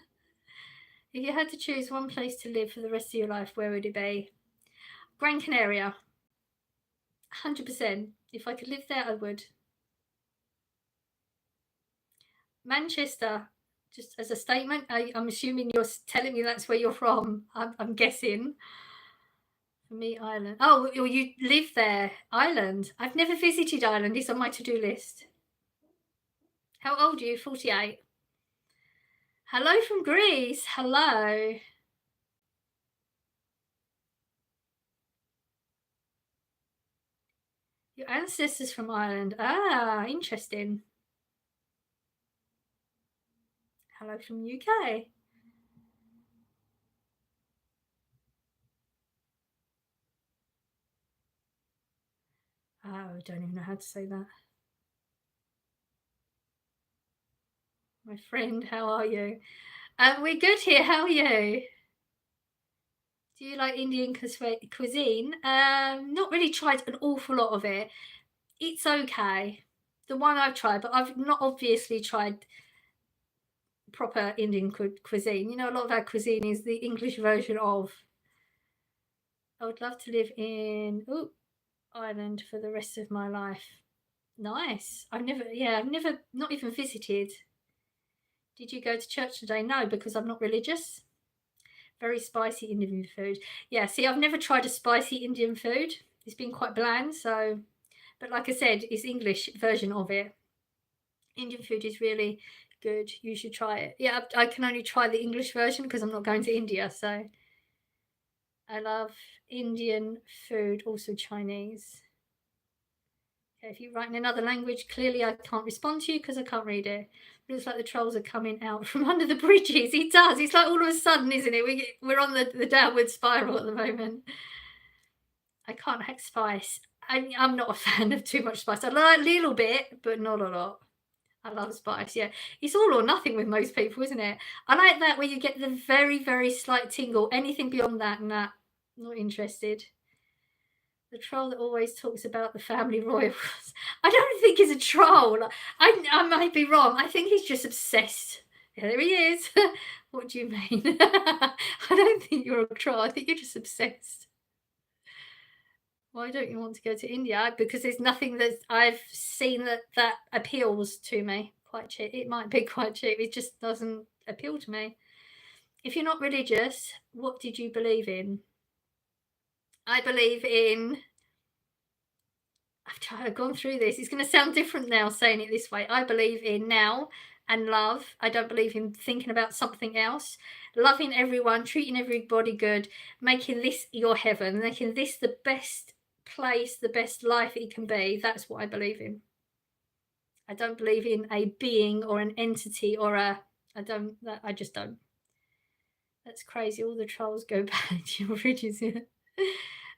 Speaker 2: you had to choose one place to live for the rest of your life, where would it be? Gran Canaria. 100%. If I could live there, I would. Manchester, just as a statement, I'm assuming you're telling me that's where you're from. I'm guessing. For me, Ireland. Oh, you live there. Ireland. I've never visited Ireland. It's on my to-do list. How old are you? 48. Hello from Greece. Hello. Your ancestors from Ireland. Ah, interesting. Hello from UK. Oh, I don't even know how to say that. My friend, how are you? We're good here. How are you? Do you like Indian cuisine? Not really tried an awful lot of it. It's okay. The one I've tried, but I've not obviously tried proper Indian cuisine. You know, a lot of our cuisine is the English version of. I would love to live in Ireland for the rest of my life. Nice. I've never, not even visited. Did you go to church today? No, because I'm not religious. Very spicy Indian food. Yeah, see, I've never tried a spicy Indian food. It's been quite bland, so, but like I said, it's English version of it. Indian food is really good. You should try it. Yeah, I can only try the English version because I'm not going to India, so I love Indian food, also Chinese. Okay, if you write in another language, clearly I can't respond to you because I can't read it. It looks like the trolls are coming out from under the bridges. It does. It's like all of a sudden, isn't it? We're on the downward spiral at the moment. I can't hack spice. I'm not a fan of too much spice. I like a little bit, but not a lot. I love spice. Yeah, it's all or nothing with most people, isn't it? I like that where you get the very, very slight tingle. Anything beyond that, nah, not interested. The troll that always talks about the family royals. I don't think he's a troll. I might be wrong. I think he's just obsessed. Yeah, there he is. What do you mean? I don't think you're a troll. I think you're just obsessed. Why don't you want to go to India? Because there's nothing that I've seen that appeals to me. Quite cheap. It might be quite cheap. It just doesn't appeal to me. If you're not religious, what did you believe in? I believe in. I've gone through this. It's going to sound different now saying it this way. I believe in now and love. I don't believe in thinking about something else. Loving everyone, treating everybody good, making this your heaven, making this the best place, the best life it can be. That's what I believe in. I don't believe in a being or an entity or I just don't. That's crazy. All the trolls go back to your bridges.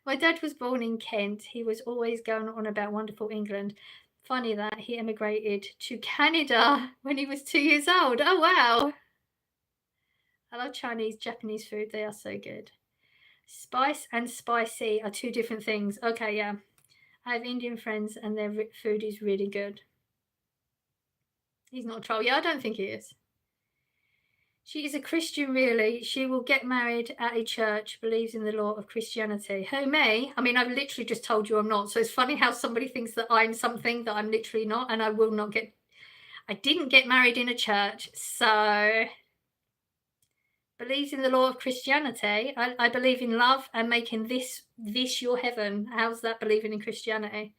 Speaker 2: My dad was born in Kent. He was always going on about wonderful England. Funny that he emigrated to Canada when he was 2 years old. Oh, wow. I love Chinese, Japanese food. They are so good. Spice and spicy are two different things. Okay, yeah. I have Indian friends and their food is really good. He's not a troll. Yeah, I don't think he is. She is a Christian, really. She will get married at a church, believes in the law of Christianity. Who, me? I mean, I've literally just told you I'm not. So it's funny how somebody thinks that I'm something that I'm literally not, and I will not get. I didn't get married in a church, so believes in the law of Christianity. I believe in love and making this your heaven. How's that believing in Christianity?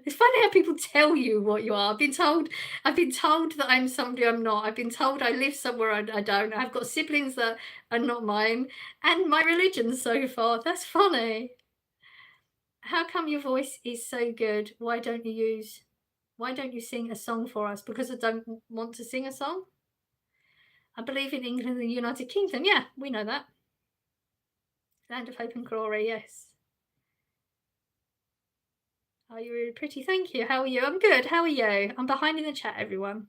Speaker 2: It's funny how people tell you what you are. I've been told that I'm somebody I'm not. I've been told I live somewhere I don't. I've got siblings that are not mine, and my religion so far. That's funny. How come your voice is so good? Why don't you sing a song for us? Because I don't want to sing a song. I believe in England and the United Kingdom. Yeah, we know that. Land of hope and glory. Yes. Oh, you're really pretty. Thank you. How are you? I'm good. How are you? I'm behind in the chat, everyone.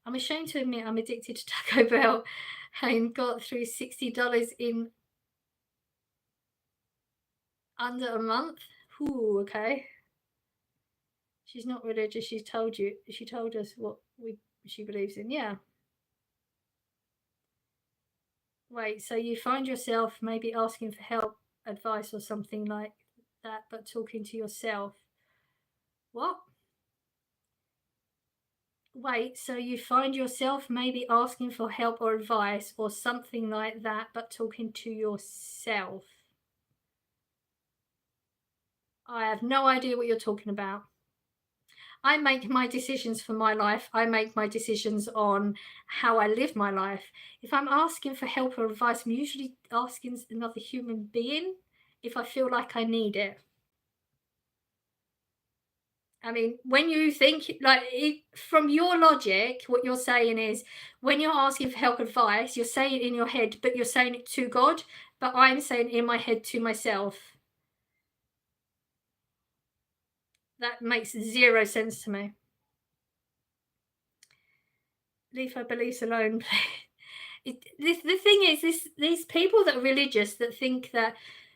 Speaker 2: I'm ashamed to admit I'm addicted to Taco Bell and got through $60 in under a month. Ooh, okay. She's not religious. She told us what she believes in. Yeah. Wait, so you find yourself maybe asking for help, advice, or something like that, but talking to yourself. What? Wait, so you find yourself maybe asking for help or advice or something like that, but talking to yourself. I have no idea what you're talking about. I make my decisions for my life. I make my decisions on how I live my life. If I'm asking for help or advice, I'm usually asking another human being if I feel like I need it. I mean, when you think like from your logic, what you're saying is when you're asking for help advice, you're saying it in your head, but you're saying it to God. But I'm saying in my head to myself. That makes zero sense to me. Leave her beliefs alone. The thing is, these people that are religious that think that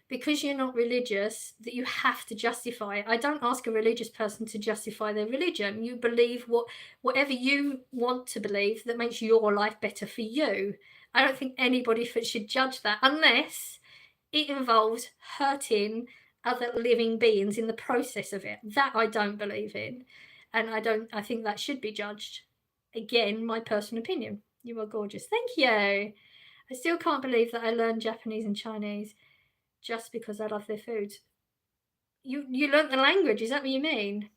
Speaker 2: because you're not religious that you have to justify it. I don't ask a religious person to justify their religion. You believe whatever you want to believe that makes your life better for you. I don't think anybody should judge that unless it involves hurting other living beings in the process of it. That I don't believe in, and I think that should be judged. Again, my personal opinion. You are gorgeous. Thank you. I still can't believe that I learned Japanese and Chinese just because I love their food. You learnt the language, is that what you mean?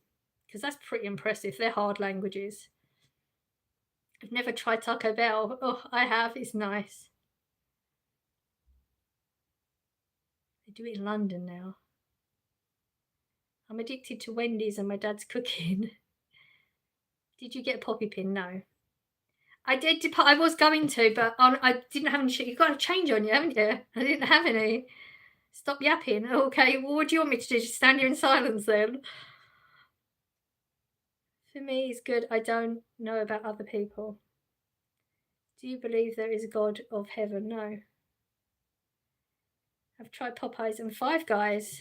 Speaker 2: Because that's pretty impressive. They're hard languages. I've never tried Taco Bell. Oh, I have. It's nice. They do it in London now. I'm addicted to Wendy's and my dad's cooking. Did you get a poppy pin? No. I did. I was going to, but I didn't have any. You've got a change on you, haven't you? I didn't have any. Stop yapping. Okay, well, what do you want me to do? Just stand here in silence then? For me, it's good. I don't know about other people. Do you believe there is a God of heaven? No. I've tried Popeyes and Five Guys.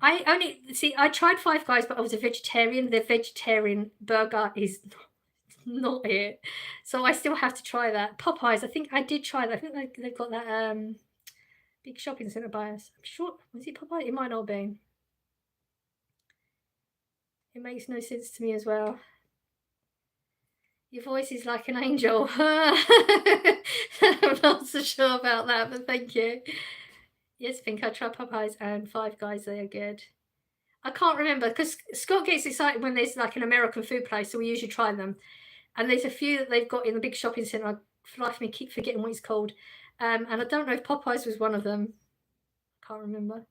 Speaker 2: I tried Five Guys, but I was a vegetarian. The vegetarian burger is not it. So I still have to try that. Popeyes, I think I did try that. I think they've got that big shopping centre by us. I'm sure, was it Popeye? It might not have been. It makes no sense to me as well. Your voice is like an angel. I'm not so sure about that, but thank you. Yes, I think I tried Popeyes and Five Guys. They are good. I can't remember because Scott gets excited when there's like an American food place, so we usually try them. And there's a few that they've got in the big shopping centre. I, for life of me, keep forgetting what it's called. And I don't know if Popeyes was one of them. I can't remember.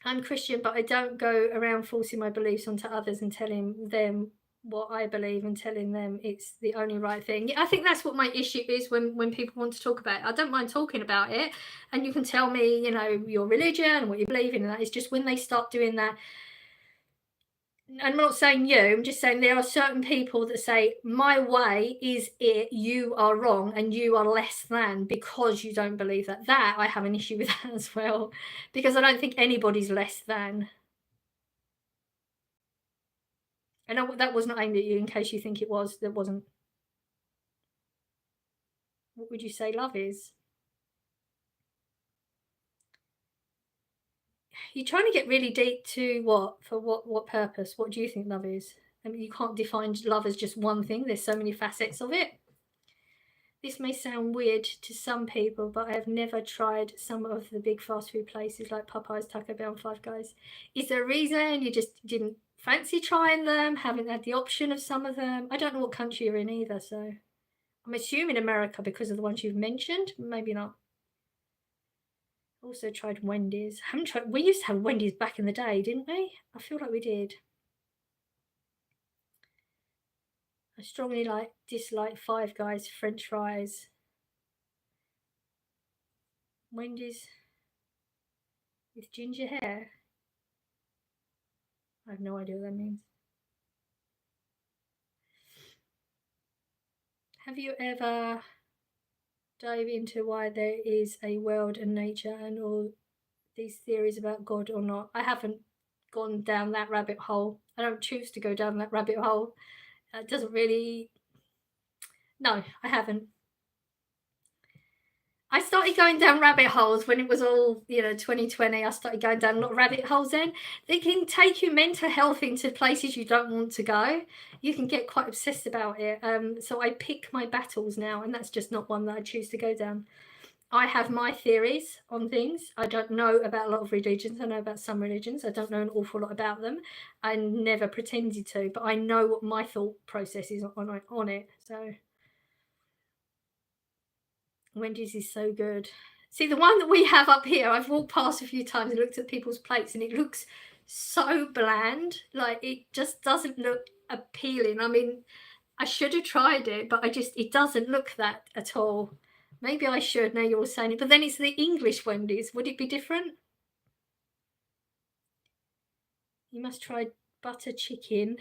Speaker 2: I'm Christian, but I don't go around forcing my beliefs onto others and telling them what I believe and telling them it's the only right thing. Yeah, I think that's what my issue is when people want to talk about it. I don't mind talking about it, and you can tell me, you know, your religion and what you believe in, and that. It's just when they start doing that. I'm not saying you, I'm just saying there are certain people that say, my way is it, you are wrong, and you are less than because you don't believe that. That, I have an issue with that as well, because I don't think anybody's less than. And that was not aimed at you, in case you think it was. That wasn't. What would you say love is? You're trying to get really deep to what? For what purpose? What do you think love is? I mean, you can't define love as just one thing. There's so many facets of it. This may sound weird to some people, but I have never tried some of the big fast food places like Popeyes, Taco Bell, and Five Guys. Is there a reason you just didn't fancy trying them? Haven't had the option of some of them? I don't know what country you're in either, so I'm assuming America because of the ones you've mentioned. Maybe not. Also tried Wendy's. Haven't tried. We used to have Wendy's back in the day, didn't we? I feel like we did. I strongly dislike Five Guys French fries. Wendy's with ginger hair. I have no idea what that means. Have you ever dive into why there is a world and nature and all these theories about God or not? I haven't gone down that rabbit hole. I don't choose to go down that rabbit hole. It doesn't really. No, I haven't. I started going down rabbit holes when it was all, 2020. I started going down a lot of rabbit holes then. They can take your mental health into places you don't want to go. You can get quite obsessed about it. So I pick my battles now, and that's just not one that I choose to go down. I have my theories on things. I don't know about a lot of religions. I know about some religions. I don't know an awful lot about them. I never pretended to, but I know what my thought process is on it. So Wendy's is so good. See, the one that we have up here, I've walked past a few times and looked at people's plates, and it looks so bland. Like, it just doesn't look appealing. I mean, I should have tried it, but it doesn't look that at all. Maybe I should, now you're all saying it. But then it's the English Wendy's. Would it be different? You must try butter chicken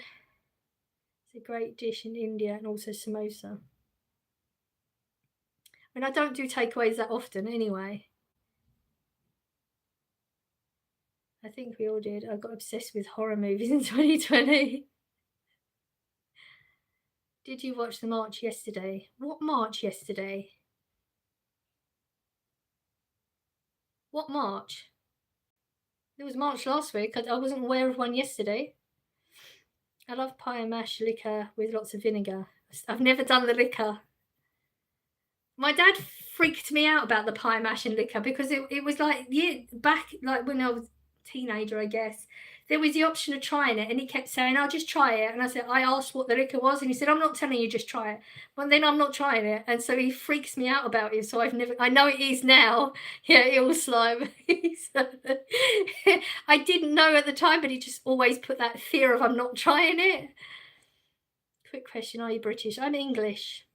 Speaker 2: It's a great dish in India, and also samosa. I mean, I don't do takeaways that often anyway. I think we all did. I got obsessed with horror movies in 2020. Did you watch the march yesterday? What march yesterday? What march? There was march last week. I wasn't aware of one yesterday. I love pie and mash liquor with lots of vinegar. I've never done the liquor. My dad freaked me out about the pie mash and liquor because it was like, yeah, back like when I was a teenager, I guess. There was the option of trying it, and he kept saying, "I'll just try it." And I said, I asked what the liquor was, and he said, "I'm not telling you, just try it." Well, then I'm not trying it, and so he freaks me out about it. So I know it is now. Yeah, eel slime. I didn't know at the time, but he just always put that fear of I'm not trying it. Quick question: are you British? I'm English.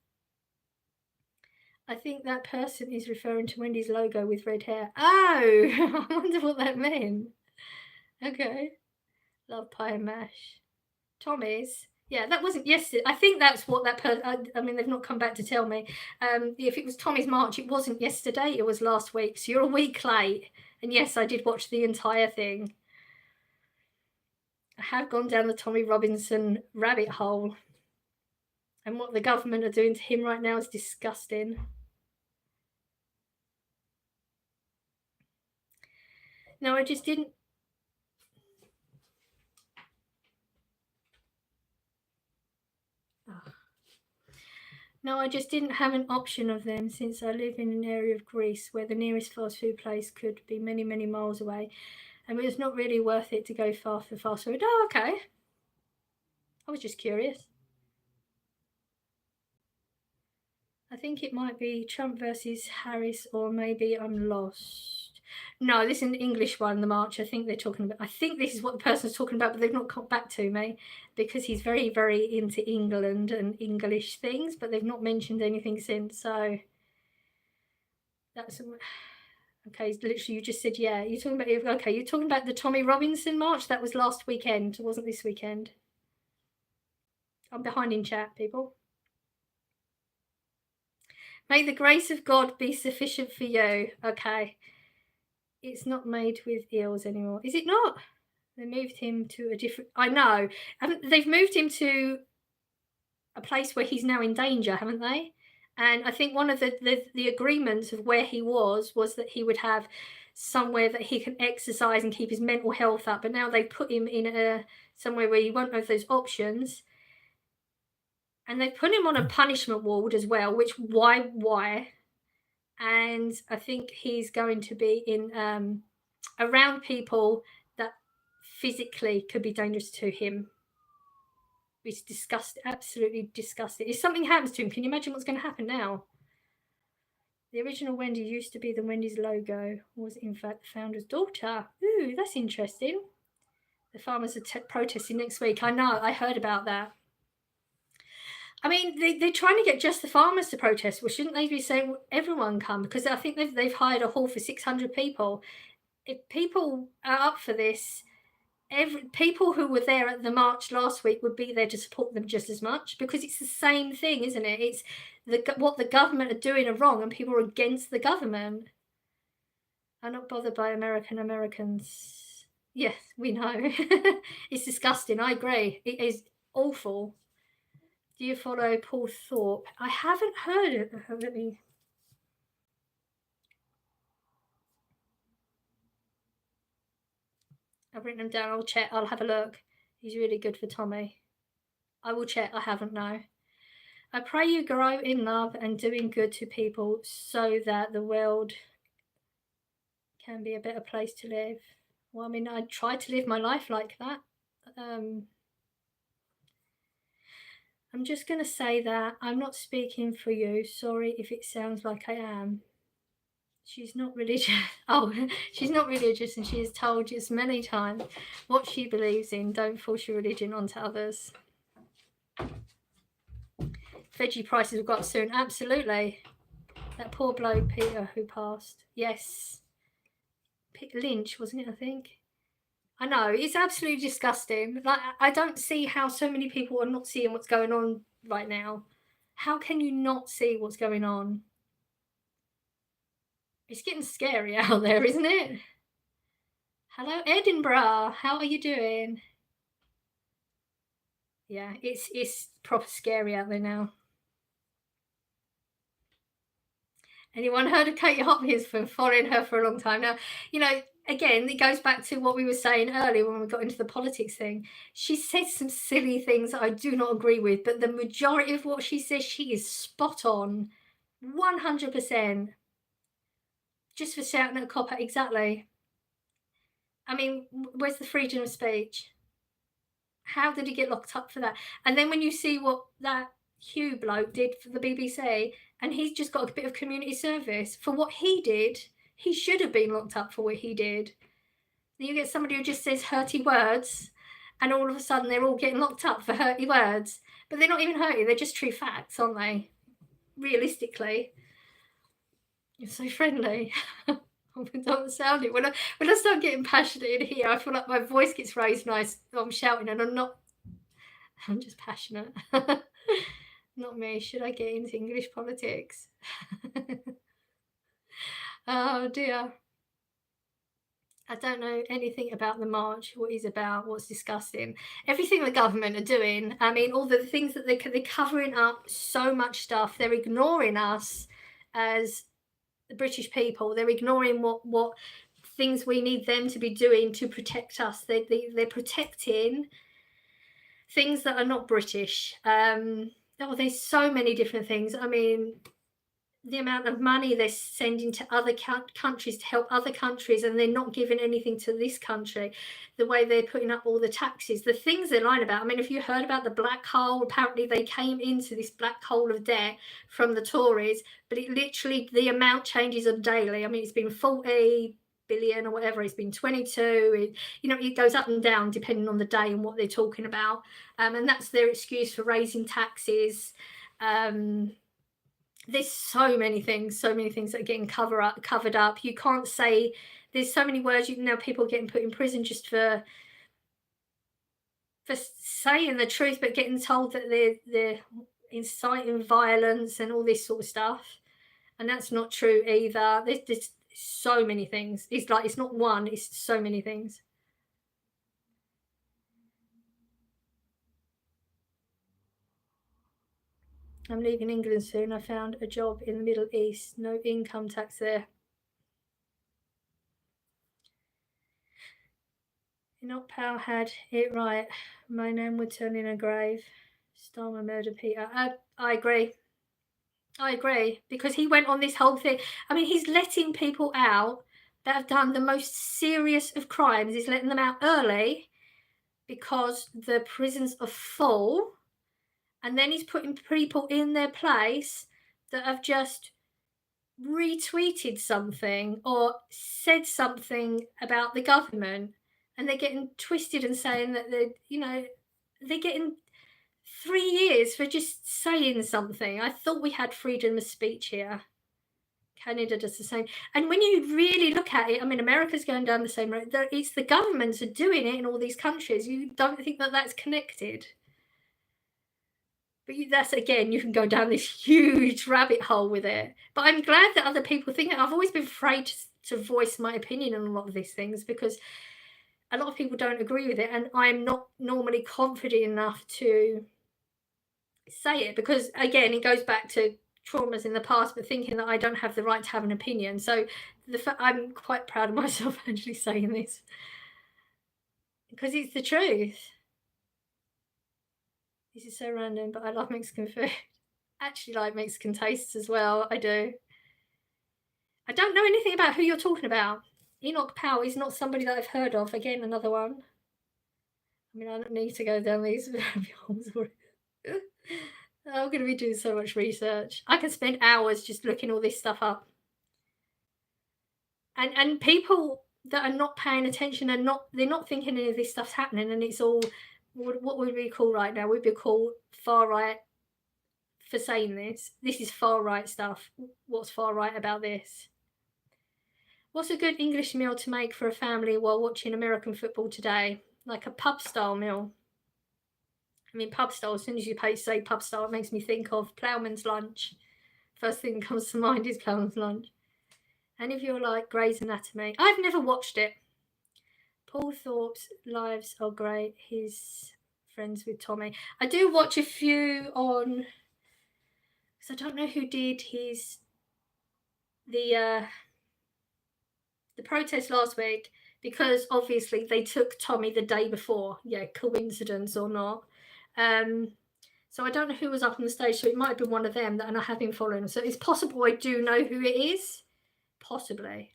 Speaker 2: I think that person is referring to Wendy's logo with red hair. Oh, I wonder what that meant. Okay. Love pie and mash. Tommy's. Yeah, that wasn't yesterday. I think that's what that person. I mean, they've not come back to tell me. If it was Tommy's March, it wasn't yesterday. It was last week. So you're a week late. And yes, I did watch the entire thing. I have gone down the Tommy Robinson rabbit hole. And what the government are doing to him right now is disgusting. No, I just didn't. No, I just didn't have an option of them since I live in an area of Greece where the nearest fast food place could be many, many miles away. And it was not really worth it to go far for fast food. Oh, okay. I was just curious. I think it might be Trump versus Harris, or maybe I'm lost. No, this is an English one, the march. I think they're talking about. I think this is what the person's talking about, but they've not come back to me because he's very, very into England and English things, but they've not mentioned anything since. So that's okay. Literally, you just said, yeah. You're talking about, okay, you're talking about the Tommy Robinson march. That was last weekend. It wasn't this weekend. I'm behind in chat, people. May the grace of God be sufficient for you. Okay. It's not made with eels anymore. Is it not? They moved him to a different. I know. They've moved him to a place where he's now in danger, haven't they? And I think one of the agreements of where he was that he would have somewhere that he can exercise and keep his mental health up. But now they've put him in somewhere where he won't have those options. And they've put him on a punishment ward as well, which why? And I think he's going to be in around people that physically could be dangerous to him. It's disgusting, absolutely disgusting. If something happens to him, can you imagine what's going to happen now? The original Wendy used to be the Wendy's logo, was in fact the founder's daughter. Ooh, that's interesting. The farmers are protesting next week. I know, I heard about that. I mean, they're trying to get just the farmers to protest. Well, shouldn't they be saying everyone come? Because I think they've hired a hall for 600 people. If people are up for this, people who were there at the march last week would be there to support them just as much, because it's the same thing, isn't it? It's what the government are doing are wrong, and people are against the government. I'm not bothered by Americans. Yes, we know. It's disgusting. I agree. It is awful. Do you follow Paul Thorpe? I haven't heard it. Let me. I've written them down. I'll check. I'll have a look. He's really good for Tommy. I will check. I haven't, no. I pray you grow in love and doing good to people so that the world can be a better place to live. Well, I mean, I try to live my life like that. I'm just going to say that I'm not speaking for you. Sorry if it sounds like I am. She's not religious. Oh, she's not religious, and she has told us many times what she believes in. Don't force your religion onto others. Veggie prices will go up soon. Absolutely. That poor bloke, Peter, who passed. Yes. Lynch, wasn't it, I think? I know, it's absolutely disgusting. Like, I don't see how so many people are not seeing what's going on right now. How can you not see what's going on? It's getting scary out there, isn't it? Hello, Edinburgh. How are you doing? Yeah, it's proper scary out there now. Anyone heard of Katie Hopkins? Been following her for a long time now. You know, again, it goes back to what we were saying earlier when we got into the politics thing. She said some silly things that I do not agree with, but the majority of what she says, she is spot on, 100%. Just for shouting at a cop out, exactly. I mean, where's the freedom of speech? How did he get locked up for that? And then when you see what that Hugh bloke did for the BBC, and he's just got a bit of community service for what he did, he should have been locked up for what he did. Then you get somebody who just says hurty words, and all of a sudden they're all getting locked up for hurty words. But they're not even hurty, they're just true facts, aren't they? Realistically. You're so friendly. Don't sound it. When I start getting passionate in here, I feel like my voice gets raised and I'm shouting, and I'm not. I'm just passionate. Not me. Should I get into English politics? Oh dear. I don't know anything about the march, what he's about, what's disgusting. Everything the government are doing, I mean, all the things that they're covering up so much stuff. They're ignoring us as the British people. They're ignoring what things we need them to be doing to protect us. They're protecting things that are not British. There's so many different things. I mean, the amount of money they're sending to other countries to help other countries, and they're not giving anything to this country. The way they're putting up all the taxes, the things they're lying about. I mean, if you heard about the black hole, apparently they came into this black hole of debt from the Tories, but it literally, the amount changes on daily. I mean, it's been 40 billion or whatever, it's been 22. It goes up and down depending on the day and what they're talking about. And that's their excuse for raising taxes. There's so many things that are getting covered up. You can't say, there's so many words. People are getting put in prison just for saying the truth, but getting told that they're inciting violence and all this sort of stuff, and that's not true either. There's so many things. It's like, it's not one, it's so many things. I'm leaving England soon. I found a job in the Middle East. No income tax there. Enoch Powell had it right. My name would turn in a grave. Starmer murdered Peter. I agree. I agree, because he went on this whole thing. I mean, he's letting people out that have done the most serious of crimes. He's letting them out early because the prisons are full, and then he's putting people in their place that have just retweeted something or said something about the government, and they're getting twisted and saying that they're getting 3 years for just saying something. I thought we had freedom of speech here. Canada does the same. And when you really look at it, I mean, America's going down the same road. It's the governments are doing it in all these countries. You don't think that that's connected. But that's, again, you can go down this huge rabbit hole with it. But I'm glad that other people think it. I've always been afraid to voice my opinion on a lot of these things, because a lot of people don't agree with it, and I'm not normally confident enough to say it, because, again, it goes back to traumas in the past, but thinking that I don't have the right to have an opinion. So I'm quite proud of myself actually saying this, because it's the truth. This is so random, but I love Mexican food. Actually like Mexican tastes as well. I do. I don't know anything about who you're talking about. Enoch Powell is not somebody that I've heard of. Again, another one. I mean, I don't need to go down these rabbit holes. I'm going to be doing so much research. I can spend hours just looking all this stuff up. And people that are not paying attention and they're not thinking any of this stuff's happening, and it's all, what would we call right now? We'd be called far right for saying this. This is far right stuff. What's far right about this? What's a good English meal to make for a family while watching American football today? Like a pub style meal. I mean, pub style, as soon as you say pub style, it makes me think of Ploughman's Lunch. First thing that comes to mind is Ploughman's Lunch. And if you're like Grey's Anatomy, I've never watched it. Paul Thorpe's lives are great. He's friends with Tommy. I do watch a few on, because I don't know who did the protest last week, because obviously they took Tommy the day before. Yeah, coincidence or not. So I don't know who was up on the stage, so it might have been one of them, and I have been following. So it's possible I do know who it is. Possibly.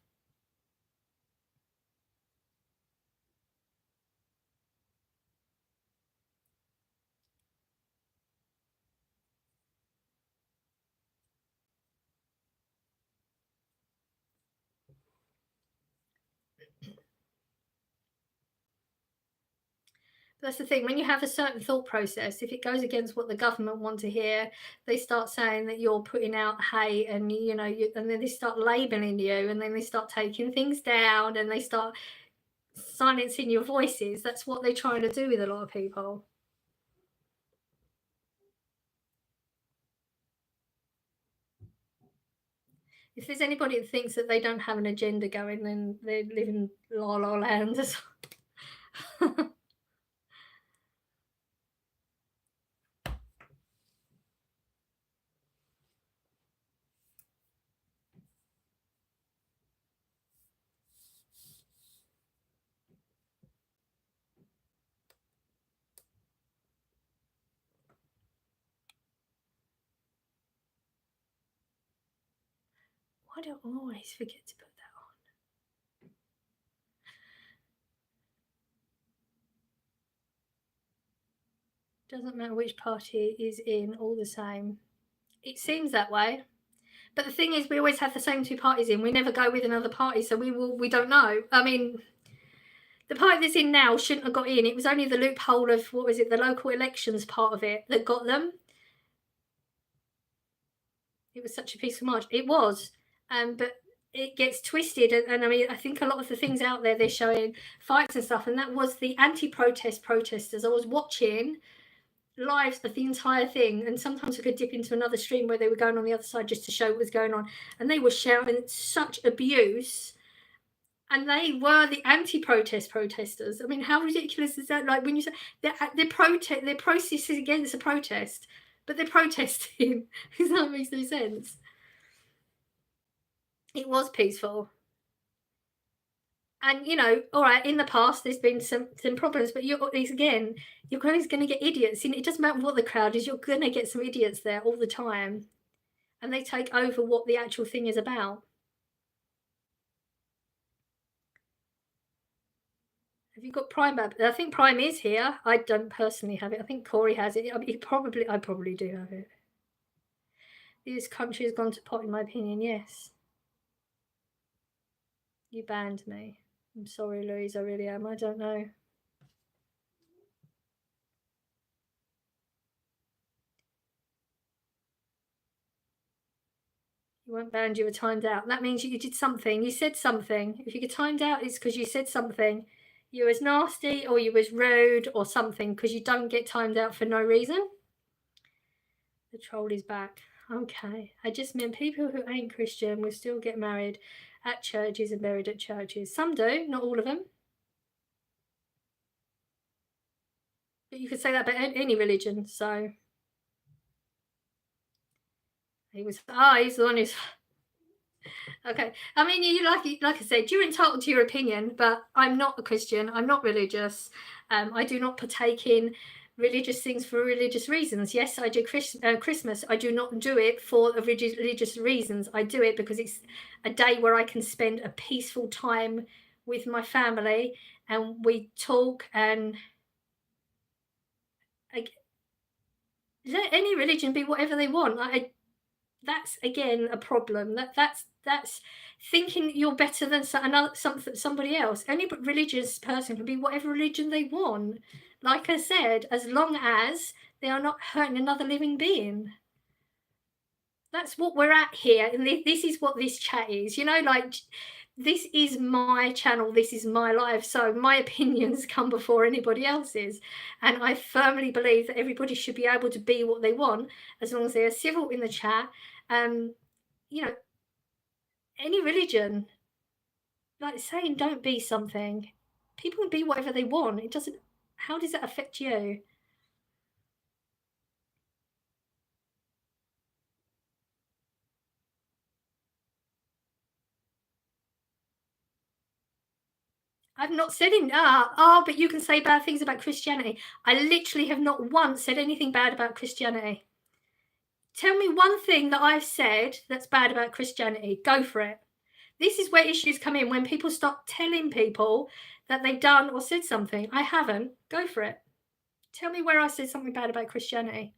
Speaker 2: That's the thing. When you have a certain thought process, if it goes against what the government want to hear, they start saying that you're putting out hate, and and then they start labeling you, and then they start taking things down, and they start silencing your voices. That's what they're trying to do with a lot of people. If there's anybody that thinks that they don't have an agenda going, then they live in la la land. Why do I always forget to put that on? Doesn't matter which party is in, all the same. It seems that way. But the thing is, we always have the same two parties in. We never go with another party, so we don't know. I mean, the party that's in now shouldn't have got in. It was only the loophole of, what was it, the local elections part of it that got them. It was such a peaceful march. It was, but it gets twisted, and I mean, I think a lot of the things out there, they're showing fights and stuff, and that was the anti-protest protesters. I was watching lives of the entire thing, and sometimes I could dip into another stream where they were going on the other side just to show what was going on, and they were shouting such abuse, and they were the anti-protest protesters. I mean, how ridiculous is that? Like, when you say they're processing against a protest, but they're protesting. That makes no sense. It was peaceful. And all right, in the past there's been some problems, but you're always going to get idiots. It doesn't matter what the crowd is, you're going to get some idiots there all the time, and they take over what the actual thing is about. Have you got Prime app? I think Prime is here. I don't personally have it. I think Corey has it. I probably do have it. This country has gone to pot, in my opinion. Yes. You banned me. I'm sorry, Louise. I really am. I don't know. You weren't banned, you were timed out. That means you did something. You said something. If you get timed out, it's because you said something. You was nasty, or you was rude, or something, because you don't get timed out for no reason. The troll is back. Okay. I just meant people who ain't Christian will still get married at churches and buried at churches. Some do, not all of them. But you could say that about any religion, so. He's the one who's. Okay. I mean, you like I said, you're entitled to your opinion, but I'm not a Christian. I'm not religious. I do not partake in religious things for religious reasons. Yes, I do Christmas. I do not do it for religious reasons. I do it because it's a day where I can spend a peaceful time with my family, and we talk, and let any religion be whatever they want. That's again a problem. That's thinking you're better than somebody else. Any religious person can be whatever religion they want. Like I said, as long as they are not hurting another living being. That's what we're at here, and this is what this chat is. Like, this is my channel, this is my life, so my opinions come before anybody else's. And I firmly believe that everybody should be able to be what they want as long as they are civil in the chat. You know, any religion, like saying don't be something, people can be whatever they want. It doesn't, how does that affect you? I've not said in but you can say bad things about Christianity. I literally have not once said anything bad about Christianity. Tell me one thing that I've said that's bad about Christianity. Go for it. This is where issues come in, when people start telling people that they've done or said something. I haven't. Go for it. Tell me where I said something bad about Christianity.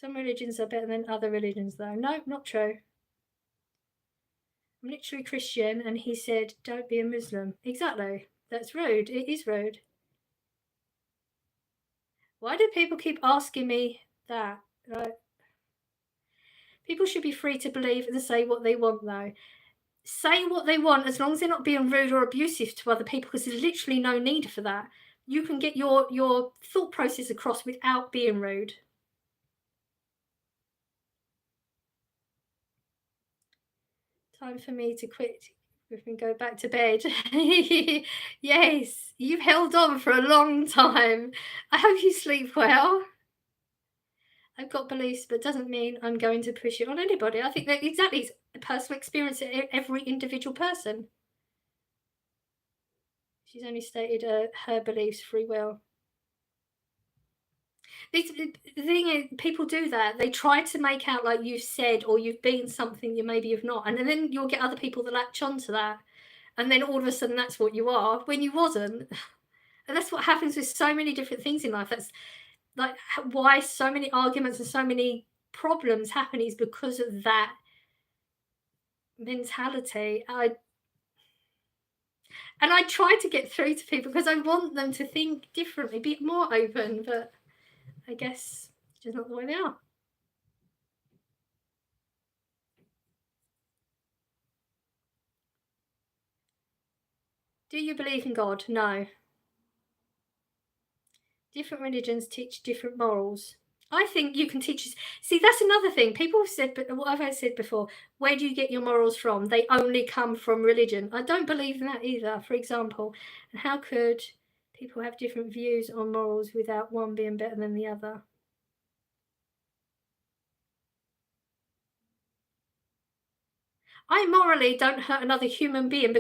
Speaker 2: Some religions are better than other religions, though. No, not true. I'm literally Christian, and he said, don't be a Muslim. Exactly. That's rude. It is rude. Why do people keep asking me that? Like, people should be free to believe and say what they want, though. Say what they want as long as they're not being rude or abusive to other people, because there's literally no need for that. You can get your thought process across without being rude. Time for me to quit. We can go back to bed. Yes, you've held on for a long time. I hope you sleep well. I've got beliefs, but doesn't mean I'm going to push it on anybody. I think that exactly is a personal experience of every individual person. She's only stated her beliefs, free will. The thing is, people do that. They try to make out like you've said or you've been something you maybe have not. And then you'll get other people that latch onto that. And then all of a sudden that's what you are when you wasn't. And that's what happens with so many different things in life. That's like why so many arguments and so many problems happen, is because of that mentality. I try to get through to people because I want them to think differently, be more open, but I guess it's just not the way they are. Do you believe in God? No. Different religions teach different morals. I think you can teach. See, that's another thing. People have said, but what have I said before? Where do you get your morals from? They only come from religion. I don't believe in that either, for example. And how could people have different views on morals without one being better than the other? I morally don't hurt another human being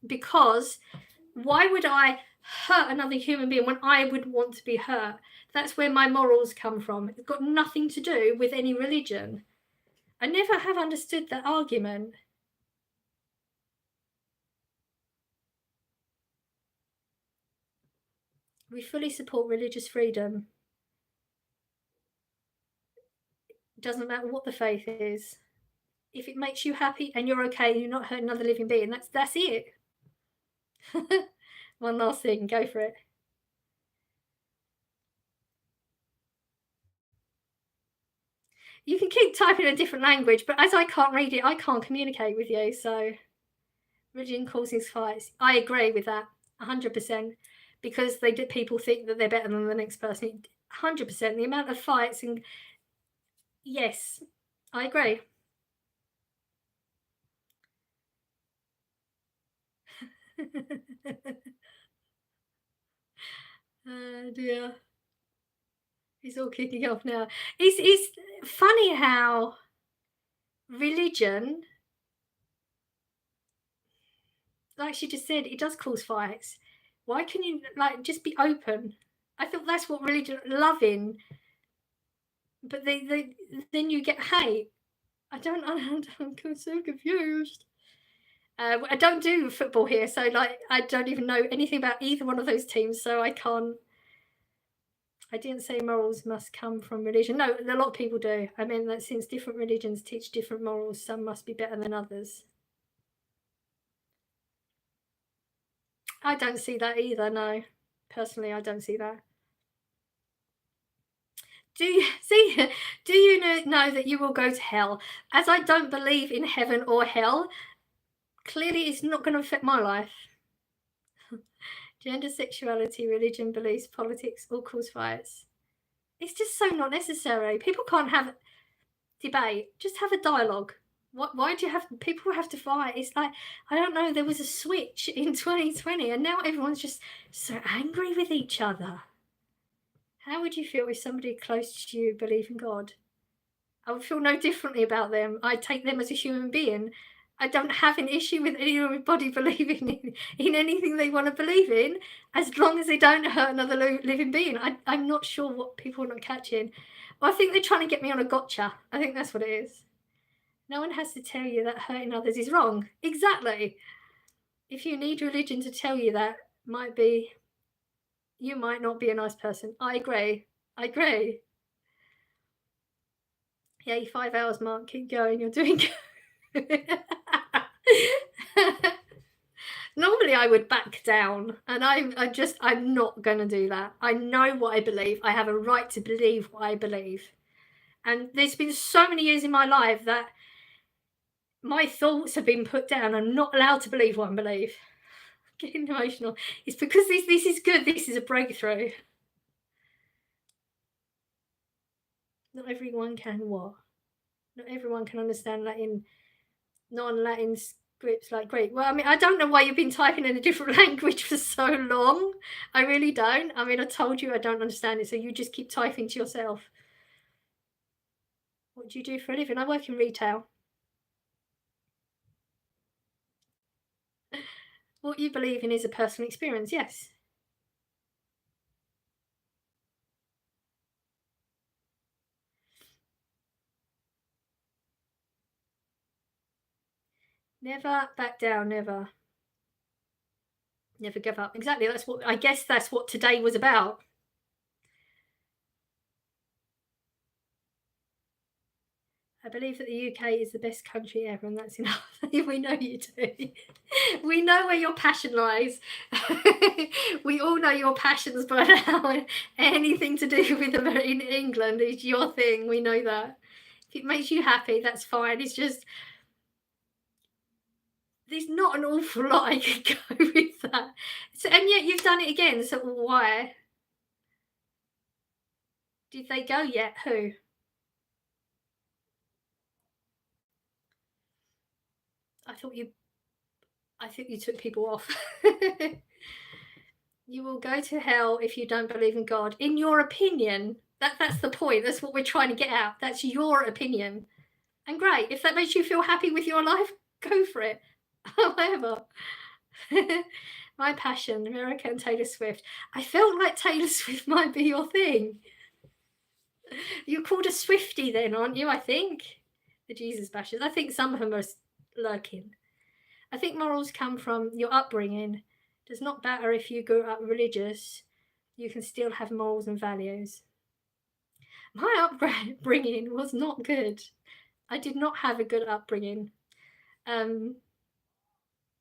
Speaker 2: because why would I hurt another human being when I would want to be hurt? That's where my morals come from. It's got nothing to do with any religion. I never have understood that argument. We fully support religious freedom. It doesn't matter what the faith is. If it makes you happy and you're okay and you're not hurting another living being, that's it. One last thing, go for it. You can keep typing a different language, but as I can't read it, I can't communicate with you. So, religion causes fights. I agree with that 100%, because people think that they're better than the next person. 100%. The amount of fights, and yes, I agree. Oh dear. He's all kicking off now. It's funny how religion, like she just said, it does cause fights. Why can you like just be open? I thought that's what religion, loving, but then you get hate. I'm so confused. I don't do football here, so like I don't even know anything about either one of those teams, so I can't. I didn't say morals must come from religion. No, a lot of people do. I mean, that since different religions teach different morals, some must be better than others. I don't see that either, no. Personally, I don't see that. Do you see? Do you know that you will go to hell? As I don't believe in heaven or hell, clearly it's not going to affect my life. Gender, sexuality, religion, beliefs, politics, all cause fights. It's just so not necessary. People can't have debate. Just have a dialogue. Why do you have people have to fight? It's like, I don't know, there was a switch in 2020 and now everyone's just so angry with each other. How would you feel if somebody close to you believed in God? I would feel no differently about them. I take them as a human being. I don't have an issue with anybody believing in anything they want to believe in, as long as they don't hurt another living being. I'm not sure what people are not catching. Well, I think they're trying to get me on a gotcha. I think that's what it is. No one has to tell you that hurting others is wrong. Exactly. If you need religion to tell you that, you might not be a nice person. I agree. Yeah, 5 hours, Mark. Keep going. You're doing good. Normally I would back down, and I'm not going to do that. I know what I believe. I have a right to believe what I believe. And there's been so many years in my life that my thoughts have been put down. I'm not allowed to believe what I believe. I'm getting emotional. It's because this is good. This is a breakthrough. Not everyone can what? Not everyone can understand Latin, non-Latin scripts like Greek. Well, I mean, I don't know why you've been typing in a different language for so long. I really don't. I mean, I told you I don't understand it, so you just keep typing to yourself. What do you do for a living? I work in retail. What you believe in is a personal experience, yes. Never back down, never. Never give up. Exactly. I guess that's what today was about. I believe that the UK is the best country ever, and that's enough. We know you do. We know where your passion lies. We all know your passions by now. Anything to do with in England is your thing. We know that. If it makes you happy, that's fine. It's just there's not an awful lot I could go with that. So, and yet you've done it again. So why? Did they go yet? Who? I think you took people off. You will go to hell if you don't believe in God. In your opinion, that's the point. That's what we're trying to get out. That's your opinion. And great. If that makes you feel happy with your life, go for it. However, my passion, America and Taylor Swift. I felt like Taylor Swift might be your thing. You're called a Swiftie then, aren't you? I think. The Jesus bashers. I think some of them are lurking. I think morals come from your upbringing. It does not matter if you grew up religious, you can still have morals and values. My upbringing was not good. I did not have a good upbringing.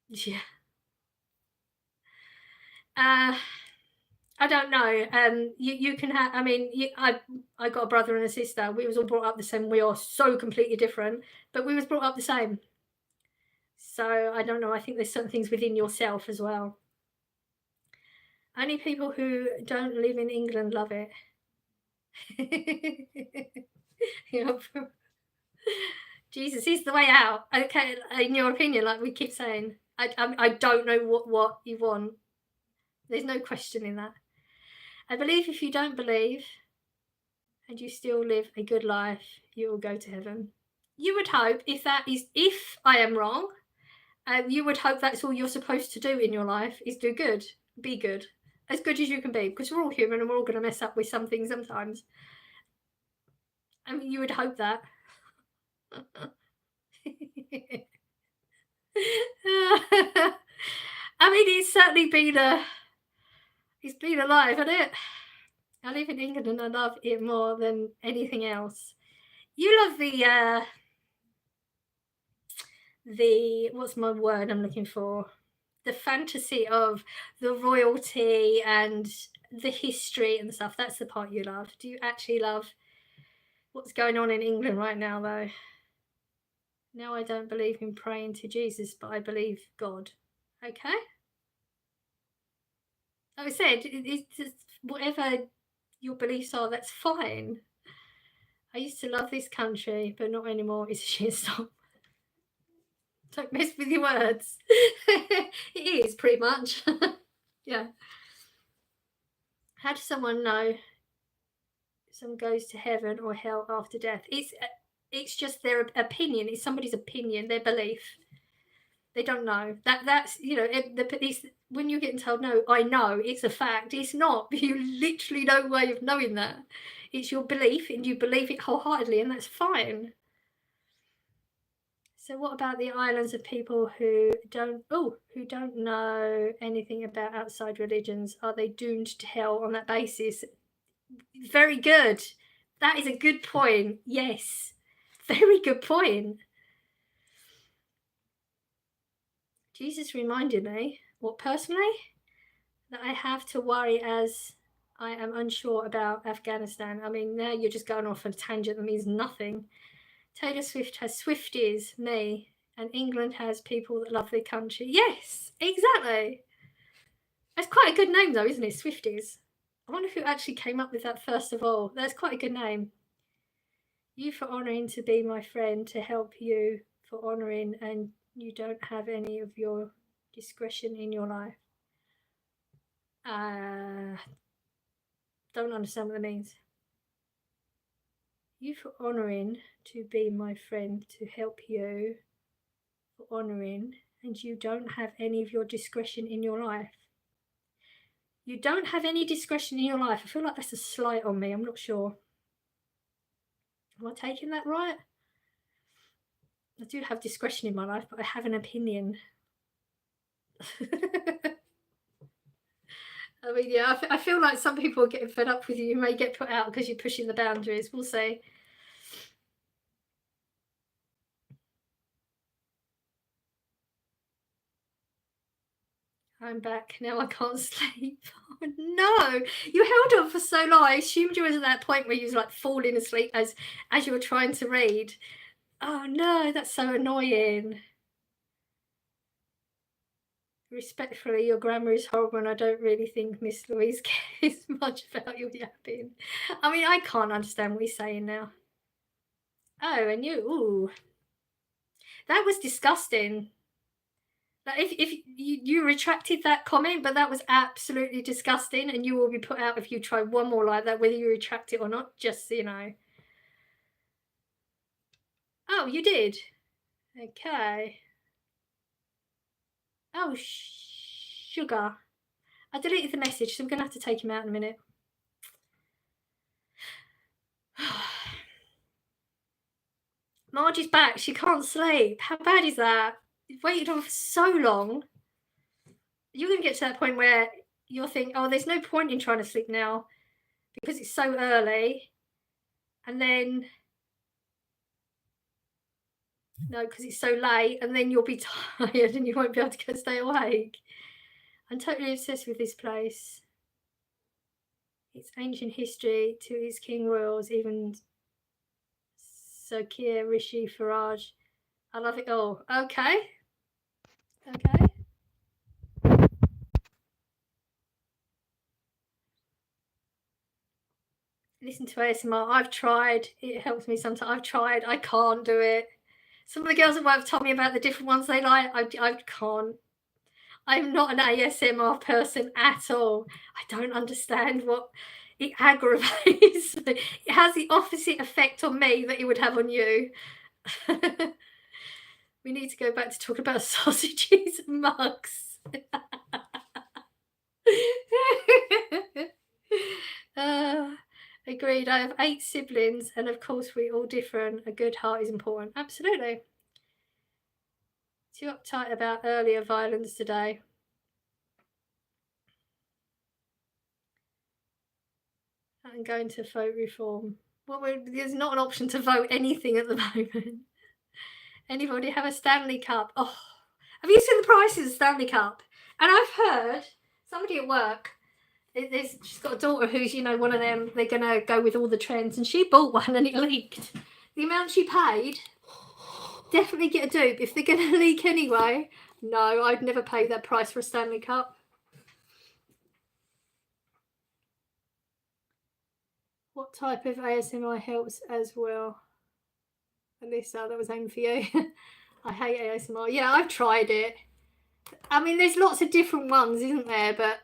Speaker 2: Yeah. I don't know. You can have. I mean, I got a brother and a sister. We was all brought up the same. We are so completely different, but we was brought up the same. So I don't know. I think there's certain things within yourself as well. Only people who don't live in England love it. Yep. Jesus is the way out. Okay, in your opinion, like we keep saying, I don't know what you want. There's no question in that. I believe if you don't believe and you still live a good life, you will go to heaven. You would hope if I am wrong, you would hope that's all you're supposed to do in your life is do good, be good, as good as you can be, because we're all human and we're all going to mess up with something sometimes. I mean, you would hope that. I mean, it's certainly been alive, hasn't it? I live in England and I love it more than anything else. You love the what's my word I'm looking for? The fantasy of the royalty and the history and stuff. That's the part you love. Do you actually love what's going on in England right now, though. Now I don't believe in praying to Jesus, but I believe God. Okay? Like I said, it's just whatever your beliefs are, that's fine. I used to love this country, but not anymore. It's a shit stop. Don't mess with your words. It is, pretty much. Yeah. How does someone know someone goes to heaven or hell after death? It's just their opinion. It's somebody's opinion, their belief. They don't know. That's when you're getting told no, I know, it's a fact. It's not. You literally no way of knowing that. It's your belief, and you believe it wholeheartedly, and that's fine. So what about the islands of people who don't know anything about outside religions? Are they doomed to hell on that basis? Very good. That is a good point. Yes. Very good point. Jesus reminded me, personally, that I have to worry as I am unsure about Afghanistan. I mean, now you're just going off on a tangent that means nothing. Taylor Swift has Swifties, me, and England has people that love their country. Yes, exactly. That's quite a good name, though, isn't it? Swifties. I wonder who actually came up with that first of all. That's quite a good name. You for honouring to be my friend, to help you for honouring, and you don't have any of your discretion in your life. Don't understand what that means. You for honouring to be my friend, to help you for honouring, and you don't have any of your discretion in your life. You don't have any discretion in your life. I feel like that's a slight on me. I'm not sure. Am I taking that right? I do have discretion in my life, but I have an opinion. I mean, yeah, I feel like some people are getting fed up with you. You may get put out because you're pushing the boundaries. We'll see. I'm back. Now I can't sleep. Oh, no. You held on for so long. I assumed you was at that point where you was like falling asleep as you were trying to read. Oh, no. That's so annoying. Respectfully, your grammar is horrible, and I don't really think Miss Louise cares much about your yapping. I mean, I can't understand what he's saying now. Oh, and you, ooh. That was disgusting. Like if you retracted that comment, but that was absolutely disgusting, and you will be put out if you try one more like that, whether you retract it or not, just so you know. Oh, you did? Okay. Oh, sugar. I deleted the message, so I'm going to have to take him out in a minute. Margie's back. She can't sleep. How bad is that? You've waited on for so long. You're going to get to that point where you'll think, oh, there's no point in trying to sleep now because it's so early. And then, no, because it's so late. And then you'll be tired and you won't be able to stay awake. I'm totally obsessed with this place. It's ancient history to its king royals, even Sokir, Rishi, Faraj. I love it all. Okay. Okay. Listen to ASMR. I've tried. It helps me sometimes. I've tried. I can't do it. Some of the girls at work have told me about the different ones they like. I can't. I'm not an ASMR person at all. I don't understand what it aggravates. It has the opposite effect on me that it would have on you. We need to go back to talking about sausages and mugs. Agreed. I have 8 siblings, and of course we're all different. A good heart is important. Absolutely. Too uptight about earlier violence today. I'm going to vote reform. Well, there's not an option to vote anything at the moment. Anybody have a Stanley Cup? Oh, have you seen the prices of Stanley Cup? And I've heard somebody at work She's got a daughter who's, you know, one of them, they're going to go with all the trends, and she bought one and it leaked. The amount she paid, definitely get a dupe. If they're going to leak anyway, no, I'd never pay that price for a Stanley Cup. What type of ASMR helps as well? Alyssa, that was aimed for you. I hate ASMR. Yeah, I've tried it. I mean, there's lots of different ones, isn't there? But,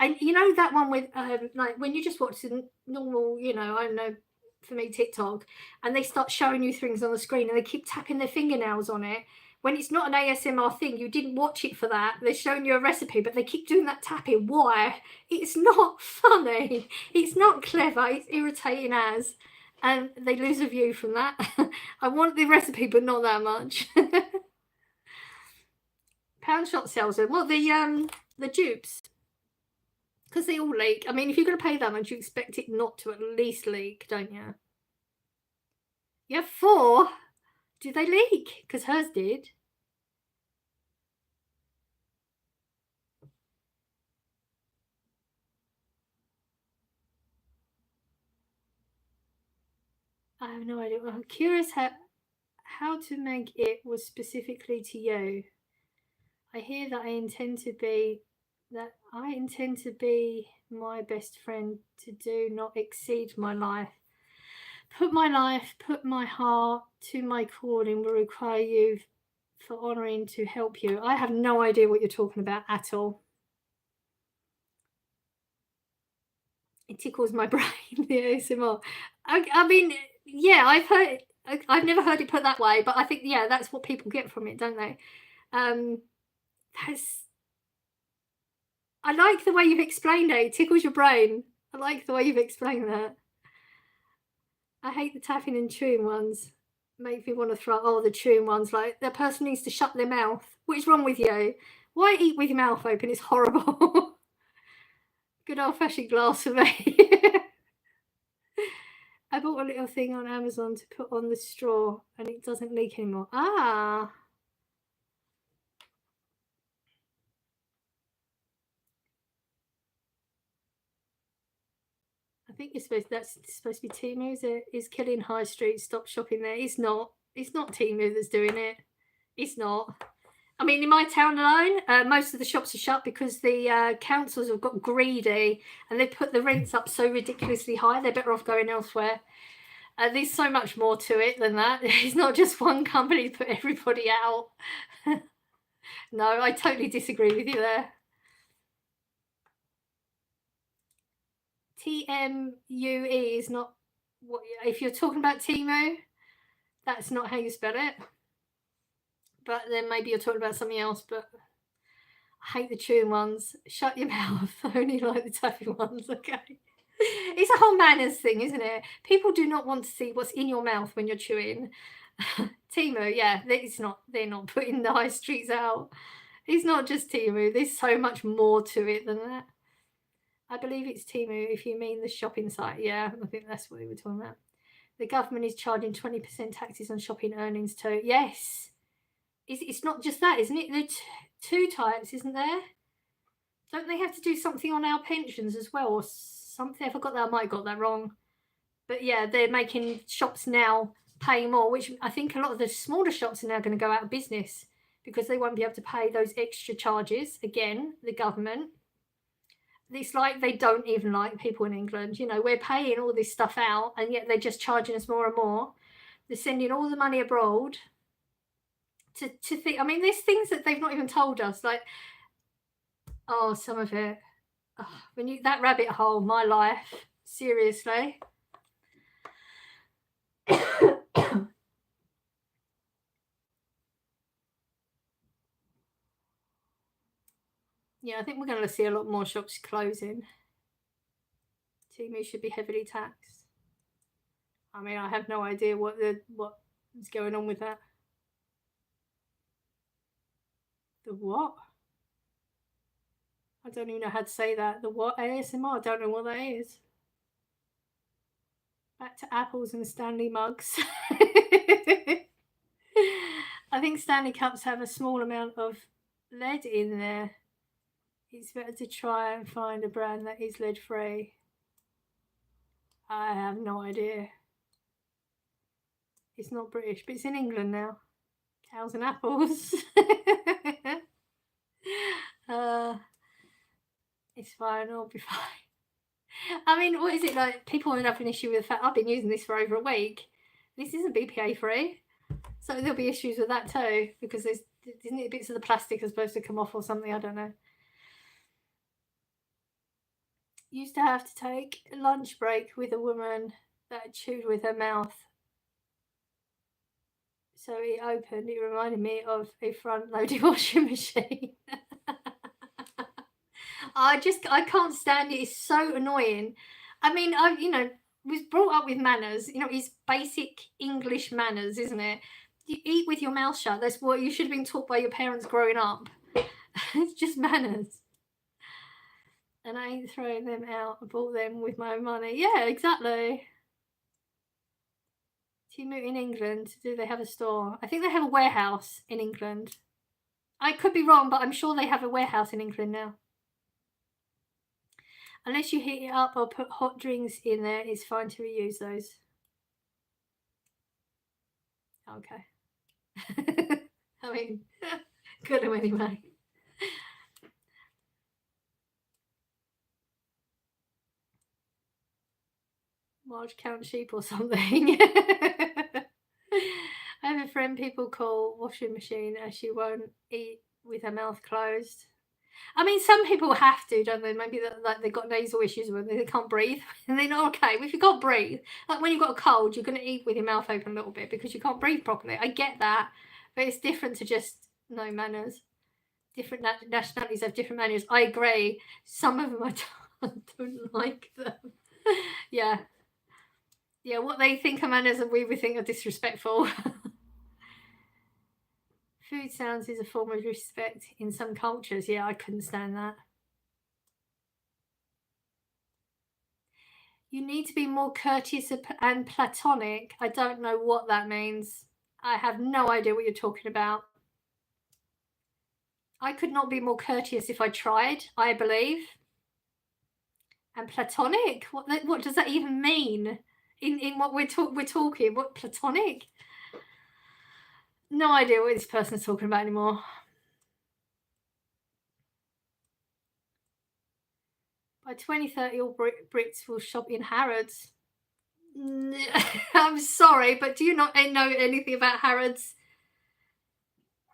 Speaker 2: and you know that one with like when you just watch the normal, you know, I don't know, for me TikTok, and they start showing you things on the screen and they keep tapping their fingernails on it. When it's not an ASMR thing, you didn't watch it for that. They're showing you a recipe, but they keep doing that tapping. Why? It's not funny. It's not clever. It's irritating as, and they lose a view from that. I want the recipe, but not that much. Pound shot sells them. Well, the dupes, because they all leak. I mean, if you're going to pay that much, you expect it not to at least leak, don't you? You have 4. Did they leak? Because hers did. I have no idea. I'm curious how to make it was specifically to you. I hear that I intend to be my best friend, to do not exceed my life. Put my heart to my calling will require you for honouring to help you. I have no idea what you're talking about at all. It tickles my brain, the ASMR. I mean, yeah, I've never heard it put that way, but I think, yeah, that's what people get from it, don't they? I like the way you've explained it. It tickles your brain. I like the way you've explained that. I hate the tapping and chewing ones. Make me want to throw. Oh, the chewing ones. Like, the person needs to shut their mouth. What's wrong with you? Why eat with your mouth open? It's horrible. Good old-fashioned glass for me. I bought a little thing on Amazon to put on the straw and it doesn't leak anymore. Ah. I think that's supposed to be Temu. Is killing high street. Stop shopping there. It's not. It's not Temu that's doing it. It's not. I mean, in my town alone, most of the shops are shut because the councils have got greedy and they put the rents up so ridiculously high. They're better off going elsewhere. There's so much more to it than that. It's not just one company to put everybody out. No, I totally disagree with you there. TMUE is not what. If you're talking about Temu, that's not how you spell it. But then maybe you're talking about something else. But I hate the chewing ones. Shut your mouth. I only like the tapping ones. Okay. It's a whole manners thing, isn't it? People do not want to see what's in your mouth when you're chewing. Temu, yeah, they're not putting the high streets out. It's not just Temu. There's so much more to it than that. I believe it's Temu, if you mean the shopping site. Yeah, I think that's what they were talking about. The government is charging 20% taxes on shopping earnings too. Yes. It's not just that, isn't it? There's 2 types, isn't there? Don't they have to do something on our pensions as well, or something? I forgot that. I might have got that wrong. But yeah, they're making shops now pay more, which I think a lot of the smaller shops are now going to go out of business because they won't be able to pay those extra charges. Again, the government. It's like they don't even like people in England. You know, we're paying all this stuff out and yet they're just charging us more and more. They're sending all the money abroad to think. I mean, there's things that they've not even told us. Like, oh, some of it. Oh, that rabbit hole, my life. Seriously. Yeah, I think we're going to see a lot more shops closing. Temu should be heavily taxed. I mean, I have no idea what is going on with that. The what? I don't even know how to say that. The what? ASMR? I don't know what that is. Back to apples and Stanley mugs. I think Stanley cups have a small amount of lead in there. It's better to try and find a brand that is lead free. I have no idea. It's not British, but it's in England now. Cows and apples. It's fine, I'll be fine. I mean, what is it like? People end up an issue with the fact I've been using this for over a week. This isn't BPA free, so there'll be issues with that too, because there's, isn't it, bits of the plastic are supposed to come off or something? I don't know. Used to have to take a lunch break with a woman that chewed with her mouth. So it opened. It reminded me of a front-loaded washing machine. I can't stand it. It's so annoying. I mean, I was brought up with manners. It's basic English manners, isn't it? You eat with your mouth shut. That's what you should have been taught by your parents growing up. It's just manners. And I ain't throwing them out. I bought them with my own money. Yeah, exactly. Temu in England, do they have a store? I think they have a warehouse in England. I could be wrong, but I'm sure they have a warehouse in England now. Unless you heat it up or put hot drinks in there, it's fine to reuse those. Okay. I mean, good anyway. Large count sheep or something. I have a friend people call washing machine as she won't eat with her mouth closed. I mean, some people have to, don't they? Maybe like they've got nasal issues where they can't breathe. And they're not okay. If you can't breathe, like when you've got a cold, you're going to eat with your mouth open a little bit because you can't breathe properly. I get that. But it's different to just no manners. Different nationalities have different manners. I agree. Some of them I don't like them. Yeah. Yeah, what they think are manners and we would think are disrespectful. Food sounds is a form of respect in some cultures. Yeah, I couldn't stand that. You need to be more courteous and platonic. I don't know what that means. I have no idea what you're talking about. I could not be more courteous if I tried, I believe. And platonic? What does that even mean? In what we're talking? What, platonic? No idea what this person's talking about anymore. By 2030, all Brits will shop in Harrods. I'm sorry, but do you not know anything about Harrods?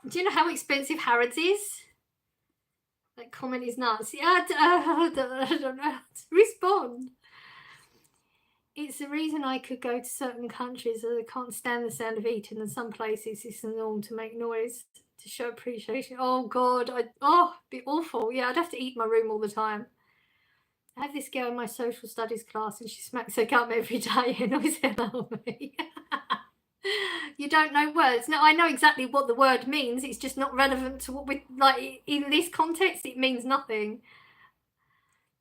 Speaker 2: Do you know how expensive Harrods is? That comment is nuts. Yeah, I don't know how to respond. It's the reason I could go to certain countries that I can't stand the sound of eating, and some places it's the norm to make noise to show appreciation. Oh God, it'd be awful. Yeah, I'd have to eat in my room all the time. I have this girl in my social studies class and she smacks her gum every day and always hello me. You don't know words. No, I know exactly what the word means. It's just not relevant to what we like in this context. It means nothing.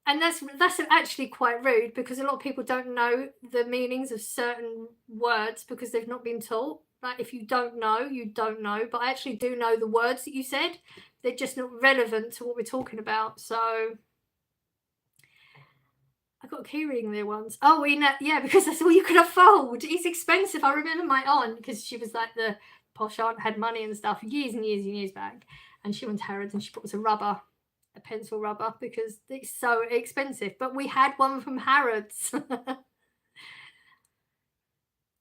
Speaker 2: And that's actually quite rude because a lot of people don't know the meanings of certain words because they've not been taught. Like if you don't know, you don't know. But I actually do know the words that you said. They're just not relevant to what we're talking about. So I got a key ring there once. Oh, yeah, because that's all you could afford. It's expensive. I remember my aunt, because she was like the posh aunt, had money and stuff years and years and years back. And she went to Harrods and she bought us a pencil rubber, because it's so expensive. But we had one from Harrods.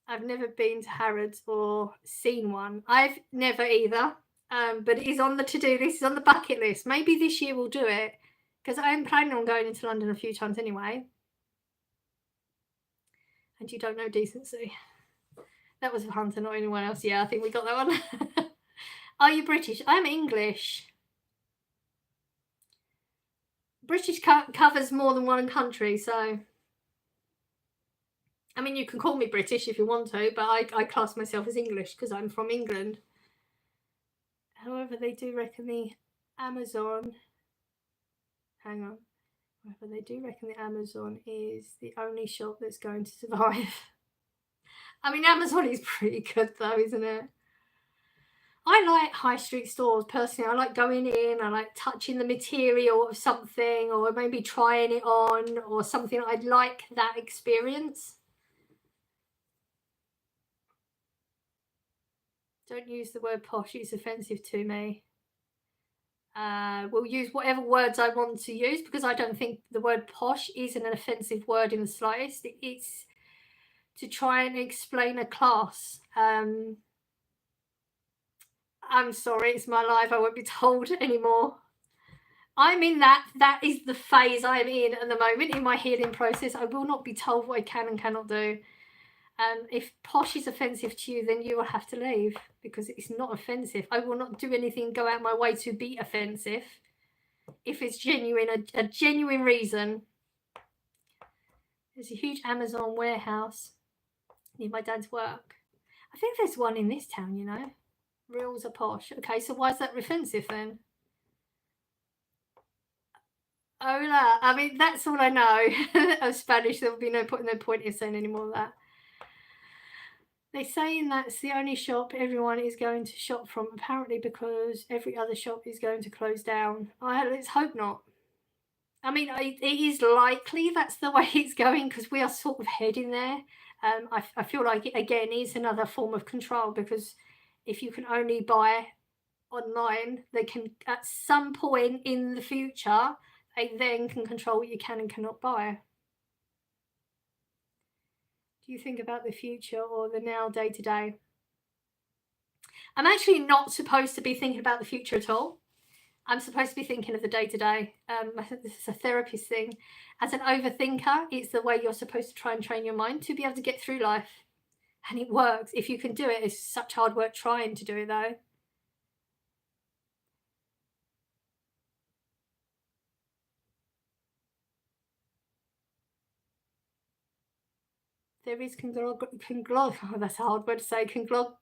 Speaker 2: I've never been to Harrods or seen one. I've never either. But it is on the to-do list, it's on the bucket list. Maybe this year we'll do it, because I am planning on going into London a few times anyway. And you don't know decency. That was Hunter, not anyone else. Yeah, I think we got that one. Are you British? I'm English. British covers more than one country, so I mean, you can call me British if you want to, but I class myself as English because I'm from England. However, they do reckon the Amazon, hang on, however, they do reckon the Amazon is the only shop that's going to survive. I mean, Amazon is pretty good though, isn't it? I like high street stores personally. I like going in, I like touching the material of something, or maybe trying it on or something. I'd like that experience. Don't use the word posh, it's offensive to me. We'll use whatever words I want to use, because I don't think the word posh is an offensive word in the slightest. It's to try and explain a class. I'm sorry, it's my life. I won't be told anymore. I'm in that is the phase I'm in at the moment in my healing process. I will not be told what I can and cannot do. If posh is offensive to you, then you will have to leave, because it's not offensive. I will not do anything, go out my way to be offensive. If it's genuine, a genuine reason. There's a huge Amazon warehouse near my dad's work. I think there's one in this town, you know. Reels are posh. Okay, so why is that offensive then? Hola. I mean, that's all I know of Spanish. There will be no point in saying any more of that. They're saying that's the only shop everyone is going to shop from, apparently, because every other shop is going to close down. Let's hope not. I mean, it is likely that's the way it's going, because we are sort of heading there. I feel like it, again, is another form of control, because if you can only buy online, they can, at some point in the future, they then can control what you can and cannot buy. Do you think about the future or the now, day to day? I'm actually not supposed to be thinking about the future at all. I'm supposed to be thinking of the day to day. This is a therapist thing. As an overthinker, it's the way you're supposed to try and train your mind to be able to get through life. And it works. If you can do it, it's such hard work trying to do it, though. There is oh, that's a hard word to say. Oh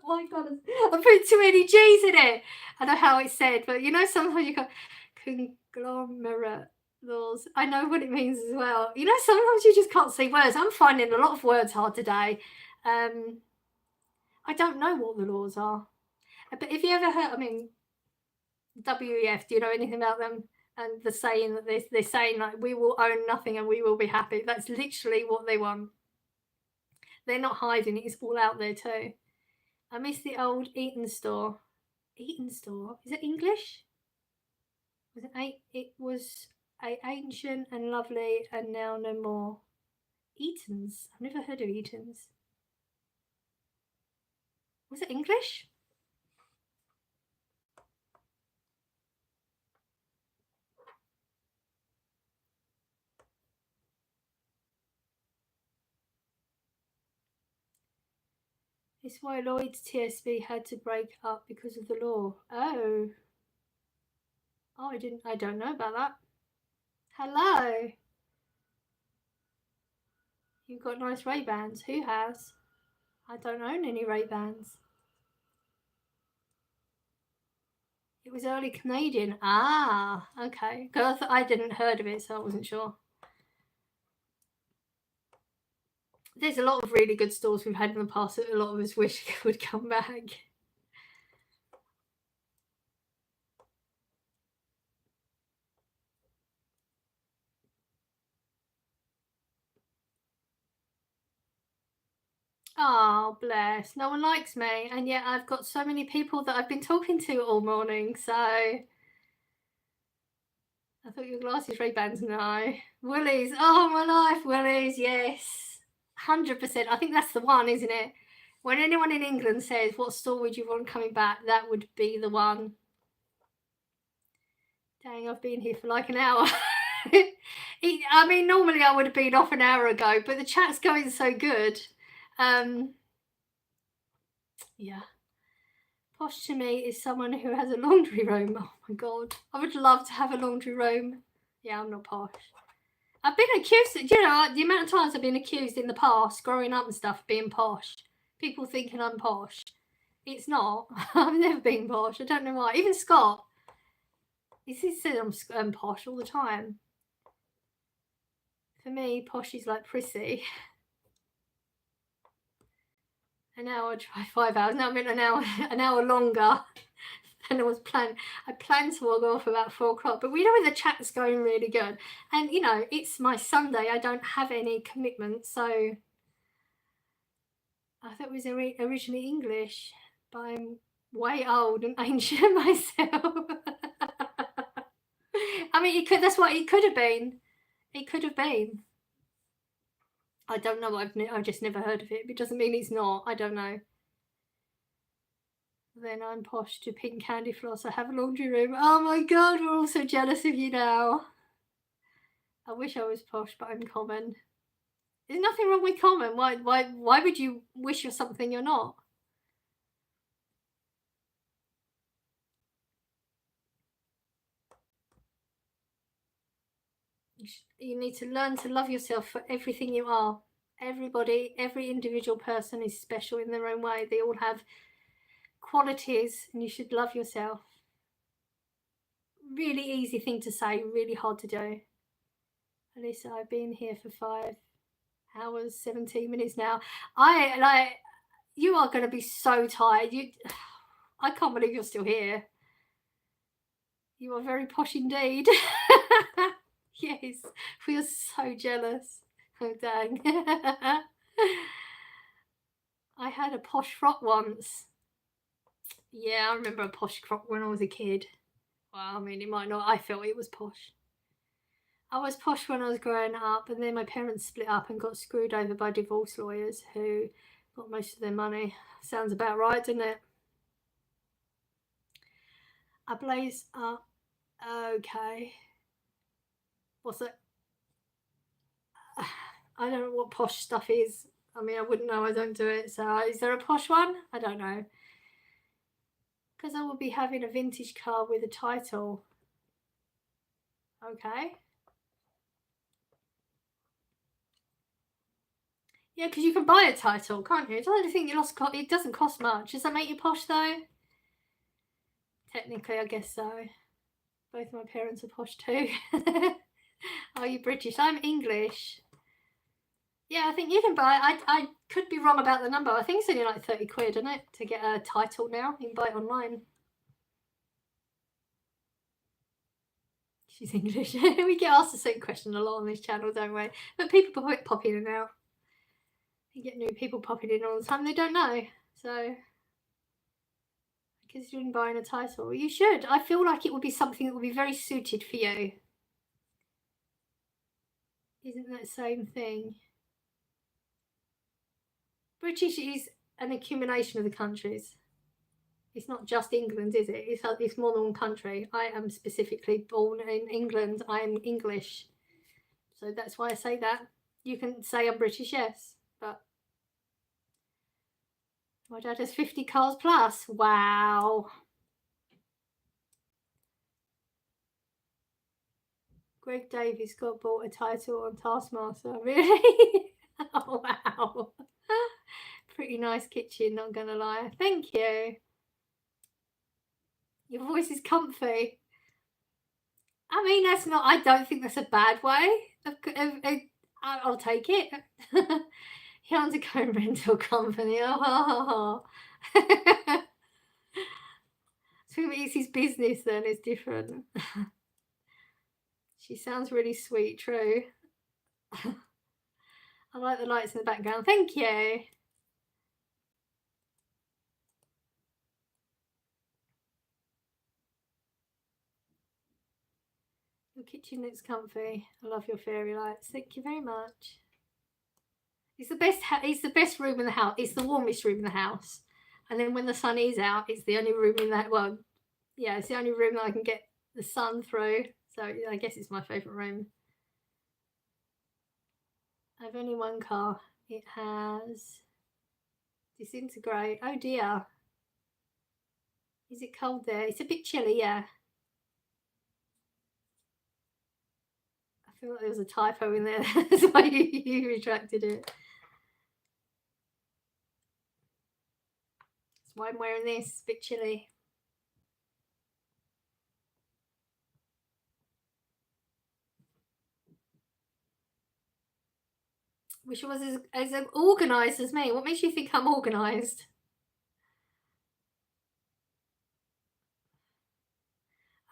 Speaker 2: my God, I put too many G's in it. I know how it's said, but you know, sometimes you go conglomerate laws. I know what it means as well. You know, sometimes you just can't say words. I'm finding a lot of words hard today. I don't know what the laws are, but if you ever heard, I mean, WEF, do you know anything about them? And the saying that they're saying, like, we will own nothing and we will be happy. That's literally what they want. They're not hiding it. It's all out there too. I miss the old Eaton store. Eaton store? Is it English? It was ancient and lovely, and now no more. Eaton's? I've never heard of Eaton's. Was it English? It's why Lloyd's TSB had to break up, because of the law. Oh, I don't know about that. Hello. You've got nice Ray-Bans. Who has? I don't own any Ray-Bans. It was early Canadian. Ah, okay. Because I didn't heard of it, so I wasn't sure. There's a lot of really good stores we've had in the past that a lot of us wish would come back. Oh, bless. No one likes me. And yet I've got so many people that I've been talking to all morning, so... I thought your glasses Ray-Bans. No. Woolies. Oh, my life. Woolies, yes. 100%. I think that's the one, isn't it? When anyone in England says, what store would you want coming back, that would be the one. Dang, I've been here for like an hour. I mean, normally I would have been off an hour ago, but the chat's going so good. Yeah. Posh to me is someone who has a laundry room. Oh my God. I would love to have a laundry room. Yeah, I'm not posh. I've been accused, you know, the amount of times I've been accused in the past, growing up and stuff, of being posh. People thinking I'm posh. It's not. I've never been posh. I don't know why. Even Scott. He says I'm posh all the time. For me, posh is like prissy. An hour drive, 5 hours. No, I mean an hour longer than I was planned. I planned to log off about 4 o'clock, but we know the chat's going really good. And you know, it's my Sunday. I don't have any commitments, so I thought it was originally English, but I'm way old and ancient myself. I mean, it could. That's what it could have been. It could have been. I don't know. I've just never heard of it. It doesn't mean it's not. I don't know. Then I'm posh to pink candy floss. I have a laundry room. Oh my god, we're all so jealous of you now. I wish I was posh, but I'm common. There's nothing wrong with common. Why would you wish you're something you're not? You need to learn to love yourself for everything you are. Everybody, every individual person is special in their own way. They all have qualities, and you should love yourself. Really easy thing to say, really hard to do. Alyssa, I've been here for 5 hours, 17 minutes now. You are going to be so tired. I can't believe you're still here. You are very posh indeed. Yes, we are so jealous. Oh, dang. I had a posh frock once. Yeah, I remember a posh frock when I was a kid. Well, I mean, it might not. I felt it was posh. I was posh when I was growing up, and then my parents split up and got screwed over by divorce lawyers who got most of their money. Sounds about right, doesn't it? I blaze up. Okay. What's it? I don't know what posh stuff is. I mean, I wouldn't know. I don't do it. So, is there a posh one? I don't know. Because I will be having a vintage car with a title. Okay. Yeah, because you can buy a title, can't you? I don't think it doesn't cost much. Does that make you posh though? Technically, I guess so. Both my parents are posh too. Are you British? I'm English. Yeah, I think you can buy. I could be wrong about the number. I think it's only like 30 quid, isn't it, to get a title now? You can buy it online. She's English. We get asked the same question a lot on this channel, don't we? But people pop in and out. You get new people popping in all the time. They don't know. So considering buying a title, you should. I feel like it would be something that would be very suited for you. Isn't that the same thing? British is an accumulation of the countries. It's not just England, is it? It's more than one country. I am specifically born in England. I am English. So that's why I say that. You can say I'm British, yes, but my dad has 50 cars plus. Wow. Greg Davies got bought a title on Taskmaster. Really? Oh, wow. Pretty nice kitchen, not gonna lie. Thank you. Your voice is comfy. I mean, that's not, I don't think that's a bad way. I'll take it. He owns a car rental company. Oh. So it's his business then, it's different. She sounds really sweet, true. I like the lights in the background. Thank you. Your kitchen looks comfy. I love your fairy lights. Thank you very much. It's the best. It's the best room in the house. It's the warmest room in the house. And then when the sun is out, it's the only room in that. Well, yeah, it's the only room that I can get the sun through. So I guess it's my favourite room. I have only one car. It has disintegrate. Oh dear. Is it cold there? It's a bit chilly, yeah. I feel like there was a typo in there. That's why you retracted it. That's why I'm wearing this. It's a bit chilly. Wish I was as organised as me. What makes you think I'm organised?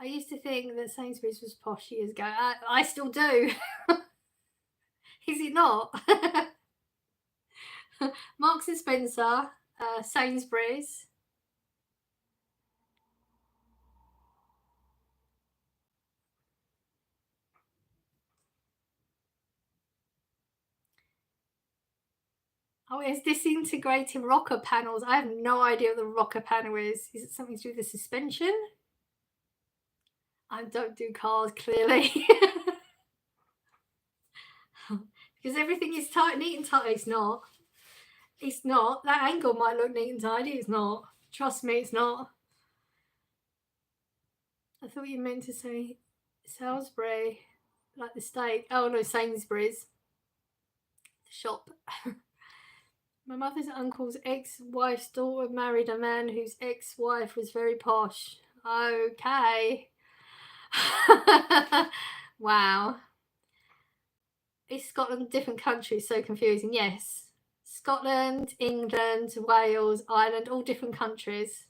Speaker 2: I used to think that Sainsbury's was posh years ago. I still do. Is it not? Marks and Spencer, Sainsbury's. Oh, it's disintegrating rocker panels. I have no idea what the rocker panel is. Is it something to do with the suspension? I don't do cars, clearly. Because everything is tight, neat and tight. It's not. It's not. That angle might look neat and tidy. It's not. Trust me, it's not. I thought you meant to say Salisbury, like the steak. Oh no, Sainsbury's. The shop. My mother's uncle's ex-wife's daughter married a man whose ex-wife was very posh. Okay. Wow. Is Scotland a different country? So confusing. Yes. Scotland, England, Wales, Ireland, all different countries.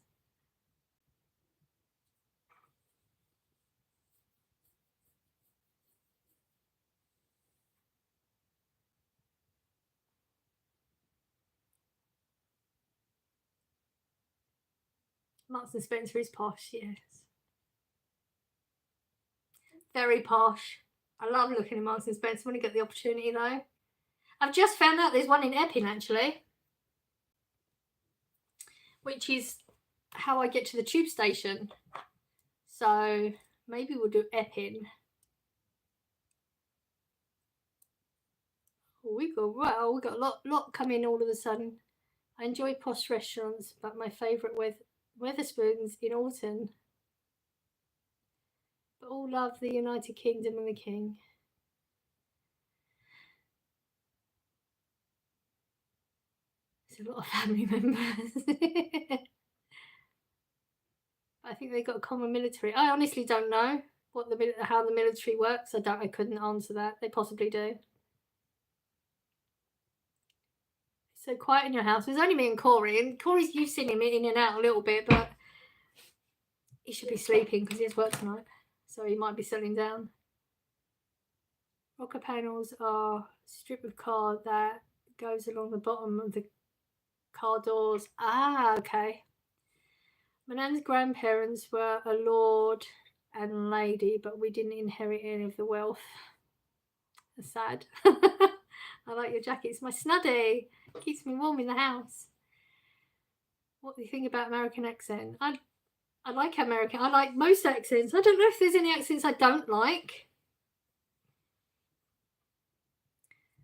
Speaker 2: Marks and Spencer is posh, yes. Very posh. I love looking at Marks and Spencer when I get the opportunity, though. I've just found out there's one in Epping, actually, which is how I get to the tube station. So maybe we'll do Epping. We got a lot coming all of a sudden. I enjoy posh restaurants, but my favourite Wetherspoons in Alton. But all love the United Kingdom and the King. There's a lot of family members. I think they got a common military. I honestly don't know how the military works. I couldn't answer that. They possibly do. So quiet in your house. There's only me and Corey. And Corey's, you've seen him in and out a little bit, but he should be sleeping because he has work tonight. So he might be settling down. Rocker panels are a strip of card that goes along the bottom of the car doors. Ah, okay. My nan's grandparents were a lord and lady, but we didn't inherit any of the wealth. That's sad. I like your jacket. It's my snuddy. It keeps me warm in the house. What do you think about American accent? I like American. I like most accents. I don't know if there's any accents I don't like.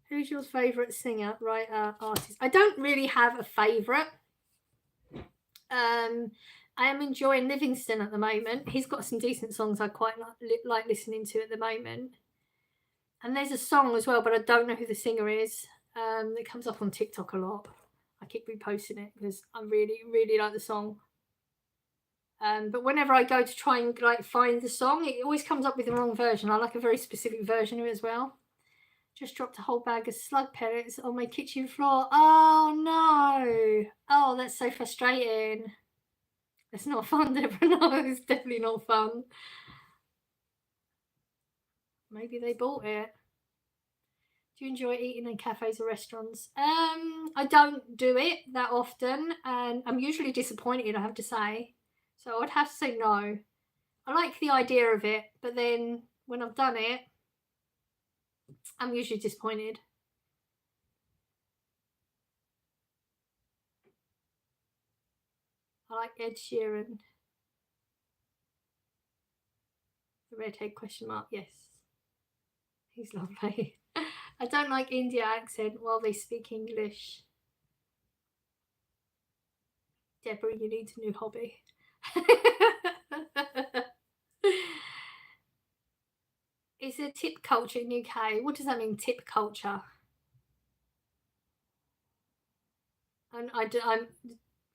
Speaker 2: Who's your favourite singer, writer, artist? I don't really have a favourite. I am enjoying Livingston at the moment. He's got some decent songs I quite like listening to at the moment. And there's a song as well, but I don't know who the singer is. It comes up on TikTok a lot. I keep reposting it because I really, really like the song. But whenever I go to try and find the song, it always comes up with the wrong version. I like a very specific version of it as well. Just dropped a whole bag of slug pellets on my kitchen floor. Oh no! Oh, that's so frustrating. It's not fun, Deborah. No, it's definitely not fun. Maybe they bought it. Do you enjoy eating in cafes or restaurants? I don't do it that often, and I'm usually disappointed, I have to say. So I'd have to say no. I like the idea of it, but then when I've done it, I'm usually disappointed. I like Ed Sheeran. The redhead question mark, yes. He's lovely. I don't like India accent while they speak English. Deborah, you need a new hobby. Is there tip culture in UK? What does that mean, tip culture? And I'm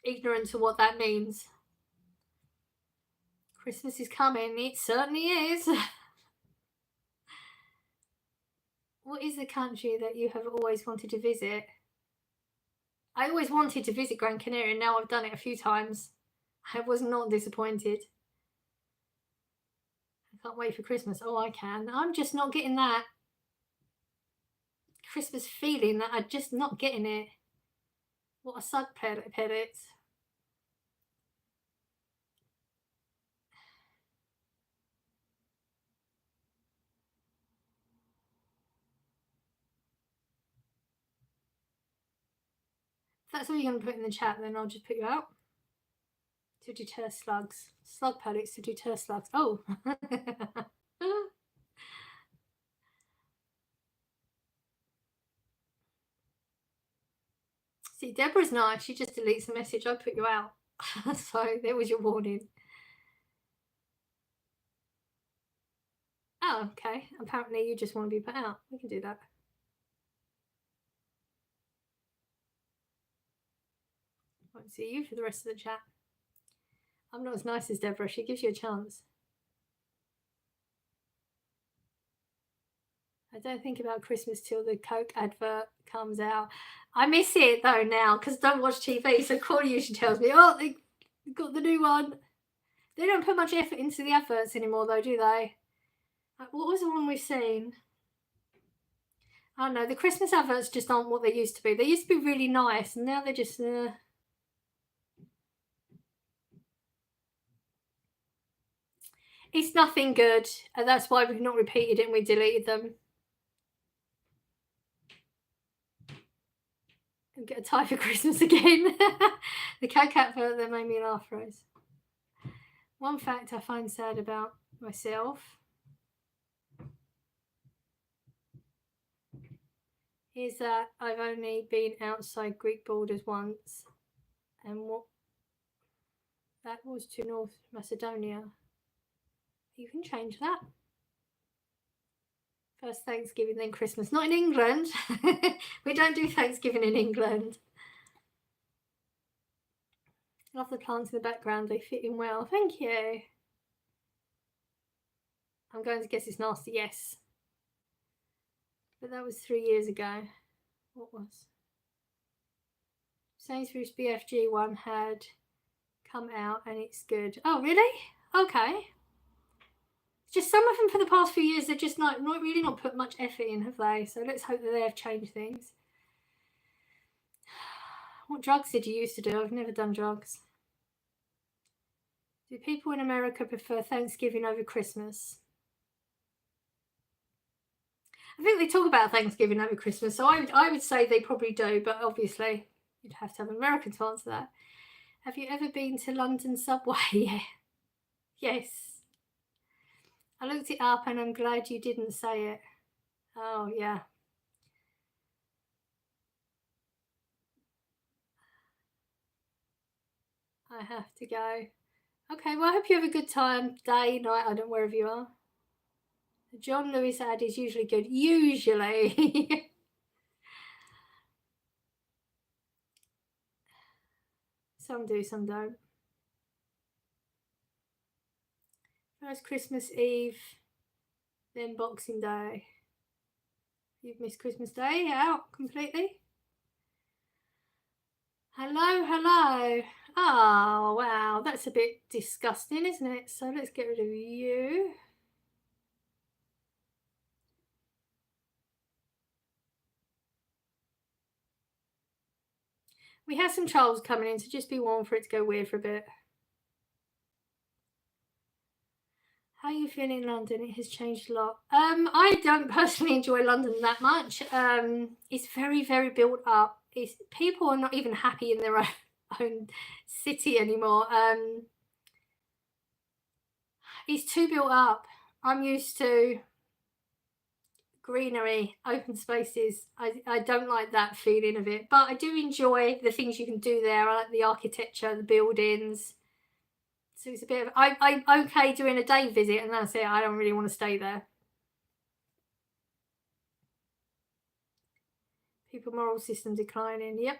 Speaker 2: ignorant to what that means. Christmas is coming. It certainly is. What is the country that you have always wanted to visit? I always wanted to visit Gran Canaria, and now I've done it a few times. I was not disappointed. I can't wait for Christmas. Oh, I can. I'm just not getting that Christmas feeling, that I'm just not getting it. What a sug pellet. If that's all you're going to put in the chat, then I'll just put you out. To deter slugs. Slug pellets to deter slugs. Oh. See, Deborah's nice. She just deletes the message. I put you out. So there was your warning. Oh, okay. Apparently you just want to be put out. We can do that. Won't see you for the rest of the chat. I'm not as nice as Deborah. She gives you a chance. I don't think about Christmas till the Coke advert comes out. I miss it though now because I don't watch TV. So Corey usually tells me, oh, they got the new one. They don't put much effort into the adverts anymore though, do they? What was the one we've seen? I don't know. The Christmas adverts just aren't what they used to be. They used to be really nice, and now they're just... It's nothing good, and that's why we've not repeated it and we deleted them. And get a tie for Christmas again. The Coke advert that made me laugh, Rose. One fact I find sad about myself is that I've only been outside Greek borders once, and what that was to North Macedonia. You can change that. First Thanksgiving, then Christmas. Not in England. We don't do Thanksgiving in England. Love the plants in the background. They fit in well. Thank you. I'm going to guess it's nasty. Yes. But that was 3 years ago. What was? Sainsbury's BFG one had come out and it's good. Oh, really? Okay. Just some of them for the past few years, they're just not really not put much effort in, have they? So let's hope that they have changed things. What drugs did you used to do? I've never done drugs. Do people in America prefer Thanksgiving over Christmas? I think they talk about Thanksgiving over Christmas, so I would say they probably do, but obviously you'd have to have an American to answer that. Have you ever been to London subway? Yeah. Yes. I looked it up and I'm glad you didn't say it. Oh, yeah. I have to go. Okay, well, I hope you have a good time, day, night, I don't know, wherever you are. The John Lewis ad is usually good. Usually. Some do, some don't. First Christmas Eve, then Boxing Day. You've missed Christmas Day out completely. Hello, hello. Oh, wow, that's a bit disgusting, isn't it? So let's get rid of you. We have some trolls coming in, so just be warned for it to go weird for a bit. How are you feeling in London? It has changed a lot. I don't personally enjoy London that much. It's very, very built up. People are not even happy in their own city anymore. It's too built up. I'm used to greenery, open spaces. I don't like that feeling of it, but I do enjoy the things you can do there. I like the architecture, the buildings. So it's a bit of, I'm okay doing a day visit and that's it. I don't really want to stay there. People moral system declining. Yep.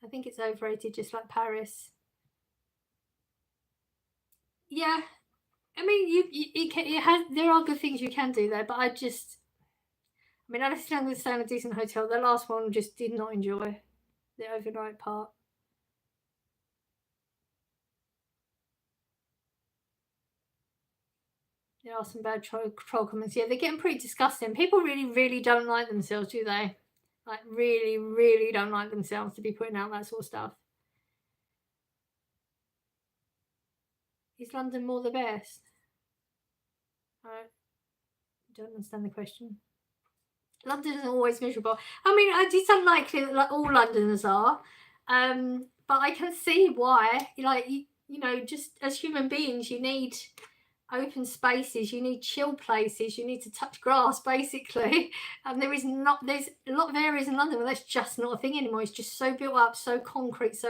Speaker 2: I think it's overrated, just like Paris. Yeah. I mean, there are good things you can do there, but I mean, I was going to stay in a decent hotel. The last one just did not enjoy the overnight part. There are some bad troll comments. Yeah, they're getting pretty disgusting. People really, really don't like themselves, do they? Like, really, really don't like themselves to be putting out that sort of stuff. Is London more the best? I don't understand the question. London is always miserable. I mean, it's unlikely that like all Londoners are, but I can see why. Like, you know, just as human beings, you need open spaces, you need chill places, you need to touch grass, basically. And there's a lot of areas in London where that's just not a thing anymore. It's just so built up, so concrete, so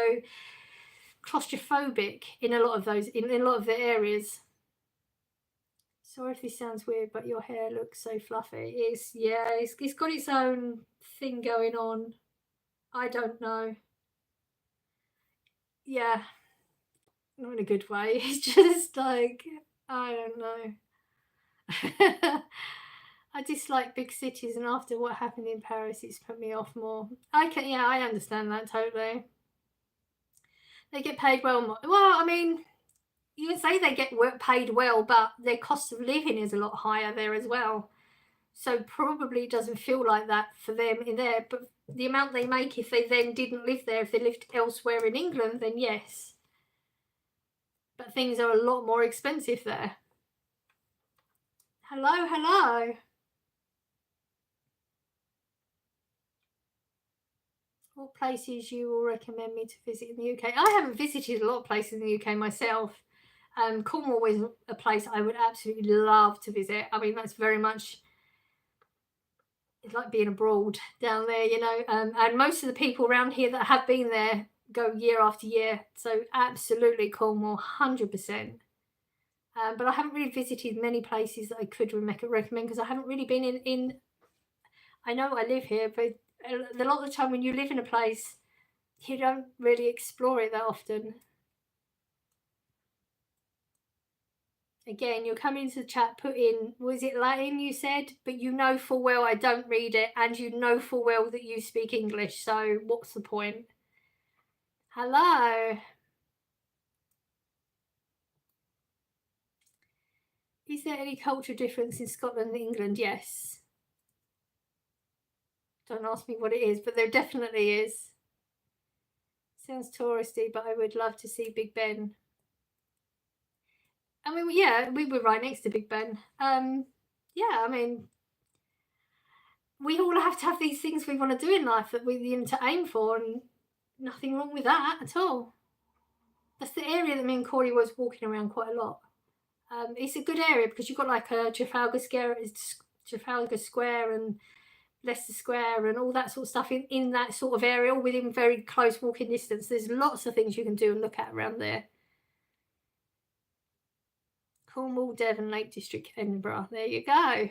Speaker 2: claustrophobic in a lot of those, in a lot of the areas. Sorry if this sounds weird, but your hair looks so fluffy. It's got its own thing going on. I don't know. Yeah, not in a good way. It's just like, I don't know. I dislike big cities, and after what happened in Paris, it's put me off more. Yeah, I understand that totally. They get paid well more. Well, I mean, you would say they get paid well, but their cost of living is a lot higher there as well. So probably doesn't feel like that for them in there. But the amount they make if they then didn't live there, if they lived elsewhere in England, then yes. But things are a lot more expensive there. Hello, hello. What places you will recommend me to visit in the UK? I haven't visited a lot of places in the UK myself. Cornwall is a place I would absolutely love to visit. I mean, that's very much, it's like being abroad down there, you know. And most of the people around here that have been there go year after year. So absolutely Cornwall, 100%. But I haven't really visited many places that I could recommend because I haven't really been in. I know I live here, but a lot of the time when you live in a place, you don't really explore it that often. Again, you'll come into the chat, put in, was it Latin you said? But you know full well I don't read it, and you know full well that you speak English, so what's the point? Hello. Is there any culture difference in Scotland and England? Yes. Don't ask me what it is, but there definitely is. Sounds touristy, but I would love to see Big Ben. I mean, yeah, we were right next to Big Ben. Yeah, I mean, we all have to have these things we want to do in life that we aim to aim for, and nothing wrong with that at all. That's the area that me and Corey was walking around quite a lot. It's a good area because you've got like a Trafalgar Square and Leicester Square and all that sort of stuff in that sort of area, all within very close walking distance. There's lots of things you can do and look at around there. Cornwall, Devon, Lake District, Edinburgh. There you go.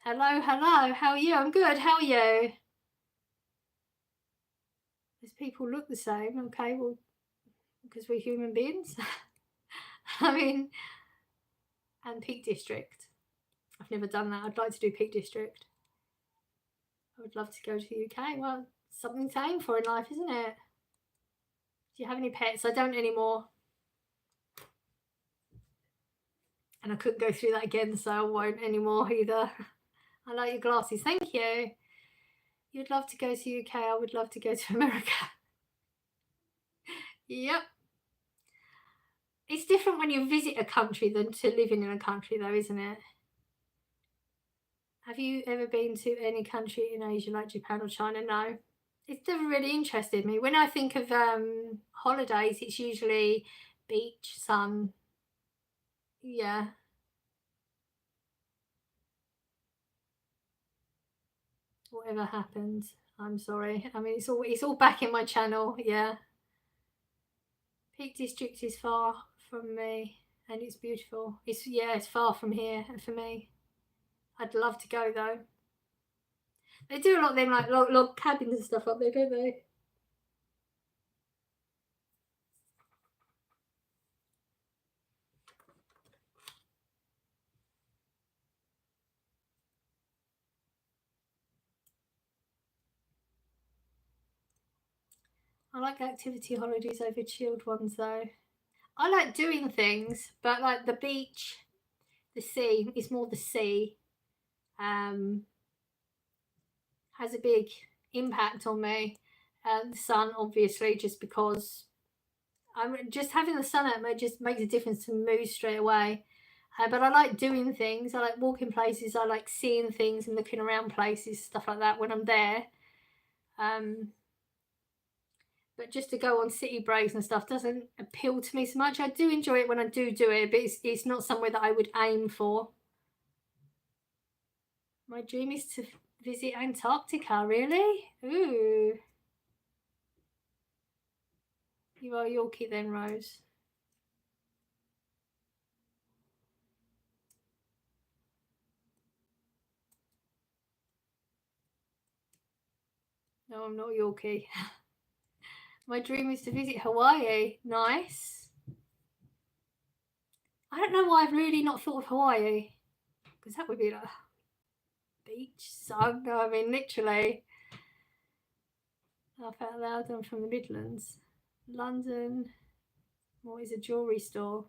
Speaker 2: Hello, hello. How are you? I'm good. How are you? Those people look the same. Okay, well, because we're human beings. I mean, and Peak District. I've never done that. I'd like to do Peak District. I would love to go to the UK. Well, something to aim for in life, isn't it? Do you have any pets? I don't anymore. And I couldn't go through that again, so I won't anymore either. I like your glasses. Thank you. You'd love to go to UK. I would love to go to America. Yep. It's different when you visit a country than to living in a country, though, isn't it? Have you ever been to any country in Asia like Japan or China? No. It's never really interested me. When I think of holidays, it's usually beach, sun. Yeah. Whatever happens, I'm sorry. I mean, it's all back in my channel. Yeah. Peak District is far from me, and it's beautiful. It's far from here for me. I'd love to go though. They do a lot of them like log cabins and stuff up there, don't they? I like activity holidays over chilled ones though. I like doing things, but like the beach, the sea, it's more the sea. Has a big impact on me. The sun, obviously, just because I'm just having the sun out just makes a difference to mood straight away. But I like doing things. I like walking places. I like seeing things and looking around places, stuff like that when I'm there. But just to go on city breaks and stuff doesn't appeal to me so much. I do enjoy it when I do it, but it's not somewhere that I would aim for. My dream is to visit Antarctica, really? Ooh. You are Yorkie then, Rose. No, I'm not Yorkie. My dream is to visit Hawaii. Nice. I don't know why I've really not thought of Hawaii. Because that would be like beach, sun. I mean, literally. Laugh out loud. I'm from the Midlands. London. What is a jewellery store?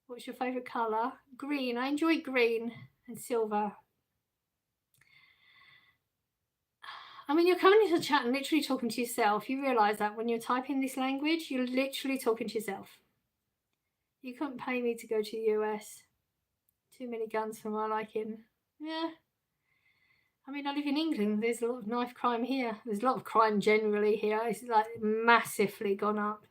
Speaker 2: What's your favourite colour? Green. I enjoy green and silver. I mean, you're coming into the chat and literally talking to yourself. You realise that when you're typing this language, you're literally talking to yourself. You couldn't pay me to go to the US. Too many guns for my liking. Yeah. I mean, I live in England. There's a lot of knife crime here. There's a lot of crime generally here. It's like massively gone up.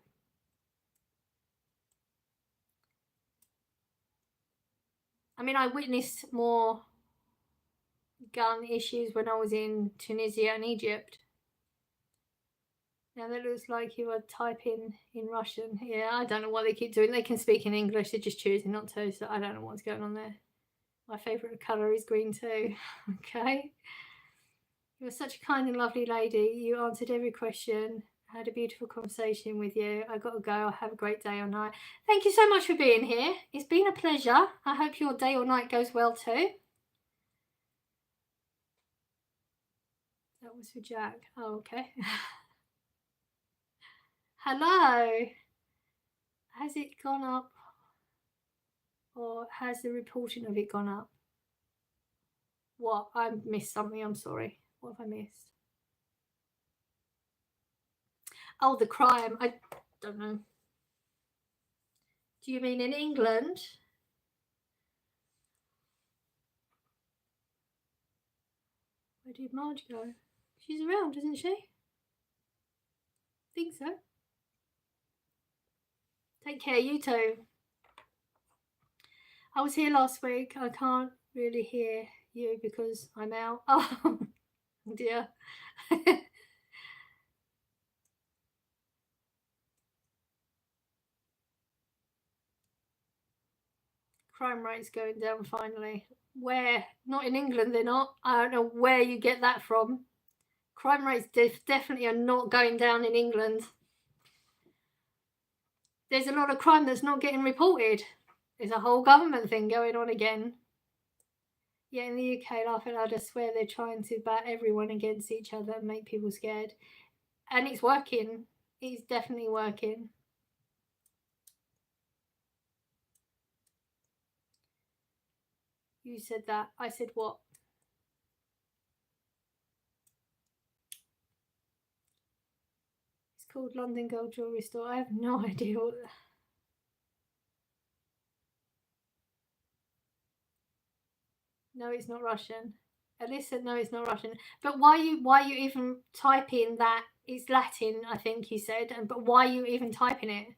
Speaker 2: I mean, I witnessed more gun issues when I was in Tunisia and Egypt. Now that looks like you are typing in Russian. Yeah, I don't know what they keep doing. They can speak in English. They're just choosing not to. So I don't know what's going on there. My favourite colour is green too. Okay. You were such a kind and lovely lady. You answered every question. I had a beautiful conversation with you. I got to go. Have a great day or night. Thank you so much for being here. It's been a pleasure. I hope your day or night goes well too. That was for Jack. Oh, okay. Hello. Has it gone up? Or has the reporting of it gone up? What? I missed something. I'm sorry. What have I missed? Oh, the crime. I don't know. Do you mean in England? Where did Marge go? She's around, isn't she? Think so. Take care, you too. I was here last week. I can't really hear you because I'm out. Oh, dear. Crime rate's going down finally. Where? Not in England, they're not. I don't know where you get that from. Crime rates definitely are not going down in England. There's a lot of crime that's not getting reported. There's a whole government thing going on again. Yeah, in the UK, laugh out loud, I swear they're trying to bat everyone against each other and make people scared. And it's working. It's definitely working. You said that. I said what? It's called London Gold Jewellery Store. I have no idea what... No, it's not Russian. Alyssa, no, it's not Russian. But why you even typing that? It's Latin, I think you said. But why are you even typing it?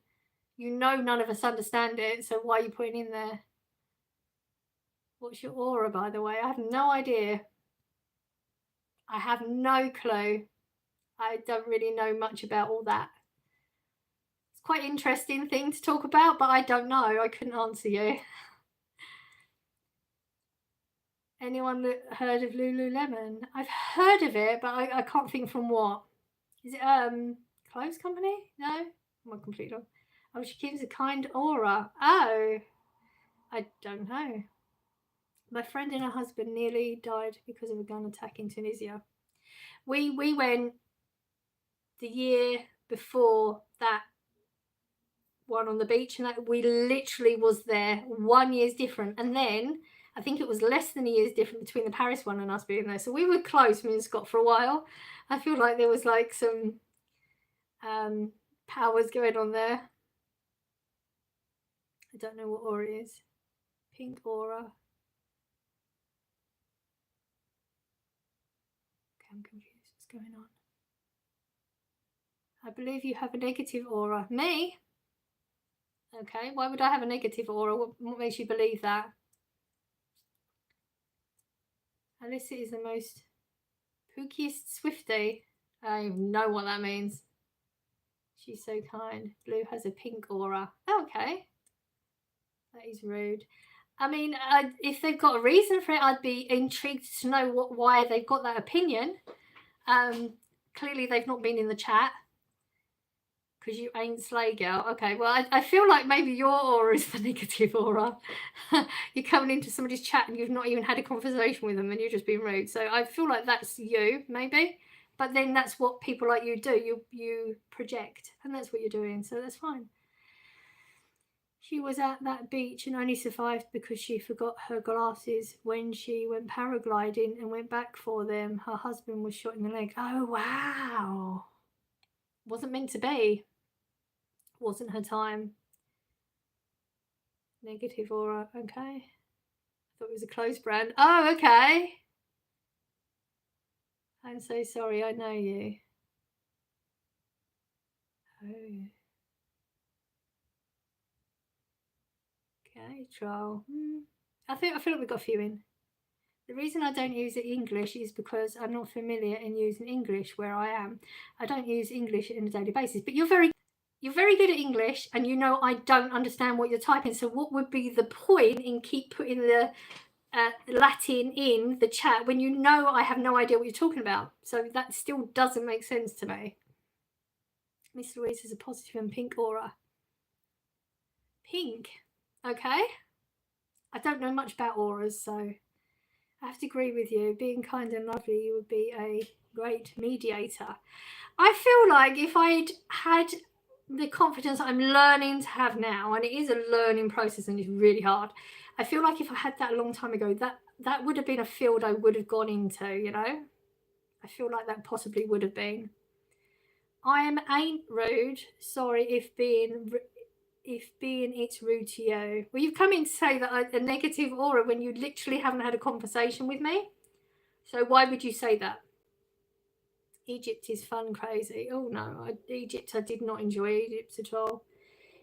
Speaker 2: You know none of us understand it, so why are you putting in there? What's your aura, by the way? I have no idea. I have no clue. I don't really know much about all that. It's quite an interesting thing to talk about, but I don't know. I couldn't answer you. Anyone heard of Lululemon? I've heard of it, but I can't think from what. Is it clothes company? No? I'm completely wrong. Oh, she keeps a kind aura. Oh, I don't know. My friend and her husband nearly died because of a gun attack in Tunisia. We went the year before that one on the beach, and we literally was there 1 year's different, and then I think it was less than a year's different between the Paris one and us being there. So we were close, me and Scott, for a while. I feel like there was like some powers going on there. I don't know what aura is. Pink aura. Okay, I'm confused. What's going on? I believe you have a negative aura. Me? Okay, why would I have a negative aura? What makes you believe that? Alyssa is the most pookiest Swiftie. I don't even know what that means. She's so kind. Blue has a pink aura. Oh, okay. That is rude. I mean, if they've got a reason for it, I'd be intrigued to know why they've got that opinion. Clearly, they've not been in the chat. Because you ain't slay girl. Okay, well, I feel like maybe your aura is the negative aura. You're coming into somebody's chat and you've not even had a conversation with them and you're just being rude. So I feel like that's you, maybe. But then that's what people like you do. You project, and that's what you're doing. So that's fine. She was at that beach and only survived because she forgot her glasses when she went paragliding and went back for them. Her husband was shot in the leg. Oh, wow. Wasn't meant to be. Wasn't her time. Negative aura. Okay. I thought it was a clothes brand. Oh, okay. I'm so sorry. I know you. Oh. Okay, trial. I feel like we've got a few in. The reason I don't use English is because I'm not familiar in using English where I am. I don't use English on a daily basis, but you're very good at English, and you know I don't understand what you're typing. So what would be the point in keep putting the Latin in the chat when you know I have no idea what you're talking about? So that still doesn't make sense to me. Miss Louise is a positive and pink aura. Pink. Okay. I don't know much about auras, so I have to agree with you. Being kind and lovely, you would be a great mediator. I feel like if I'd had the confidence I'm learning to have now, and it is a learning process and it's really hard, I feel like if I had that a long time ago, that would have been a field I would have gone into, you know? I feel like that possibly would have been. I ain't rude. Sorry if being it's rude to you. Well, you've come in to say that a negative aura when you literally haven't had a conversation with me. So why would you say that? Egypt is fun, crazy. Oh no, Egypt, I did not enjoy Egypt at all.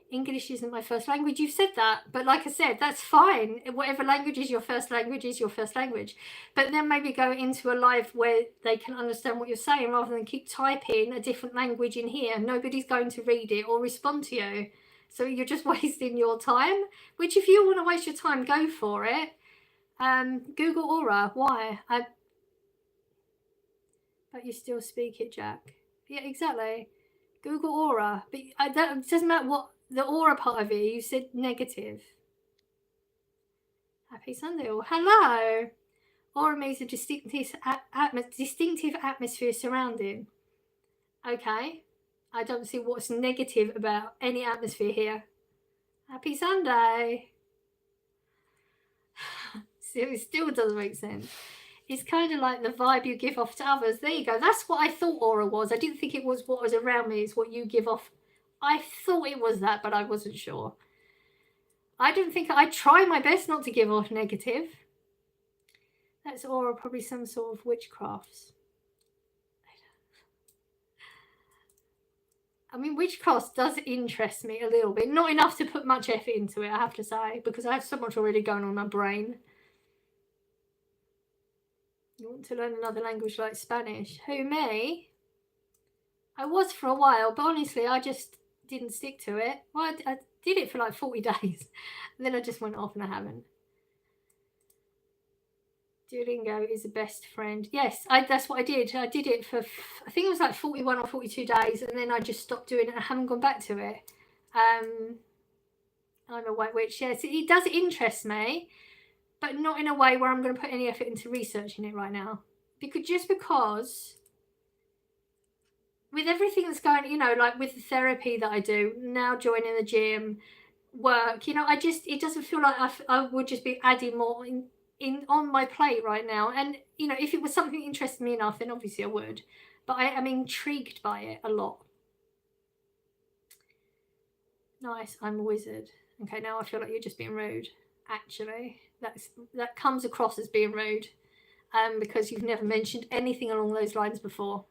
Speaker 2: English isn't my first language. You've said that, but like I said, that's fine. Whatever language is your first language is your first language. But then maybe go into a live where they can understand what you're saying rather than keep typing a different language in here. Nobody's going to read it or respond to you. So you're just wasting your time, which if you want to waste your time, go for it. Google Aura. Why? But you still speak it, Jack. Yeah, exactly. Google Aura. But it doesn't matter what the aura part of it. You said negative. Happy Sunday all. Hello. Aura means a distinctive atmosphere surrounding. Okay. I don't see what's negative about any atmosphere here. Happy Sunday. It still doesn't make sense. It's kind of like the vibe you give off to others. There you go. That's what I thought aura was. I didn't think it was what was around me. It's what you give off. I thought it was that, but I wasn't sure. I try my best not to give off negative. That's aura, probably some sort of witchcrafts. I mean, witchcraft does interest me a little bit. Not enough to put much effort into it, I have to say, because I have so much already going on in my brain. You want to learn another language like Spanish? Who, me? I was for a while, but honestly, I just didn't stick to it. Well, I did it for like 40 days. And then I just went off and I haven't. Duolingo is the best friend. Yes, that's what I did. I did it for, I think it was like 41 or 42 days, and then I just stopped doing it. I haven't gone back to it. I'm a white witch. Yes, it does interest me, but not in a way where I'm going to put any effort into researching it right now. Just because with everything that's going, you know, like with the therapy that I do now, joining the gym, work, you know, it doesn't feel like I would just be adding more in on my plate right now. And you know, if it was something that interested me enough, then obviously I would, but I am intrigued by it a lot. Nice, I'm a wizard. Okay, now I feel like you're just being rude. Actually, that comes across as being rude, because you've never mentioned anything along those lines before.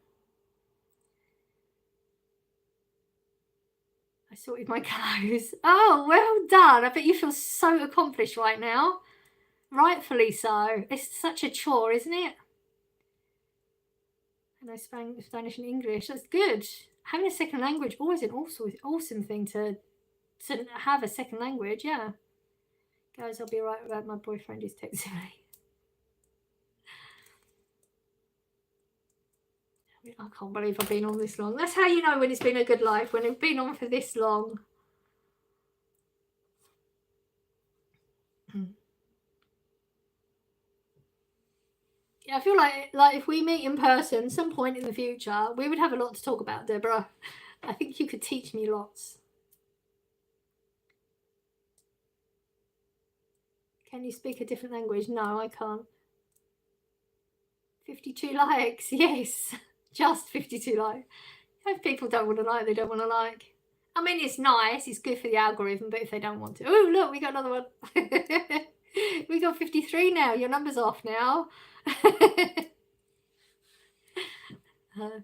Speaker 2: I sorted my clothes. Oh, well done. I bet you feel so accomplished right now. Rightfully so. It's such a chore, isn't it? I know Spanish and English. That's good. Having a second language always an awesome thing to have a second language. Yeah. Guys, I'll be right back. My boyfriend is texting me. I can't believe I've been on this long. That's how you know when it's been a good life, when it's been on for this long. Yeah, I feel like if we meet in person some point in the future, we would have a lot to talk about, Deborah. I think you could teach me lots. Can you speak a different language? No, I can't. 52 likes, yes. Just 52 likes. If people don't want to like, they don't want to like. I mean, it's nice, it's good for the algorithm, but if they don't want to... Oh, look, we got another one. We got 53 now. Your number's off now.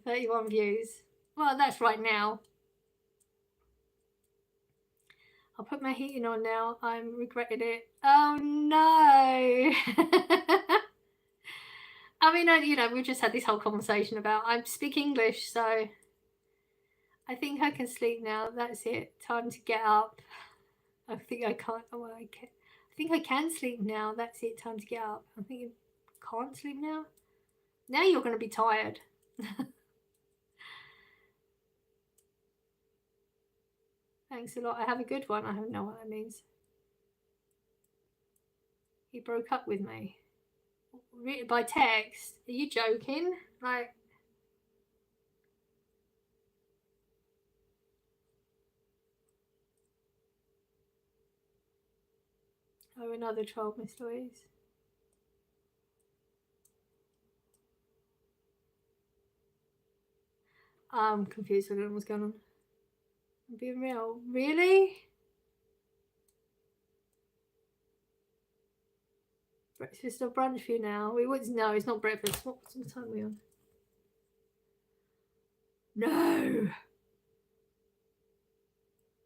Speaker 2: 31 views. Well, that's right now. I'll put my heating on now. I'm regretting it. Oh, no. I mean, you know, we've just had this whole conversation about I speak English, so I think I can sleep now. That's it. Time to get up. I think I can't. Oh, I think I can sleep now. That's it. Time to get up. I think I can't sleep now. Now you're going to be tired. Thanks a lot. I have a good one. I don't know what that means. He broke up with me. By text? Are you joking? Like, oh, another troll, Miss Louise. I'm confused. I don't know what's going on. I'm being real. Really? Breakfast or brunch for you now? We would no, it's not breakfast. What time are we on? No.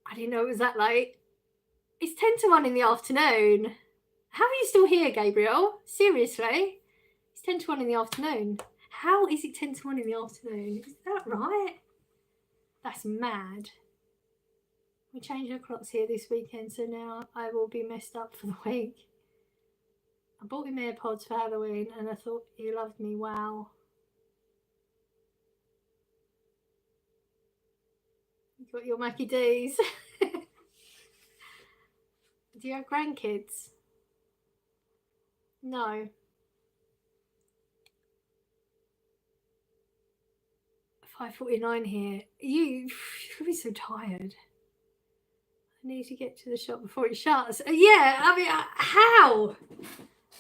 Speaker 2: I didn't know it was that late. It's 10 to 1 in the afternoon. How are you still here, Gabriel? Seriously? It's 10 to 1 in the afternoon. How is it 10 to 1 in the afternoon? Is that right? That's mad. We changed our clocks here this weekend, so now I will be messed up for the week. I bought him AirPods for Halloween and I thought he loved me. Wow. You got your Mackie D's. Do you have grandkids? No. 5:49 here. You'll be so tired. I need to get to the shop before it shuts. Yeah, I mean, how?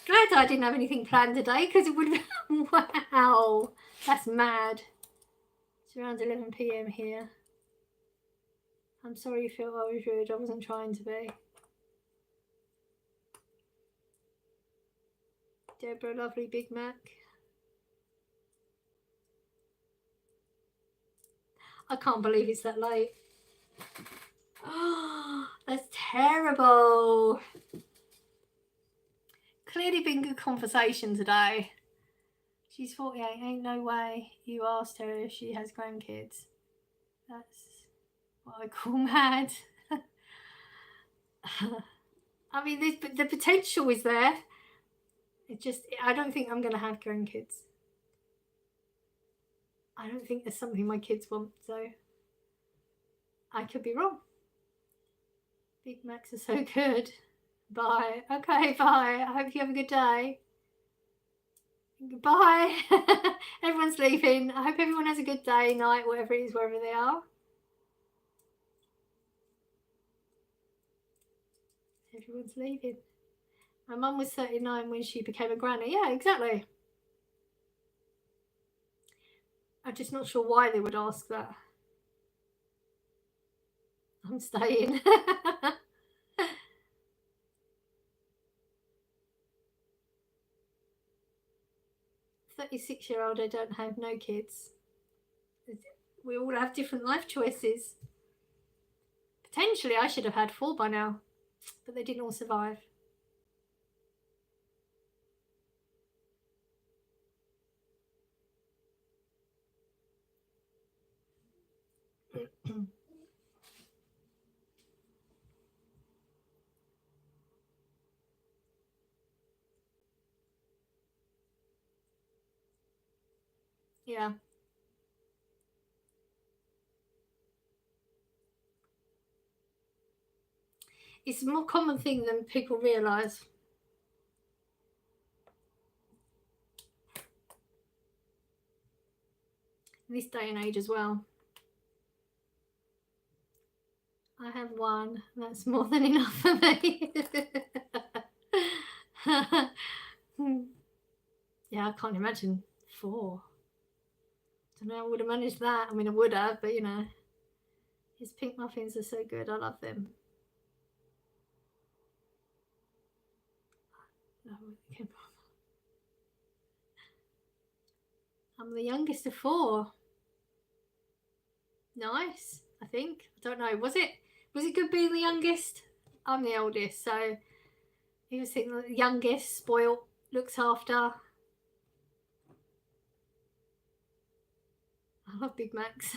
Speaker 2: Glad I didn't have anything planned today, because it would have been... Wow, that's mad. It's around 11 p.m. here. I'm sorry you felt I was rude. I wasn't trying to be. Deborah, lovely Big Mac. I can't believe it's that late. Oh, that's terrible. Clearly been good conversation today. She's 48. Ain't no way you asked her if she has grandkids. That's what I call mad. I mean, the potential is there. It just, I don't think I'm going to have grandkids. I don't think there's something my kids want, so I could be wrong. Big Macs are so good. Bye. Okay, bye. I hope you have a good day. Goodbye. Everyone's leaving. I hope everyone has a good day, night, whatever it is, wherever they are. Everyone's leaving. My mum was 39 when she became a granny. Yeah, exactly. I'm just not sure why they would ask that. I'm staying. 36-year-old, I don't have no kids. We all have different life choices. Potentially, I should have had 4 by now, but they didn't all survive. Yeah. It's a more common thing than people realise. In this day and age as well. I have 1. That's more than enough for me. Yeah, I can't imagine 4. I don't know, I would have managed that. I mean, I would have, but you know. His pink muffins are so good. I love them. I'm the youngest of 4. Nice, I think. I don't know. Was it good being the youngest? I'm the oldest, so he was thinking the youngest, spoiled, looked after. I love Big Macs.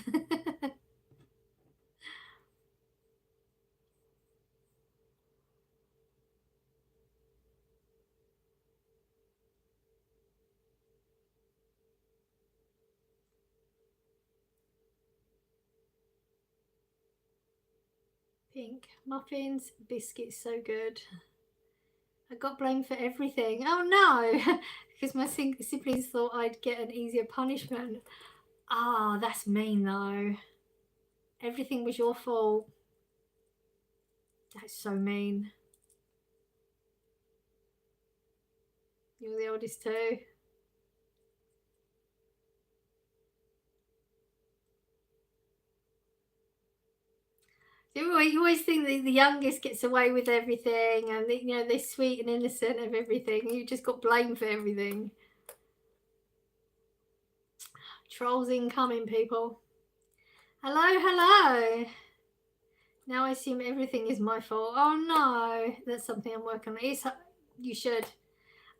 Speaker 2: Pink muffins, biscuits, so good. I got blamed for everything. Oh no, because my siblings thought I'd get an easier punishment. Ah, that's mean though. Everything was your fault. That's so mean. You're the oldest too. You always think that the youngest gets away with everything, and you know they're sweet and innocent of everything. You just got blamed for everything. Trolls incoming, people. Hello, hello. Now I assume everything is my fault. Oh no, that's something I'm working on. You should.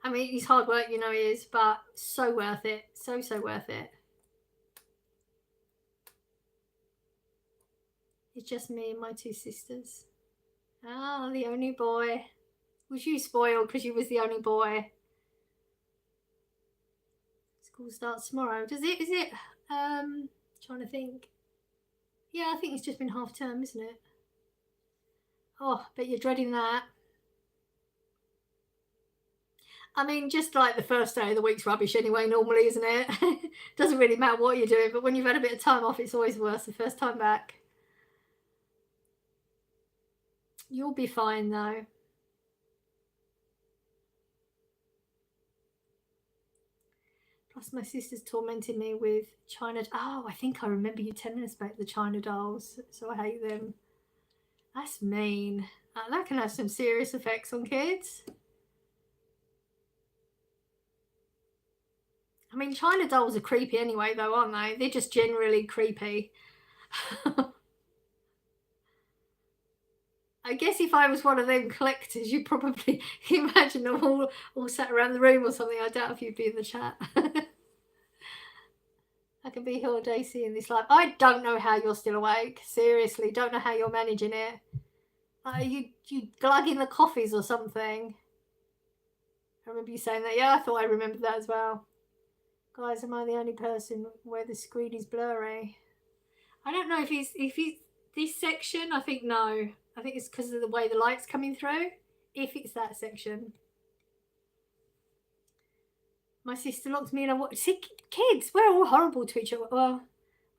Speaker 2: I mean, it's hard work, you know it is, but so worth it. So worth it. It's just me and my 2 sisters. Ah, the only boy. Was you spoiled because you was the only boy? School starts tomorrow. Does it? Is it? Trying to think. Yeah, I think it's just been half term, isn't it? Oh, but you're dreading that. I mean, just like the first day of the week's rubbish anyway, normally, isn't it? Doesn't really matter what you're doing, but when you've had a bit of time off, it's always worse the first time back. You'll be fine, though. Plus, my sister's tormented me with China. Oh, I think I remember you telling us about the China dolls, so I hate them. That's mean. That can have some serious effects on kids. I mean, China dolls are creepy anyway, though, aren't they? They're just generally creepy. I guess if I was one of them collectors, you'd probably imagine them all sat around the room or something. I doubt if you'd be in the chat. I can be here all day seeing this live. I don't know how you're still awake. Seriously, don't know how you're managing it. You glugging the coffees or something. I remember you saying that. Yeah, I thought I remembered that as well. Guys, am I the only person where the screen is blurry? I don't know if he's this section. I think no. I think it's because of the way the light's coming through. If it's that section. My sister locked me in. See, kids, we're all horrible to each other. Well,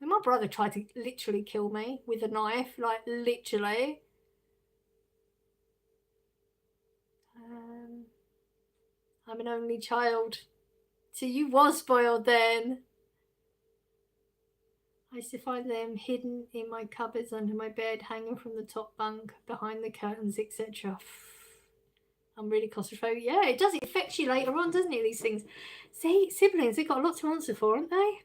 Speaker 2: my brother tried to literally kill me with a knife, like literally. I'm an only child. So you was spoiled then. I used to find them hidden in my cupboards under my bed, hanging from the top bunk, behind the curtains, etc. I'm really claustrophobic. Yeah, it does. It affects you later on, doesn't it, these things? See, siblings, they've got a lot to answer for, haven't they?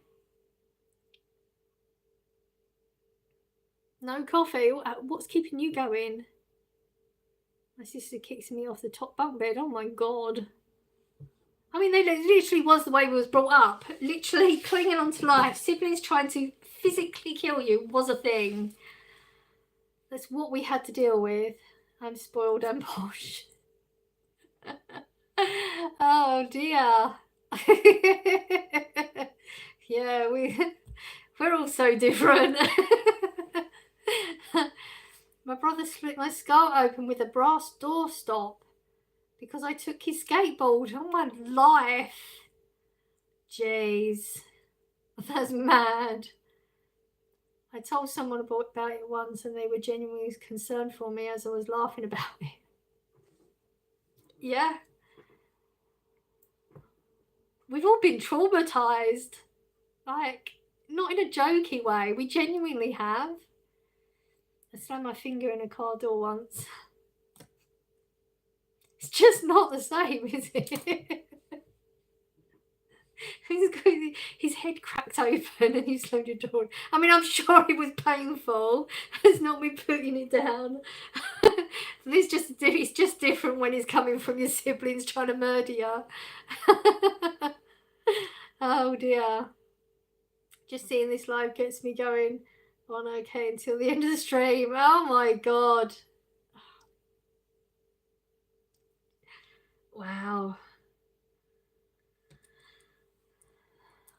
Speaker 2: No coffee. What's keeping you going? My sister kicks me off the top bunk bed. Oh my God. I mean, they literally was the way we was brought up. Literally clinging on to life. Siblings trying to physically kill you was a thing. That's what we had to deal with. I'm spoiled and posh. Oh dear. Yeah, we're all so different. My brother split my skull open with a brass doorstop because I took his skateboard. Oh my life. Jeez. That's mad. I told someone about it once and they were genuinely concerned for me as I was laughing about it. Yeah. We've all been traumatized. Like, not in a jokey way. We genuinely have. I slammed my finger in a car door once. It's just not the same, is it? He's got his head cracked open and you slammed your door. I mean, I'm sure it was painful. It's not me putting it down. It's just different when it's coming from your siblings trying to murder you. Oh dear. Just seeing this live gets me going on okay until the end of the stream. Oh my God. Wow.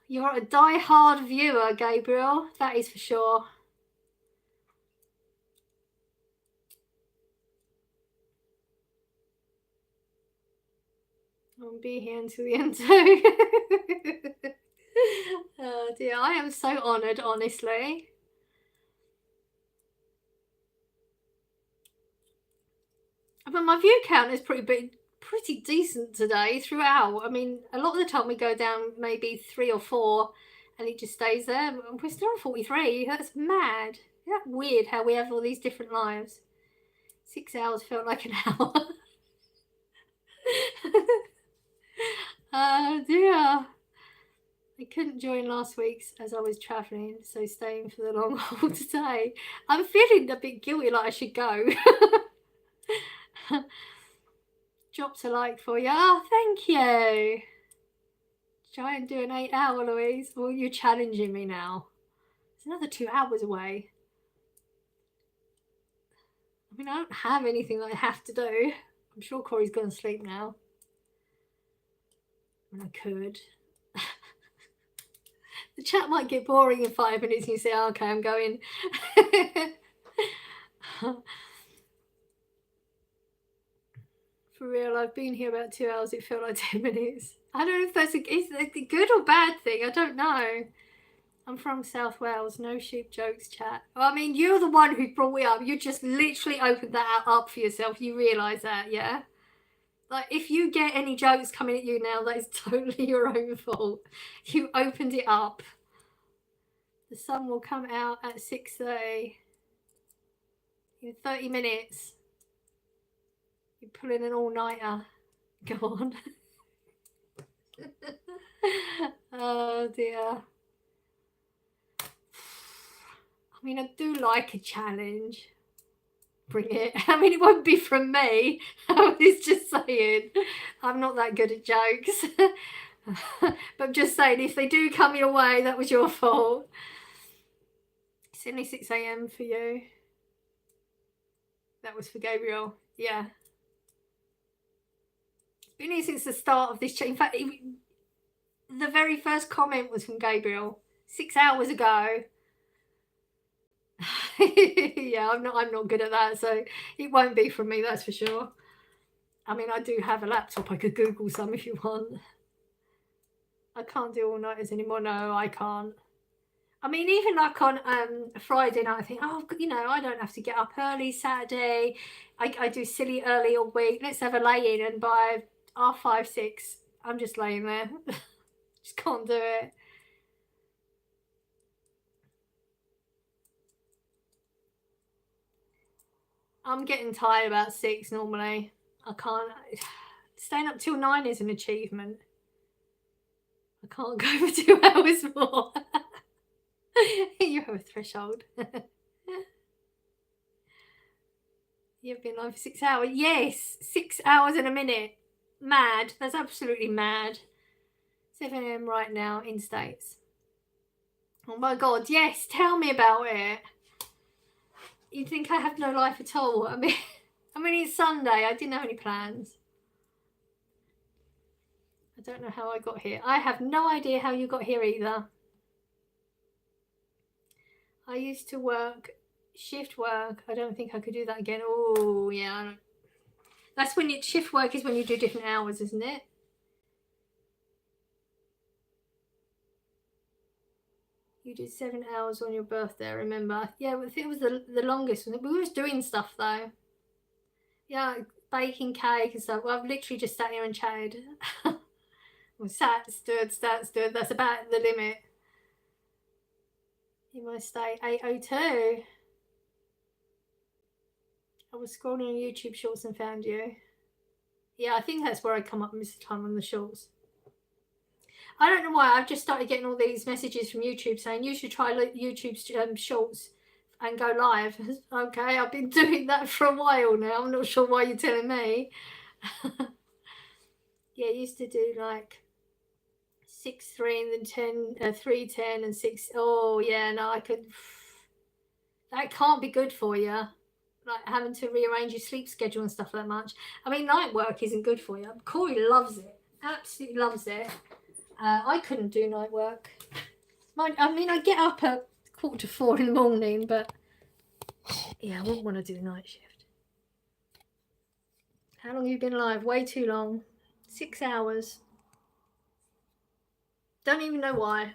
Speaker 2: You're a die-hard viewer, Gabriel. That is for sure. I'll be here until the end too. Oh dear, I am so honoured, honestly. But my view count is pretty decent today throughout. I mean, a lot of the time we go down maybe 3 or 4 and it just stays there. We're still on 43. That's mad. Isn't that weird how we have all these different lives? 6 hours felt like an hour. Oh dear. I couldn't join last week's as I was travelling, so staying for the long haul today. I'm feeling a bit guilty, like I should go. Dropped a like for you. Oh, thank you. Try and do an 8 hour, Louise. Well, you're challenging me now. It's another 2 hours away. I mean, I don't have anything that I have to do. I'm sure Corey's gone to sleep now. I mean, I could. The chat might get boring in 5 minutes and you say, oh, okay, I'm going. For real, I've been here about 2 hours. It felt like 10 minutes. I don't know if that's a good or bad thing. I don't know. I'm from South Wales. No sheep jokes, chat. Well, I mean, you're the one who brought it up. You just literally opened that up for yourself. You realise that, yeah? Like, if you get any jokes coming at you now, that is totally your own fault. You opened it up. The sun will come out at 6:30. In 30 minutes. You're pulling an all-nighter. Go on. Oh, dear. I mean, I do like a challenge. Bring it. I mean, it won't be from me. I was just saying. I'm not that good at jokes. But I'm just saying, if they do come your way, that was your fault. It's only 6 AM for you. That was for Gabriel. Yeah. It's been here since the start of this chat. In fact, the very first comment was from Gabriel 6 hours ago. Yeah, I'm not good at that, so it won't be from me, that's for sure. I mean, I do have a laptop. I could Google some if you want. I can't do all-nighters anymore. No, I can't. I mean, even like on Friday night, I think, oh, you know, I don't have to get up early Saturday. I do silly early all week. Let's have a lay-in, and by 5:30, 6, I'm just laying there. Just can't do it. I'm getting tired about 6 normally. I can't. Staying up till 9 is an achievement. I can't go for 2 hours more. You have a threshold. You've been live for 6 hours. Yes, 6 hours and a minute. Mad. That's absolutely mad. 7 a.m. right now in States. Oh my God. Yes, tell me about it. You think I have no life at all? I mean, it's Sunday. I didn't have any plans. I don't know how I got here. I have no idea how you got here either. I used to work shift work. I don't think I could do that again. Oh yeah, that's when shift work is when you do different hours, isn't it? You did 7 hours on your birthday, I remember. Yeah, I think it was the longest. We was doing stuff though. Yeah, baking cake and stuff. Well, I've literally just sat here and chatted. Well, sat, stood. That's about the limit. You must stay 8:02. I was scrolling on YouTube Shorts and found you. Yeah, I think that's where I come up most of the time on the Shorts. I don't know why. I've just started getting all these messages from YouTube saying you should try YouTube Shorts and go live. Okay, I've been doing that for a while now. I'm not sure why you're telling me. Yeah, I used to do like 6:3 and then 10, 3:10 and 6. Oh yeah, no, I could. That can't be good for you. Like having to rearrange your sleep schedule and stuff that much. I mean, night work isn't good for you. Corey loves it. Absolutely loves it. I couldn't do night work. I mean, I get up at 3:45 in the morning, but yeah, I wouldn't want to do night shift. How long have you been live? Way too long. 6 hours. Don't even know why.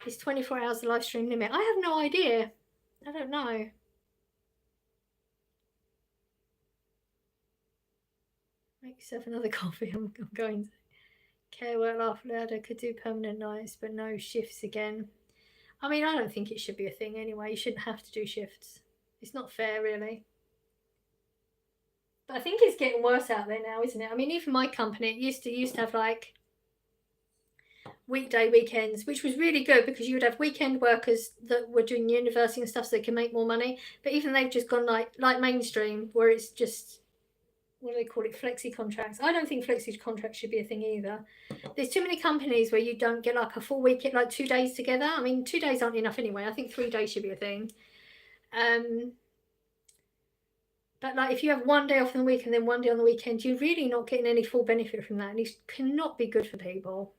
Speaker 2: It's 24 hours the live stream limit. I have no idea. I don't know. Make yourself another coffee. I'm going to. Care work, laugh louder, could do permanent nights, but no shifts again. I mean, I don't think it should be a thing anyway. You shouldn't have to do shifts. It's not fair, really. But I think it's getting worse out there now, isn't it? I mean, even my company, it used to have like weekday weekends, which was really good because you would have weekend workers that were doing university and stuff so they can make more money. But even they've just gone like mainstream, where it's just, what do they call it, flexi contracts. I don't think flexi contracts should be a thing either. There's too many companies where you don't get like a full week, like 2 days together. I mean, 2 days aren't enough anyway. I think 3 days should be a thing. But like if you have 1 day off in the week and then 1 day on the weekend, you're really not getting any full benefit from that, and it cannot be good for people.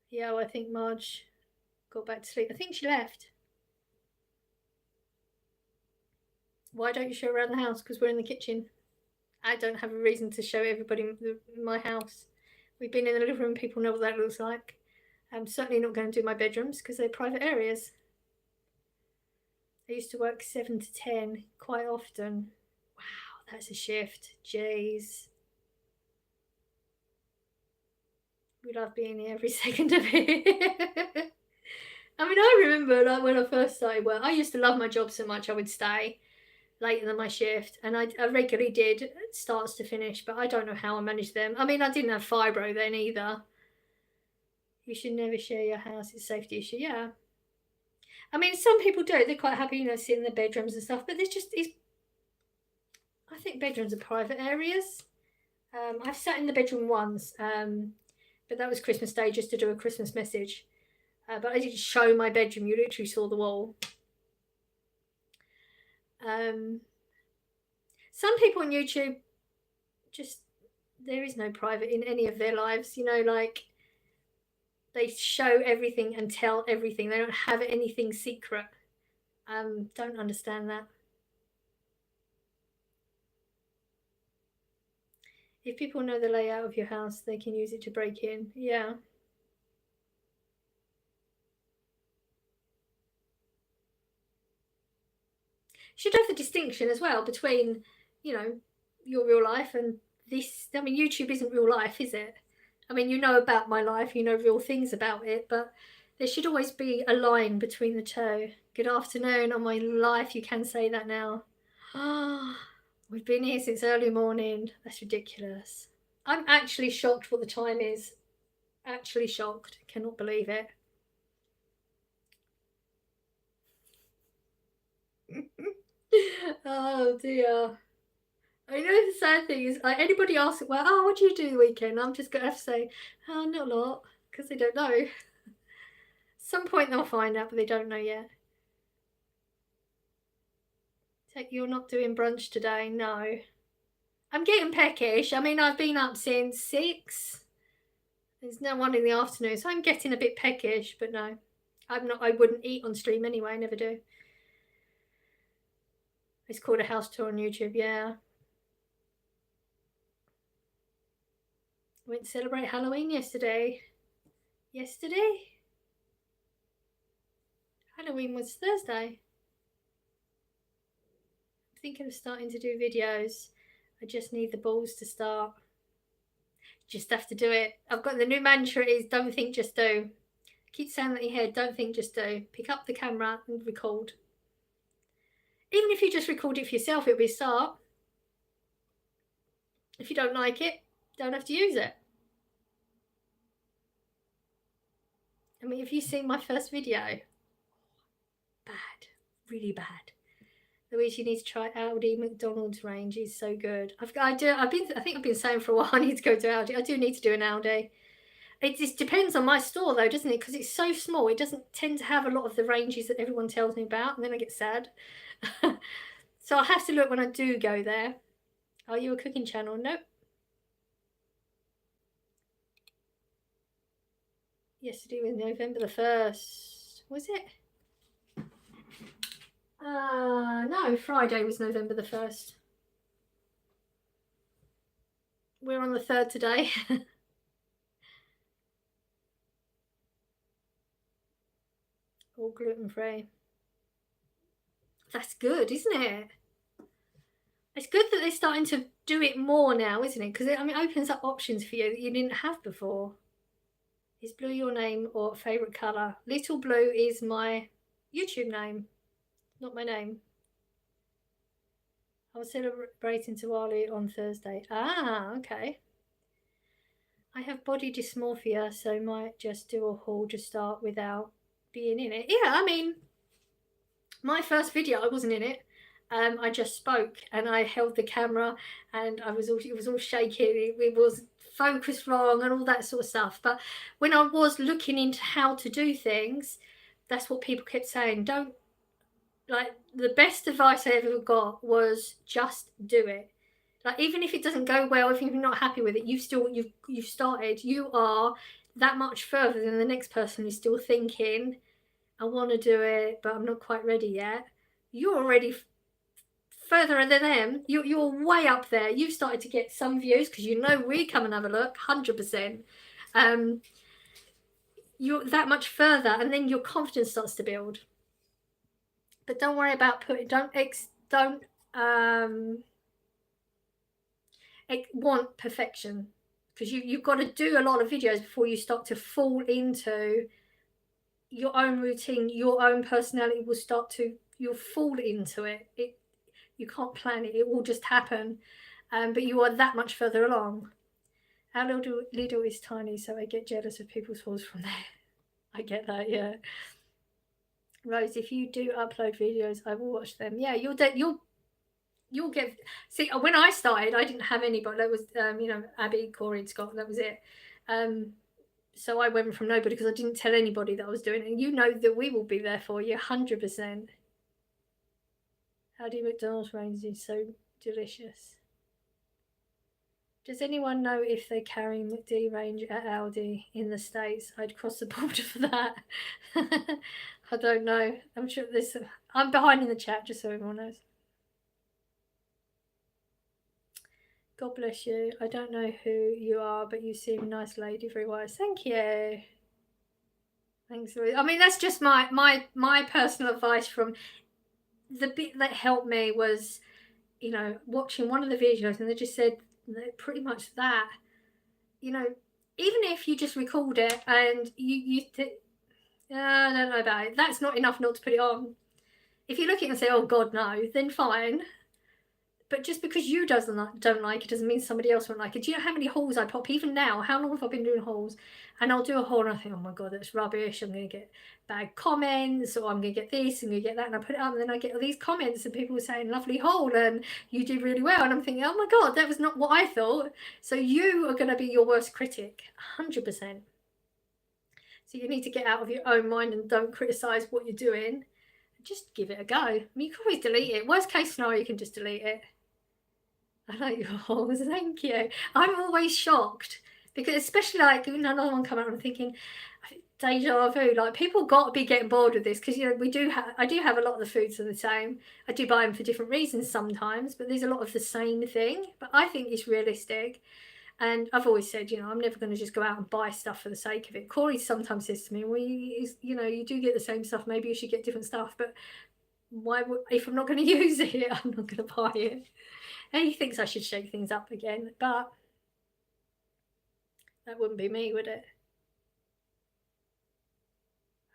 Speaker 2: Yeah, well, I think Marge got back to sleep. I think she left. Why don't you show around the house? Because we're in the kitchen. I don't have a reason to show everybody my house. We've been in the living room. People know what that looks like. I'm certainly not going to do my bedrooms because they're private areas. I used to work 7 to 10 quite often. Wow, that's a shift. Jeez. We love being here every second of it. I mean, I remember like when I first started work, I used to love my job so much I would stay later than my shift, and I regularly did starts to finish, but I don't know how I managed them. I mean, I didn't have fibro then either. You should never share your house. It's a safety issue. Yeah. I mean, some people do. They're quite happy, you know, sitting in their bedrooms and stuff, but there's just, I think bedrooms are private areas. I've sat in the bedroom once, but that was Christmas Day just to do a Christmas message. But I didn't show my bedroom. You literally saw the wall. Some people on YouTube, just, there is no private in any of their lives, you know, like they show everything and tell everything. They don't have anything secret. Don't understand that. If people know the layout of your house, they can use it to break in. Yeah. Should have the distinction as well between, you know, your real life and this. I mean, YouTube isn't real life, is it? I mean, you know about my life, you know real things about it, but there should always be a line between the two. Good afternoon on my life, you can say that now. Ah, we've been here since early morning. That's ridiculous. I'm actually shocked what the time is. Actually shocked. Cannot believe it. Oh dear. I know the sad thing is, like, anybody asks, well, oh, what do you do the weekend? I'm just going to have to say, oh, not a lot, because they don't know. Some point they'll find out, but they don't know yet. So you're not doing brunch today? No. I'm getting peckish. I mean, I've been up since 6. There's no one in the afternoon, so I'm getting a bit peckish, but no. I'm not. I wouldn't eat on stream anyway, I never do. It's called a house tour on YouTube, yeah. Went to celebrate Halloween yesterday. Halloween was Thursday. I'm thinking of starting to do videos. I just need the balls to start. Just have to do it. I've got the new mantra is don't think, just do. Keep saying that in your head, don't think, just do. Pick up the camera and record. Even if you just record it for yourself, it'll be a start. If you don't like it, don't have to use it. I mean, if you've seen my first video, bad, really bad. Louise, you need to try Aldi McDonald's range. Is so good. I think I've been saying for a while I need to go to Aldi. I do need to do an Aldi. It just depends on my store though, doesn't it? Because it's so small, it doesn't tend to have a lot of the ranges that everyone tells me about, and then I get sad. So I have to look when I do go there. Are you a cooking channel? Nope. Yesterday was November the 1st. Was it? No, Friday was November the 1st. We're on the 3rd today. All gluten-free. That's good, isn't it? It's good that they're starting to do it more now, isn't it? Because it opens up options for you that you didn't have before. Is blue your name or favourite colour? Little Blue is my YouTube name, not my name. I was celebrating Diwali on Thursday. Ah, okay. I have body dysmorphia, so might just do a haul to start without being in it. Yeah, I mean, my first video, I wasn't in it. I just spoke and I held the camera and it was all shaking. It was focused wrong and all that sort of stuff. But when I was looking into how to do things, that's what people kept saying. Don't, like, the best advice I ever got was just do it. Like, even if it doesn't go well, if you're not happy with it, you've started. You are that much further than the next person who's still thinking, I want to do it, but I'm not quite ready yet. You're already further than them. You're way up there. You've started to get some views because you know we come and have a look, 100%. You're that much further, and then your confidence starts to build. But don't worry about don't want perfection, because you've got to do a lot of videos before you start to fall into your own routine. Your own personality will start to, you'll fall into it. You can't plan it, it will just happen. But you are that much further along. Our Lidl is tiny, so I get jealous of people's hauls from there. I get that, yeah. Rose, if you do upload videos, I will watch them. Yeah, you'll get. See, when I started, I didn't have anybody. That was, Abby, Corey, and Scott. That was it. So I went from nobody because I didn't tell anybody that I was doing it. And you know that we will be there for you, 100%. Aldi McDonald's range is so delicious. Does anyone know if they carry McD range at Aldi in the States? I'd cross the border for that. I don't know. I'm sure I'm behind in the chat, just so everyone knows. God bless you. I don't know who you are, but you seem a nice lady, very wise. Thank you. Thanks. I mean, that's just my personal advice. From the bit that helped me was, you know, watching one of the videos, and they just said pretty much that, you know, even if you just record it and I don't know about it, that's not enough not to put it on. If you look at it and say, oh God, no, then fine. But just because you don't like it doesn't mean somebody else won't like it. Do you know how many hauls I pop? Even now, how long have I been doing hauls? And I'll do a haul and I think, oh my God, that's rubbish. I'm going to get bad comments, or I'm going to get this and going to get that. And I put it up and then I get all these comments and people saying, lovely haul and you did really well. And I'm thinking, oh my God, that was not what I thought. So you are going to be your worst critic, 100%. So you need to get out of your own mind and don't criticize what you're doing. Just give it a go. I mean, you can always delete it. Worst case scenario, you can just delete it. I like your hauls, thank you. I'm always shocked because, especially like another one come out, I'm thinking deja vu. Like, people got to be getting bored with this because, you know, I do have a lot of the foods are the same. I do buy them for different reasons sometimes, but there's a lot of the same thing. But I think it's realistic. And I've always said, you know, I'm never going to just go out and buy stuff for the sake of it. Corey sometimes says to me, well, you know, you do get the same stuff. Maybe you should get different stuff. But why would, if I'm not going to use it, I'm not going to buy it. And he thinks I should shake things up again, but that wouldn't be me, would it?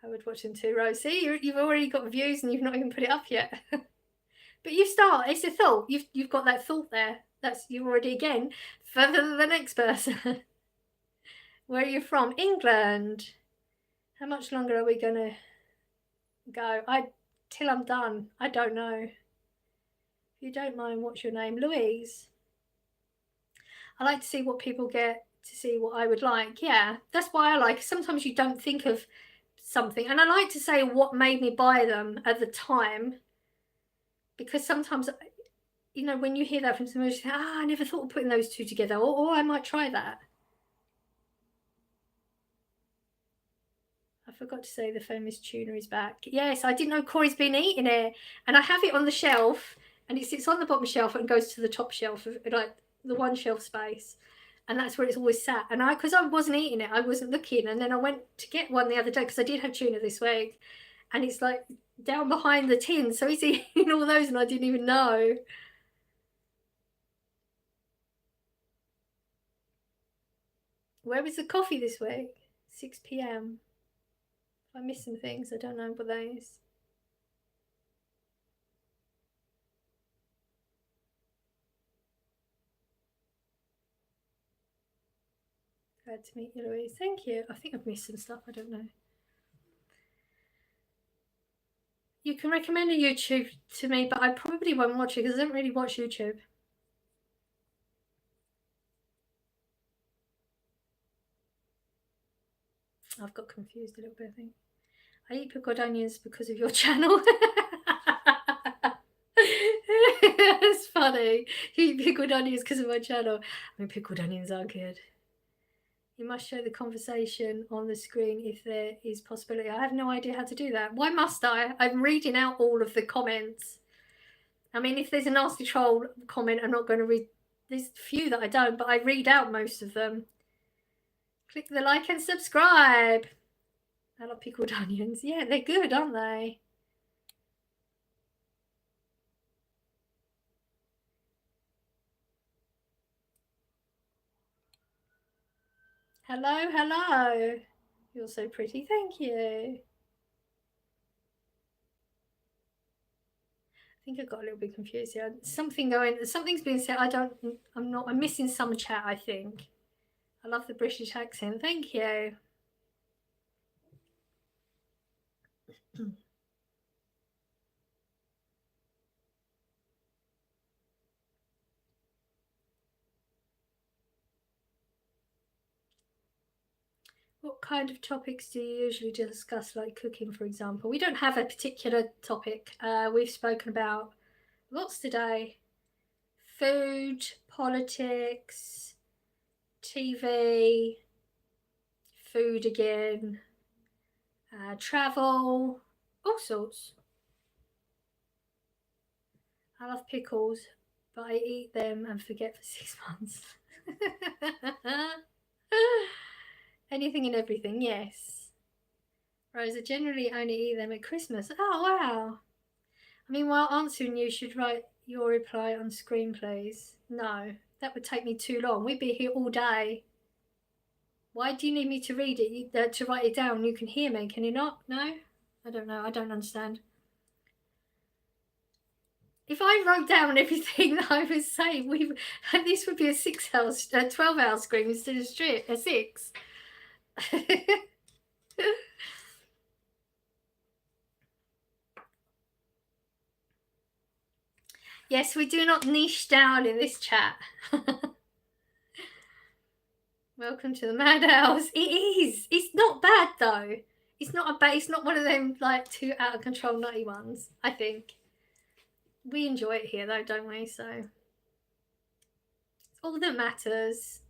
Speaker 2: I would watch in 2 rows. See, you've already got views and you've not even put it up yet. But you start. It's a thought. You've got that thought there. That's you already again further than the next person. Where are you from? England. How much longer are we gonna go? Till I'm done. I don't know. If you don't mind, what's your name? Louise. I like to see what people get, to see what I would like. Yeah, that's why I like. Sometimes you don't think of something, and I like to say what made me buy them at the time, because sometimes, you know, when you hear that from somebody, you say, I never thought of putting those two together, or I might try that. I forgot to say the famous tuna is back. Yes, I didn't know Corey's been eating it, and I have it on the shelf, and it sits on the bottom shelf and goes to the top shelf, like the one shelf space, and that's where it's always sat. And because I wasn't eating it, I wasn't looking, and then I went to get one the other day because I did have tuna this week, and it's like down behind the tin, so he's eating all those, and I didn't even know. Where was the coffee this week? 6 p.m. I missed some things. I don't know what those. Glad to meet you, Louise. Thank you. I think I've missed some stuff. I don't know. You can recommend a YouTube to me, but I probably won't watch it because I don't really watch YouTube. I've got confused a little bit, I think. I eat pickled onions because of your channel. It's funny. You eat pickled onions because of my channel. I mean, pickled onions are good. You must show the conversation on the screen if there is possibility. I have no idea how to do that. Why must I? I'm reading out all of the comments. I mean, if there's a nasty troll comment, I'm not going to read. There's a few that I don't, but I read out most of them. Click the like and subscribe. I love pickled onions. Yeah, they're good, aren't they? Hello, hello. You're so pretty. Thank you. I think I got a little bit confused here. Something's been said. I'm missing some chat, I think. I love the British accent. Thank you. What kind of topics do you usually discuss, like cooking, for example? We don't have a particular topic. We've spoken about lots today. Food, politics, TV, food again, travel, all sorts. I love pickles. but I eat them and forget for 6 months. Anything and everything, yes. Rose, I generally only eat them at Christmas. Oh, wow. I mean, while answering, you should write your reply on screen, please. No, that would take me too long. We'd be here all day. Why do you need me to read it, to write it down? You can hear me, can you not? No? I don't know. I don't understand. If I wrote down everything that I was saying, this would be a 12-hour stream instead of a 6. Yes, we do not niche down in this chat. Welcome to the Madhouse. It is. It's not bad though. It's not It's not one of them like too out of control nutty ones. I think we enjoy it here though, don't we? So it's all that matters.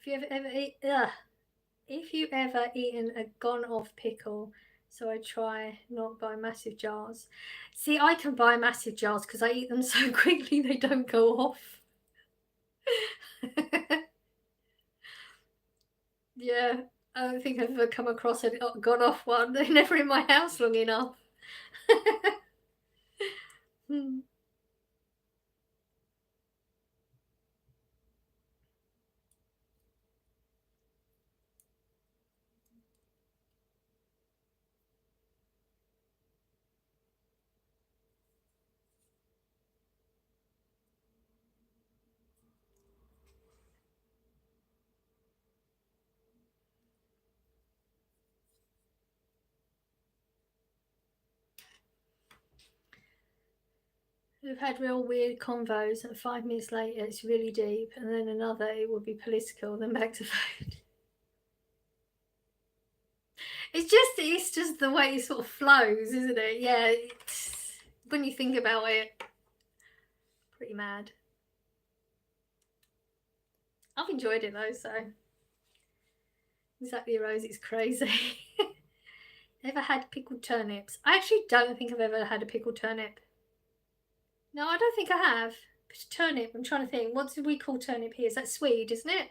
Speaker 2: If you ever eaten a gone off pickle, so I try not buy massive jars. See, I can buy massive jars because I eat them so quickly they don't go off. Yeah, I don't think I've ever come across a gone off one. They're never in my house long enough. We've had real weird convos, and 5 minutes later it's really deep, and then another it will be political, then back to food. It's just the way it sort of flows, isn't it? Yeah, when you think about it, pretty mad. I've enjoyed it though, so exactly, Rose, it's crazy. Ever had pickled turnips? I actually don't think I've ever had a pickled turnip. No, I don't think I have. Turnip, I'm trying to think. What do we call turnip here? Is that Swede, isn't it?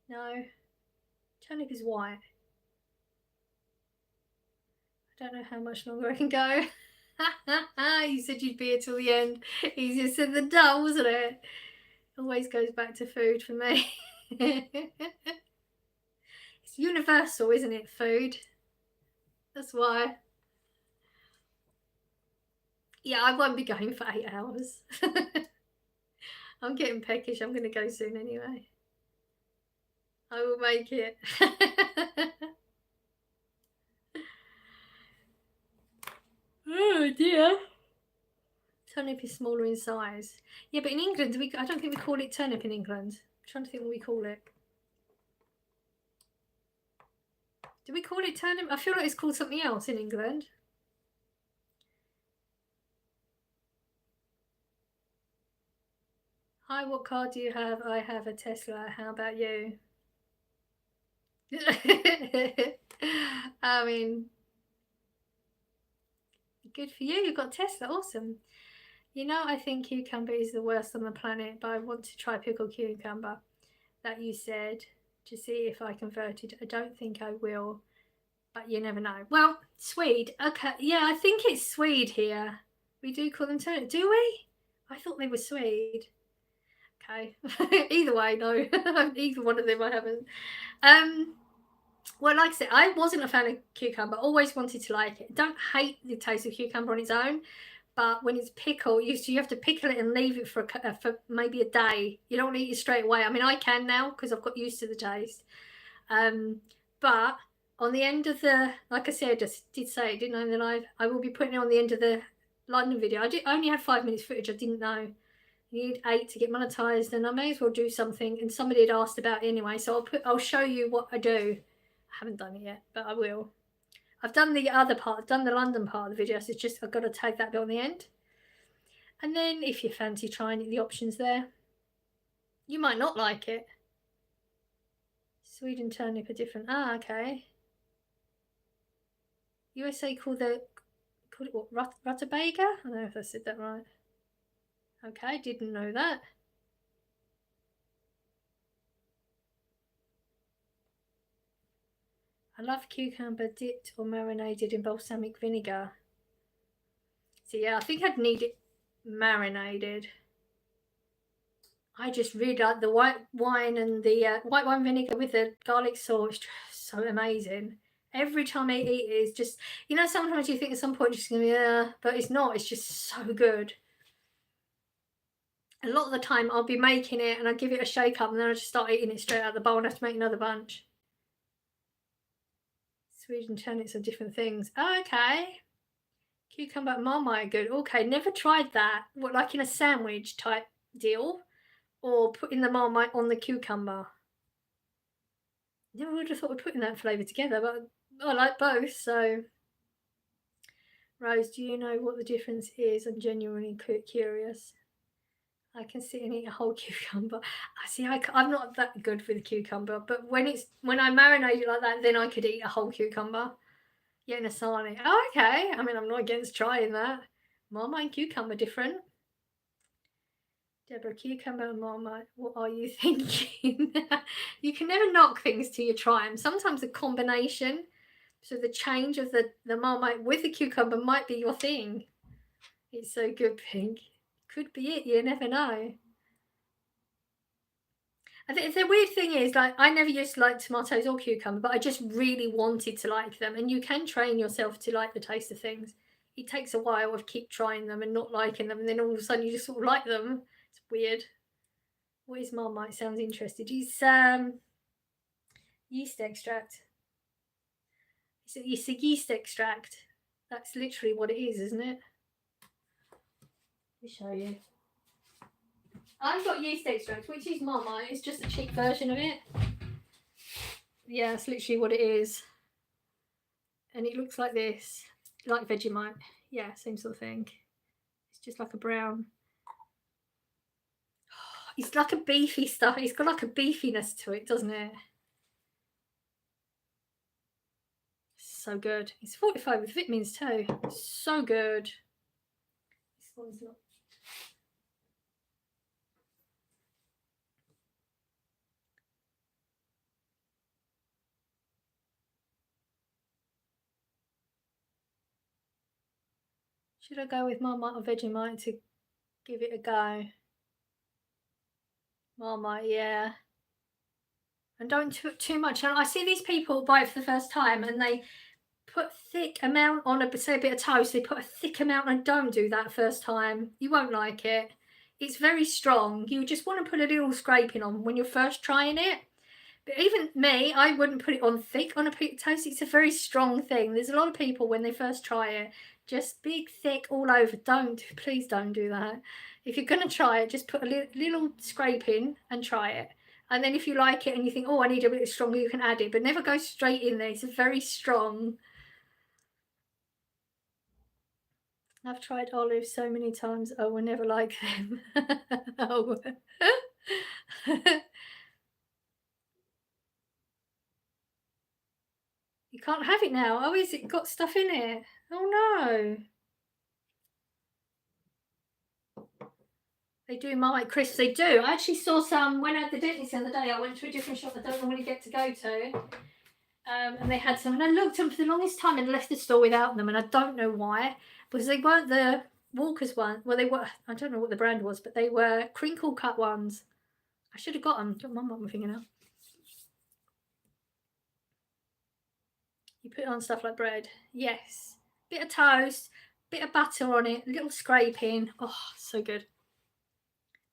Speaker 2: No. Turnip is white. I don't know how much longer I can go. You said you'd be here till the end. Easier said than done, wasn't it? Always goes back to food for me. It's universal, isn't it, food? That's why. Yeah, I won't be going for 8 hours. I'm getting peckish. I'm going to go soon anyway. I will make it. Oh dear. Turnip is smaller in size. Yeah, but in England, I don't think we call it turnip in England. I'm trying to think what we call it. Do we call it turnip? I feel like it's called something else in England. Hi, what car do you have? I have a Tesla. How about you? I mean, good for you. You've got Tesla. Awesome. You know, I think cucumber is the worst on the planet, but I want to try pickled cucumber that you said to see if I converted. I don't think I will, but you never know. Well, Swede. Okay. Yeah, I think it's Swede here. We do call them turnip. Do we? I thought they were Swede. Okay. Either way, no. Either one of them I haven't. Well, like I said, I wasn't a fan of cucumber. Always wanted to like it. Don't hate the taste of cucumber on its own, but when it's pickled, you have to pickle it and leave it for maybe a day. You don't eat it straight away. I mean, I can now because I've got used to the taste. But on the end of the, like I said, I just did say it, didn't I, in the live? I will be putting it on the end of the London video. I only had 5 minutes footage. I didn't know. You need 8 to get monetized, and I may as well do something. And somebody had asked about it anyway, so I'll show you what I do. I haven't done it yet, but I will. I've done the other part. I've done the London part of the video, so it's just I've got to tag that bit on the end. And then if you fancy trying it, the options there. You might not like it. Sweden turnip are different. Ah, okay. USA called it what? Rutabaga? I don't know if I said that right. Okay, didn't know that. I love cucumber dipped or marinated in balsamic vinegar. So yeah, I think I'd need it marinated. I just really like the white wine and the white wine vinegar with the garlic sauce. So amazing. Every time I eat it, it's just, you know, sometimes you think at some point it's just going to be, but it's not. It's just so good. A lot of the time I'll be making it and I'll give it a shake up and then I just start eating it straight out of the bowl and have to make another bunch. Sweden turnips are different things. Oh, okay. Cucumber and Marmite are good. Okay, never tried that. What, like in a sandwich type deal? Or putting the Marmite on the cucumber? Never would have thought of putting that flavour together, but I like both, so. Rose, do you know what the difference is? I'm genuinely curious. I can sit and eat a whole cucumber. I see. I'm not that good with cucumber, but when I marinate it like that, then I could eat a whole cucumber. Yeah, in a sarnie. Oh, okay. I mean, I'm not against trying that. Marmite and cucumber different. Deborah, cucumber and Marmite, what are you thinking? You can never knock things till you try them. Sometimes the combination, so the change of the Marmite with the cucumber might be your thing. It's so good, Pink. Could be it. You never know. I think the weird thing is, like, I never used to like tomatoes or cucumber, but I just really wanted to like them. And you can train yourself to like the taste of things. It takes a while of keep trying them and not liking them, and then all of a sudden you just sort of like them. It's weird. What is Marmite? Sounds interested. It's yeast extract. It's a yeast extract. That's literally what it is, isn't it? Let me show you. I've got yeast extract, which is Marmite. It's just a cheap version of it. Yeah, it's literally what it is. And it looks like this, like Vegemite. Yeah, same sort of thing. It's just like a brown. It's like a beefy stuff. It's got like a beefiness to it, doesn't it? So good. It's 45 with vitamins too. So good. This one's not. Should I go with Marmite or Vegemite to give it a go? Marmite, yeah. And don't put too much on. I see these people buy it for the first time and they put thick amount on say a bit of toast. They put a thick amount, and don't do that first time. You won't like it. It's very strong. You just want to put a little scraping on when you're first trying it. But even me, I wouldn't put it on thick on a piece of toast. It's a very strong thing. There's a lot of people when they first try it, just big, thick all over. Please don't do that. If you're going to try it, just put a little scraping and try it. And then if you like it and you think, oh, I need a bit stronger, you can add it. But never go straight in there. It's very strong. I've tried olives so many times. I will never like them. Oh. You can't have it now. Oh, is it got stuff in it? Oh no. They do Marmite crisps. They do. I actually saw some when I had the dentist the other day. I went to a different shop I don't normally get to go to. And they had some, and I looked at them for the longest time and left the store without them. And I don't know why, because they weren't the Walker's one. Well, they were. I don't know what the brand was, but they were crinkle cut ones. I should have got them. Got my finger now. You put it on stuff like bread. Yes. Bit of toast, bit of butter on it, a little scraping. Oh, so good.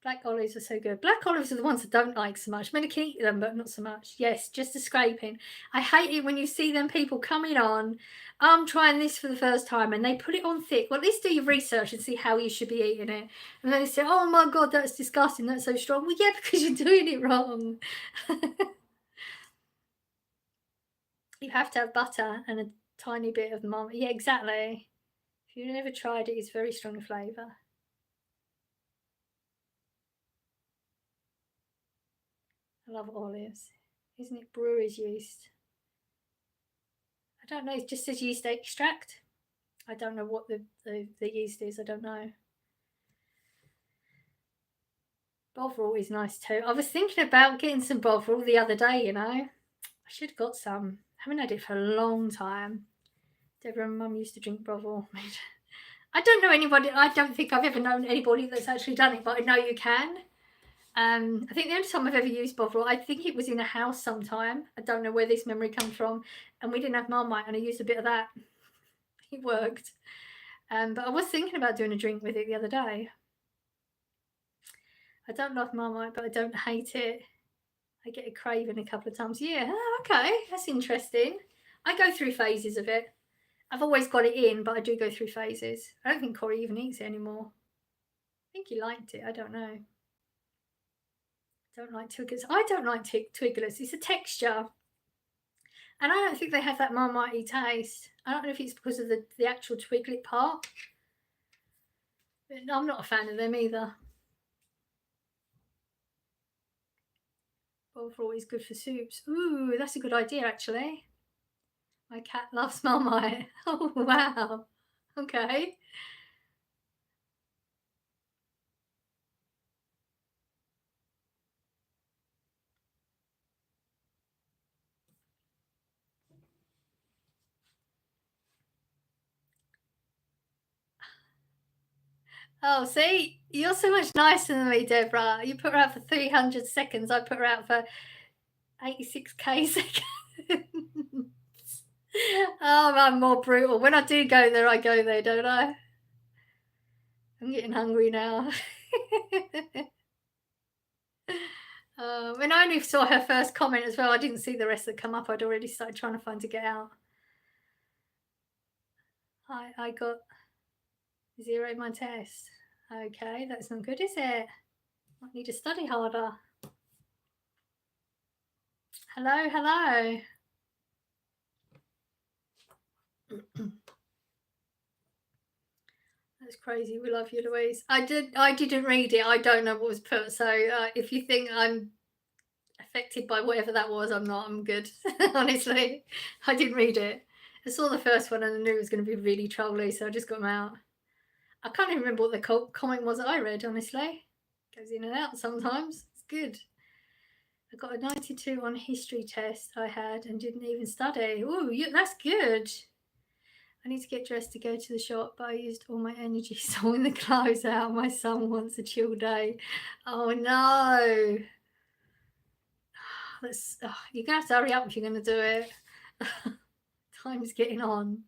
Speaker 2: Black olives are so good. Black olives are the ones I don't like so much. I mean, I can eat them, but not so much. Yes, just a scraping. I hate it when you see them people coming on, I'm trying this for the first time, and they put it on thick. Well, at least do your research and see how you should be eating it. And then they say, oh my God, that's disgusting. That's so strong. Well, yeah, because you're doing it wrong. You have to have butter and a tiny bit of Marmite. Yeah, exactly. If you've never tried it, it's very strong flavour. I love olives. Isn't it brewer's yeast? I don't know. It just says yeast extract. I don't know what the yeast is. I don't know. Bovril is nice too. I was thinking about getting some Bovril the other day, you know. I should have got some. I haven't had it for a long time. Deborah and Mum used to drink Bovril. I don't know anybody. I don't think I've ever known anybody that's actually done it, but I know you can. I think the only time I've ever used Bovril, I think it was in a house sometime. I don't know where this memory comes from. And we didn't have Marmite, and I used a bit of that. It worked. But I was thinking about doing a drink with it the other day. I don't love Marmite, but I don't hate it. I get a craving a couple of times. Yeah, okay, that's interesting. I go through phases of it. I've always got it in, but I do go through phases. I don't think Corey even eats it anymore. I think he liked it. I don't know. Don't like Twiglets. I don't like Twiglets. It's a texture. And I don't think they have that Marmite-y taste. I don't know if it's because of the actual Twiglet part. But I'm not a fan of them either. Bovril is good for soups. Ooh, that's a good idea, actually. My cat loves Marmite. Oh, wow. Okay. Oh, see, you're so much nicer than me, Deborah. You put her out for 300 seconds. I put her out for 86k seconds. Oh, I'm more brutal. When I do go there, I go there, don't I? I'm getting hungry now. When I only saw her first comment as well, I didn't see the rest that come up. I'd already started trying to find to get out. I got 0 in my test. Okay, that's not good, is it? I need to study harder. Hello, hello. That's crazy. We love you, Louise. I didn't read it. I don't know what was put. So if you think I'm affected by whatever that was, I'm not. I'm good. Honestly, I didn't read it. I saw the first one and I knew it was going to be really trolly, so I just got them out. I can't even remember what the comment was that I read. Honestly, goes in and out sometimes. It's good. I got a 92 on history test I had and didn't even study. Oh, that's good. I need to get dressed to go to the shop, but I used all my energy sorting the clothes out. My son wants a chill day. Oh no. You're going to have to hurry up if you're going to do it. Time's getting on.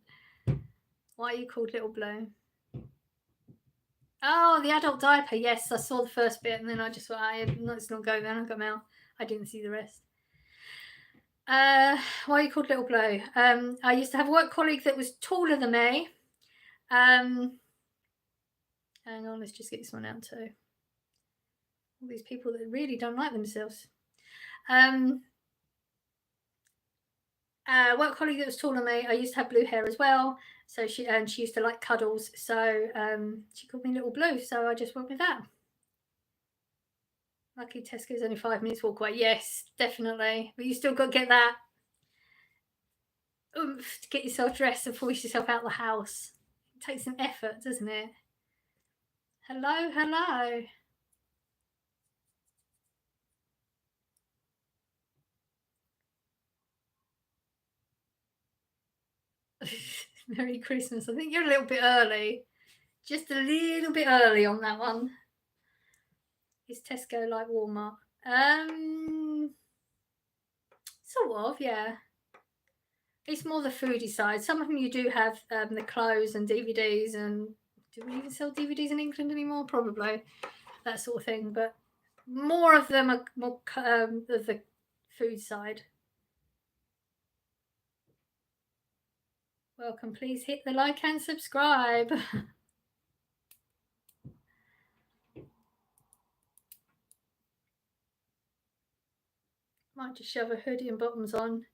Speaker 2: Why are you called Little Blue? Oh, the adult diaper. Yes, I saw the first bit and then I just thought, let's not go there. I got them out. I didn't see the rest. Why are you called Little Blue? I used to have a work colleague that was taller than me. Hang on, let's just get this one out too. All these people that really don't like themselves. Work colleague that was taller than me. I used to have blue hair as well. So she used to like cuddles. So she called me Little Blue. So I just went with that. Lucky Tesco's only 5 minutes walk away. Yes, definitely. But you still got to get that oomph to get yourself dressed and force yourself out of the house. It takes some effort, doesn't it? Hello, hello. Merry Christmas. I think you're a little bit early. Just a little bit early on that one. Is Tesco like Walmart? Sort of, yeah. It's more the foodie side. Some of them you do have the clothes and DVDs, and do we even sell DVDs in England anymore? Probably that sort of thing. But more of them are more of the food side. Welcome. Please hit the like and subscribe. Might just shove a hoodie and bottoms on,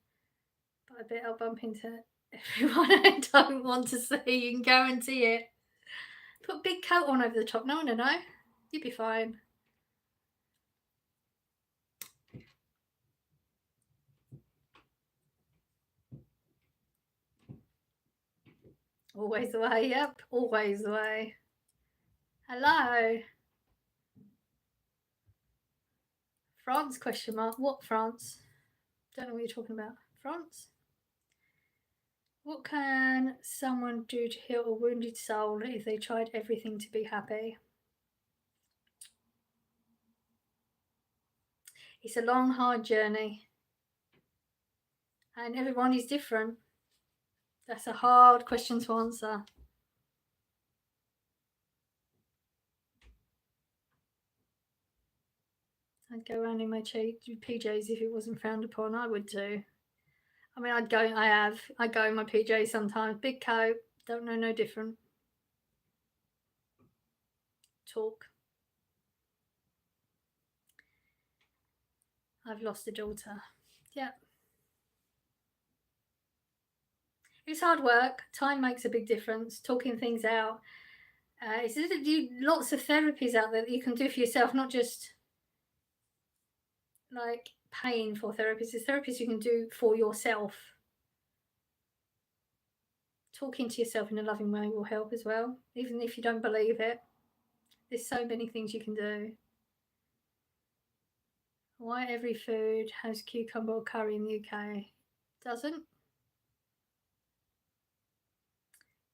Speaker 2: but I bet I'll bump into everyone I don't want to see. You can guarantee it. Put a big coat on over the top. No one will know. You'll be fine. Always the way, yep, always the way. Hello. France, question mark. What France? Don't know what you're talking about. France? What can someone do to heal a wounded soul if they tried everything to be happy? It's a long, hard journey. And everyone is different. That's a hard question to answer. I'd go around in my PJs if it wasn't frowned upon. I would too. I mean, I go in my PJs sometimes. Big coat, don't know no different. Talk. I've lost a daughter. Yeah. It's hard work. Time makes a big difference. Talking things out. It's lots of therapies out there that you can do for yourself, not just like paying for therapies. There's therapies you can do for yourself. Talking to yourself in a loving way will help as well, even if you don't believe it. There's so many things you can do. Why every food has cucumber or curry in the UK? Doesn't.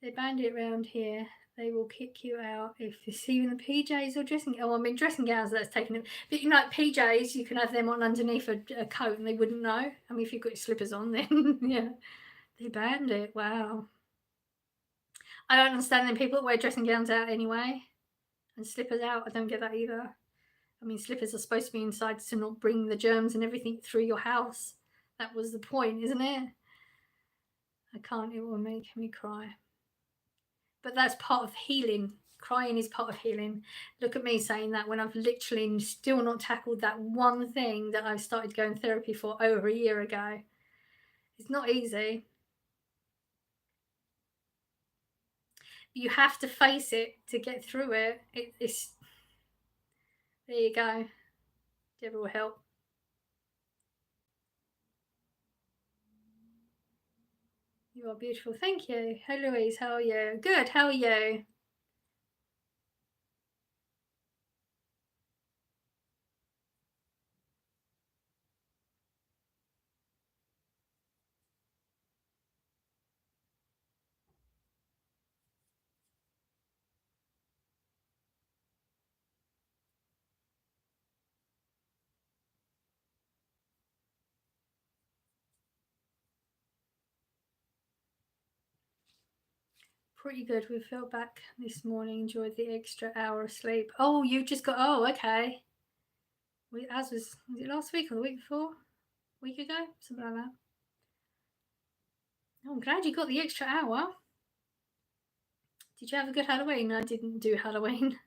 Speaker 2: They banned it around here. They will kick you out if you see you in the PJs or dressing. Oh, I mean dressing gowns. That's taking it. But you know, like PJs, you can have them on underneath a coat, and they wouldn't know. I mean, if you've got your slippers on, then yeah, they banned it. Wow. I don't understand them people that wear dressing gowns out anyway, and slippers out. I don't get that either. I mean, slippers are supposed to be inside to not bring the germs and everything through your house. That was the point, isn't it? I can't. It will make me cry. But that's part of healing. Crying is part of healing. Look at me saying that when I've literally still not tackled that one thing that I started going therapy for over a year ago. It's not easy. You have to face it to get through it. It's there you go. Deborah will help. You are beautiful. Thank you. Hey Louise, how are you? Good. How are you? Pretty good. We fell back this morning. Enjoyed the extra hour of sleep. Oh, you just got. Oh, okay. As was it last week or the week before? A week ago, something like that. Oh, I'm glad you got the extra hour. Did you have a good Halloween? I didn't do Halloween.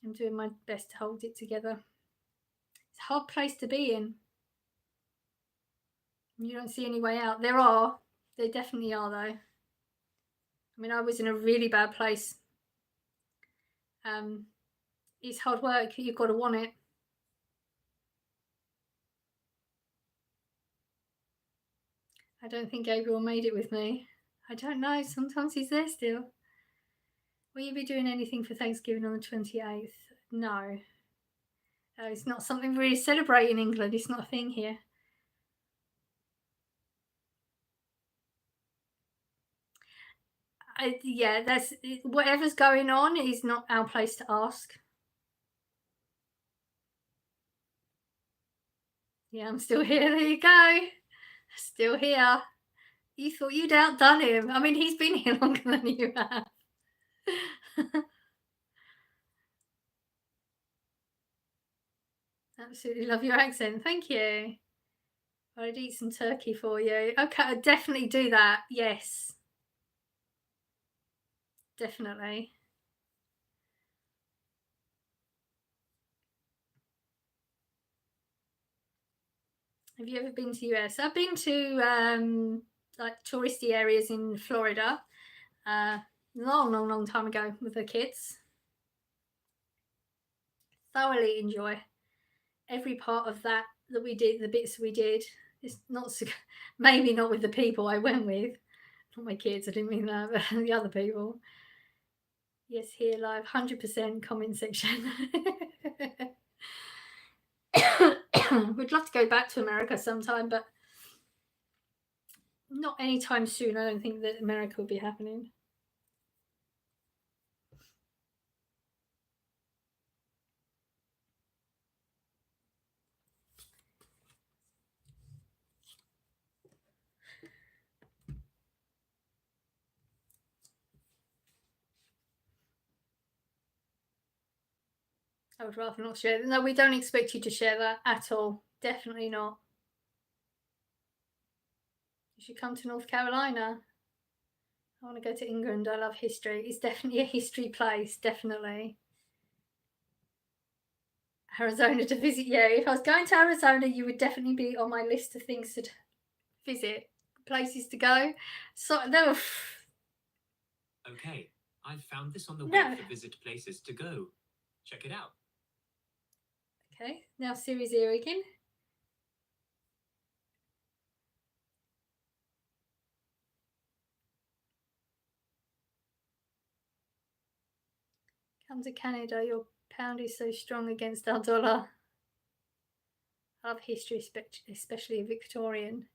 Speaker 2: I'm doing my best to hold it together. It's a hard place to be in. You don't see any way out. There definitely are though. I mean, I was in a really bad place. It's hard work. You've got to want it. I don't think Gabriel made it with me. I don't know. Sometimes he's there still. Will you be doing anything for Thanksgiving on the 28th? No. It's not something we really celebrate in England. It's not a thing here. Yeah, that's whatever's going on is not our place to ask. Yeah, I'm still here. There you go. Still here. You thought you'd outdone him. I mean, he's been here longer than you have. Absolutely love your accent. Thank you. I'd eat some turkey for you. Okay, I'd definitely do that. Yes. Definitely. Have you ever been to US? I've been to like touristy areas in Florida. Long time ago with the kids. Thoroughly enjoy every part of that we did, the bits we did. It's not maybe not with the people I went with, Not my kids, I didn't mean that, but the other people. Yes, here live, 100% comment section. We'd love to go back to America sometime, but not anytime soon. I don't think that America will be happening. I would rather not share. No, we don't expect you to share that at all. Definitely not. You should come to North Carolina. I want to go to England. I love history. It's definitely a history place. Definitely. Arizona to visit. Yeah, if I was going to Arizona, you would definitely be on my list of things to visit, places to go. So no.
Speaker 3: Okay, I've found this on the web for visit places to go. Check it out.
Speaker 2: Okay, now Siri's here again. Come to Canada, your pound is so strong against our dollar. I love history, especially Victorian.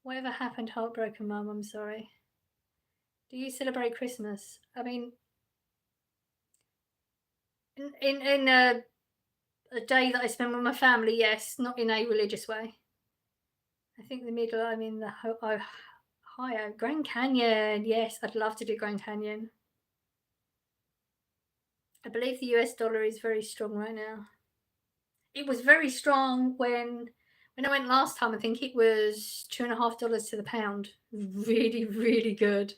Speaker 2: Whatever happened, heartbroken mum, I'm sorry. Do you celebrate Christmas? I mean, in a day that I spend with my family, yes, not in a religious way. I think the middle, I'm in the Ohio, Grand Canyon. Yes, I'd love to do Grand Canyon. I believe the US dollar is very strong right now. It was very strong when I went last time. I think it was $2.50 to the pound. Really, really good.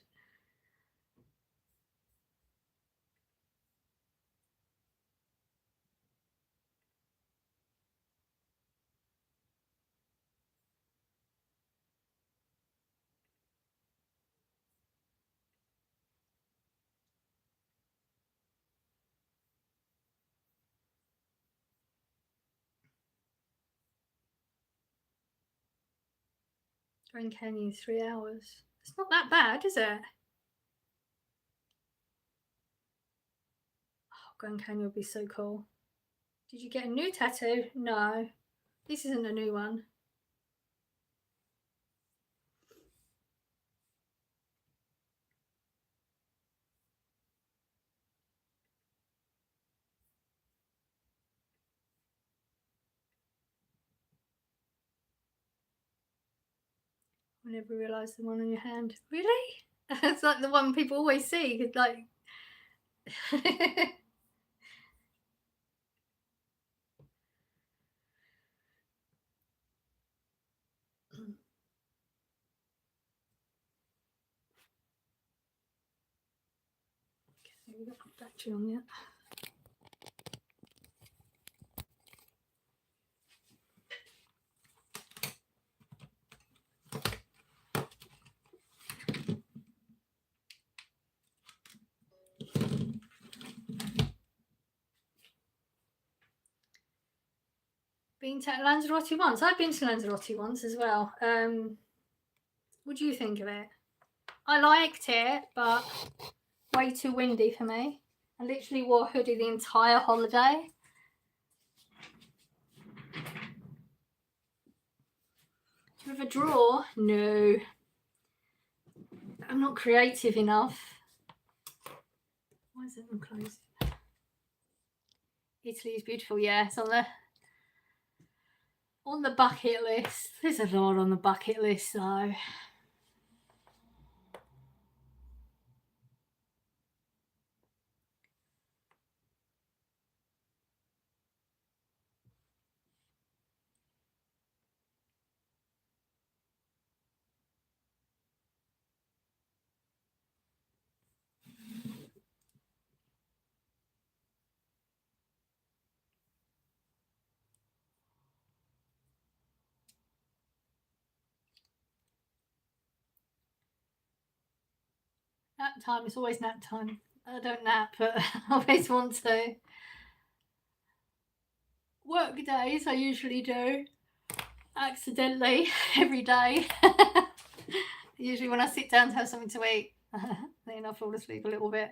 Speaker 2: Grand Canyon, 3 hours. It's not that bad, is it? Oh, Grand Canyon would be so cool. Did you get a new tattoo? No. This isn't a new one. I never realised the one on your hand. Really? It's like the one people always see. Like. Okay, we've got the battery on yet. Been to Lanzarote once. I've been to Lanzarote once as well. What do you think of it? I liked it, but way too windy for me. I literally wore a hoodie the entire holiday. Do you have a drawer? No. I'm not creative enough. Why is it unclosed? Italy is beautiful, yeah. It's on the bucket list. There's a lot on the bucket list though. Nap time, it's always nap time. I don't nap, but I always want to. Work days, I usually do. Accidentally, every day. Usually when I sit down to have something to eat, then I fall asleep a little bit.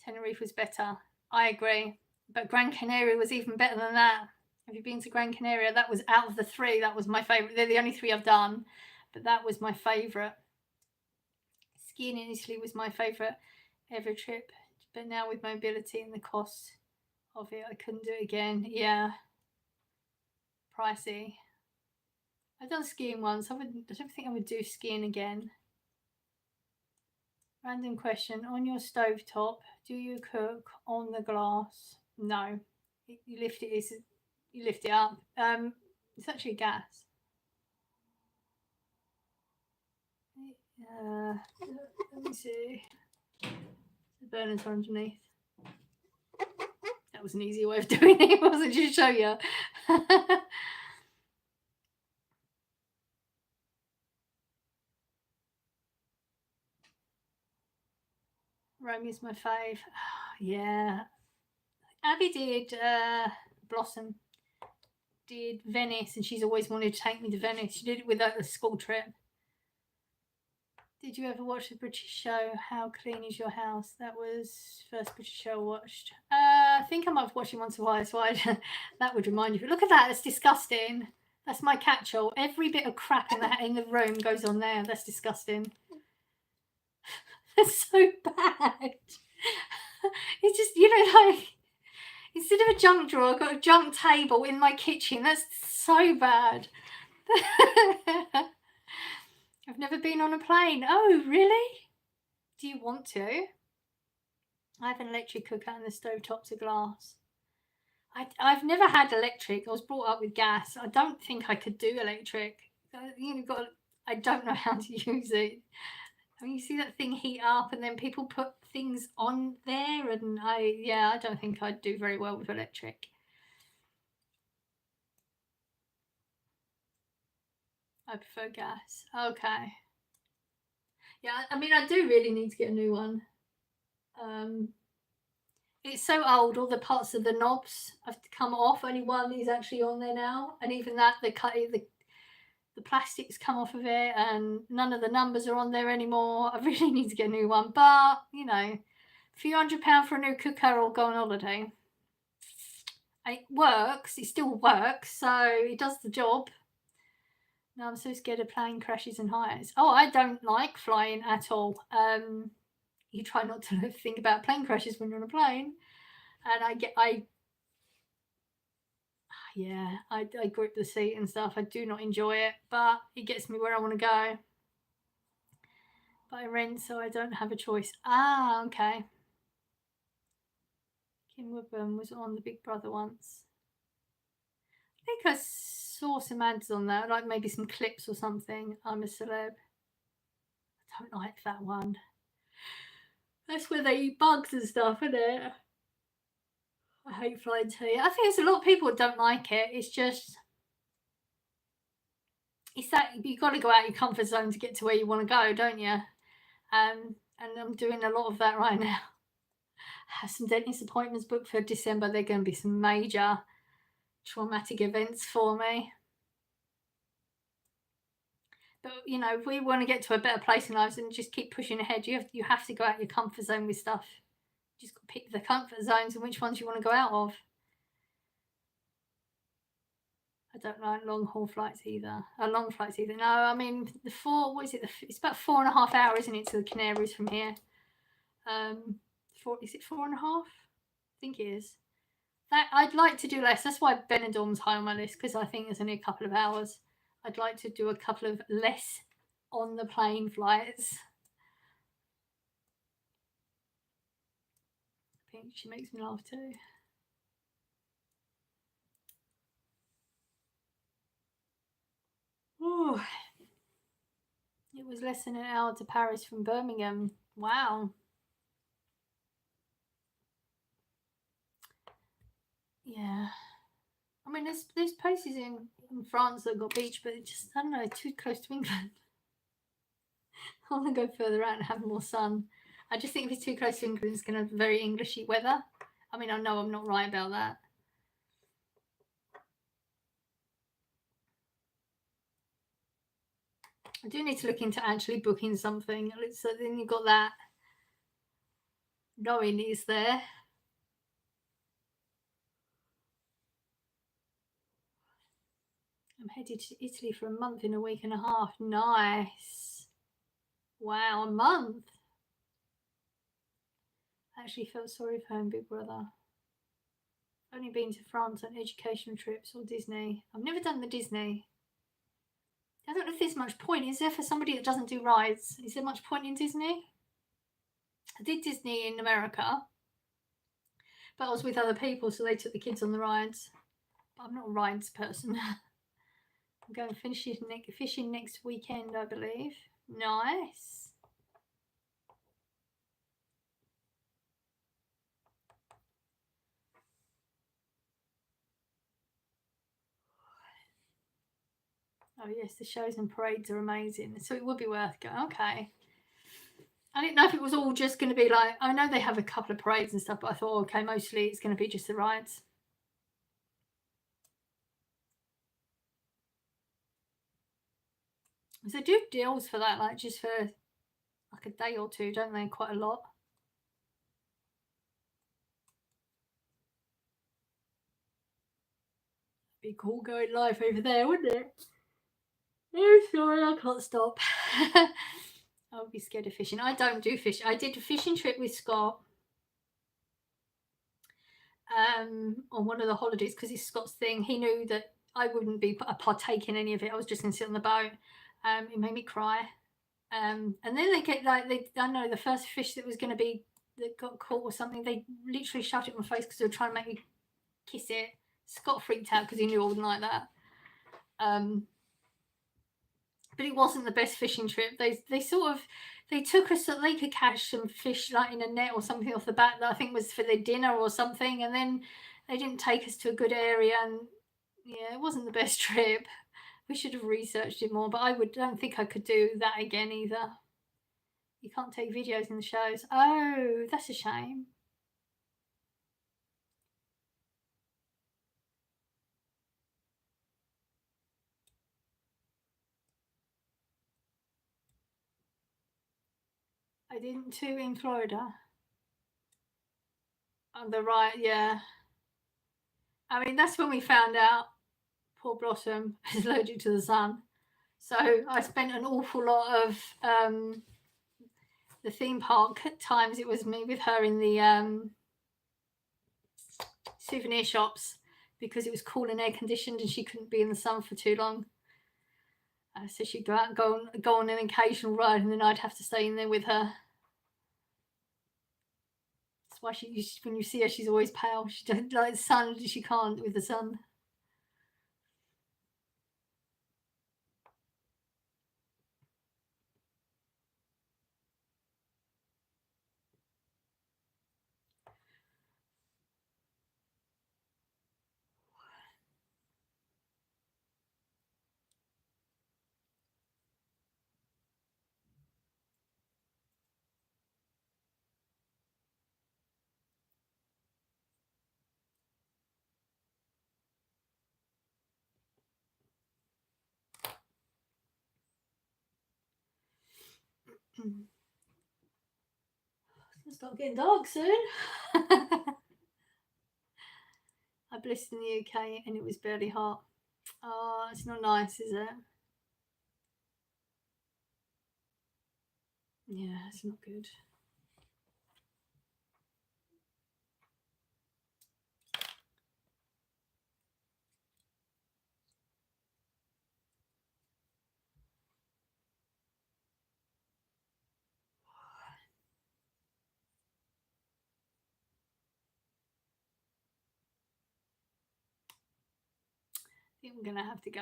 Speaker 2: Tenerife was better. I agree. But Gran Canaria was even better than that. Have you been to Gran Canaria? That was out of the 3. That was my favourite. They're the only 3 I've done. But that was my favourite. Skiing in Italy was my favourite ever trip. But now with mobility and the cost of it, I couldn't do it again. Yeah. Pricey. I've done skiing once. I don't think I would do skiing again. Random question. On your stovetop, do you cook on the glass? No. You lift it up. It's actually gas. Let me see. The burners are underneath. That was an easy way of doing it, wasn't it? To show you. Rome is my fave. Yeah. Abby did Blossom. Did Venice, and she's always wanted to take me to Venice. She did it with a school trip. Did you ever watch the British show How Clean Is Your House? That was the first British show I watched. I think I might have watched it once or twice. So that would remind you. But look at that. That's disgusting. That's my catch-all. Every bit of crap in the room goes on there. That's disgusting. That's so bad. It's just, like, instead of a junk drawer, I've got a junk table in my kitchen. That's so bad. I've never been on a plane. Oh, really? Do you want to? I have an electric cooker and the stovetops are glass. I've never had electric. I was brought up with gas. I don't think I could do electric. I don't know how to use it. I mean, you see that thing heat up and then people put things on there, and I don't think I'd do very well with electric. I prefer gas. Okay. Yeah, I mean, I do really need to get a new one. It's so old, all the parts of the knobs have come off. Only one is actually on there now, and even that, the plastic's come off of it, and none of the numbers are on there anymore. I really need to get a new one, but a few £100 for a new cooker or go on holiday. It works. It still works, so it does the job. No, I'm so scared of plane crashes and heights. Oh, I don't like flying at all. You try not to think about plane crashes when you're on a plane, and I grip the seat and stuff. I do not enjoy it, but it gets me where I want to go. But I rent, so I don't have a choice. Ah, okay. Kim Woodburn was on the Big Brother once. I think I saw some ads on that, like maybe some clips or something. I'm a Celeb. I don't like that one. That's where they eat bugs and stuff, isn't it? I hate flying too. I think there's a lot of people that don't like it. It's that you've got to go out your comfort zone to get to where you want to go, don't you? And I'm doing a lot of that right now. I have some dentist appointments booked for December. They're going to be some major traumatic events for me. But if we want to get to a better place in life and just keep pushing ahead, you have to go out your comfort zone with stuff. Just pick the comfort zones and which ones you want to go out of. I don't like long flights either. No, I mean it's about 4.5 hours, isn't it, to the Canaries from here? Is it 4.5? I think it is. That I'd like to do less. That's why Benidorm's high on my list, because I think there's only a couple of hours. I'd like to do a couple of less on the plane flights. I think she makes me laugh too. Ooh. It was less than an hour to Paris from Birmingham. Wow. Yeah. I mean, there's places in France that got beach, but it's just, I don't know, too close to England. I want to go further out and have more sun. I just think if it's too close to England, it's going to have very Englishy weather. I mean, I know I'm not right about that. I do need to look into actually booking something. So then you've got that knowing is there. I'm headed to Italy for a month in a week and a half. Nice. Wow, a month. I actually felt sorry for him, Big Brother. I've only been to France on educational trips or Disney. I've never done the Disney. I don't know if there's much point. Is there for somebody that doesn't do rides? Is there much point in Disney? I did Disney in America, but I was with other people, so they took the kids on the rides. But I'm not a rides person. I'm going fishing next weekend, I believe. Nice. Oh yes, the shows and parades are amazing, so it would be worth going. Okay. I didn't know if it was all just going to be like, I know they have a couple of parades and stuff, but I thought, okay, mostly it's going to be just the rides. So they do deals for that, like just for like a day or two, don't they? Quite a lot. Be cool going live over there, wouldn't it? Oh, sorry, I can't stop. I would be scared of fishing. I don't do fish. I did a fishing trip with Scott on one of the holidays because it's Scott's thing. He knew that I wouldn't be partake in any of it. I was just going to sit on the boat. It made me cry. And then they get like, I don't know, the first fish that was going to be, that got caught or something, they literally shoved it in my face because they were trying to make me kiss it. Scott freaked out because he knew I wouldn't like that. But it wasn't the best fishing trip. They took us so they could catch some fish like in a net or something off the back that I think was for their dinner or something, and then they didn't take us to a good area, and yeah, it wasn't the best trip. We should have researched it more, but don't think I could do that again either. You can't take videos in the shows. Oh, that's a shame. I didn't too in Florida. On the right, yeah. I mean, that's when we found out poor Blossom is allergic to the sun. So I spent an awful lot of the theme park times. It was me with her in the souvenir shops because it was cool and air conditioned and she couldn't be in the sun for too long. So she'd go out and go on an occasional ride, and then I'd have to stay in there with her. That's why when you see her, she's always pale. She doesn't like the sun. She can't with the sun. It's gonna start getting dark soon. I blissed in the UK and it was barely hot. Oh, it's not nice, is it? Yeah, it's not good. I think I'm gonna have to go.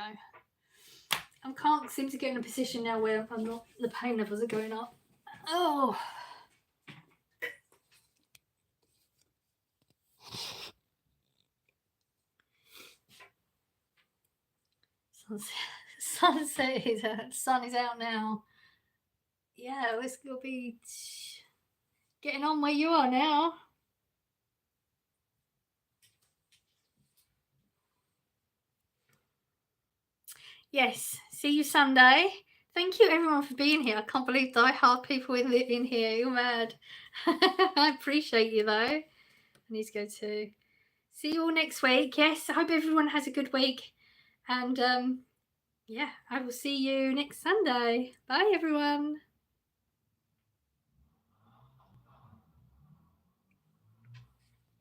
Speaker 2: I can't seem to get in a position now where I'm not. The pain levels are going up. Oh. Sunset is sun is out now. Yeah, let's go be getting on where you are now. Yes, see you Sunday. Thank you everyone for being here. I can't believe Die Hard people in here. You're mad. I appreciate you though. I need to go to. See you all next week. Yes, I hope everyone has a good week. And yeah, I will see you next Sunday. Bye everyone.